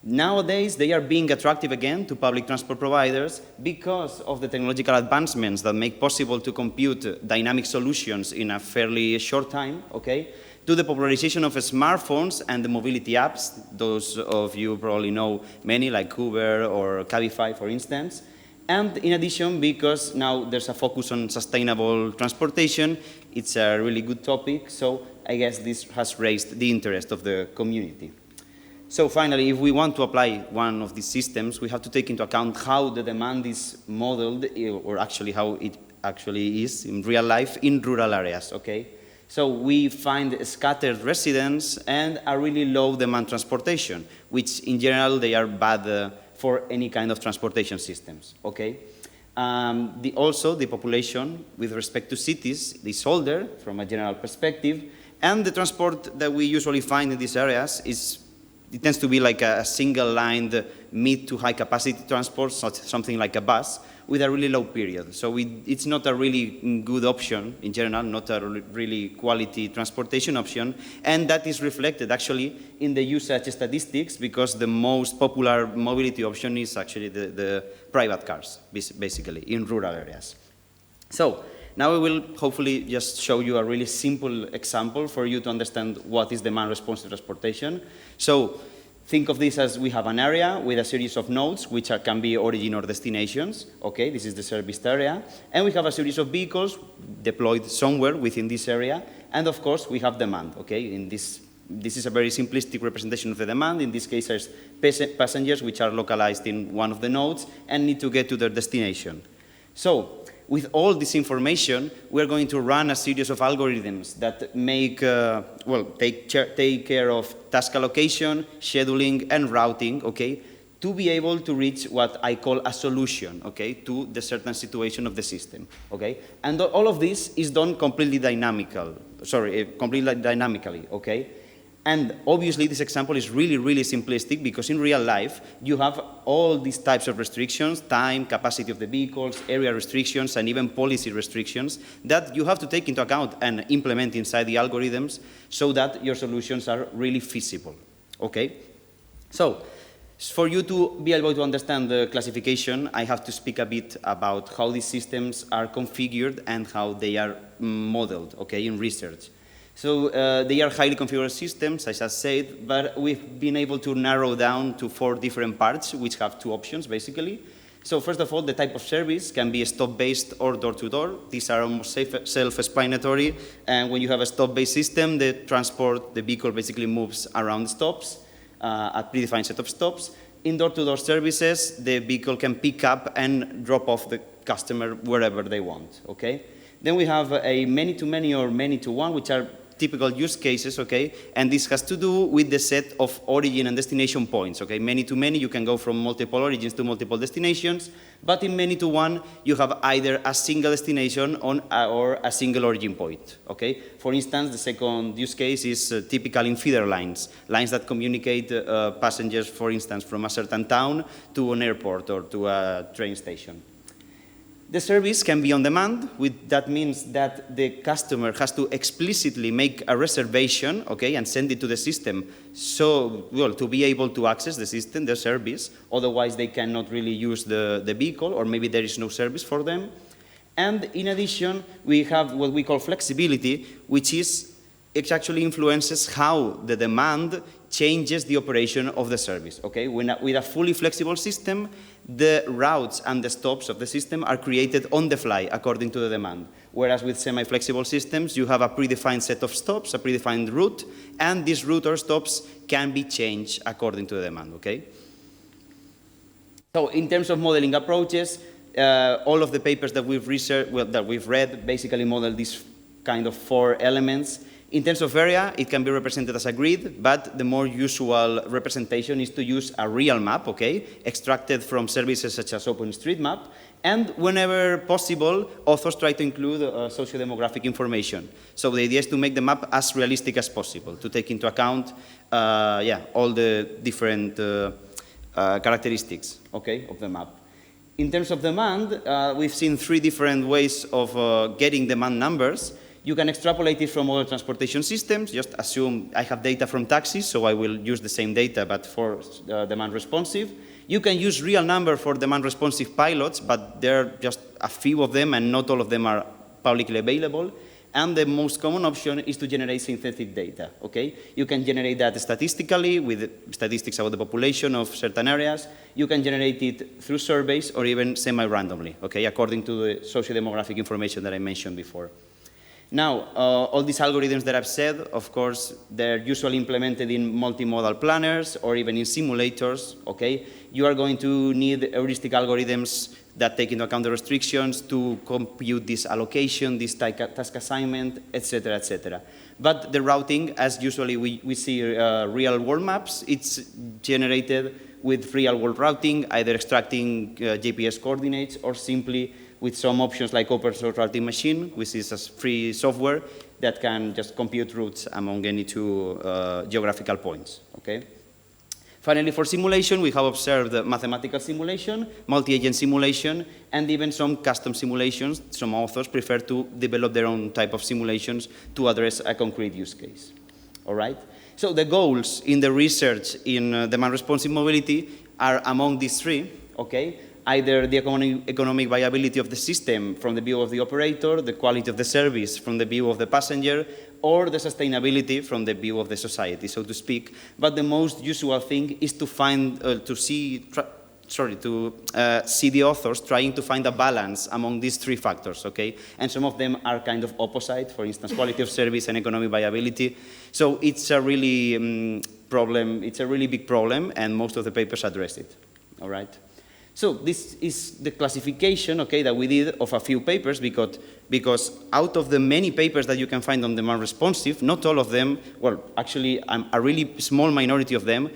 Nowadays, they are being attractive again to public transport providers because of the technological advancements that make possible to compute dynamic solutions in a fairly short time, okay? To the popularization of smartphones and the mobility apps, those of you probably know many like Uber or Cabify, for instance. And in addition, because now there's a focus on sustainable transportation, it's a really good topic, so I guess this has raised the interest of the community. So finally, if we want to apply one of these systems, we have to take into account how the demand is modeled, or actually how it actually is in real life in rural areas, okay? So we find scattered residents and a really low demand transportation, which in general, they are bad for any kind of transportation systems, okay? Also, the population with respect to cities is older from a general perspective, and the transport that we usually find in these areas it tends to be like a single-lined mid to high capacity transport, something like a bus, with a really low period. So it's not a really good option in general, not a really quality transportation option, and that is reflected actually in the usage statistics because the most popular mobility option is actually the private cars, basically, in rural areas. So now we will hopefully just show you a really simple example for you to understand what is demand-responsive transportation. So think of this as we have an area with a series of nodes, which can be origin or destinations. Okay, this is the serviced area. And we have a series of vehicles deployed somewhere within this area. And of course, we have demand. Okay, this is a very simplistic representation of the demand. In this case, there's passengers which are localized in one of the nodes and need to get to their destination. So with all this information, we're going to run a series of algorithms that make, take care of task allocation, scheduling, and routing, okay, to be able to reach what I call a solution, okay, to the certain situation of the system, okay? And all of this is done completely dynamically, okay? And obviously, this example is really, really simplistic because in real life, you have all these types of restrictions, time, capacity of the vehicles, area restrictions, and even policy restrictions that you have to take into account and implement inside the algorithms so that your solutions are really feasible, okay? So, for you to be able to understand the classification, I have to speak a bit about how these systems are configured and how they are modeled, okay, in research. So they are highly configurable systems, as I said, but we've been able to narrow down to 4 different parts, which have 2 options, basically. So first of all, the type of service can be stop-based or door-to-door. These are almost self-explanatory. And when you have a stop-based system, the vehicle basically moves around stops, a predefined set of stops. In door-to-door services, the vehicle can pick up and drop off the customer wherever they want, okay? Then we have a many-to-many or many-to-one, which are typical use cases, okay? And this has to do with the set of origin and destination points, okay? Many-to-many, you can go from multiple origins to multiple destinations, but in many-to-one, you have either a single destination or a single origin point, okay? For instance, the second use case is typical in feeder lines, lines that communicate passengers, for instance, from a certain town to an airport or to a train station. The service can be on demand. That means that the customer has to explicitly make a reservation, okay, and send it to the system to be able to access the system, the service. Otherwise, they cannot really use the vehicle, or maybe there is no service for them. And in addition, we have what we call flexibility, which is it actually influences how the demand changes the operation of the service, okay? With a fully flexible system, the routes and the stops of the system are created on the fly according to the demand. Whereas with semi-flexible systems, you have a predefined set of stops, a predefined route, and this route or stops can be changed according to the demand, okay? So in terms of modeling approaches, all of the papers that we've read basically model these kind of 4 elements. In terms of area, it can be represented as a grid, but the more usual representation is to use a real map, okay, extracted from services such as OpenStreetMap, and whenever possible, authors try to include socio-demographic information. So the idea is to make the map as realistic as possible, to take into account, all the different characteristics, okay, of the map. In terms of demand, we've seen 3 different ways of getting demand numbers. You can extrapolate it from other transportation systems. Just assume I have data from taxis, so I will use the same data, but for demand responsive. You can use real number for demand responsive pilots, but there are just a few of them, and not all of them are publicly available. And the most common option is to generate synthetic data, okay? You can generate that statistically with statistics about the population of certain areas. You can generate it through surveys or even semi-randomly, okay, according to the socio-demographic information that I mentioned before. Now, all these algorithms that I've said, of course, they're usually implemented in multimodal planners or even in simulators, okay? You are going to need heuristic algorithms that take into account the restrictions to compute this allocation, this task assignment, etc., etc. But the routing, as usually we see real-world maps, it's generated with real-world routing, either extracting GPS coordinates or simply with some options like open source routing machine, which is a free software that can just compute routes among any 2 geographical points, okay? Finally, for simulation, we have observed mathematical simulation, multi-agent simulation, and even some custom simulations. Some authors prefer to develop their own type of simulations to address a concrete use case, all right? So the goals in the research in demand responsive mobility are among these 3, okay? Either the economic viability of the system from the view of the operator, the quality of the service from the view of the passenger, or the sustainability from the view of the society, so to speak. But the most usual thing is to find, see the authors trying to find a balance among these 3 factors, okay? And some of them are kind of opposite, for instance, quality of service and economic viability. So it's a really big problem, and most of the papers address it, all right? So this is the classification, okay, that we did of a few papers because out of the many papers that you can find on demand responsive, not all of them, well, actually a really small minority of them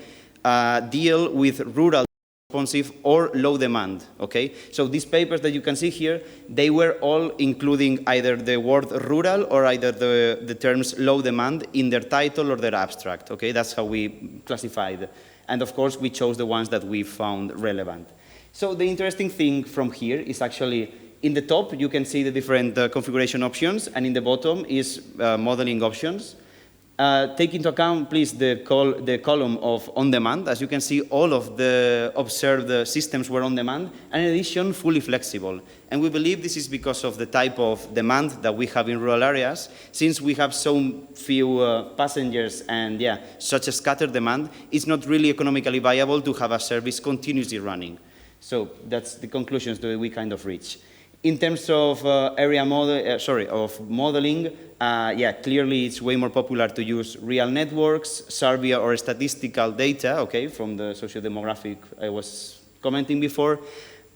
deal with rural responsive or low demand, okay? So these papers that you can see here, they were all including either the word rural or either the terms low demand in their title or their abstract, okay? That's how we classified. And of course, we chose the ones that we found relevant. So the interesting thing from here is actually, in the top, you can see the different configuration options, and in the bottom is modeling options. Take into account, please, the column of on-demand. As you can see, all of the observed systems were on-demand, and in addition, fully flexible. And we believe this is because of the type of demand that we have in rural areas. Since we have so few passengers and, yeah, such a scattered demand, it's not really economically viable to have a service continuously running. So that's the conclusions that we kind of reach. In terms of of modeling, yeah, clearly it's way more popular to use real networks, survey or statistical data, okay, from the socio-demographic I was commenting before.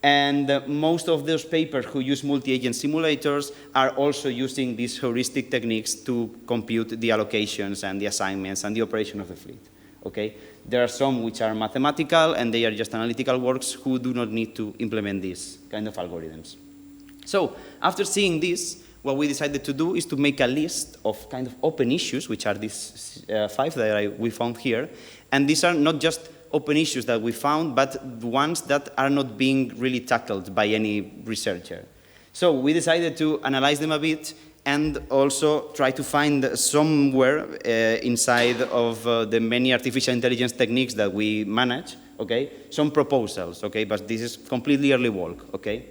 And most of those papers who use multi-agent simulators are also using these heuristic techniques to compute the allocations and the assignments and the operation of the fleet, okay? There are some which are mathematical and they are just analytical works who do not need to implement these kind of algorithms. So after seeing this, what we decided to do is to make a list of kind of open issues, which are these 5 that we found here. And these are not just open issues that we found, but ones that are not being really tackled by any researcher. So we decided to analyze them a bit and also try to find somewhere inside of the many artificial intelligence techniques that we manage, okay, some proposals, okay, but this is completely early work, okay.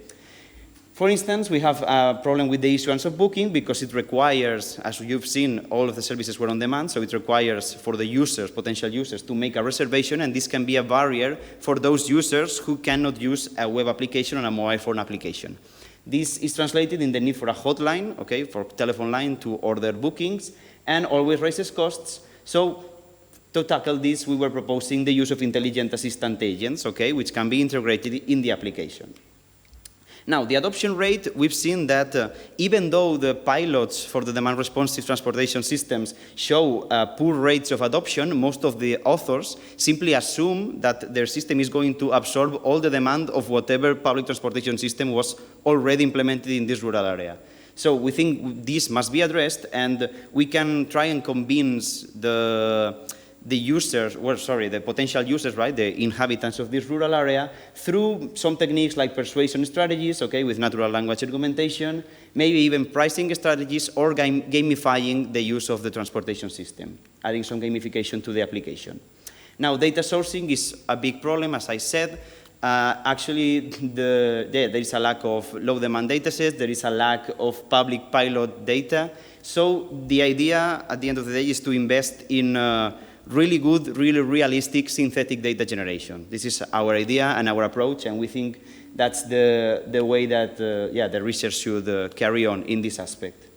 For instance, we have a problem with the issuance of booking because it requires, as you've seen, all of the services were on demand, so it requires for the users, potential users, to make a reservation, and this can be a barrier for those users who cannot use a web application or a mobile phone application. This is translated in the need for a hotline, okay, for telephone line to order bookings, and always raises costs. So to tackle this, we were proposing the use of intelligent assistant agents, okay, which can be integrated in the application. Now, the adoption rate, we've seen that even though the pilots for the demand-responsive transportation systems show poor rates of adoption, most of the authors simply assume that their system is going to absorb all the demand of whatever public transportation system was already implemented in this rural area. So we think this must be addressed, and we can try and convince the users, well, sorry, the potential users, right, the inhabitants of this rural area through some techniques like persuasion strategies, okay, with natural language argumentation, maybe even pricing strategies or gamifying the use of the transportation system, adding some gamification to the application. Now, data sourcing is a big problem, as I said. Actually, there is a lack of low-demand datasets, there is a lack of public pilot data. So the idea, at the end of the day, is to invest in really good, really realistic synthetic data generation. This is our idea and our approach, and we think that's the way that yeah, the research should carry on in this aspect.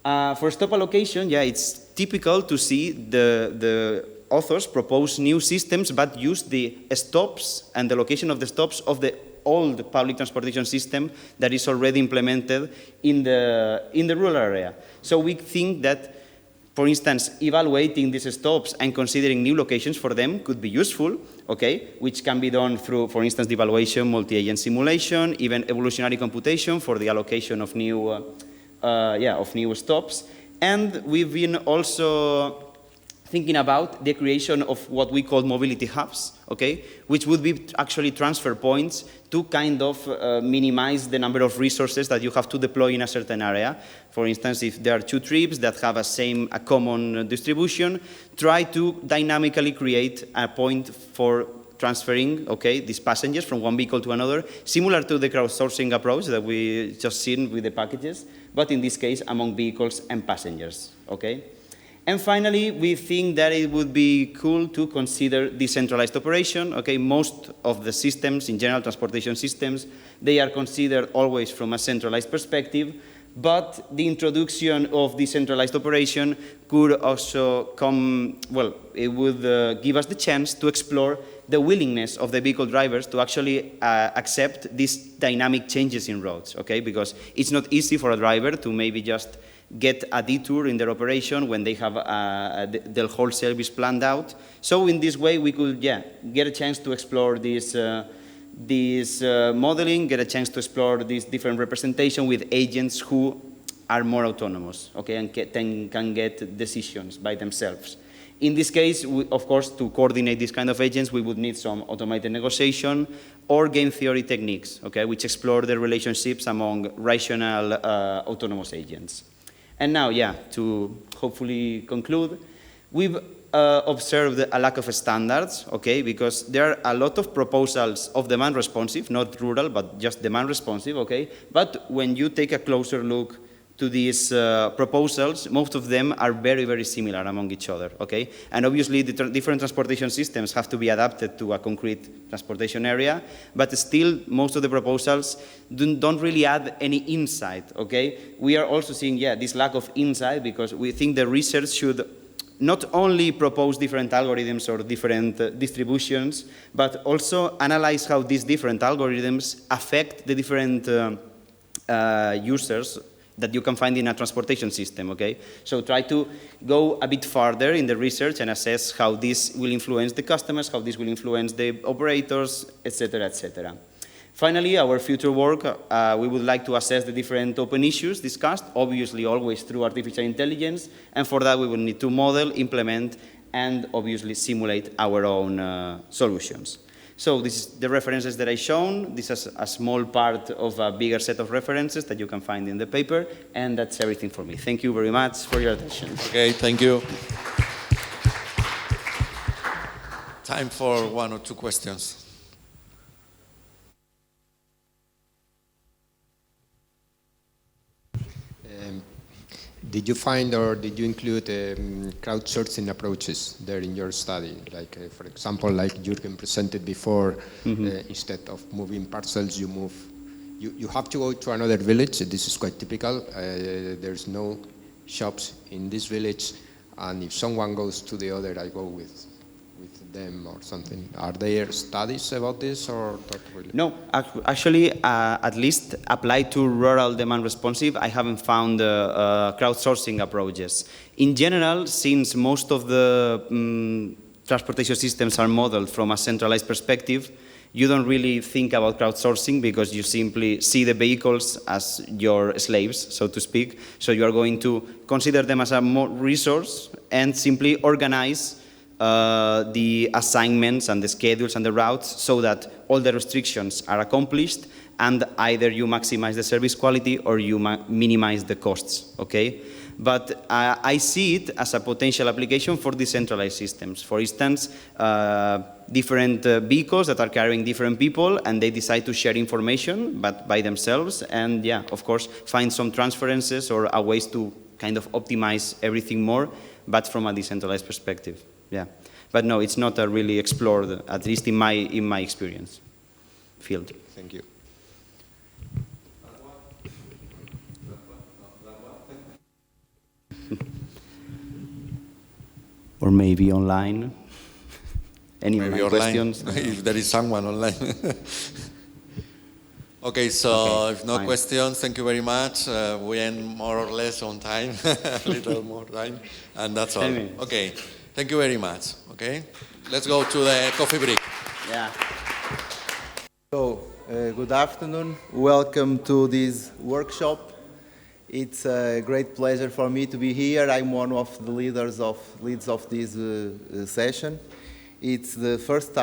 For stop allocation, yeah, it's typical to see the authors propose new systems but use the stops and the location of the stops of the old public transportation system that is already implemented in the rural area. So we think that, for instance, evaluating these stops and considering new locations for them could be useful, okay, which can be done through, for instance, the evaluation, multi-agent simulation, even evolutionary computation for the allocation of new, of new stops. And we've been also thinking about the creation of what we call mobility hubs, okay, which would be actually transfer points to kind of minimize the number of resources that you have to deploy in a certain area. For instance, if there are 2 trips that have a common distribution, try to dynamically create a point for transferring, okay, these passengers from one vehicle to another, similar to the crowdsourcing approach that we just seen with the packages, but in this case among vehicles and passengers, okay? And finally, we think that it would be cool to consider decentralized operation. Okay, most of the systems, in general transportation systems, they are considered always from a centralized perspective, but the introduction of decentralized operation could also come, well, it would give us the chance to explore the willingness of the vehicle drivers to actually accept these dynamic changes in roads, okay? Because it's not easy for a driver to maybe just get a detour in their operation when they have the whole service planned out. So in this way, we could, get a chance to explore this modeling, get a chance to explore this different representation with agents who are more autonomous, okay, and can get decisions by themselves. In this case, of course, to coordinate these kind of agents, we would need some automated negotiation or game theory techniques, okay, which explore the relationships among rational autonomous agents. And now, to hopefully conclude, we've observed a lack of standards, okay, because there are a lot of proposals of demand responsive, not rural, but just demand responsive, okay, but when you take a closer look to these proposals, most of them are very, very similar among each other, okay? And obviously, the different transportation systems have to be adapted to a concrete transportation area, but still, most of the proposals don't really add any insight, okay? We are also seeing, this lack of insight because we think the research should not only propose different algorithms or different distributions, but also analyze how these different algorithms affect the different users that you can find in a transportation system, okay? So try to go a bit farther in the research and assess how this will influence the customers, how this will influence the operators, etc., etc. Finally, our future work, we would like to assess the different open issues discussed, obviously always through artificial intelligence, and for that we will need to model, implement, and obviously simulate our own solutions. So this is the references that I've shown. This is a small part of a bigger set of references that you can find in the paper, and that's everything for me. Thank you very much for your attention. Okay, thank you. Time for one or two questions. Did you find or did you include crowdsourcing approaches there in your study? Like, for example, like Jürgen presented before, instead of moving parcels, you have to go to another village. This is quite typical. There's no shops in this village, and if someone goes to the other, I go with them or something. Are there studies about this or not really? No, actually, at least applied to rural demand responsive, I haven't found crowdsourcing approaches. In general, since most of the transportation systems are modeled from a centralized perspective, you don't really think about crowdsourcing because you simply see the vehicles as your slaves, so to speak. So you are going to consider them as a more resource and simply organize the assignments and the schedules and the routes so that all the restrictions are accomplished and either you maximize the service quality or you minimize the costs, okay? But I see it as a potential application for decentralized systems. For instance, different vehicles that are carrying different people and they decide to share information but by themselves and of course, find some transferences or a ways to kind of optimize everything more, but from a decentralized perspective. But no, it's not really explored, at least in my experience field. Thank you. Or maybe online. Any maybe questions? If there is someone online. Okay, so if no questions, thank you very much. We end more or less on time, a little more time, and that's all. Okay, thank you very much. Okay, let's go to the coffee break. So, good afternoon. Welcome to this workshop. It's a great pleasure for me to be here. I'm one of the leads of this session. It's the third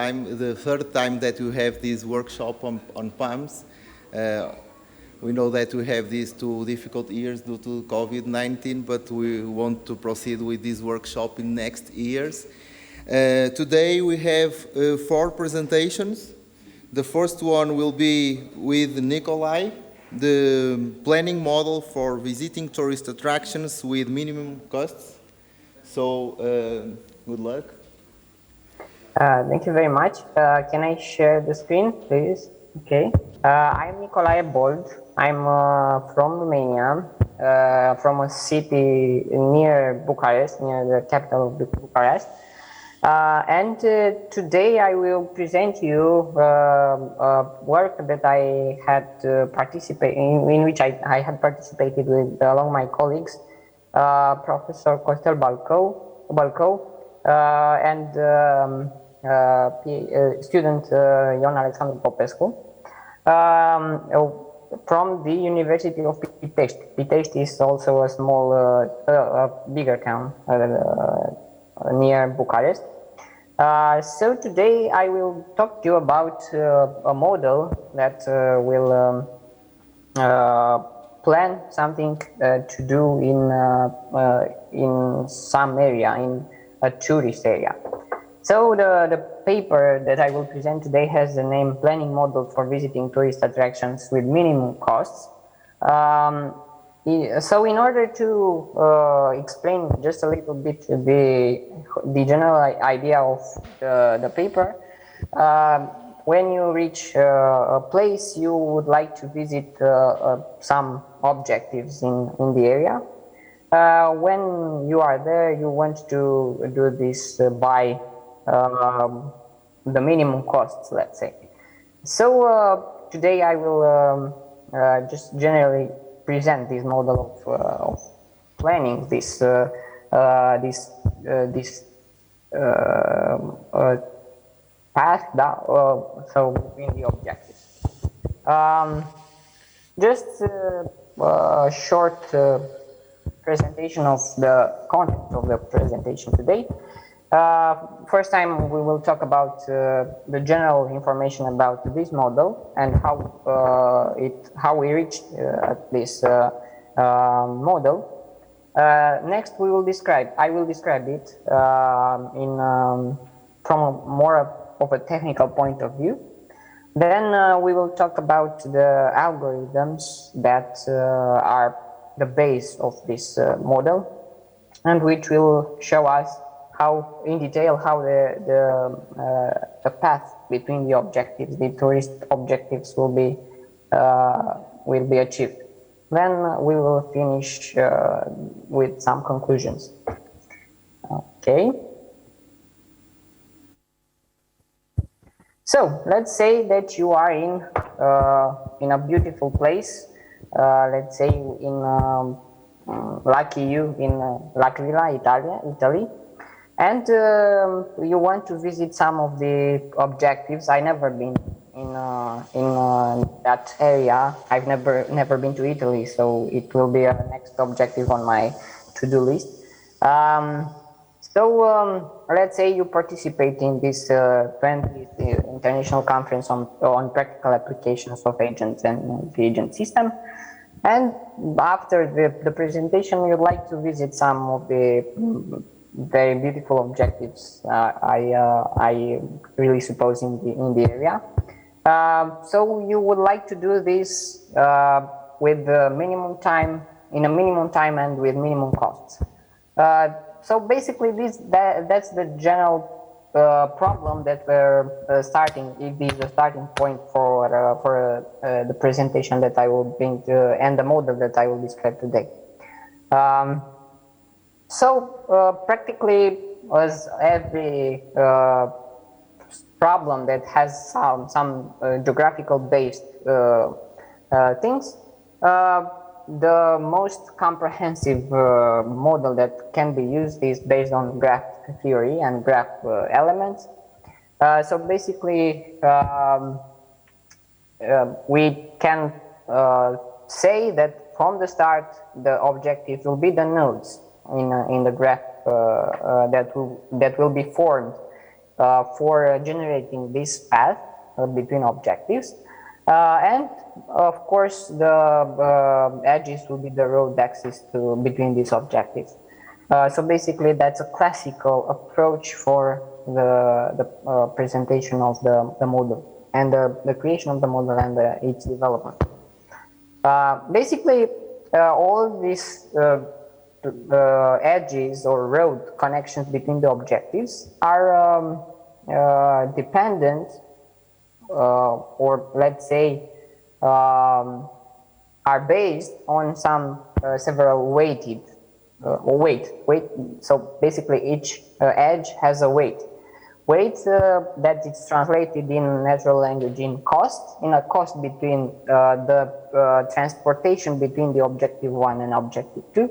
time that we have this workshop on PAAMS. We know that we have these 2 difficult years due to COVID-19, but we want to proceed with this workshop in next years. Today we have 4 presentations. The first one will be with Nikolai, the planning model for visiting tourist attractions with minimum costs. So, good luck. Thank you very much. Can I share the screen, please? Okay. I'm Nicolae Bold. I'm from Romania, from a city near Bucharest, near the capital of Bucharest. Today I will present you work that I had participated in which I had participated with along my colleagues, Professor Costel Balco and student Ion Alexandru Popescu from the University of Pitești. Pitești is also a small, bigger town near Bucharest. So today I will talk to you about a model that will plan something to do in some area, in a tourist area. So the paper that I will present today has the name Planning Model for Visiting Tourist Attractions with Minimum Costs. So in order to explain just a little bit the general idea of the paper, when you reach a place, you would like to visit some objectives in the area. When you are there, you want to do this by the minimum costs, let's say. So today I will just generally present this model of planning this path so between the objectives. Just a short presentation of the content of the presentation today. First time we will talk about the general information about this model and how we reached this model. Next I will describe it from more of a technical point of view. Then we will talk about the algorithms that are the base of this model, and which will show us how, in detail, how the path between the objectives, the tourist objectives, will be achieved. Then we will finish with some conclusions. Okay. So let's say that you are in a beautiful place. Let's say in lucky you in L'Aquila, Italy. And you want to visit some of the objectives. I never been in that area. I've never been to Italy, so it will be a next objective on my to-do list. Let's say you participate in this 20th International Conference on Practical Applications of Agents and the Agent System. And after the presentation, you'd like to visit some of the very beautiful objectives I really suppose in the area. So you would like to do this with the minimum time, in a minimum time and with minimum costs. So basically that's the general problem that we're starting. It is the starting point for the presentation that I will bring to, and the model that I will describe today. Practically, as every problem that has some geographical based things, the most comprehensive model that can be used is based on graph theory and graph elements. So basically, we can say that from the start, the objective will be the nodes in the graph that will be formed for generating this path between objectives. And of course, the edges will be the road axis between these objectives. So basically, that's a classical approach for the presentation of the model and the creation of the model and its development. Basically, all these edges or road connections between the objectives are dependent or let's say are based on some several weighted weight. So basically each edge has a weight. weight that is translated in natural language in cost, in a cost between the transportation between the objective 1 and objective 2.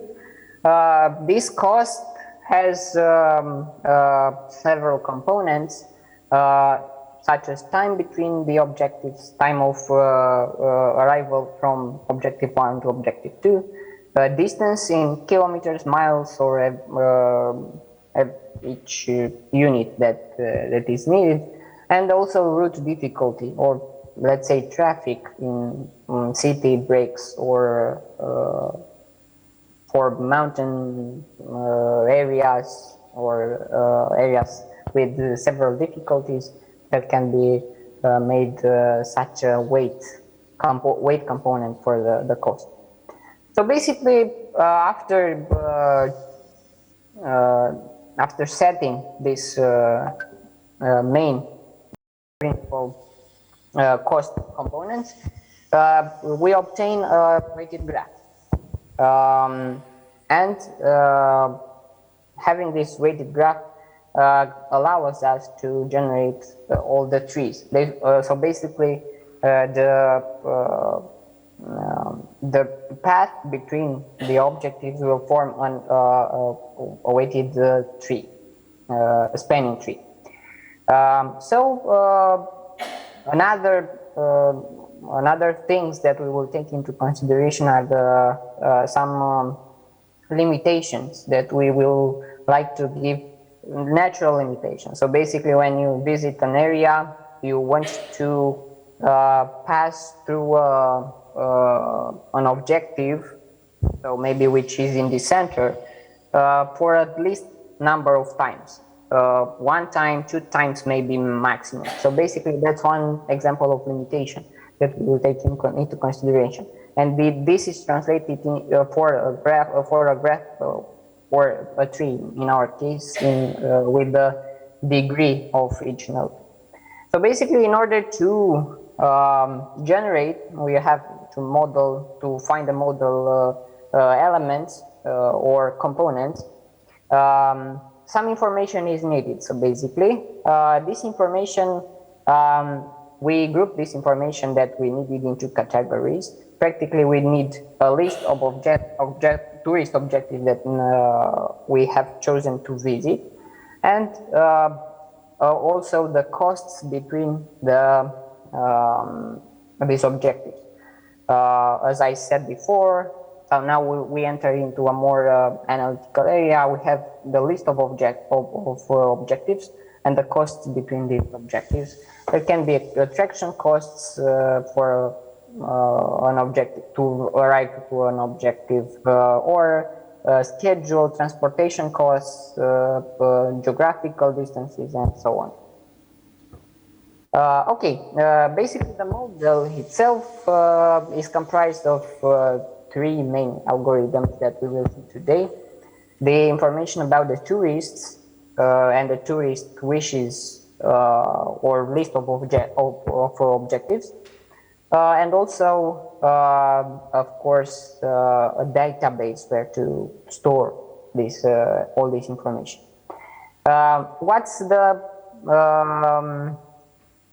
This cost has several components, such as time between the objectives, time of arrival from objective 1 to objective 2, distance in kilometers, miles, or each unit that is needed, and also route difficulty, or let's say traffic in city breaks, or for mountain areas, or areas with several difficulties that can be made such a weight component for the cost. So basically, after setting this main principal cost components, we obtain a weighted graph. And having this weighted graph allows us to generate all the trees. So basically, the path between the objectives will form a weighted tree, a spanning tree. Another things that we will take into consideration are some limitations that we will like to give, natural limitations. So basically, when you visit an area, you want to pass through an objective, so maybe which is in the center, for at least number of times. 1 time, 2 times, maybe maximum. So basically, that's one example of limitation that we will take into consideration. And this is translated for a graph, or a tree in our case, with the degree of each node. So basically, in order to generate, we have to find the model elements or components. Some information is needed. So basically, this information, we group this information that we needed into categories. Practically, we need a list of tourist objectives that we have chosen to visit, and also the costs between these objectives. As I said before, so now we enter into a more analytical area. We have the list of objectives and the costs between these objectives. There can be attraction costs for an objective to arrive to an objective, or schedule, transportation costs, geographical distances, and so on. Basically, the model itself is comprised of 3 main algorithms that we will see today. The information about the tourists and the tourist wishes, or list of objectives, and also, of course, a database where to store all this information. What's the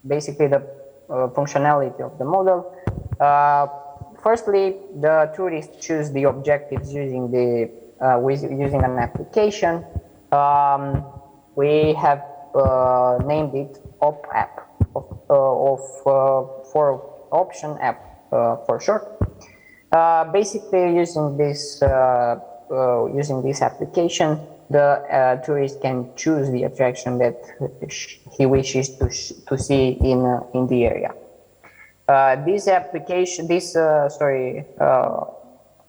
basically the functionality of the model? Firstly, the tourists choose the objectives using using an application. We have named it OP app, for option app for short. Basically, using this application, the tourist can choose the attraction that he wishes to see in the area. These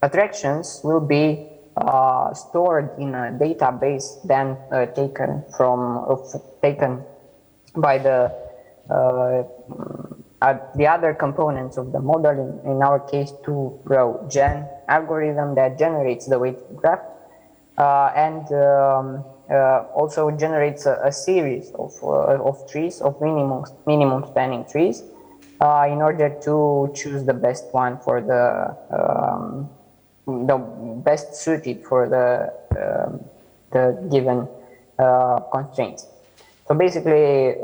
attractions will be stored in a database, then taken by the other components of the model. In our case, 2-row gen algorithm that generates the weighted graph, and also generates a series of trees, of minimum spanning trees, in order to choose the best one for the best suited for the given constraints. So basically,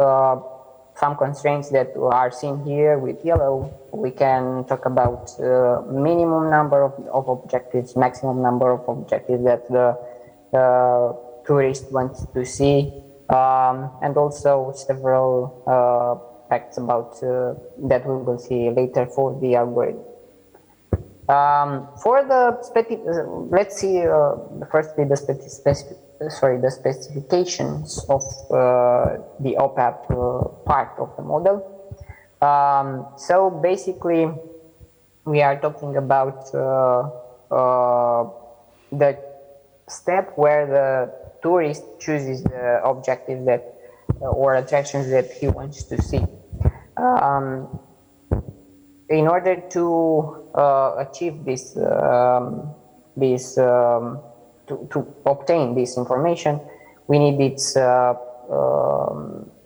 some constraints that are seen here with yellow, we can talk about minimum number of objectives, maximum number of objectives that the tourist wants to see, and also several facts about that we will see later for the algorithm. For the let's see firstly the specifications of the OPAP part of the model. So basically, we are talking about the step where the tourist chooses the objective that or attractions that he wants to see. In order to achieve this, to obtain this information, we need its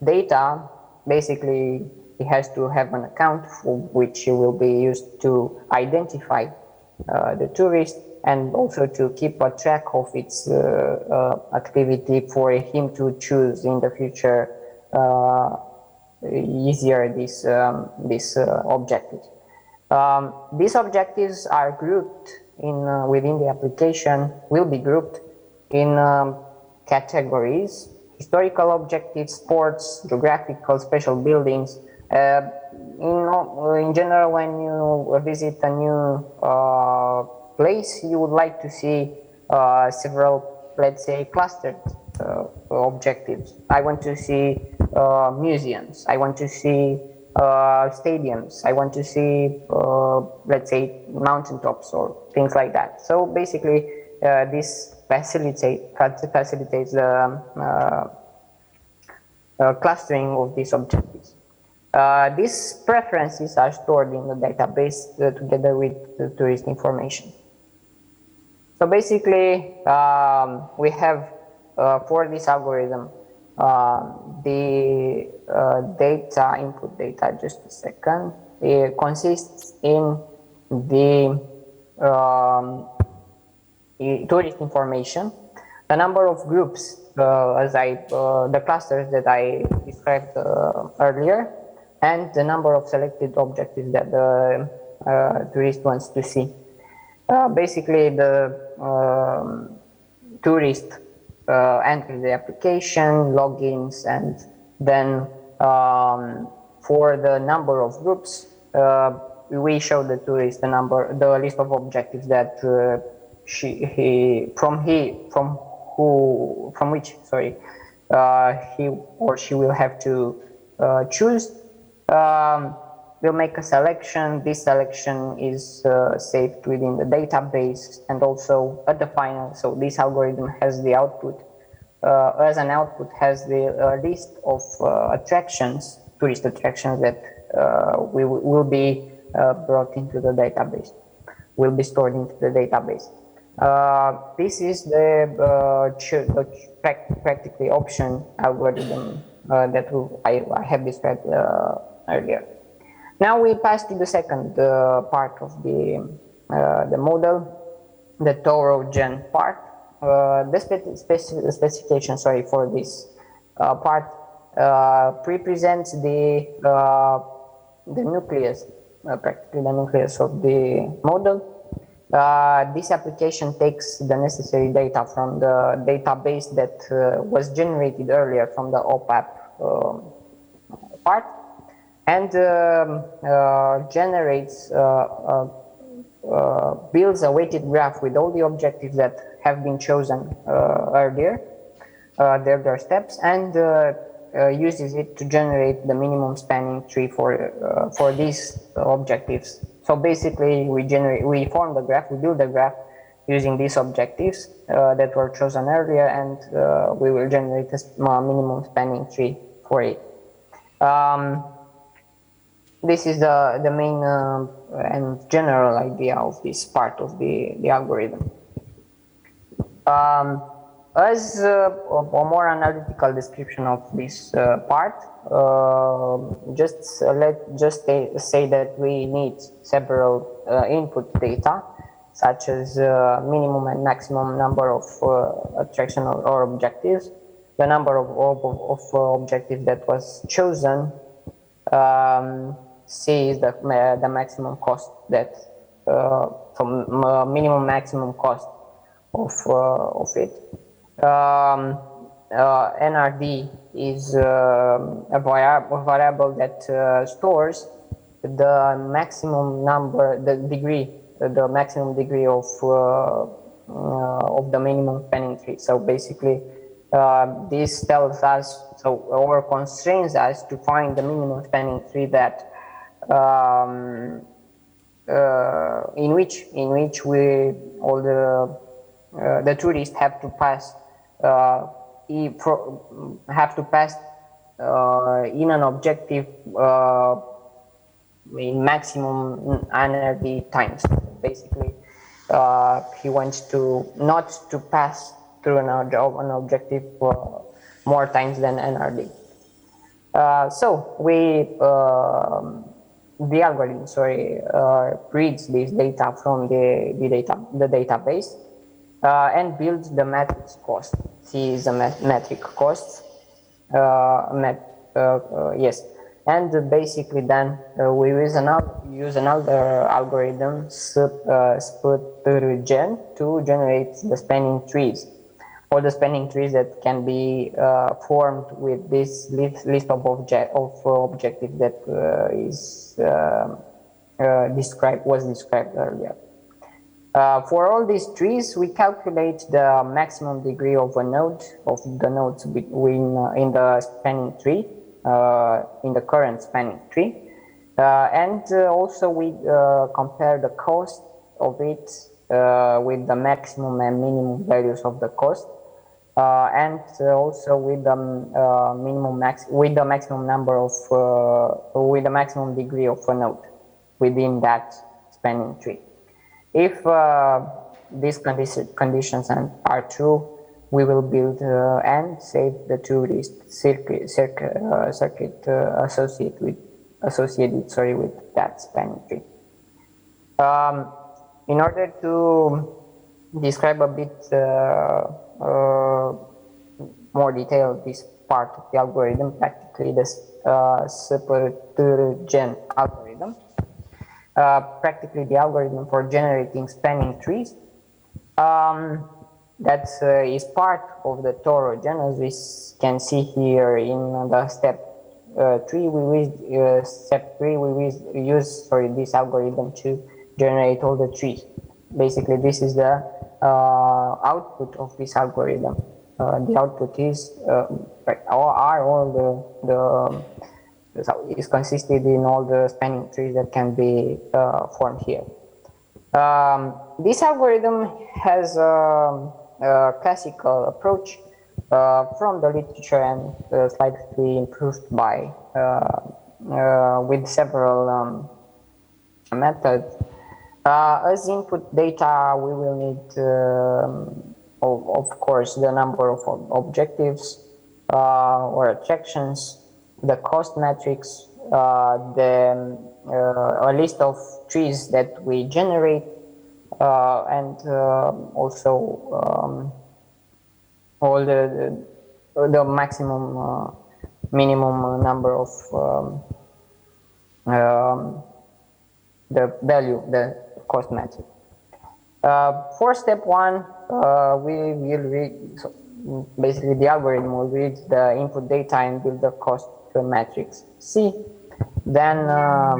data. Basically, he has to have an account for which will be used to identify the tourist and also to keep a track of its activity for him to choose in the future easier these objectives. These objectives are grouped in within the application, will be grouped in categories: historical objectives, sports, geographical, special buildings. In general, when you visit a new place, you would like to see several, let's say, clustered objectives. I want to see museums. I want to see stadiums. I want to see, let's say, mountaintops or things like that. So basically, this facilitates the clustering of these objectives. These preferences are stored in the database together with the tourist information. So basically, we have for this algorithm the data, input data, just a second. It consists in the tourist information, the number of groups, the clusters that I described earlier, and the number of selected objectives that the tourist wants to see. Basically, the tourist enters the application, logins, and then for the number of groups, we show the tourist the list of objectives that he or she will have to choose. We'll make a selection. This selection is saved within the database and also at the final. So this algorithm has the output. As an output, has the list of attractions, tourist attractions that will be brought into the database, will be stored into the database. This is the practically option algorithm that I have described earlier. Now we pass to the second part of the model, the Thorough-Gen part. The specification, for this part represents the nucleus, practically the nucleus of the model. This application takes the necessary data from the database that was generated earlier from the OPAP part, and generates, builds a weighted graph with all the objectives that have been chosen earlier, their steps, and uses it to generate the minimum spanning tree for these objectives. So basically, we form the graph, we build the graph using these objectives that were chosen earlier, and we will generate a minimum spanning tree for it. This is the main and general idea of this part of the algorithm. As a more analytical description of this part, just say that we need several input data, such as minimum and maximum number of attraction or objectives. the number of objectives that was chosen, C is the maximum cost that from minimum maximum cost of it. NRD is a variable that stores the maximum number, the maximum degree of the minimum spanning tree. So basically, this tells us, or constrains us to find the minimum spanning tree that in which we all the tourists have to pass in an objective in maximum NRD times. Basically, he wants to not to pass through an objective more times than NRD. So the algorithm, reads this data from the database and builds the matrix cost. C is a metric cost. Yes, and basically then we use another algorithm, Mutagen, to generate the spanning trees. All the spanning trees that can be formed with this list of objectives that was described earlier. For all these trees, we calculate the maximum degree of the nodes between in the spanning tree, in the current spanning tree, and also we compare the cost of it with the maximum and minimum values of the cost. And also with the maximum number of with the maximum degree of a node within that spanning tree. If these conditions are true, we will build and save the tourist circuit associated with that spanning tree. In order to describe a bit more detailed this part of the algorithm, practically this Mutagen algorithm, practically the algorithm for generating spanning trees, that is part of the torogen, as we can see here in the step 3. We use this algorithm to generate all the trees. Basically, this is the output of this algorithm. The output is is consisted in all the spanning trees that can be formed here. This algorithm has a classical approach from the literature and slightly improved by with several methods. As input data, we will need, of course, the number of objectives or attractions, the cost matrix, a list of trees that we generate, and also all the maximum, minimum number of the value, the cost matrix. For step 1, we will read, basically the algorithm will read the input data and build the cost matrix C. Then a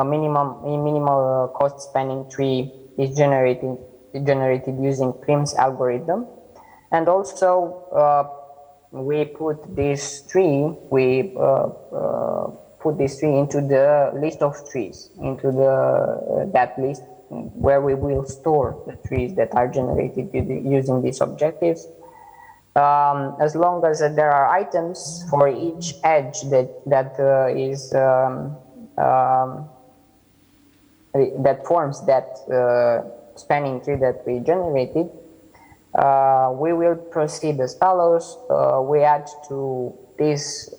minimal cost spanning tree is generated using Prim's algorithm, and also we put this tree into the list of trees, into that list where we will store the trees that are generated using these objectives. As long as there are items for each edge that forms that spanning tree that we generated, we will proceed as follows. We add to this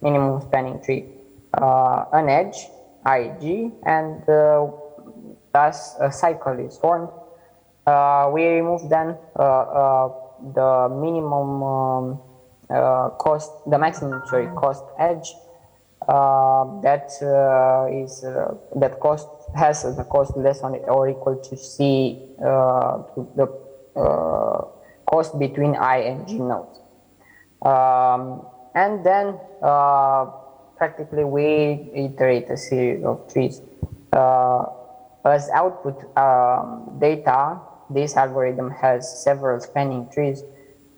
minimum spanning tree an edge, IG, and thus a cycle is formed We remove then the minimum cost, the maximum cost edge that cost has the cost less than or equal to C to the cost between I and G nodes. And then practically we iterate a series of trees. As output data, this algorithm has several spanning trees,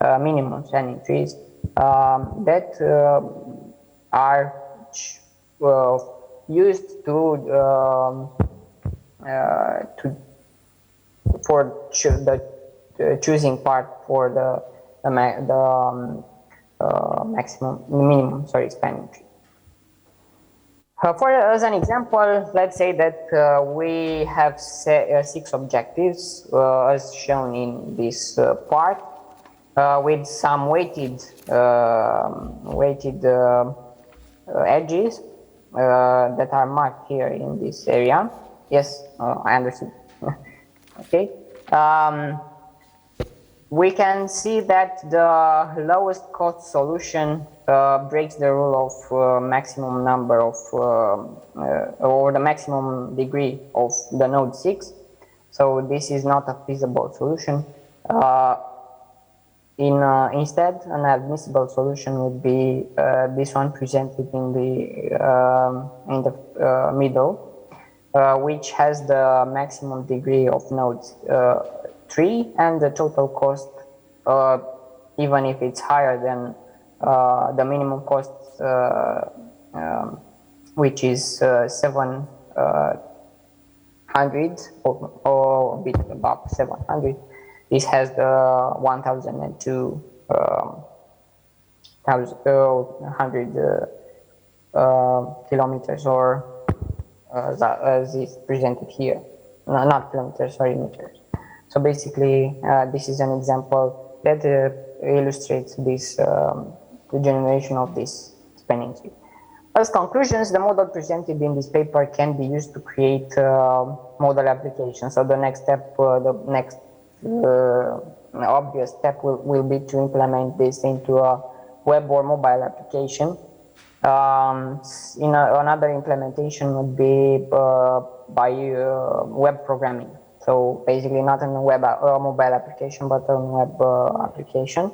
minimum spanning trees, that are used for the choosing part for the minimum spanning tree. As an example, let's say that we have 6 objectives as shown in this part with some weighted edges that are marked here in this area. Yes, I understood. Okay. We can see that the lowest cost solution breaks the rule of maximum number of or the maximum degree of the node 6. So this is not a feasible solution. Instead, an admissible solution would be this one presented in the middle, which has the maximum degree of nodes 3 and the total cost, even if it's higher than the minimum cost, which is 700 or a bit above 700. This has the 1,002 kilometers, or as is presented here. No, not kilometers, sorry, meters. So basically, this is an example that illustrates this the generation of this spanning tree. As conclusions, the model presented in this paper can be used to create model applications. So the next step, the next obvious step will be to implement this into a web or mobile application. Another implementation would be by web programming. So basically not a web or mobile application, but a web application.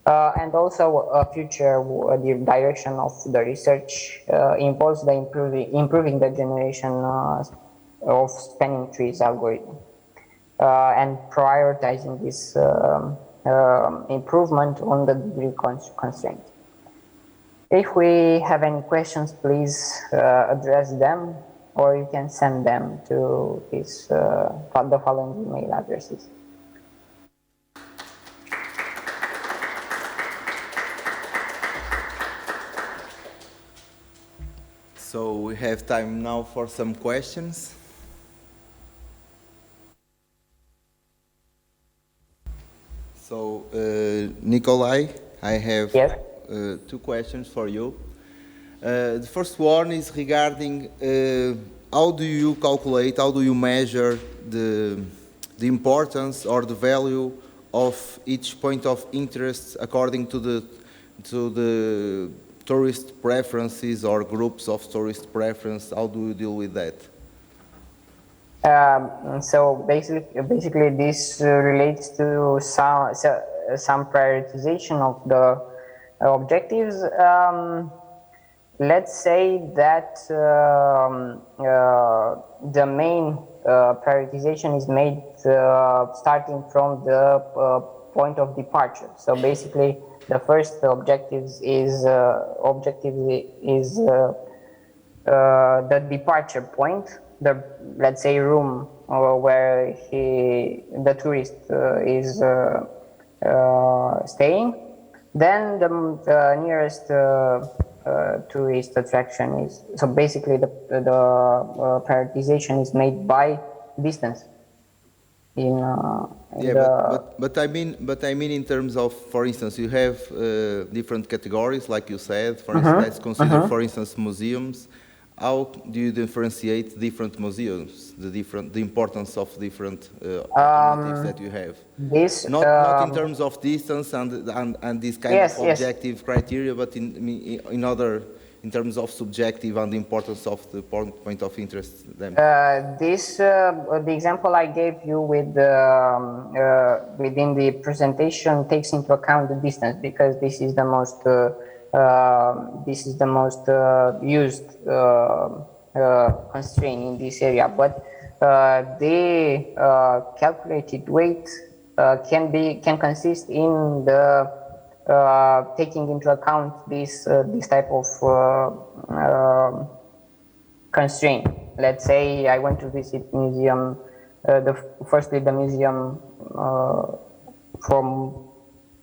And also a future the direction of the research involves the improving the generation of spanning trees algorithm and prioritizing this improvement on the degree constraint. If we have any questions, please address them, or you can send them to this the following email addresses. So we have time now for some questions. So Nikolai, I have two questions for you. The first one is regarding how do you calculate, how do you measure the importance or the value of each point of interest according to the tourist preferences or groups of tourist preference? How do you deal with that? So basically this relates to some prioritization of the objectives. Let's say that the main prioritization is made starting from the point of departure. So basically, the first objective is the departure point, the, let's say, room where the tourist is staying. Then the nearest tourist attraction is, so basically the prioritization is made by distance. But I mean in terms of, for instance, you have different categories, like you said. For instance, let's consider, for instance, museums. how do you differentiate different museums, the importance of different alternatives that you have? Not in terms of distance and this kind of objective criteria, but in terms of subjective and the importance of the point of interest. The example I gave you with within the presentation takes into account the distance, because this is the most used constraint in this area. But the calculated weight can consist in the taking into account this type of constraint. Let's say I went to visit museum, firstly the museum from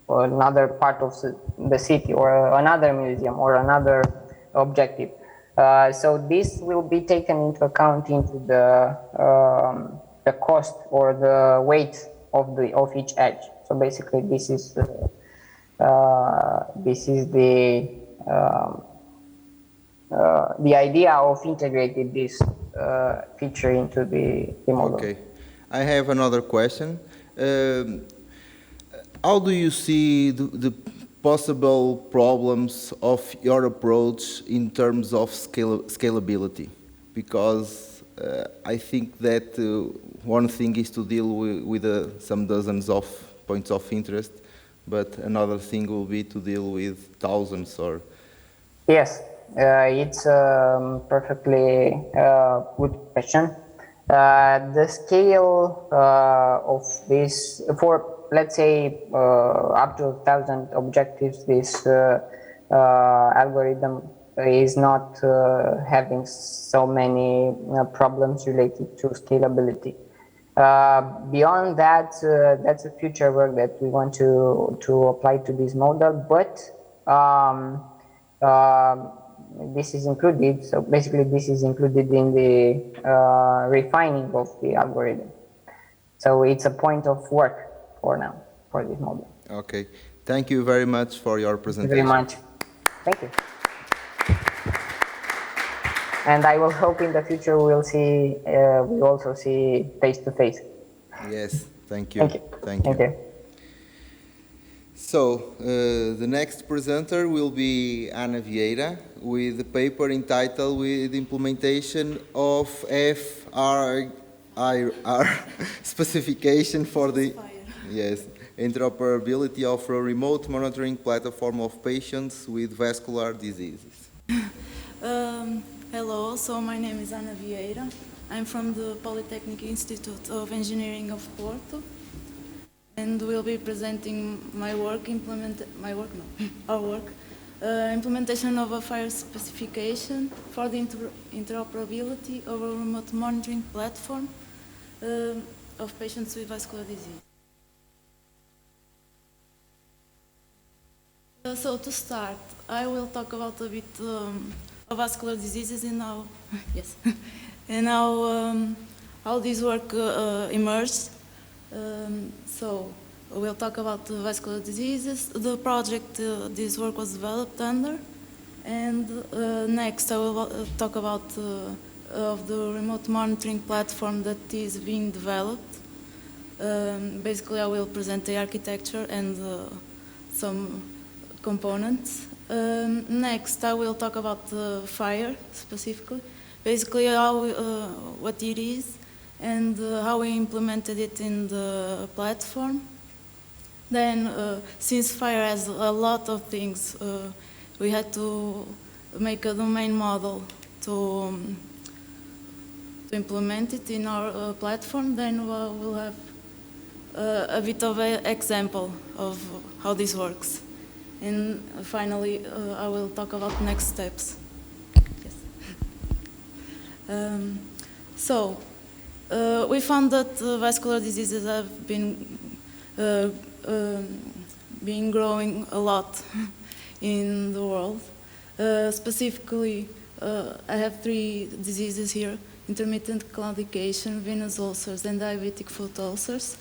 another part of the city, or another museum, or another objective. So this will be taken into account into the cost or the weight of each edge. So basically, this is the idea of integrating this feature into the model. Okay, I have another question. How do you see the possible problems of your approach in terms of scalability? Because I think that one thing is to deal with some dozens of points of interest, but another thing will be to deal with thousands or... Yes, it's a perfectly good question. The scale of this, for let's say up to 1,000 objectives, this algorithm is not having so many problems related to scalability. Beyond that, that's a future work that we want to apply to this model, but this is included. So basically, this is included in the refining of the algorithm. So it's a point of work for now, for this model. Okay. Thank you very much for your presentation. Thank you very much. Thank you. And I will hope in the future we'll also see face-to-face. Yes, thank you. Thank you. Thank you. Thank you. So, the next presenter will be Ana Vieira with a paper entitled with implementation of FRIR specification for the interoperability of a remote monitoring platform of patients with vascular diseases. Hello, so my name is Ana Vieira. I'm from the Polytechnic Institute of Engineering of Porto, and we'll be presenting our work, implementation of a FRIR specification for the interoperability of a remote monitoring platform of patients with vascular disease. So to start, I will talk about a bit of vascular diseases and how, and how this work emerged. So we'll talk about vascular diseases, the project this work was developed under, and next I will talk about of the remote monitoring platform that is being developed. Basically, I will present the architecture and some components. Next, I will talk about FRIR specifically, basically how, what it is and how we implemented it in the platform. Then, since FRIR has a lot of things, we had to make a domain model to implement it in our platform. Then we'll have a bit of an example of how this works. And finally, I will talk about next steps. So, we found that vascular diseases have been growing a lot in the world. Specifically, I have 3 diseases here: intermittent claudication, venous ulcers, and diabetic foot ulcers.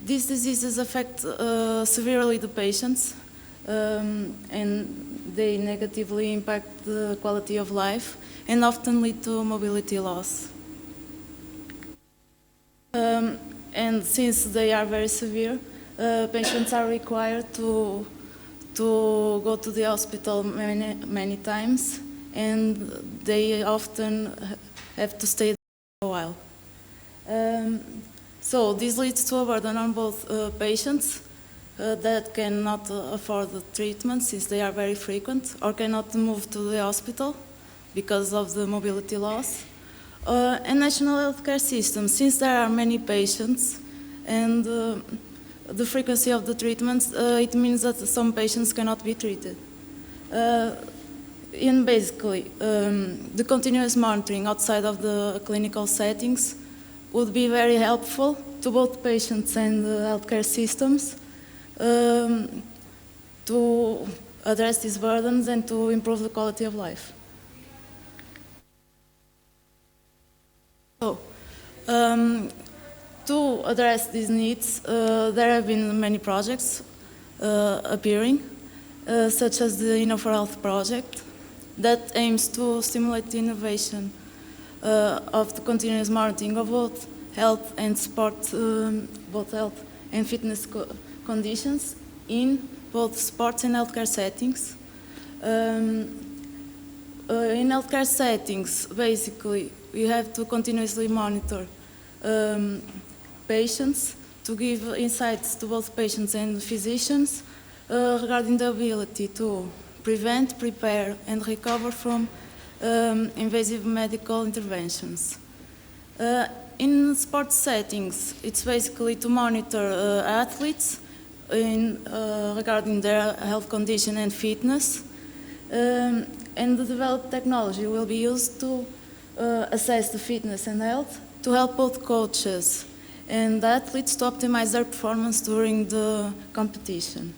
These diseases affect severely the patients, and they negatively impact the quality of life and often lead to mobility loss. And since they are very severe, patients are required to go to the hospital many times, and they often have to stay there for a while. So this leads to a burden on both patients that cannot afford the treatment since they are very frequent, or cannot move to the hospital because of the mobility loss. And national healthcare system, since there are many patients and the frequency of the treatments, it means that some patients cannot be treated. And basically, the continuous monitoring outside of the clinical settings would be very helpful to both patients and the healthcare systems to address these burdens and to improve the quality of life. So, to address these needs, there have been many projects appearing, such as the Inno4Health project, that aims to stimulate the innovation of the continuous monitoring of both health and sport, both health and fitness conditions in both sports and healthcare settings. In healthcare settings, basically, we have to continuously monitor patients to give insights to both patients and physicians regarding the ability to prevent, prepare, and recover from invasive medical interventions. In sports settings, it's basically to monitor athletes regarding their health condition and fitness, and the developed technology will be used to assess the fitness and health to help both coaches and athletes to optimize their performance during the competition.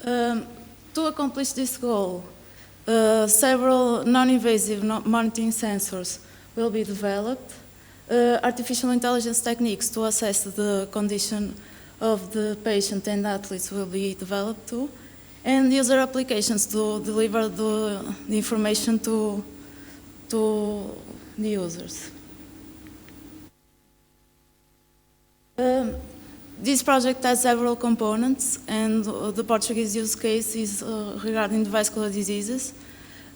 To accomplish this goal, several non-invasive monitoring sensors will be developed, artificial intelligence techniques to assess the condition of the patient and athletes will be developed too, and user applications to deliver the information to the users. This project has several components, and the Portuguese use case is regarding the vascular diseases,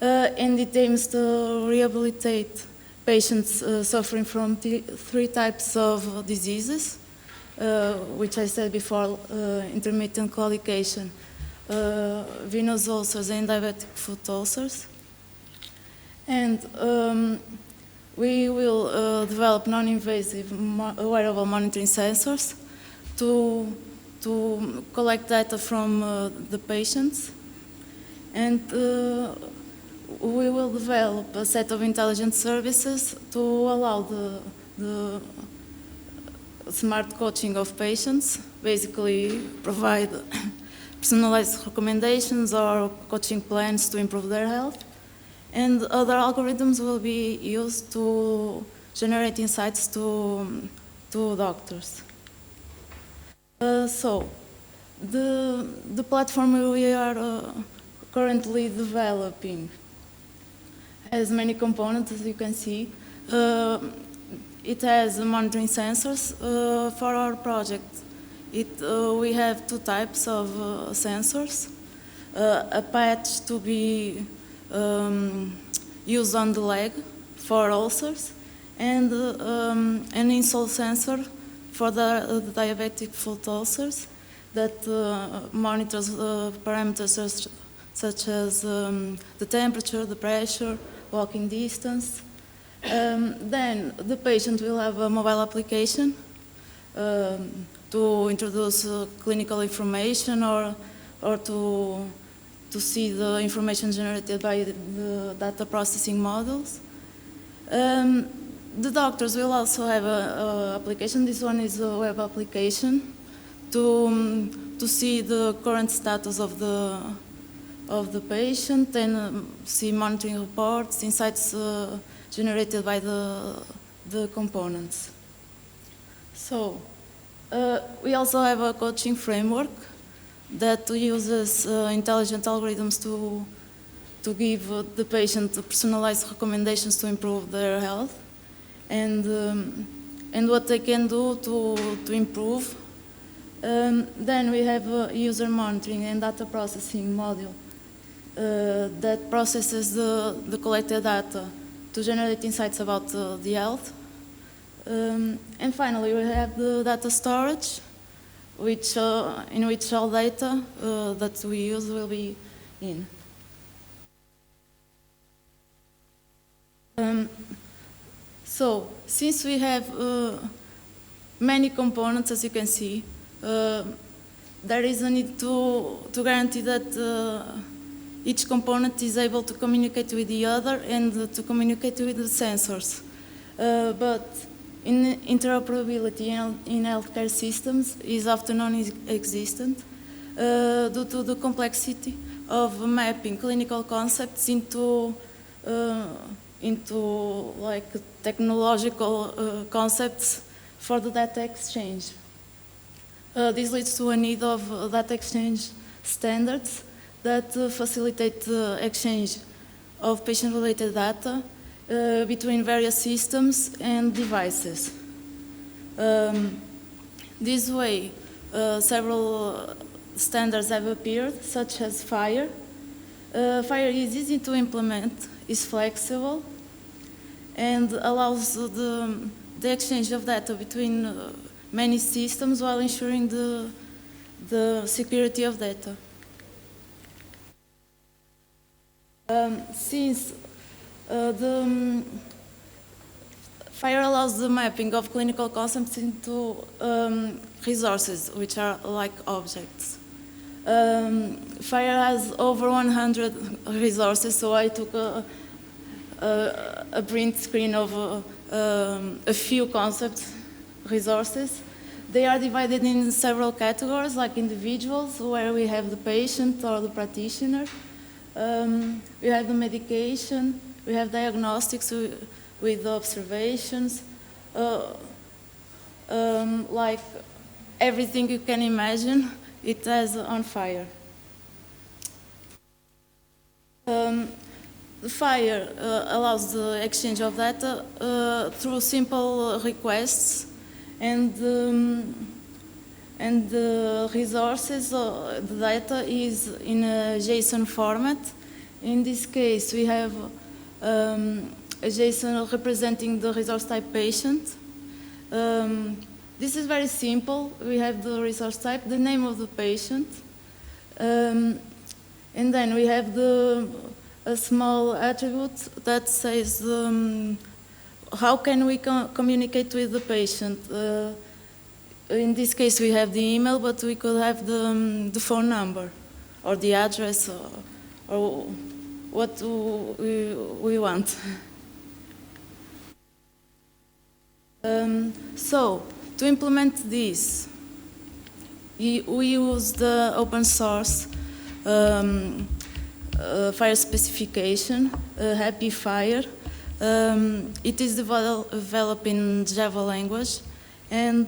and it aims to rehabilitate patients suffering from three types of diseases, which I said before, intermittent claudication, venous ulcers, and diabetic foot ulcers. And we will develop non-invasive wearable monitoring sensors to collect data from the patients, and we will develop a set of intelligent services to allow the smart coaching of patients, basically provide personalized recommendations or coaching plans to improve their health. And other algorithms will be used to generate insights to doctors. So, the platform we are currently developing has many components, as you can see. It has monitoring sensors for our project. We have two types of sensors, a patch to be used on the leg for ulcers, and an insole sensor for the diabetic foot ulcers that monitors parameters such as the temperature, the pressure, walking distance. Then the patient will have a mobile application to introduce clinical information or to see the information generated by the data processing models. The doctors will also have an application. This one is a web application to see the current status of the patient and see monitoring reports, insights generated by the components. So we also have a coaching framework that uses intelligent algorithms to give the patient personalized recommendations to improve their health, and what they can do to improve. Then we have a user monitoring and data processing module that processes the collected data to generate insights about the health. And finally, we have the data storage, in which all data that we use will be in. So, since we have many components, as you can see, there is a need to guarantee that each component is able to communicate with the other and to communicate with the sensors. But interoperability in healthcare systems is often non-existent due to the complexity of mapping clinical concepts into like technological concepts for the data exchange. This leads to a need of data exchange standards that facilitate the exchange of patient-related data between various systems and devices. This way, several standards have appeared, such as FHIR. FHIR is easy to implement, is flexible, and allows the exchange of data between many systems while ensuring the security of data. Since the FHIR allows the mapping of clinical concepts into resources, which are like objects. FHIR has over 100 resources, so I took a print screen of a few concept resources. They are divided in several categories, like individuals, where we have the patient or the practitioner. We have the medication, we have diagnostics with observations, like everything you can imagine, it has on FHIR. The FHIR allows the exchange of data through simple requests, and the resources, the data is in a JSON format. In this case, we have a JSON representing the resource type patient. This is very simple. We have the resource type, the name of the patient, and then we have a small attribute that says how can we communicate with the patient. In this case, we have the email, but we could have the phone number or the address or what we want. So, to implement this, we use the open source FHIR specification, Happy FHIR. It is developed in Java language, and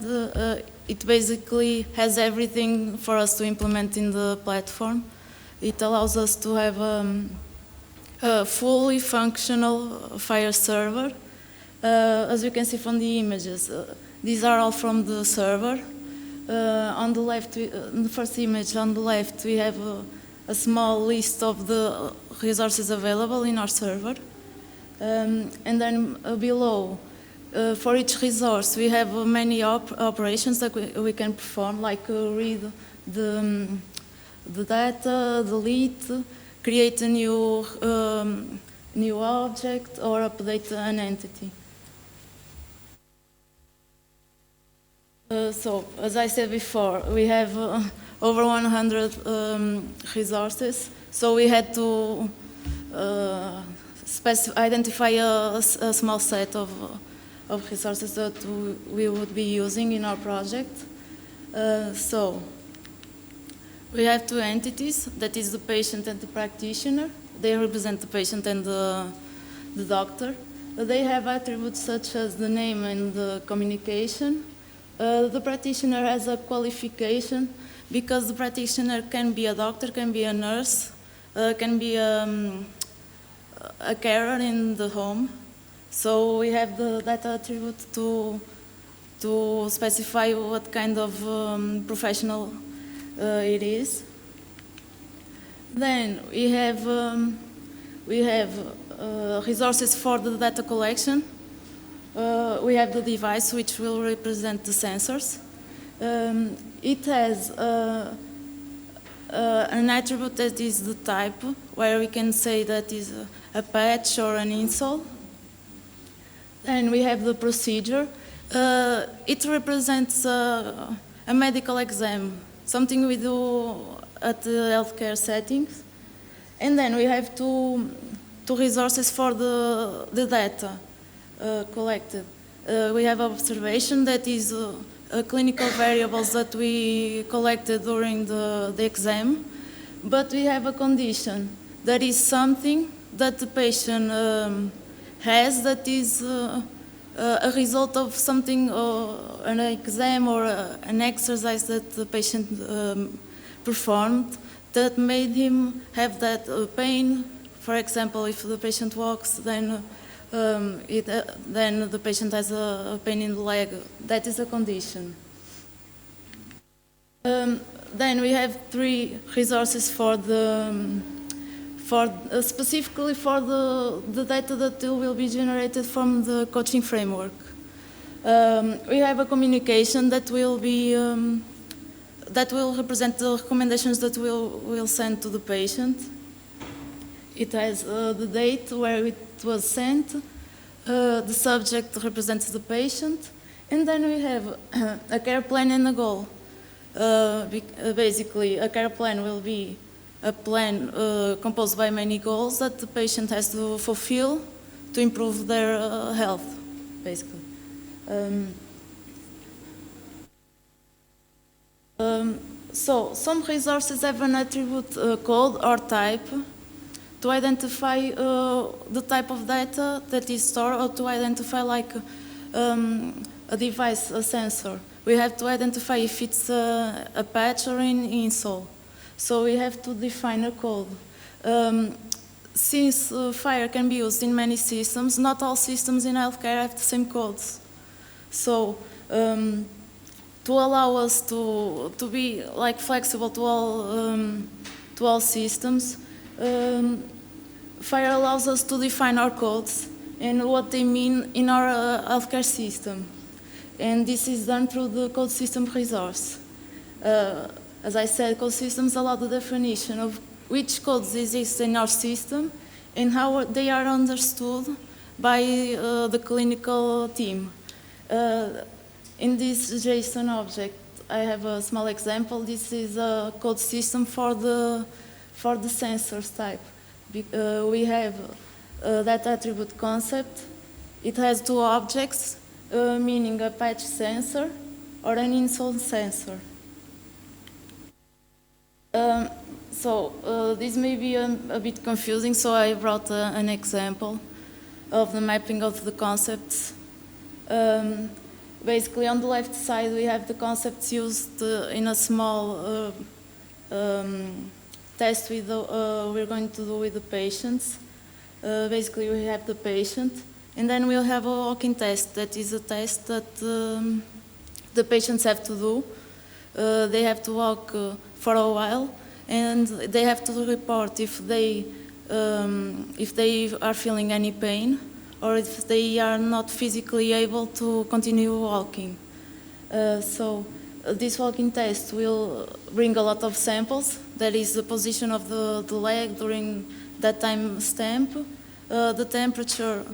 it basically has everything for us to implement in the platform. It allows us to have a fully functional FHIR server. As you can see from the images, these are all from the server. On the left, in the first image on the left, we have a small list of the resources available in our server. And then below, for each resource, we have many operations that we can perform, like read the data, delete, create a new object, or update an entity. So, as I said before, we have over 100 resources, so we had to identify a small set of resources that we would be using in our project. So, we have two entities, that is the patient and the practitioner. They represent the patient and the doctor. They have attributes such as the name and the communication. The practitioner has a qualification, because the practitioner can be a doctor, can be a nurse, can be a carer in the home. So we have the data attribute to specify what kind of professional it is. Then we have resources for the data collection. We have the device which will represent the sensors. It has an attribute that is the type, where we can say that is a patch or an install. And we have the procedure. It represents a medical exam, something we do at the healthcare settings. And then we have two resources for the data collected. We have observation, that is clinical variables that we collected during the exam, but we have a condition, that is something that the patient has, that is a result of something, an exam or an exercise that the patient performed that made him have that pain. For example, if the patient walks, then the patient has a pain in the leg. That is a condition. Then we have three resources specifically for the data that will be generated from the coaching framework. We have a communication that will be that will represent the recommendations that we'll send to the patient. It has the date where it was sent. The subject represents the patient, and then we have a care plan and a goal. Basically, a care plan will be a plan composed by many goals that the patient has to fulfill to improve their health, basically. So some resources have an attribute code or type to identify the type of data that is stored, or to identify like a device, a sensor. We have to identify if it's a patch or an install. So we have to define a code. Since FHIR can be used in many systems, not all systems in healthcare have the same codes. So to allow us to be like flexible to all systems, FHIR allows us to define our codes and what they mean in our healthcare system. And this is done through the code system resource. As I said, code systems allow the definition of which codes exist in our system and how they are understood by the clinical team. In this JSON object, I have a small example. This is a code system for the sensors type. We have that attribute concept. It has two objects, meaning a patch sensor or an install sensor. This may be a bit confusing, so I brought an example of the mapping of the concepts. Basically, on the left side, we have the concepts used in a small test we're going to do with the patients. Basically, we have the patient, and then we'll have a walking test. That is a test that the patients have to do. They have to walk for a while, and they have to report if they are feeling any pain, or if they are not physically able to continue walking. This walking test will bring a lot of samples. That is the position of the leg during that time stamp, the temperature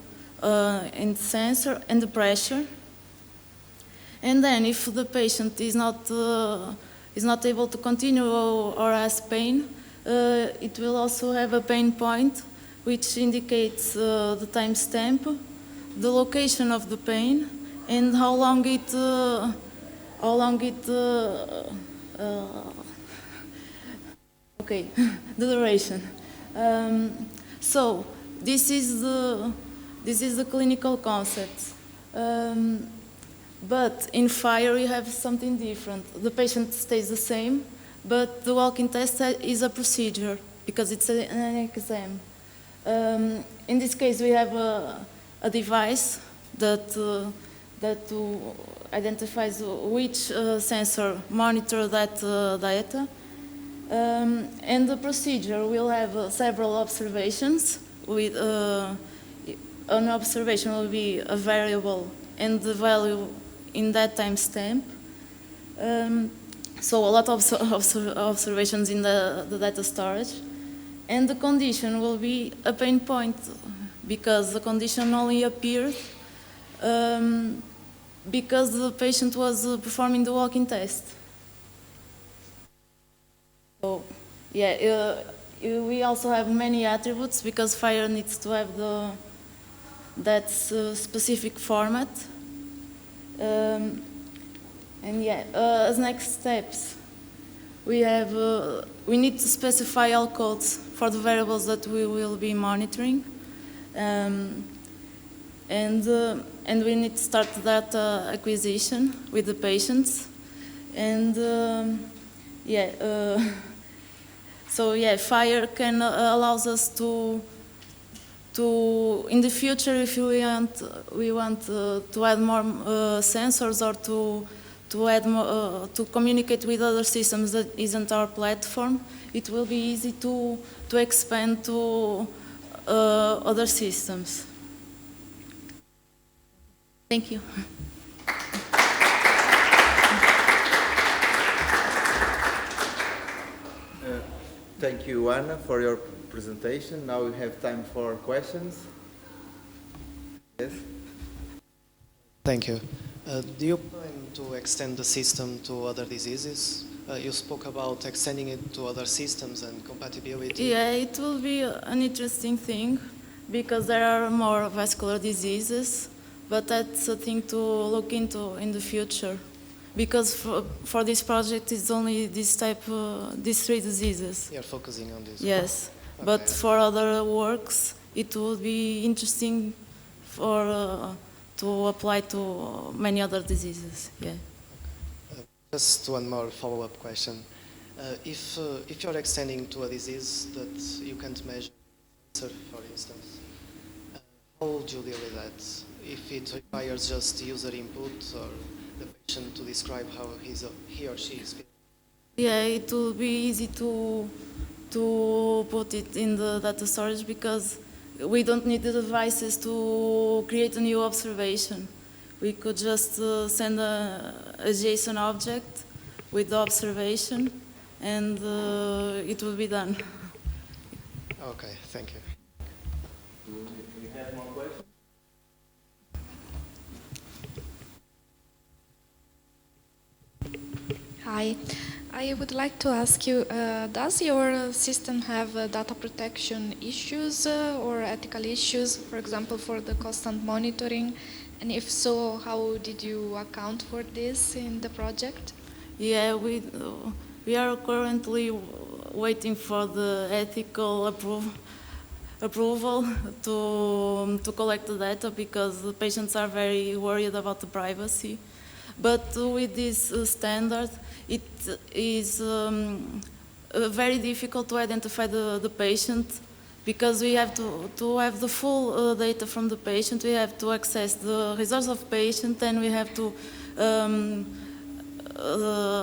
and the sensor, and the pressure. And then if the patient is not able to continue or has pain, it will also have a pain point, which indicates the time stamp, the location of the pain, and how long it the duration. So this is the clinical concept. But in FHIR we have something different. The patient stays the same, but the walking test is a procedure because it's an exam. In this case, we have a device that identifies which sensor monitor that data. And the procedure will have several observations. With an observation will be a variable and the value in that timestamp. So a lot of observations in the data storage. And the condition will be a pain point because the condition only appeared because the patient was performing the walking test. So, yeah, we also have many attributes because FHIR needs to have that specific format. And yeah, as next steps, we need to specify all codes for the variables that we will be monitoring. And we need to start data acquisition with the patients. And so yeah, FHIR allows us to in the future, if we want to add more sensors or to add more, to communicate with other systems that isn't our platform, it will be easy to expand to other systems. Thank you. Thank you, Anna, for your presentation. Now we have time for questions. Yes? Thank you. Do you plan to extend the system to other diseases? You spoke about extending it to other systems and compatibility. Yeah, it will be an interesting thing because there are more vascular diseases, but that's a thing to look into in the future. Because for this project, it's only these three diseases. You're focusing on this. Yes, okay. But for other works, it would be interesting to apply to many other diseases. Yeah. Okay. Just one more follow-up question. If you're extending to a disease that you can't measure, for instance, how would you deal with that? If it requires just user input or the patient to describe how he or she is feeling? Yeah, it will be easy to put it in the data storage because we don't need the devices to create a new observation. We could just send a JSON object with the observation and it will be done. Okay, thank you. Do you have more questions? Hi, I would like to ask you, does your system have data protection issues or ethical issues, for example, for the constant monitoring? And if so, how did you account for this in the project? Yeah, we are currently waiting for the ethical approval to collect the data because the patients are very worried about the privacy. But with this standard, it is very difficult to identify the patient because we have to have the full data from the patient. We have to access the results of patient, and we have to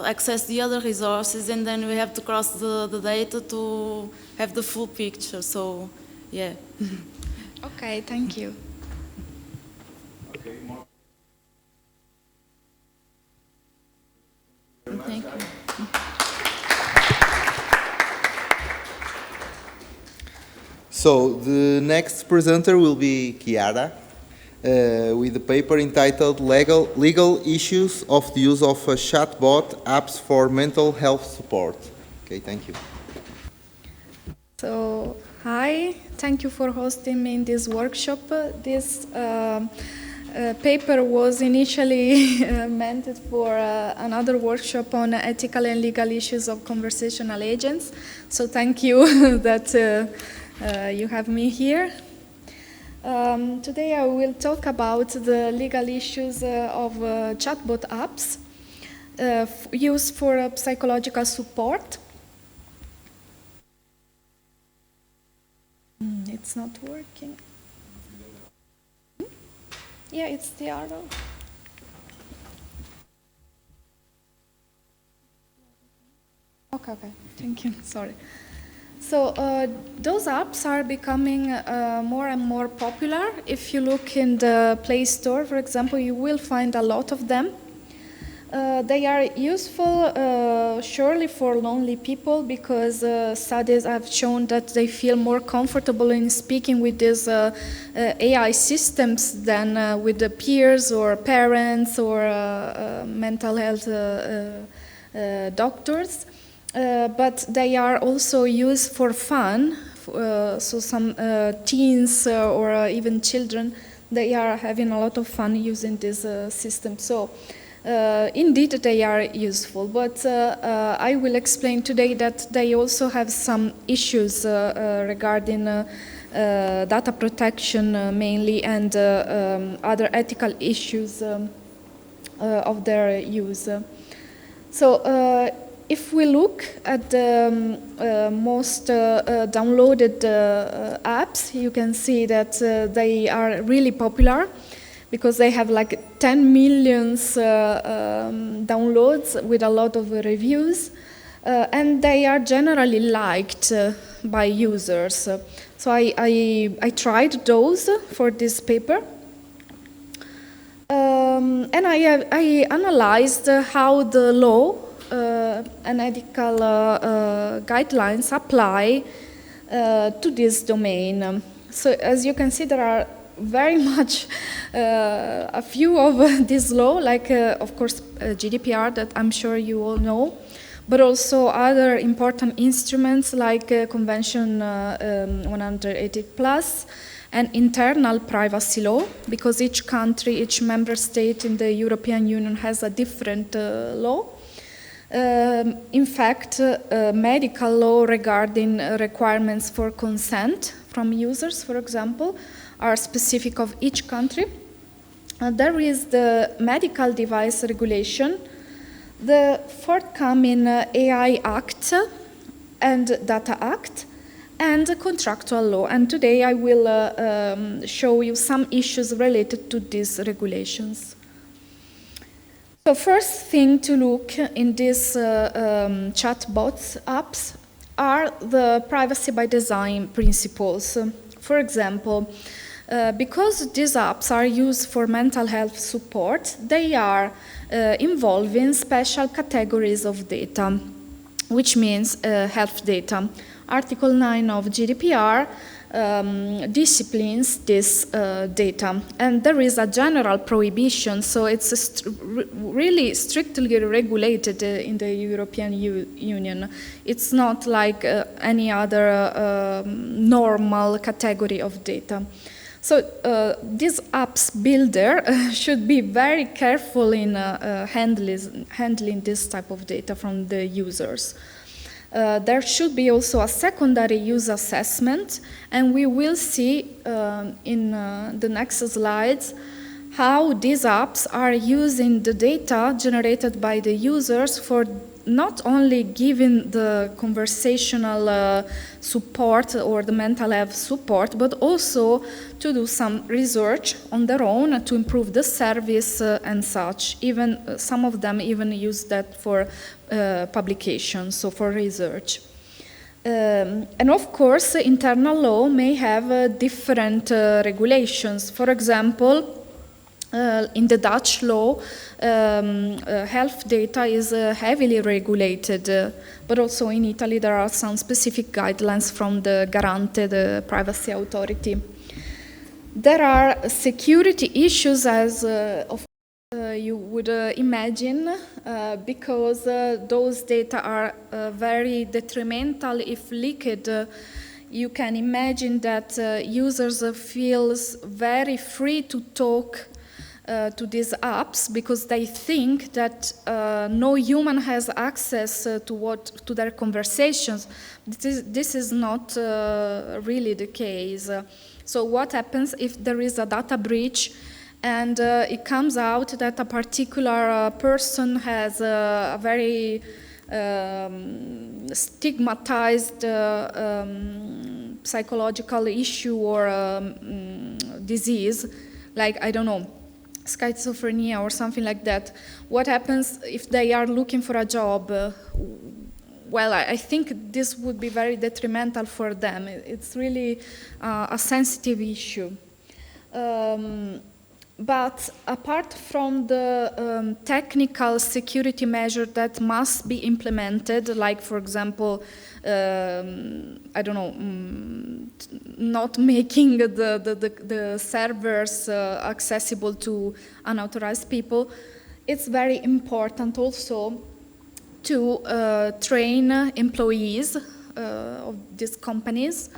access the other resources, and then we have to cross the data to have the full picture. So, yeah. Okay, thank you. Okay, more. Thank you. So the next presenter will be Chiara with a paper entitled Legal Issues of the Use of Chatbot Apps for Mental Health Support. Okay, thank you. So, hi, thank you for hosting me in this workshop. This paper was initially meant for another workshop on ethical and legal issues of conversational agents. So thank you that you have me here. Today I will talk about the legal issues of chatbot apps. used for psychological support. It's not working. Yeah, it's the arrow. Okay, thank you, sorry. So those apps are becoming more and more popular. If you look in the Play Store, for example, you will find a lot of them. They are useful surely for lonely people because studies have shown that they feel more comfortable in speaking with these AI systems than with the peers or parents or mental health doctors. But they are also used for fun, so some teens or even children, they are having a lot of fun using this system. So indeed they are useful, but I will explain today that they also have some issues regarding data protection mainly and other ethical issues of their use. So if we look at the most downloaded apps, you can see that they are really popular because they have like 10 million downloads with a lot of reviews, and they are generally liked by users. So I tried those for this paper. And I analyzed how the law and ethical guidelines apply to this domain. So as you can see, there are very much a few of this law, like of course GDPR that I'm sure you all know, but also other important instruments like Convention 180 plus and internal privacy law, because each country, each member state in the European Union has a different law. In fact, medical law regarding requirements for consent from users, for example, are specific of each country. There is the medical device regulation, the forthcoming AI Act and Data Act, and the contractual law. And today I will show you some issues related to these regulations. So first thing to look in these chatbots apps are the privacy by design principles. For example, because these apps are used for mental health support, they are involving special categories of data, which means health data. Article 9 of GDPR disciplines this data, and there is a general prohibition, so it's really strictly regulated in the European Union. It's not like any other normal category of data. So this apps builder should be very careful in handling this type of data from the users. There should be also a secondary use assessment, and we will see in the next slides how these apps are using the data generated by the users for not only giving the conversational support or the mental health support, but also to do some research on their own to improve the service and such. Even some of them even use that for publication, so for research. And of course, internal law may have different regulations. For example, in the Dutch law, health data is heavily regulated, but also in Italy there are some specific guidelines from the Garante, the privacy authority. There are security issues, as you would imagine, because those data are very detrimental if leaked. You can imagine that users feel very free to talk to these apps because they think that no human has access to their conversations. This is not really the case. So what happens if there is a data breach and it comes out that a particular person has a very stigmatized psychological issue or disease, like, I don't know, schizophrenia or something like that. What happens if they are looking for a job? Well, I think this would be very detrimental for them. It's really a sensitive issue. But apart from the technical security measure that must be implemented, like, for example, I don't know, not making the servers accessible to unauthorized people, it's very important also to train employees of these companies,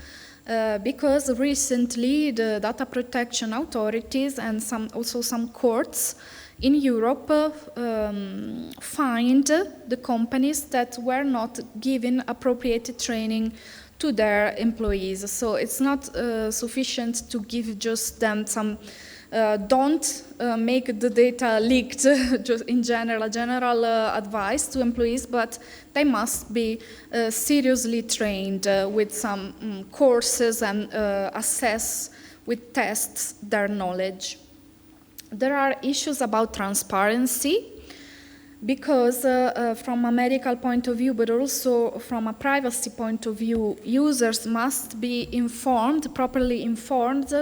because recently the data protection authorities and also some courts in Europe fined the companies that were not giving appropriate training to their employees. So it's not sufficient to give just them some don't make the data leaked, just in general, advice to employees, but they must be seriously trained with some courses and assess with tests their knowledge. There are issues about transparency, because from a medical point of view, but also from a privacy point of view, users must be informed, properly informed,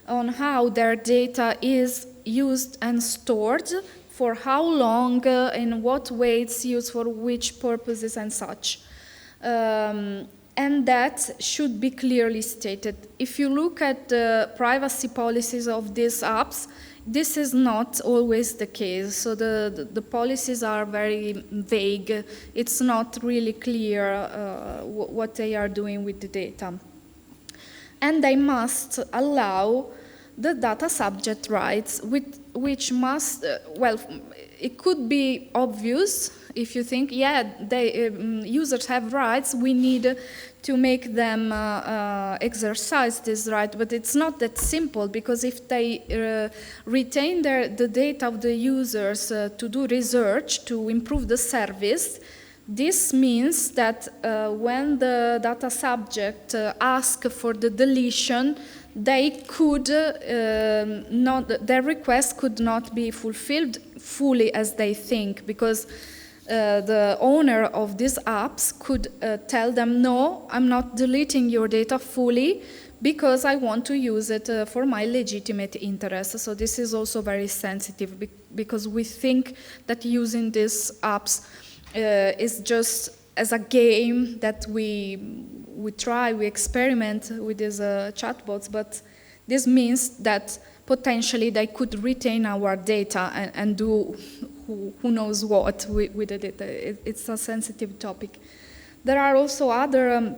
on how their data is used and stored, for how long, in what way it's used, for which purposes and such. And that should be clearly stated. If you look at the privacy policies of these apps, this is not always the case. So the policies are very vague. It's not really clear what they are doing with the data. And they must allow the data subject rights, which must, well, it could be obvious if you think, yeah, users have rights, we need to make them exercise this right, but it's not that simple, because if they retain the data of the users to do research, to improve the service, this means that when the data subject asks for the deletion, they could their request could not be fulfilled fully as they think, because the owner of these apps could tell them, no, I'm not deleting your data fully because I want to use it for my legitimate interest. So this is also very sensitive, because we think that using these apps is just as a game that we experiment with these chatbots, but this means that potentially they could retain our data and do who knows what with the data. It's a sensitive topic. There are also other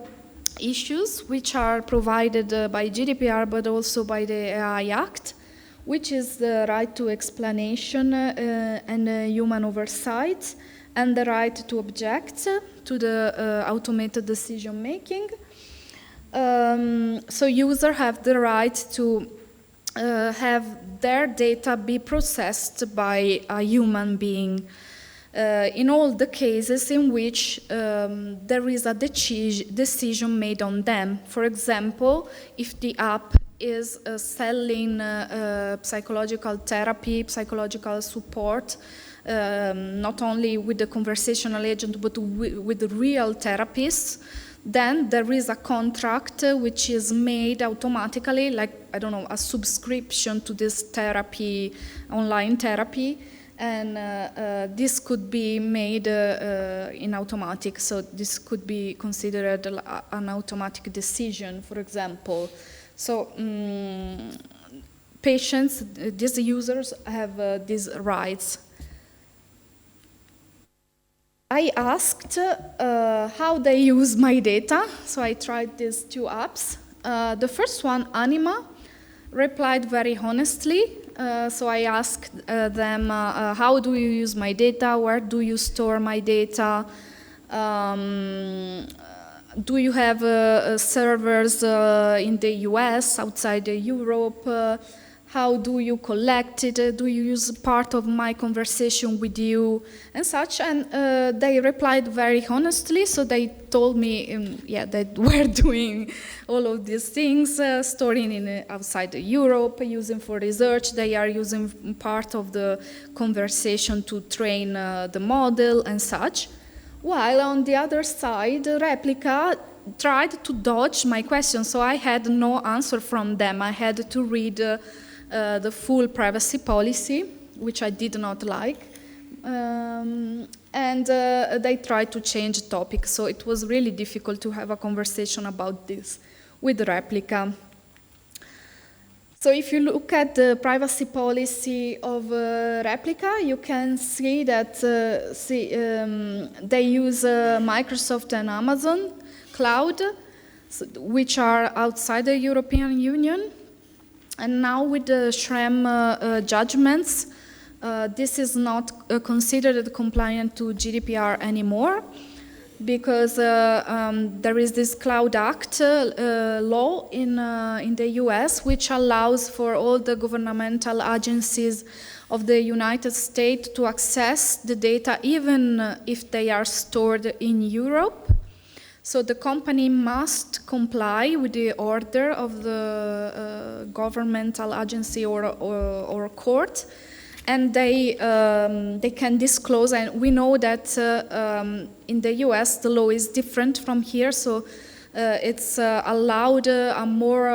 issues which are provided by GDPR, but also by the AI Act, which is the right to explanation and human oversight, and the right to object to the automated decision making. So users have the right to have their data be processed by a human being in all the cases in which there is a decision made on them. For example, if the app is selling psychological therapy, psychological support, not only with the conversational agent, but with the real therapists, then there is a contract which is made automatically, like, I don't know, a subscription to this therapy, online therapy, and this could be made in automatic. So this could be considered an automatic decision, for example. So patients, these users have these rights. I asked how they use my data, so I tried these two apps. The first one, Anima, replied very honestly. So I asked them, how do you use my data? Where do you store my data? Do you have servers in the US, outside Europe? How do you collect it? Do you use part of my conversation with you and such? And they replied very honestly. So they told me, that we're doing all of these things, storing outside Europe, using for research. They are using part of the conversation to train the model and such. While on the other side, Replica tried to dodge my question. So I had no answer from them. I had to read the full privacy policy, which I did not like, and they tried to change the topic, so it was really difficult to have a conversation about this with Replica. So if you look at the privacy policy of Replica, you can see that they use Microsoft and Amazon Cloud, which are outside the European Union. And now with the Schrems judgments, this is not considered compliant to GDPR anymore, because there is this Cloud Act law in the US, which allows for all the governmental agencies of the United States to access the data even if they are stored in Europe. So the company must comply with the order of the governmental agency or court, and they can disclose. And we know that in the US the law is different from here, so it's allowed a more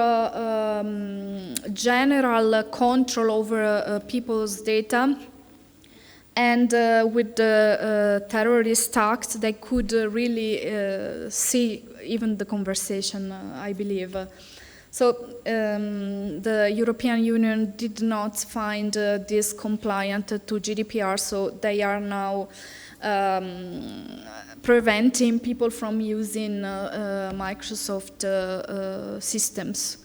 general control over people's data. And with the terrorist acts, they could really see even the conversation, I believe. So the European Union did not find this compliant to GDPR, so they are now preventing people from using Microsoft systems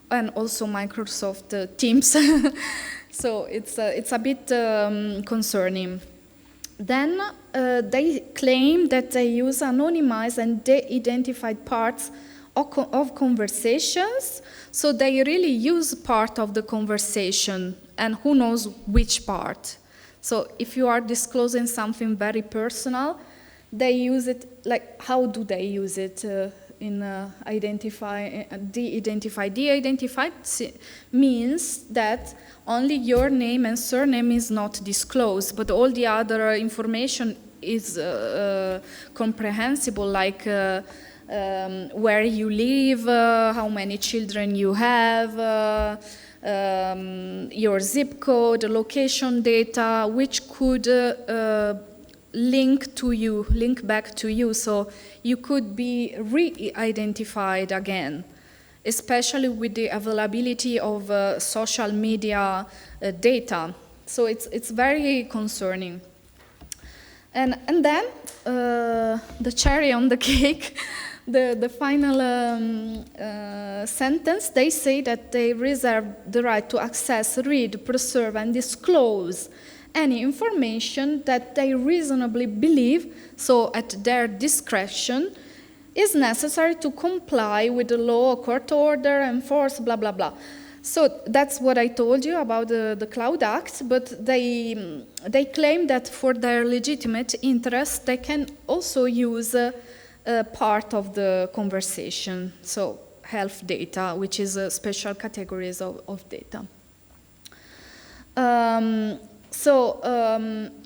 and also Microsoft Teams. So it's a bit concerning. Then they claim that they use anonymized and de-identified parts of conversations. So they really use part of the conversation, and who knows which part. So if you are disclosing something very personal, they use it, like, how do they use it? In de-identified. De-identified means that only your name and surname is not disclosed, but all the other information is comprehensible, like where you live, how many children you have, your zip code, location data, which could link back to you, so you could be re-identified again, especially with the availability of social media data. So it's very concerning. And then the cherry on the cake, the final sentence, they say that they reserve the right to access, read, preserve, and disclose any information that they reasonably believe, so at their discretion, is necessary to comply with the law, court order, enforce, blah, blah, blah. So that's what I told you about the Cloud Act, but they claim that for their legitimate interest, they can also use part of the conversation, so health data, which is special categories of data.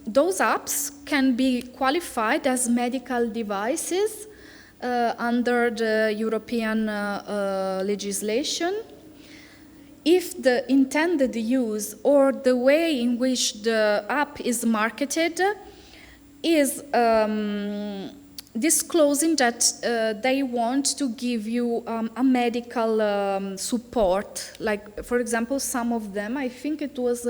Those apps can be qualified as medical devices under the European legislation if the intended use or the way in which the app is marketed is disclosing that they want to give you a medical support. Like, for example, some of them, I think it was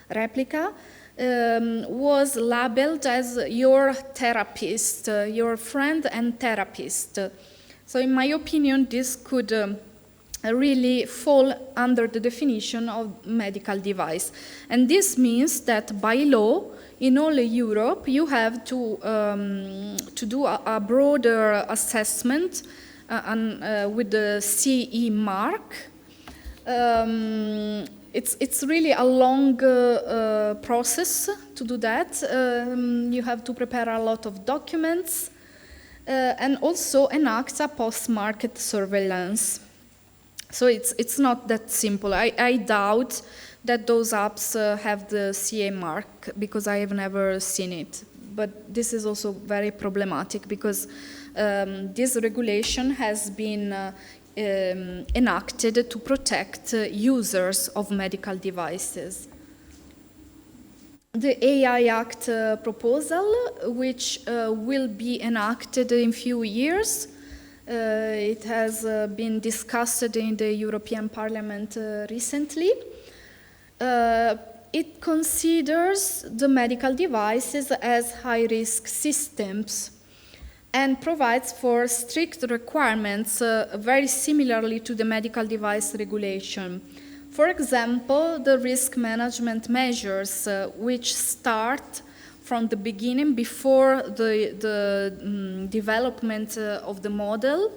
Replica, was labeled as your therapist, your friend and therapist. So in my opinion, this could really fall under the definition of medical device. And this means that by law, in all Europe, you have to do a broader assessment with the CE mark It's really a long process to do that. You have to prepare a lot of documents and also enact a post-market surveillance. So it's not that simple. I doubt that those apps have the CA mark because I have never seen it. But this is also very problematic because this regulation has been enacted to protect users of medical devices. The AI Act proposal, which will be enacted in few years, it has been discussed in the European Parliament recently. It considers the medical devices as high-risk systems and provides for strict requirements very similarly to the medical device regulation. For example, the risk management measures, which start from the beginning before the development of the model,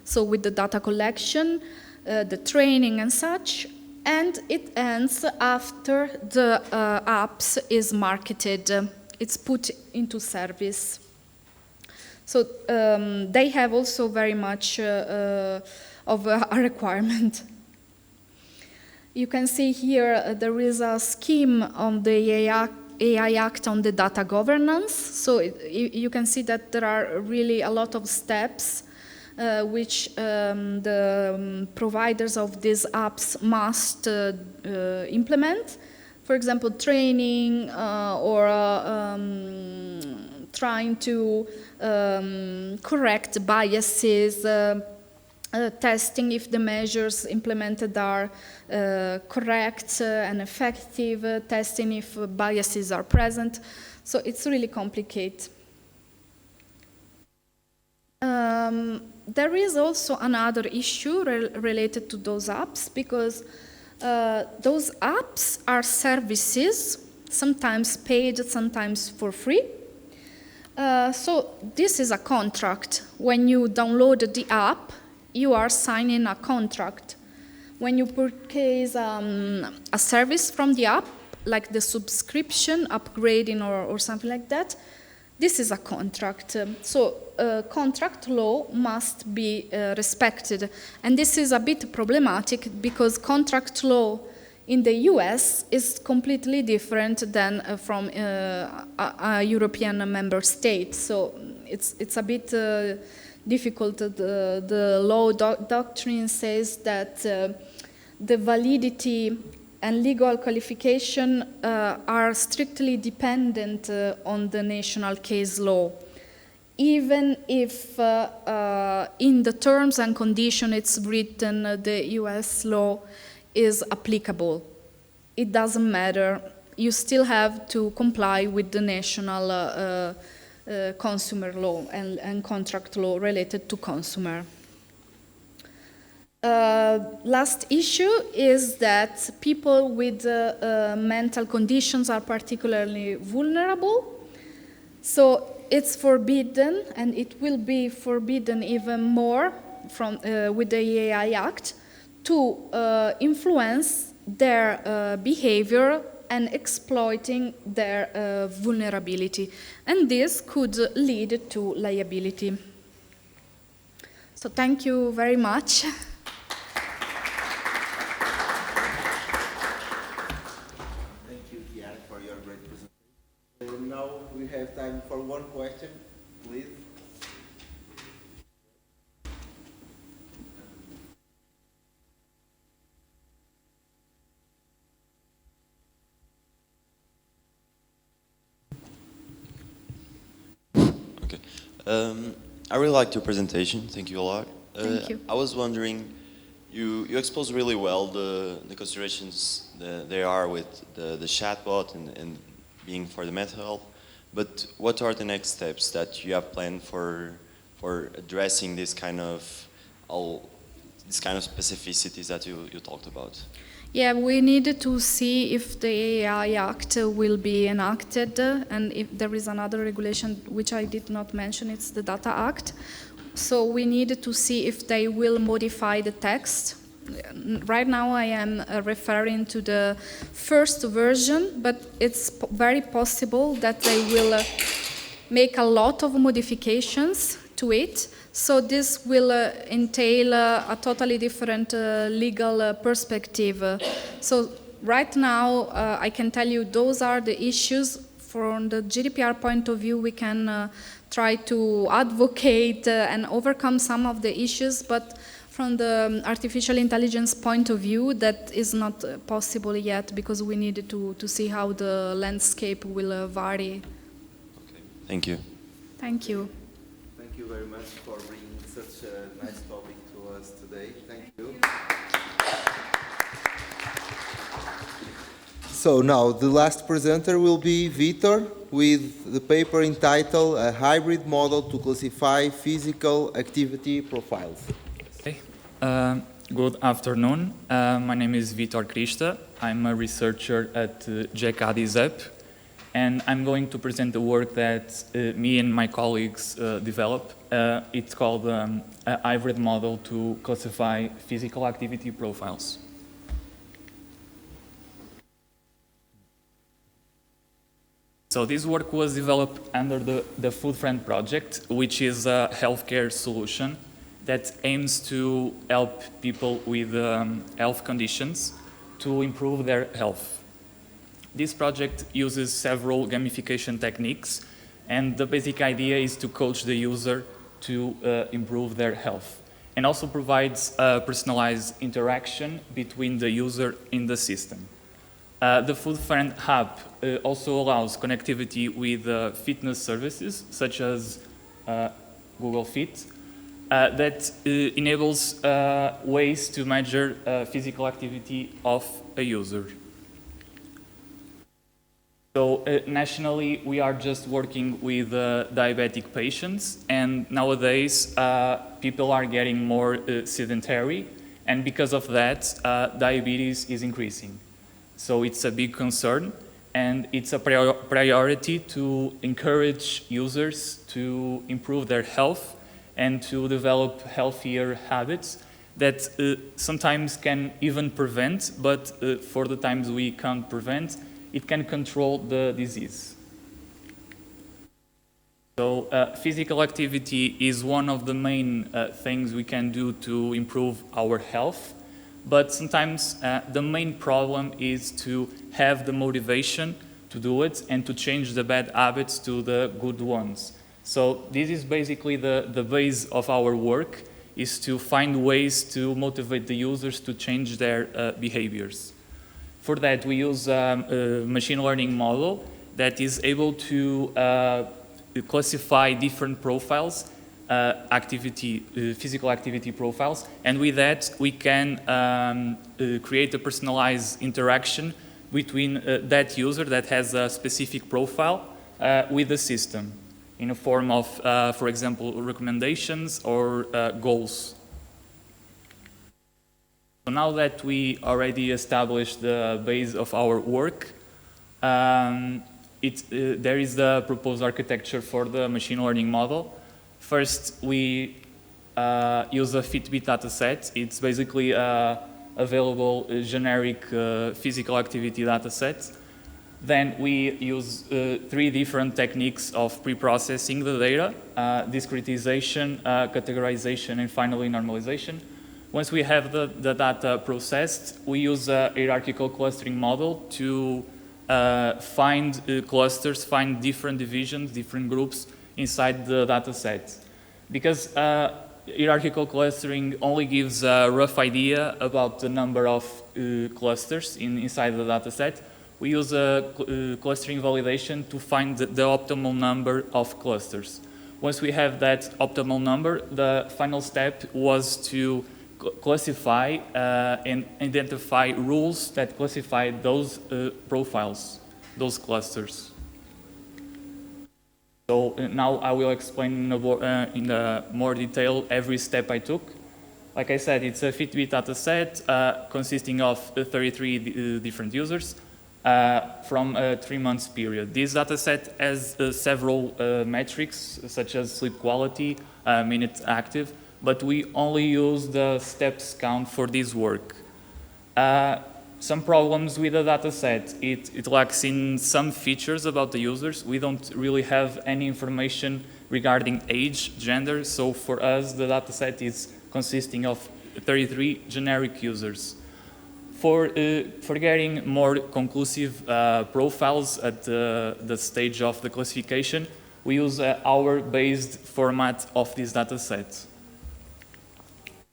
so with the data collection, the training and such, and it ends after the apps is marketed. It's put into service. So they have also very much of a requirement. You can see here there is a scheme on the AI Act on the data governance. So you can see that there are really a lot of steps which the providers of these apps must implement. For example, training or trying to correct biases, testing if the measures implemented are correct and effective, testing if biases are present. So it's really complicated. There is also another issue related to those apps because those apps are services, sometimes paid, sometimes for free. So this is a contract. When you download the app, you are signing a contract. When you purchase a service from the app, like the subscription, upgrading or something like that, this is a contract. So contract law must be respected. And this is a bit problematic because contract law in the US is completely different than from a European member state. So it's a bit difficult. The law doctrine says that the validity and legal qualification are strictly dependent on the national case law, even if in the terms and conditions it's written the US law is applicable. It doesn't matter. You still have to comply with the national consumer law and contract law related to consumer. Last issue is that people with mental conditions are particularly vulnerable. So it's forbidden, and it will be forbidden even more from, with the AI Act, to influence their behavior and exploiting their vulnerability. And this could lead to liability. So thank you very much. Now we have time for one question, please. Okay. I really liked your presentation. Thank you a lot. Thank you. I was wondering, you exposed really well the considerations that there are with the chatbot and being for the mental health, but what are the next steps that you have planned for addressing this kind of specificities that you talked about? Yeah, we need to see if the AI Act will be enacted, and if there is another regulation which I did not mention, it's the Data Act. So we need to see if they will modify the text right now I am referring to the first version, but it's very possible that they will make a lot of modifications to it. So this will entail a totally different legal perspective. So right now, I can tell you those are the issues. From the GDPR point of view, we can try to advocate and overcome some of the issues, but from the artificial intelligence point of view, that is not possible yet because we need to see how the landscape will vary. Okay. Thank you. Thank you. Thank you very much for bringing such a nice topic to us today. Thank you. So now the last presenter will be Vitor with the paper entitled A Hybrid Model to Classify Physical Activity Profiles. Okay. Good afternoon. My name is Vitor Krista. I'm a researcher at GECADISEP, and I'm going to present the work that me and my colleagues developed. It's called a hybrid model to classify physical activity profiles. So this work was developed under the Food Friend project, which is a healthcare solution that aims to help people with health conditions to improve their health. This project uses several gamification techniques, and the basic idea is to coach the user to improve their health, and also provides a personalized interaction between the user and the system. The Food Friend Hub also allows connectivity with fitness services, such as Google Fit, that enables ways to measure physical activity of a user. So nationally, we are just working with diabetic patients, and nowadays people are getting more sedentary, and because of that, diabetes is increasing. So it's a big concern, and it's a priority to encourage users to improve their health and to develop healthier habits that sometimes can even prevent, but for the times we can't prevent, it can control the disease. So physical activity is one of the main things we can do to improve our health. But sometimes the main problem is to have the motivation to do it and to change the bad habits to the good ones. So this is basically the base of our work, is to find ways to motivate the users to change their behaviors. For that, we use a machine learning model that is able to classify different profiles, physical activity profiles, and with that we can create a personalized interaction between that user that has a specific profile with the system in a form of, for example, recommendations or goals. So now that we already established the base of our work, there is the proposed architecture for the machine learning model. First, we use a Fitbit dataset. It's basically available generic physical activity dataset. Then we use 3 different techniques of pre-processing the data: discretization, categorization, and finally normalization. Once we have the data processed, we use a hierarchical clustering model to find clusters, find different divisions, different groups inside the data set. Because hierarchical clustering only gives a rough idea about the number of clusters inside the data set, we use a clustering validation to find the optimal number of clusters. Once we have that optimal number, the final step was to classify and identify rules that classify those profiles, those clusters. So now I will explain in more detail every step I took. Like I said, it's a Fitbit dataset consisting of 33 different users from a 3-month period. This dataset has several metrics, such as sleep quality, minutes active, but we only use the steps count for this work. Some problems with the data set, it lacks in some features about the users. We don't really have any information regarding age, gender, so for us the data set is consisting of 33 generic users. For getting more conclusive profiles at the stage of the classification, we use hour-based format of this data set.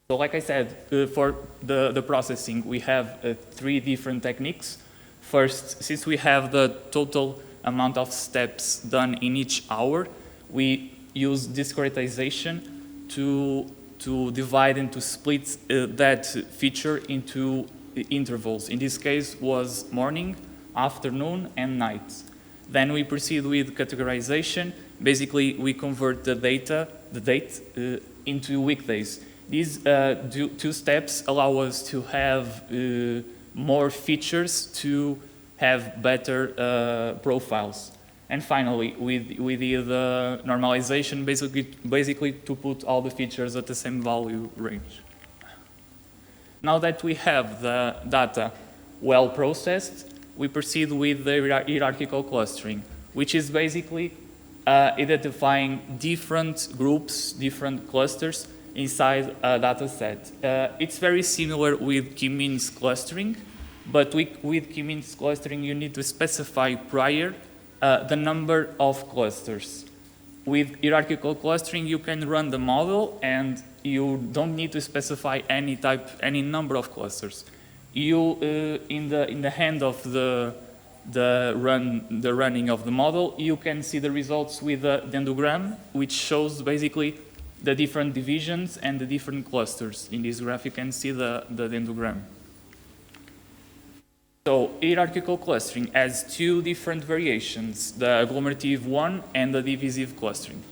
So like I said, for the processing, we have 3 different techniques. First, since we have the total amount of steps done in each hour, we use discretization to divide and to split that feature into intervals. In this case was morning, afternoon, and night. Then we proceed with categorization. Basically, we convert the date into weekdays. These 2 steps allow us to have more features to have better profiles. And finally, we did the normalization basically to put all the features at the same value range. Now that we have the data well processed, we proceed with the hierarchical clustering, which is basically identifying different groups, different clusters inside a data set. It's very similar with k-means clustering, but with k-means clustering you need to specify prior the number of clusters. With hierarchical clustering you can run the model and you don't need to specify any number of clusters. You, in the hand of the running of the model, you can see the results with the dendrogram, which shows basically the different divisions and the different clusters. In this graph you can see the dendrogram. So hierarchical clustering has 2 different variations, the agglomerative one and the divisive clustering.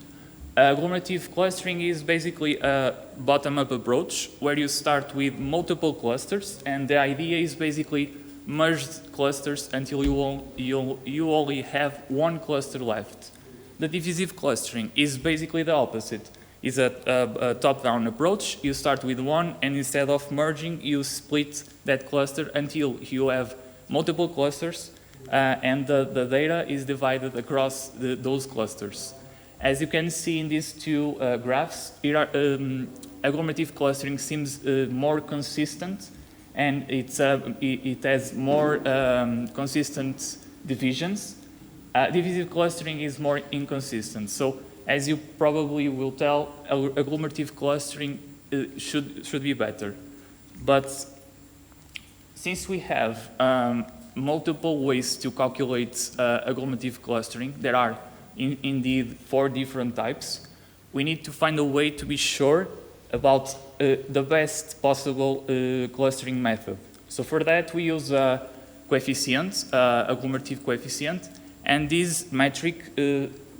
Agglomerative clustering is basically a bottom-up approach where you start with multiple clusters, and the idea is basically merged clusters until you only have 1 cluster left. The divisive clustering is basically the opposite. It's a top-down approach. You start with 1, and instead of merging, you split that cluster until you have multiple clusters, and the data is divided across those clusters. As you can see in these 2 graphs, agglomerative clustering seems more consistent, and it has more consistent divisions. Divisive clustering is more inconsistent. So, as you probably will tell, agglomerative clustering should be better. But since we have multiple ways to calculate agglomerative clustering, there are indeed 4 different types, we need to find a way to be sure about the best possible clustering method. So for that we use a coefficient, agglomerative coefficient, and this metric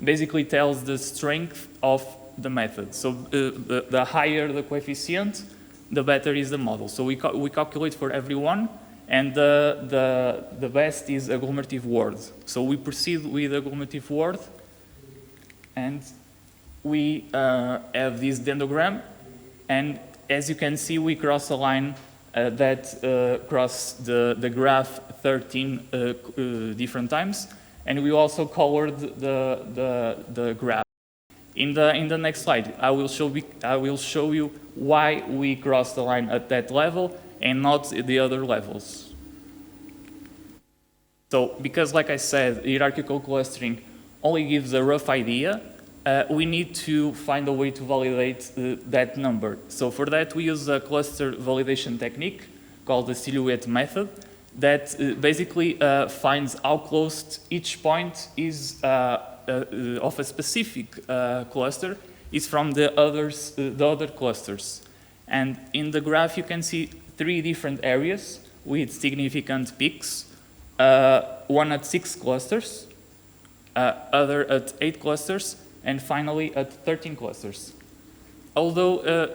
basically tells the strength of the method. So the higher the coefficient, the better is the model. So we calculate for everyone, and the best is agglomerative word. So we proceed with agglomerative word, and we have this dendrogram, and as you can see, we cross a line that cross the graph 13 different times, and we also colored the graph. In the next slide, I will show you why we cross the line at that level and not the other levels. So, because like I said, hierarchical clustering only gives a rough idea, we need to find a way to validate that number. So for that, we use a cluster validation technique called the silhouette method that basically finds how close each point is of a specific cluster is from the other clusters. And in the graph, you can see 3 different areas with significant peaks, one at 6 clusters, other at 8 clusters, and finally at 13 clusters. Although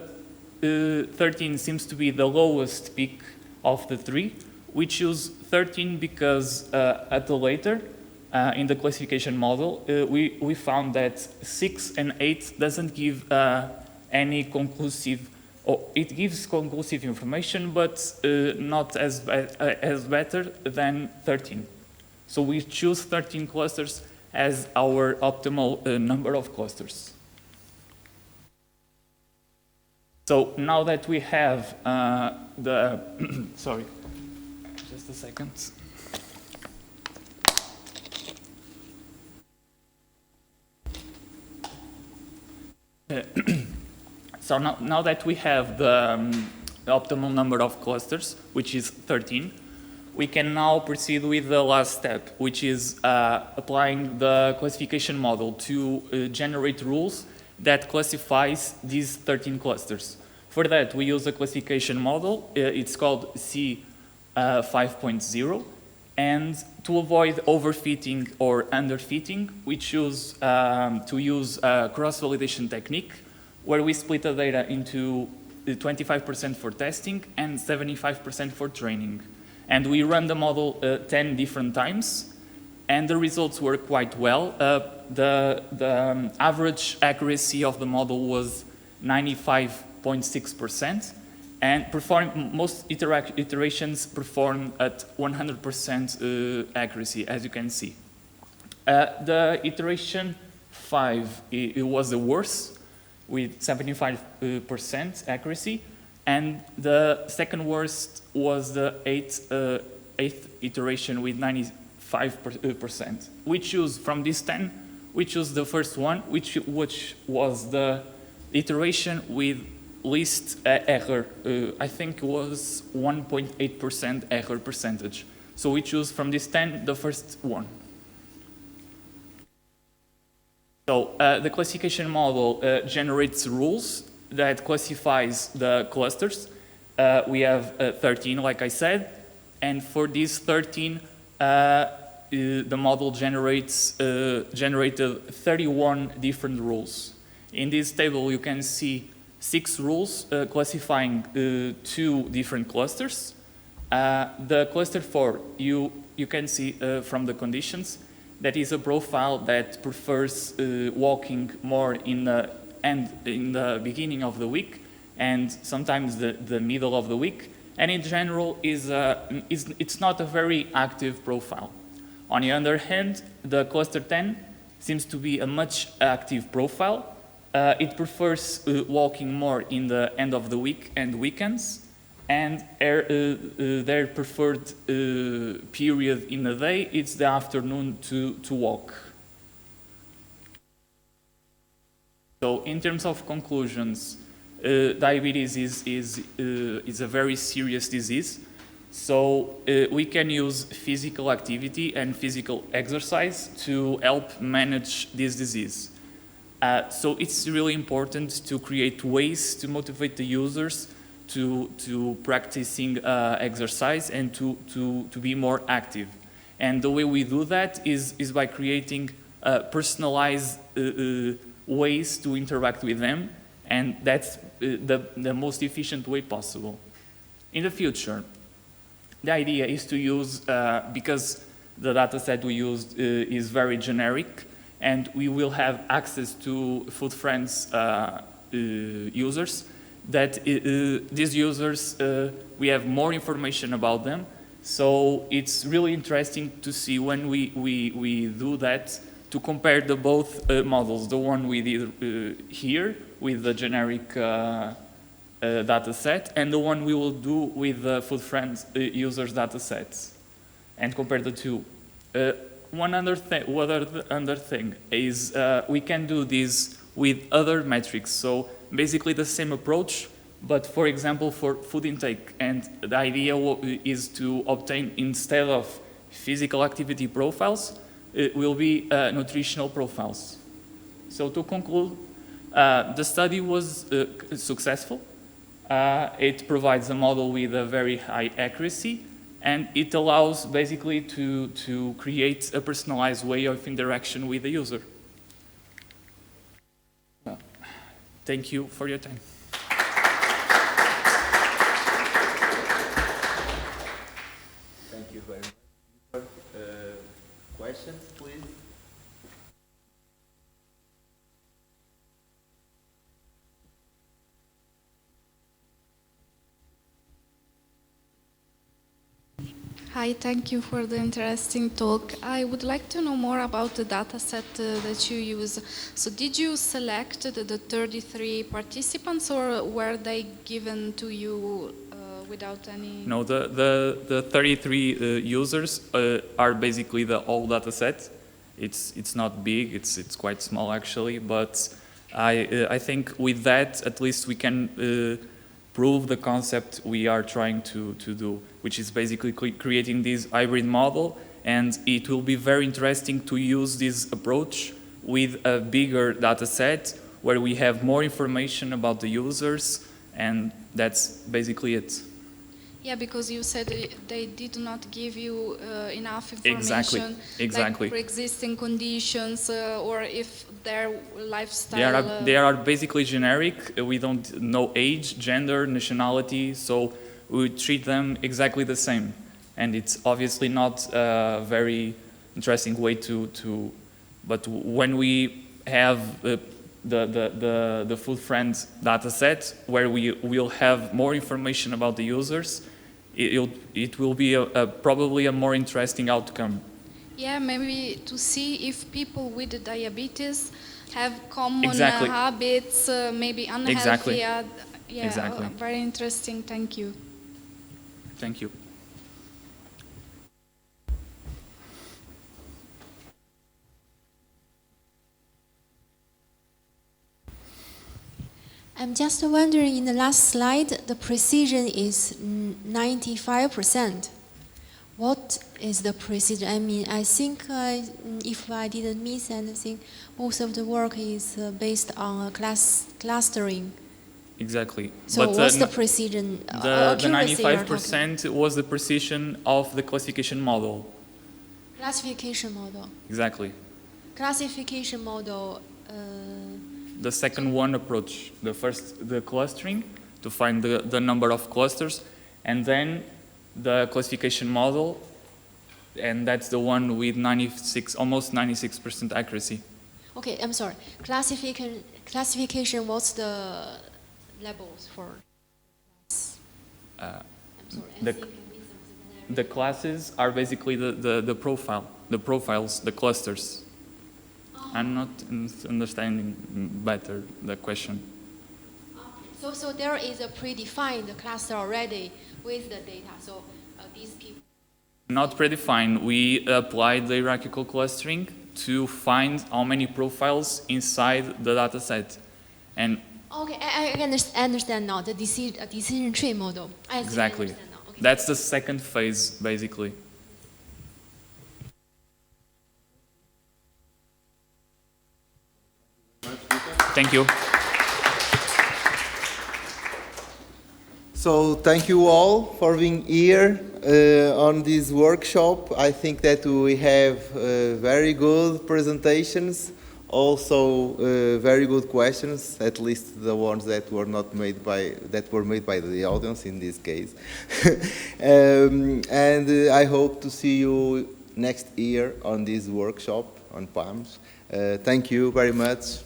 13 seems to be the lowest peak of the 3, we choose 13 because at the later, in the classification model, we found that 6 and 8 doesn't give any conclusive, or it gives conclusive information, but not as better than 13. So we choose 13 clusters as our optimal number of clusters. So now that we have the, sorry, just a second. So now that we have the optimal number of clusters, which is 13, we can now proceed with the last step, which is applying the classification model to generate rules that classifies these 13 clusters. For that, we use a classification model. It's called C 5.0. And to avoid overfitting or underfitting, we choose to use a cross-validation technique where we split the data into 25% for testing and 75% for training. And we run the model 10 different times, and the results work quite well. The average accuracy of the model was 95.6%, and most iterations perform at 100% accuracy, as you can see. The iteration 5, it was the worst, with 75% accuracy, and the second worst was the eighth iteration with 95%. We choose from these 10, we choose the first one, which was the iteration with least error. I think it was 1.8% error percentage. So we choose from these 10 the first one. So the classification model generates rules that classifies the clusters. We have 13, like I said, and for these 13, the model generated 31 different rules. In this table, you can see 6 rules classifying 2 different clusters. The cluster 4, you can see from the conditions, that is a profile that prefers walking more in the beginning of the week and sometimes the middle of the week. And in general, it's not a very active profile. On the other hand, the cluster 10 seems to be a much active profile. It prefers walking more in the end of the week and weekends, and their preferred period in the day, it's the afternoon to walk. So in terms of conclusions, diabetes is a very serious disease. So we can use physical activity and physical exercise to help manage this disease. So it's really important to create ways to motivate the users to practicing exercise and to be more active. And the way we do that is by creating personalized ways to interact with them, and that's the most efficient way possible. In the future, the idea is to use, because the data set we used is very generic, and we will have access to Food Friends users, that these users, we have more information about them. So it's really interesting to see when we do that, to compare the both models, the one we did here with the generic data set, and the one we will do with the Food Friends users data sets, and compare the two. One other thing is we can do this with other metrics. So basically the same approach, but for example for food intake. And the idea is to obtain, instead of physical activity profiles, it will be nutritional profiles. So to conclude, the study was successful. It provides a model with a very high accuracy, and it allows basically to create a personalized way of interaction with the user. Thank you for your time. Thank you very much. Questions, please? Hi, thank you for the interesting talk. I would like to know more about the data set that you use. So did you select the 33 participants, or were they given to you without any... No, the 33 users are basically the whole data set. It's not big, it's quite small actually, but I think with that at least we can prove the concept we are trying to do, which is basically creating this hybrid model, and it will be very interesting to use this approach with a bigger data set where we have more information about the users, and that's basically it. Yeah, because you said they did not give you enough information, exactly. like pre-existing conditions, or if their lifestyle... They are basically generic. We don't know age, gender, nationality, so we treat them exactly the same. And it's obviously not a very interesting way to but when we have the full friend data set, where we will have more information about the users, it will be probably a more interesting outcome. Yeah, maybe to see if people with diabetes have common habits, maybe unhealthy. Exactly. Yeah, exactly. Very interesting. Thank you. Thank you. I'm just wondering, in the last slide, the precision is 95%. What is the precision? I mean, I think if I didn't miss anything, most of the work is based on clustering. Exactly. So but what's the precision? The 95% was the precision of the classification model. Classification model. Exactly. Classification model. The second one approach. The first, the clustering, to find the number of clusters, and then the classification model, and that's the one with almost 96% accuracy. Okay, I'm sorry. Classification, what's the levels for class? I'm sorry. The classes are basically the profiles, the clusters. I'm not understanding better the question. So there is a predefined cluster already with the data. So these people. Not predefined. We applied the hierarchical clustering to find how many profiles inside the data set. And okay, I understand now the decision tree model. Exactly. Okay. That's the second phase, basically. Thank you. So thank you all for being here on this workshop. I think that we have very good presentations, also very good questions, at least the ones that were not made by the audience in this case. And I hope to see you next year on this workshop on PAAMS. Thank you very much.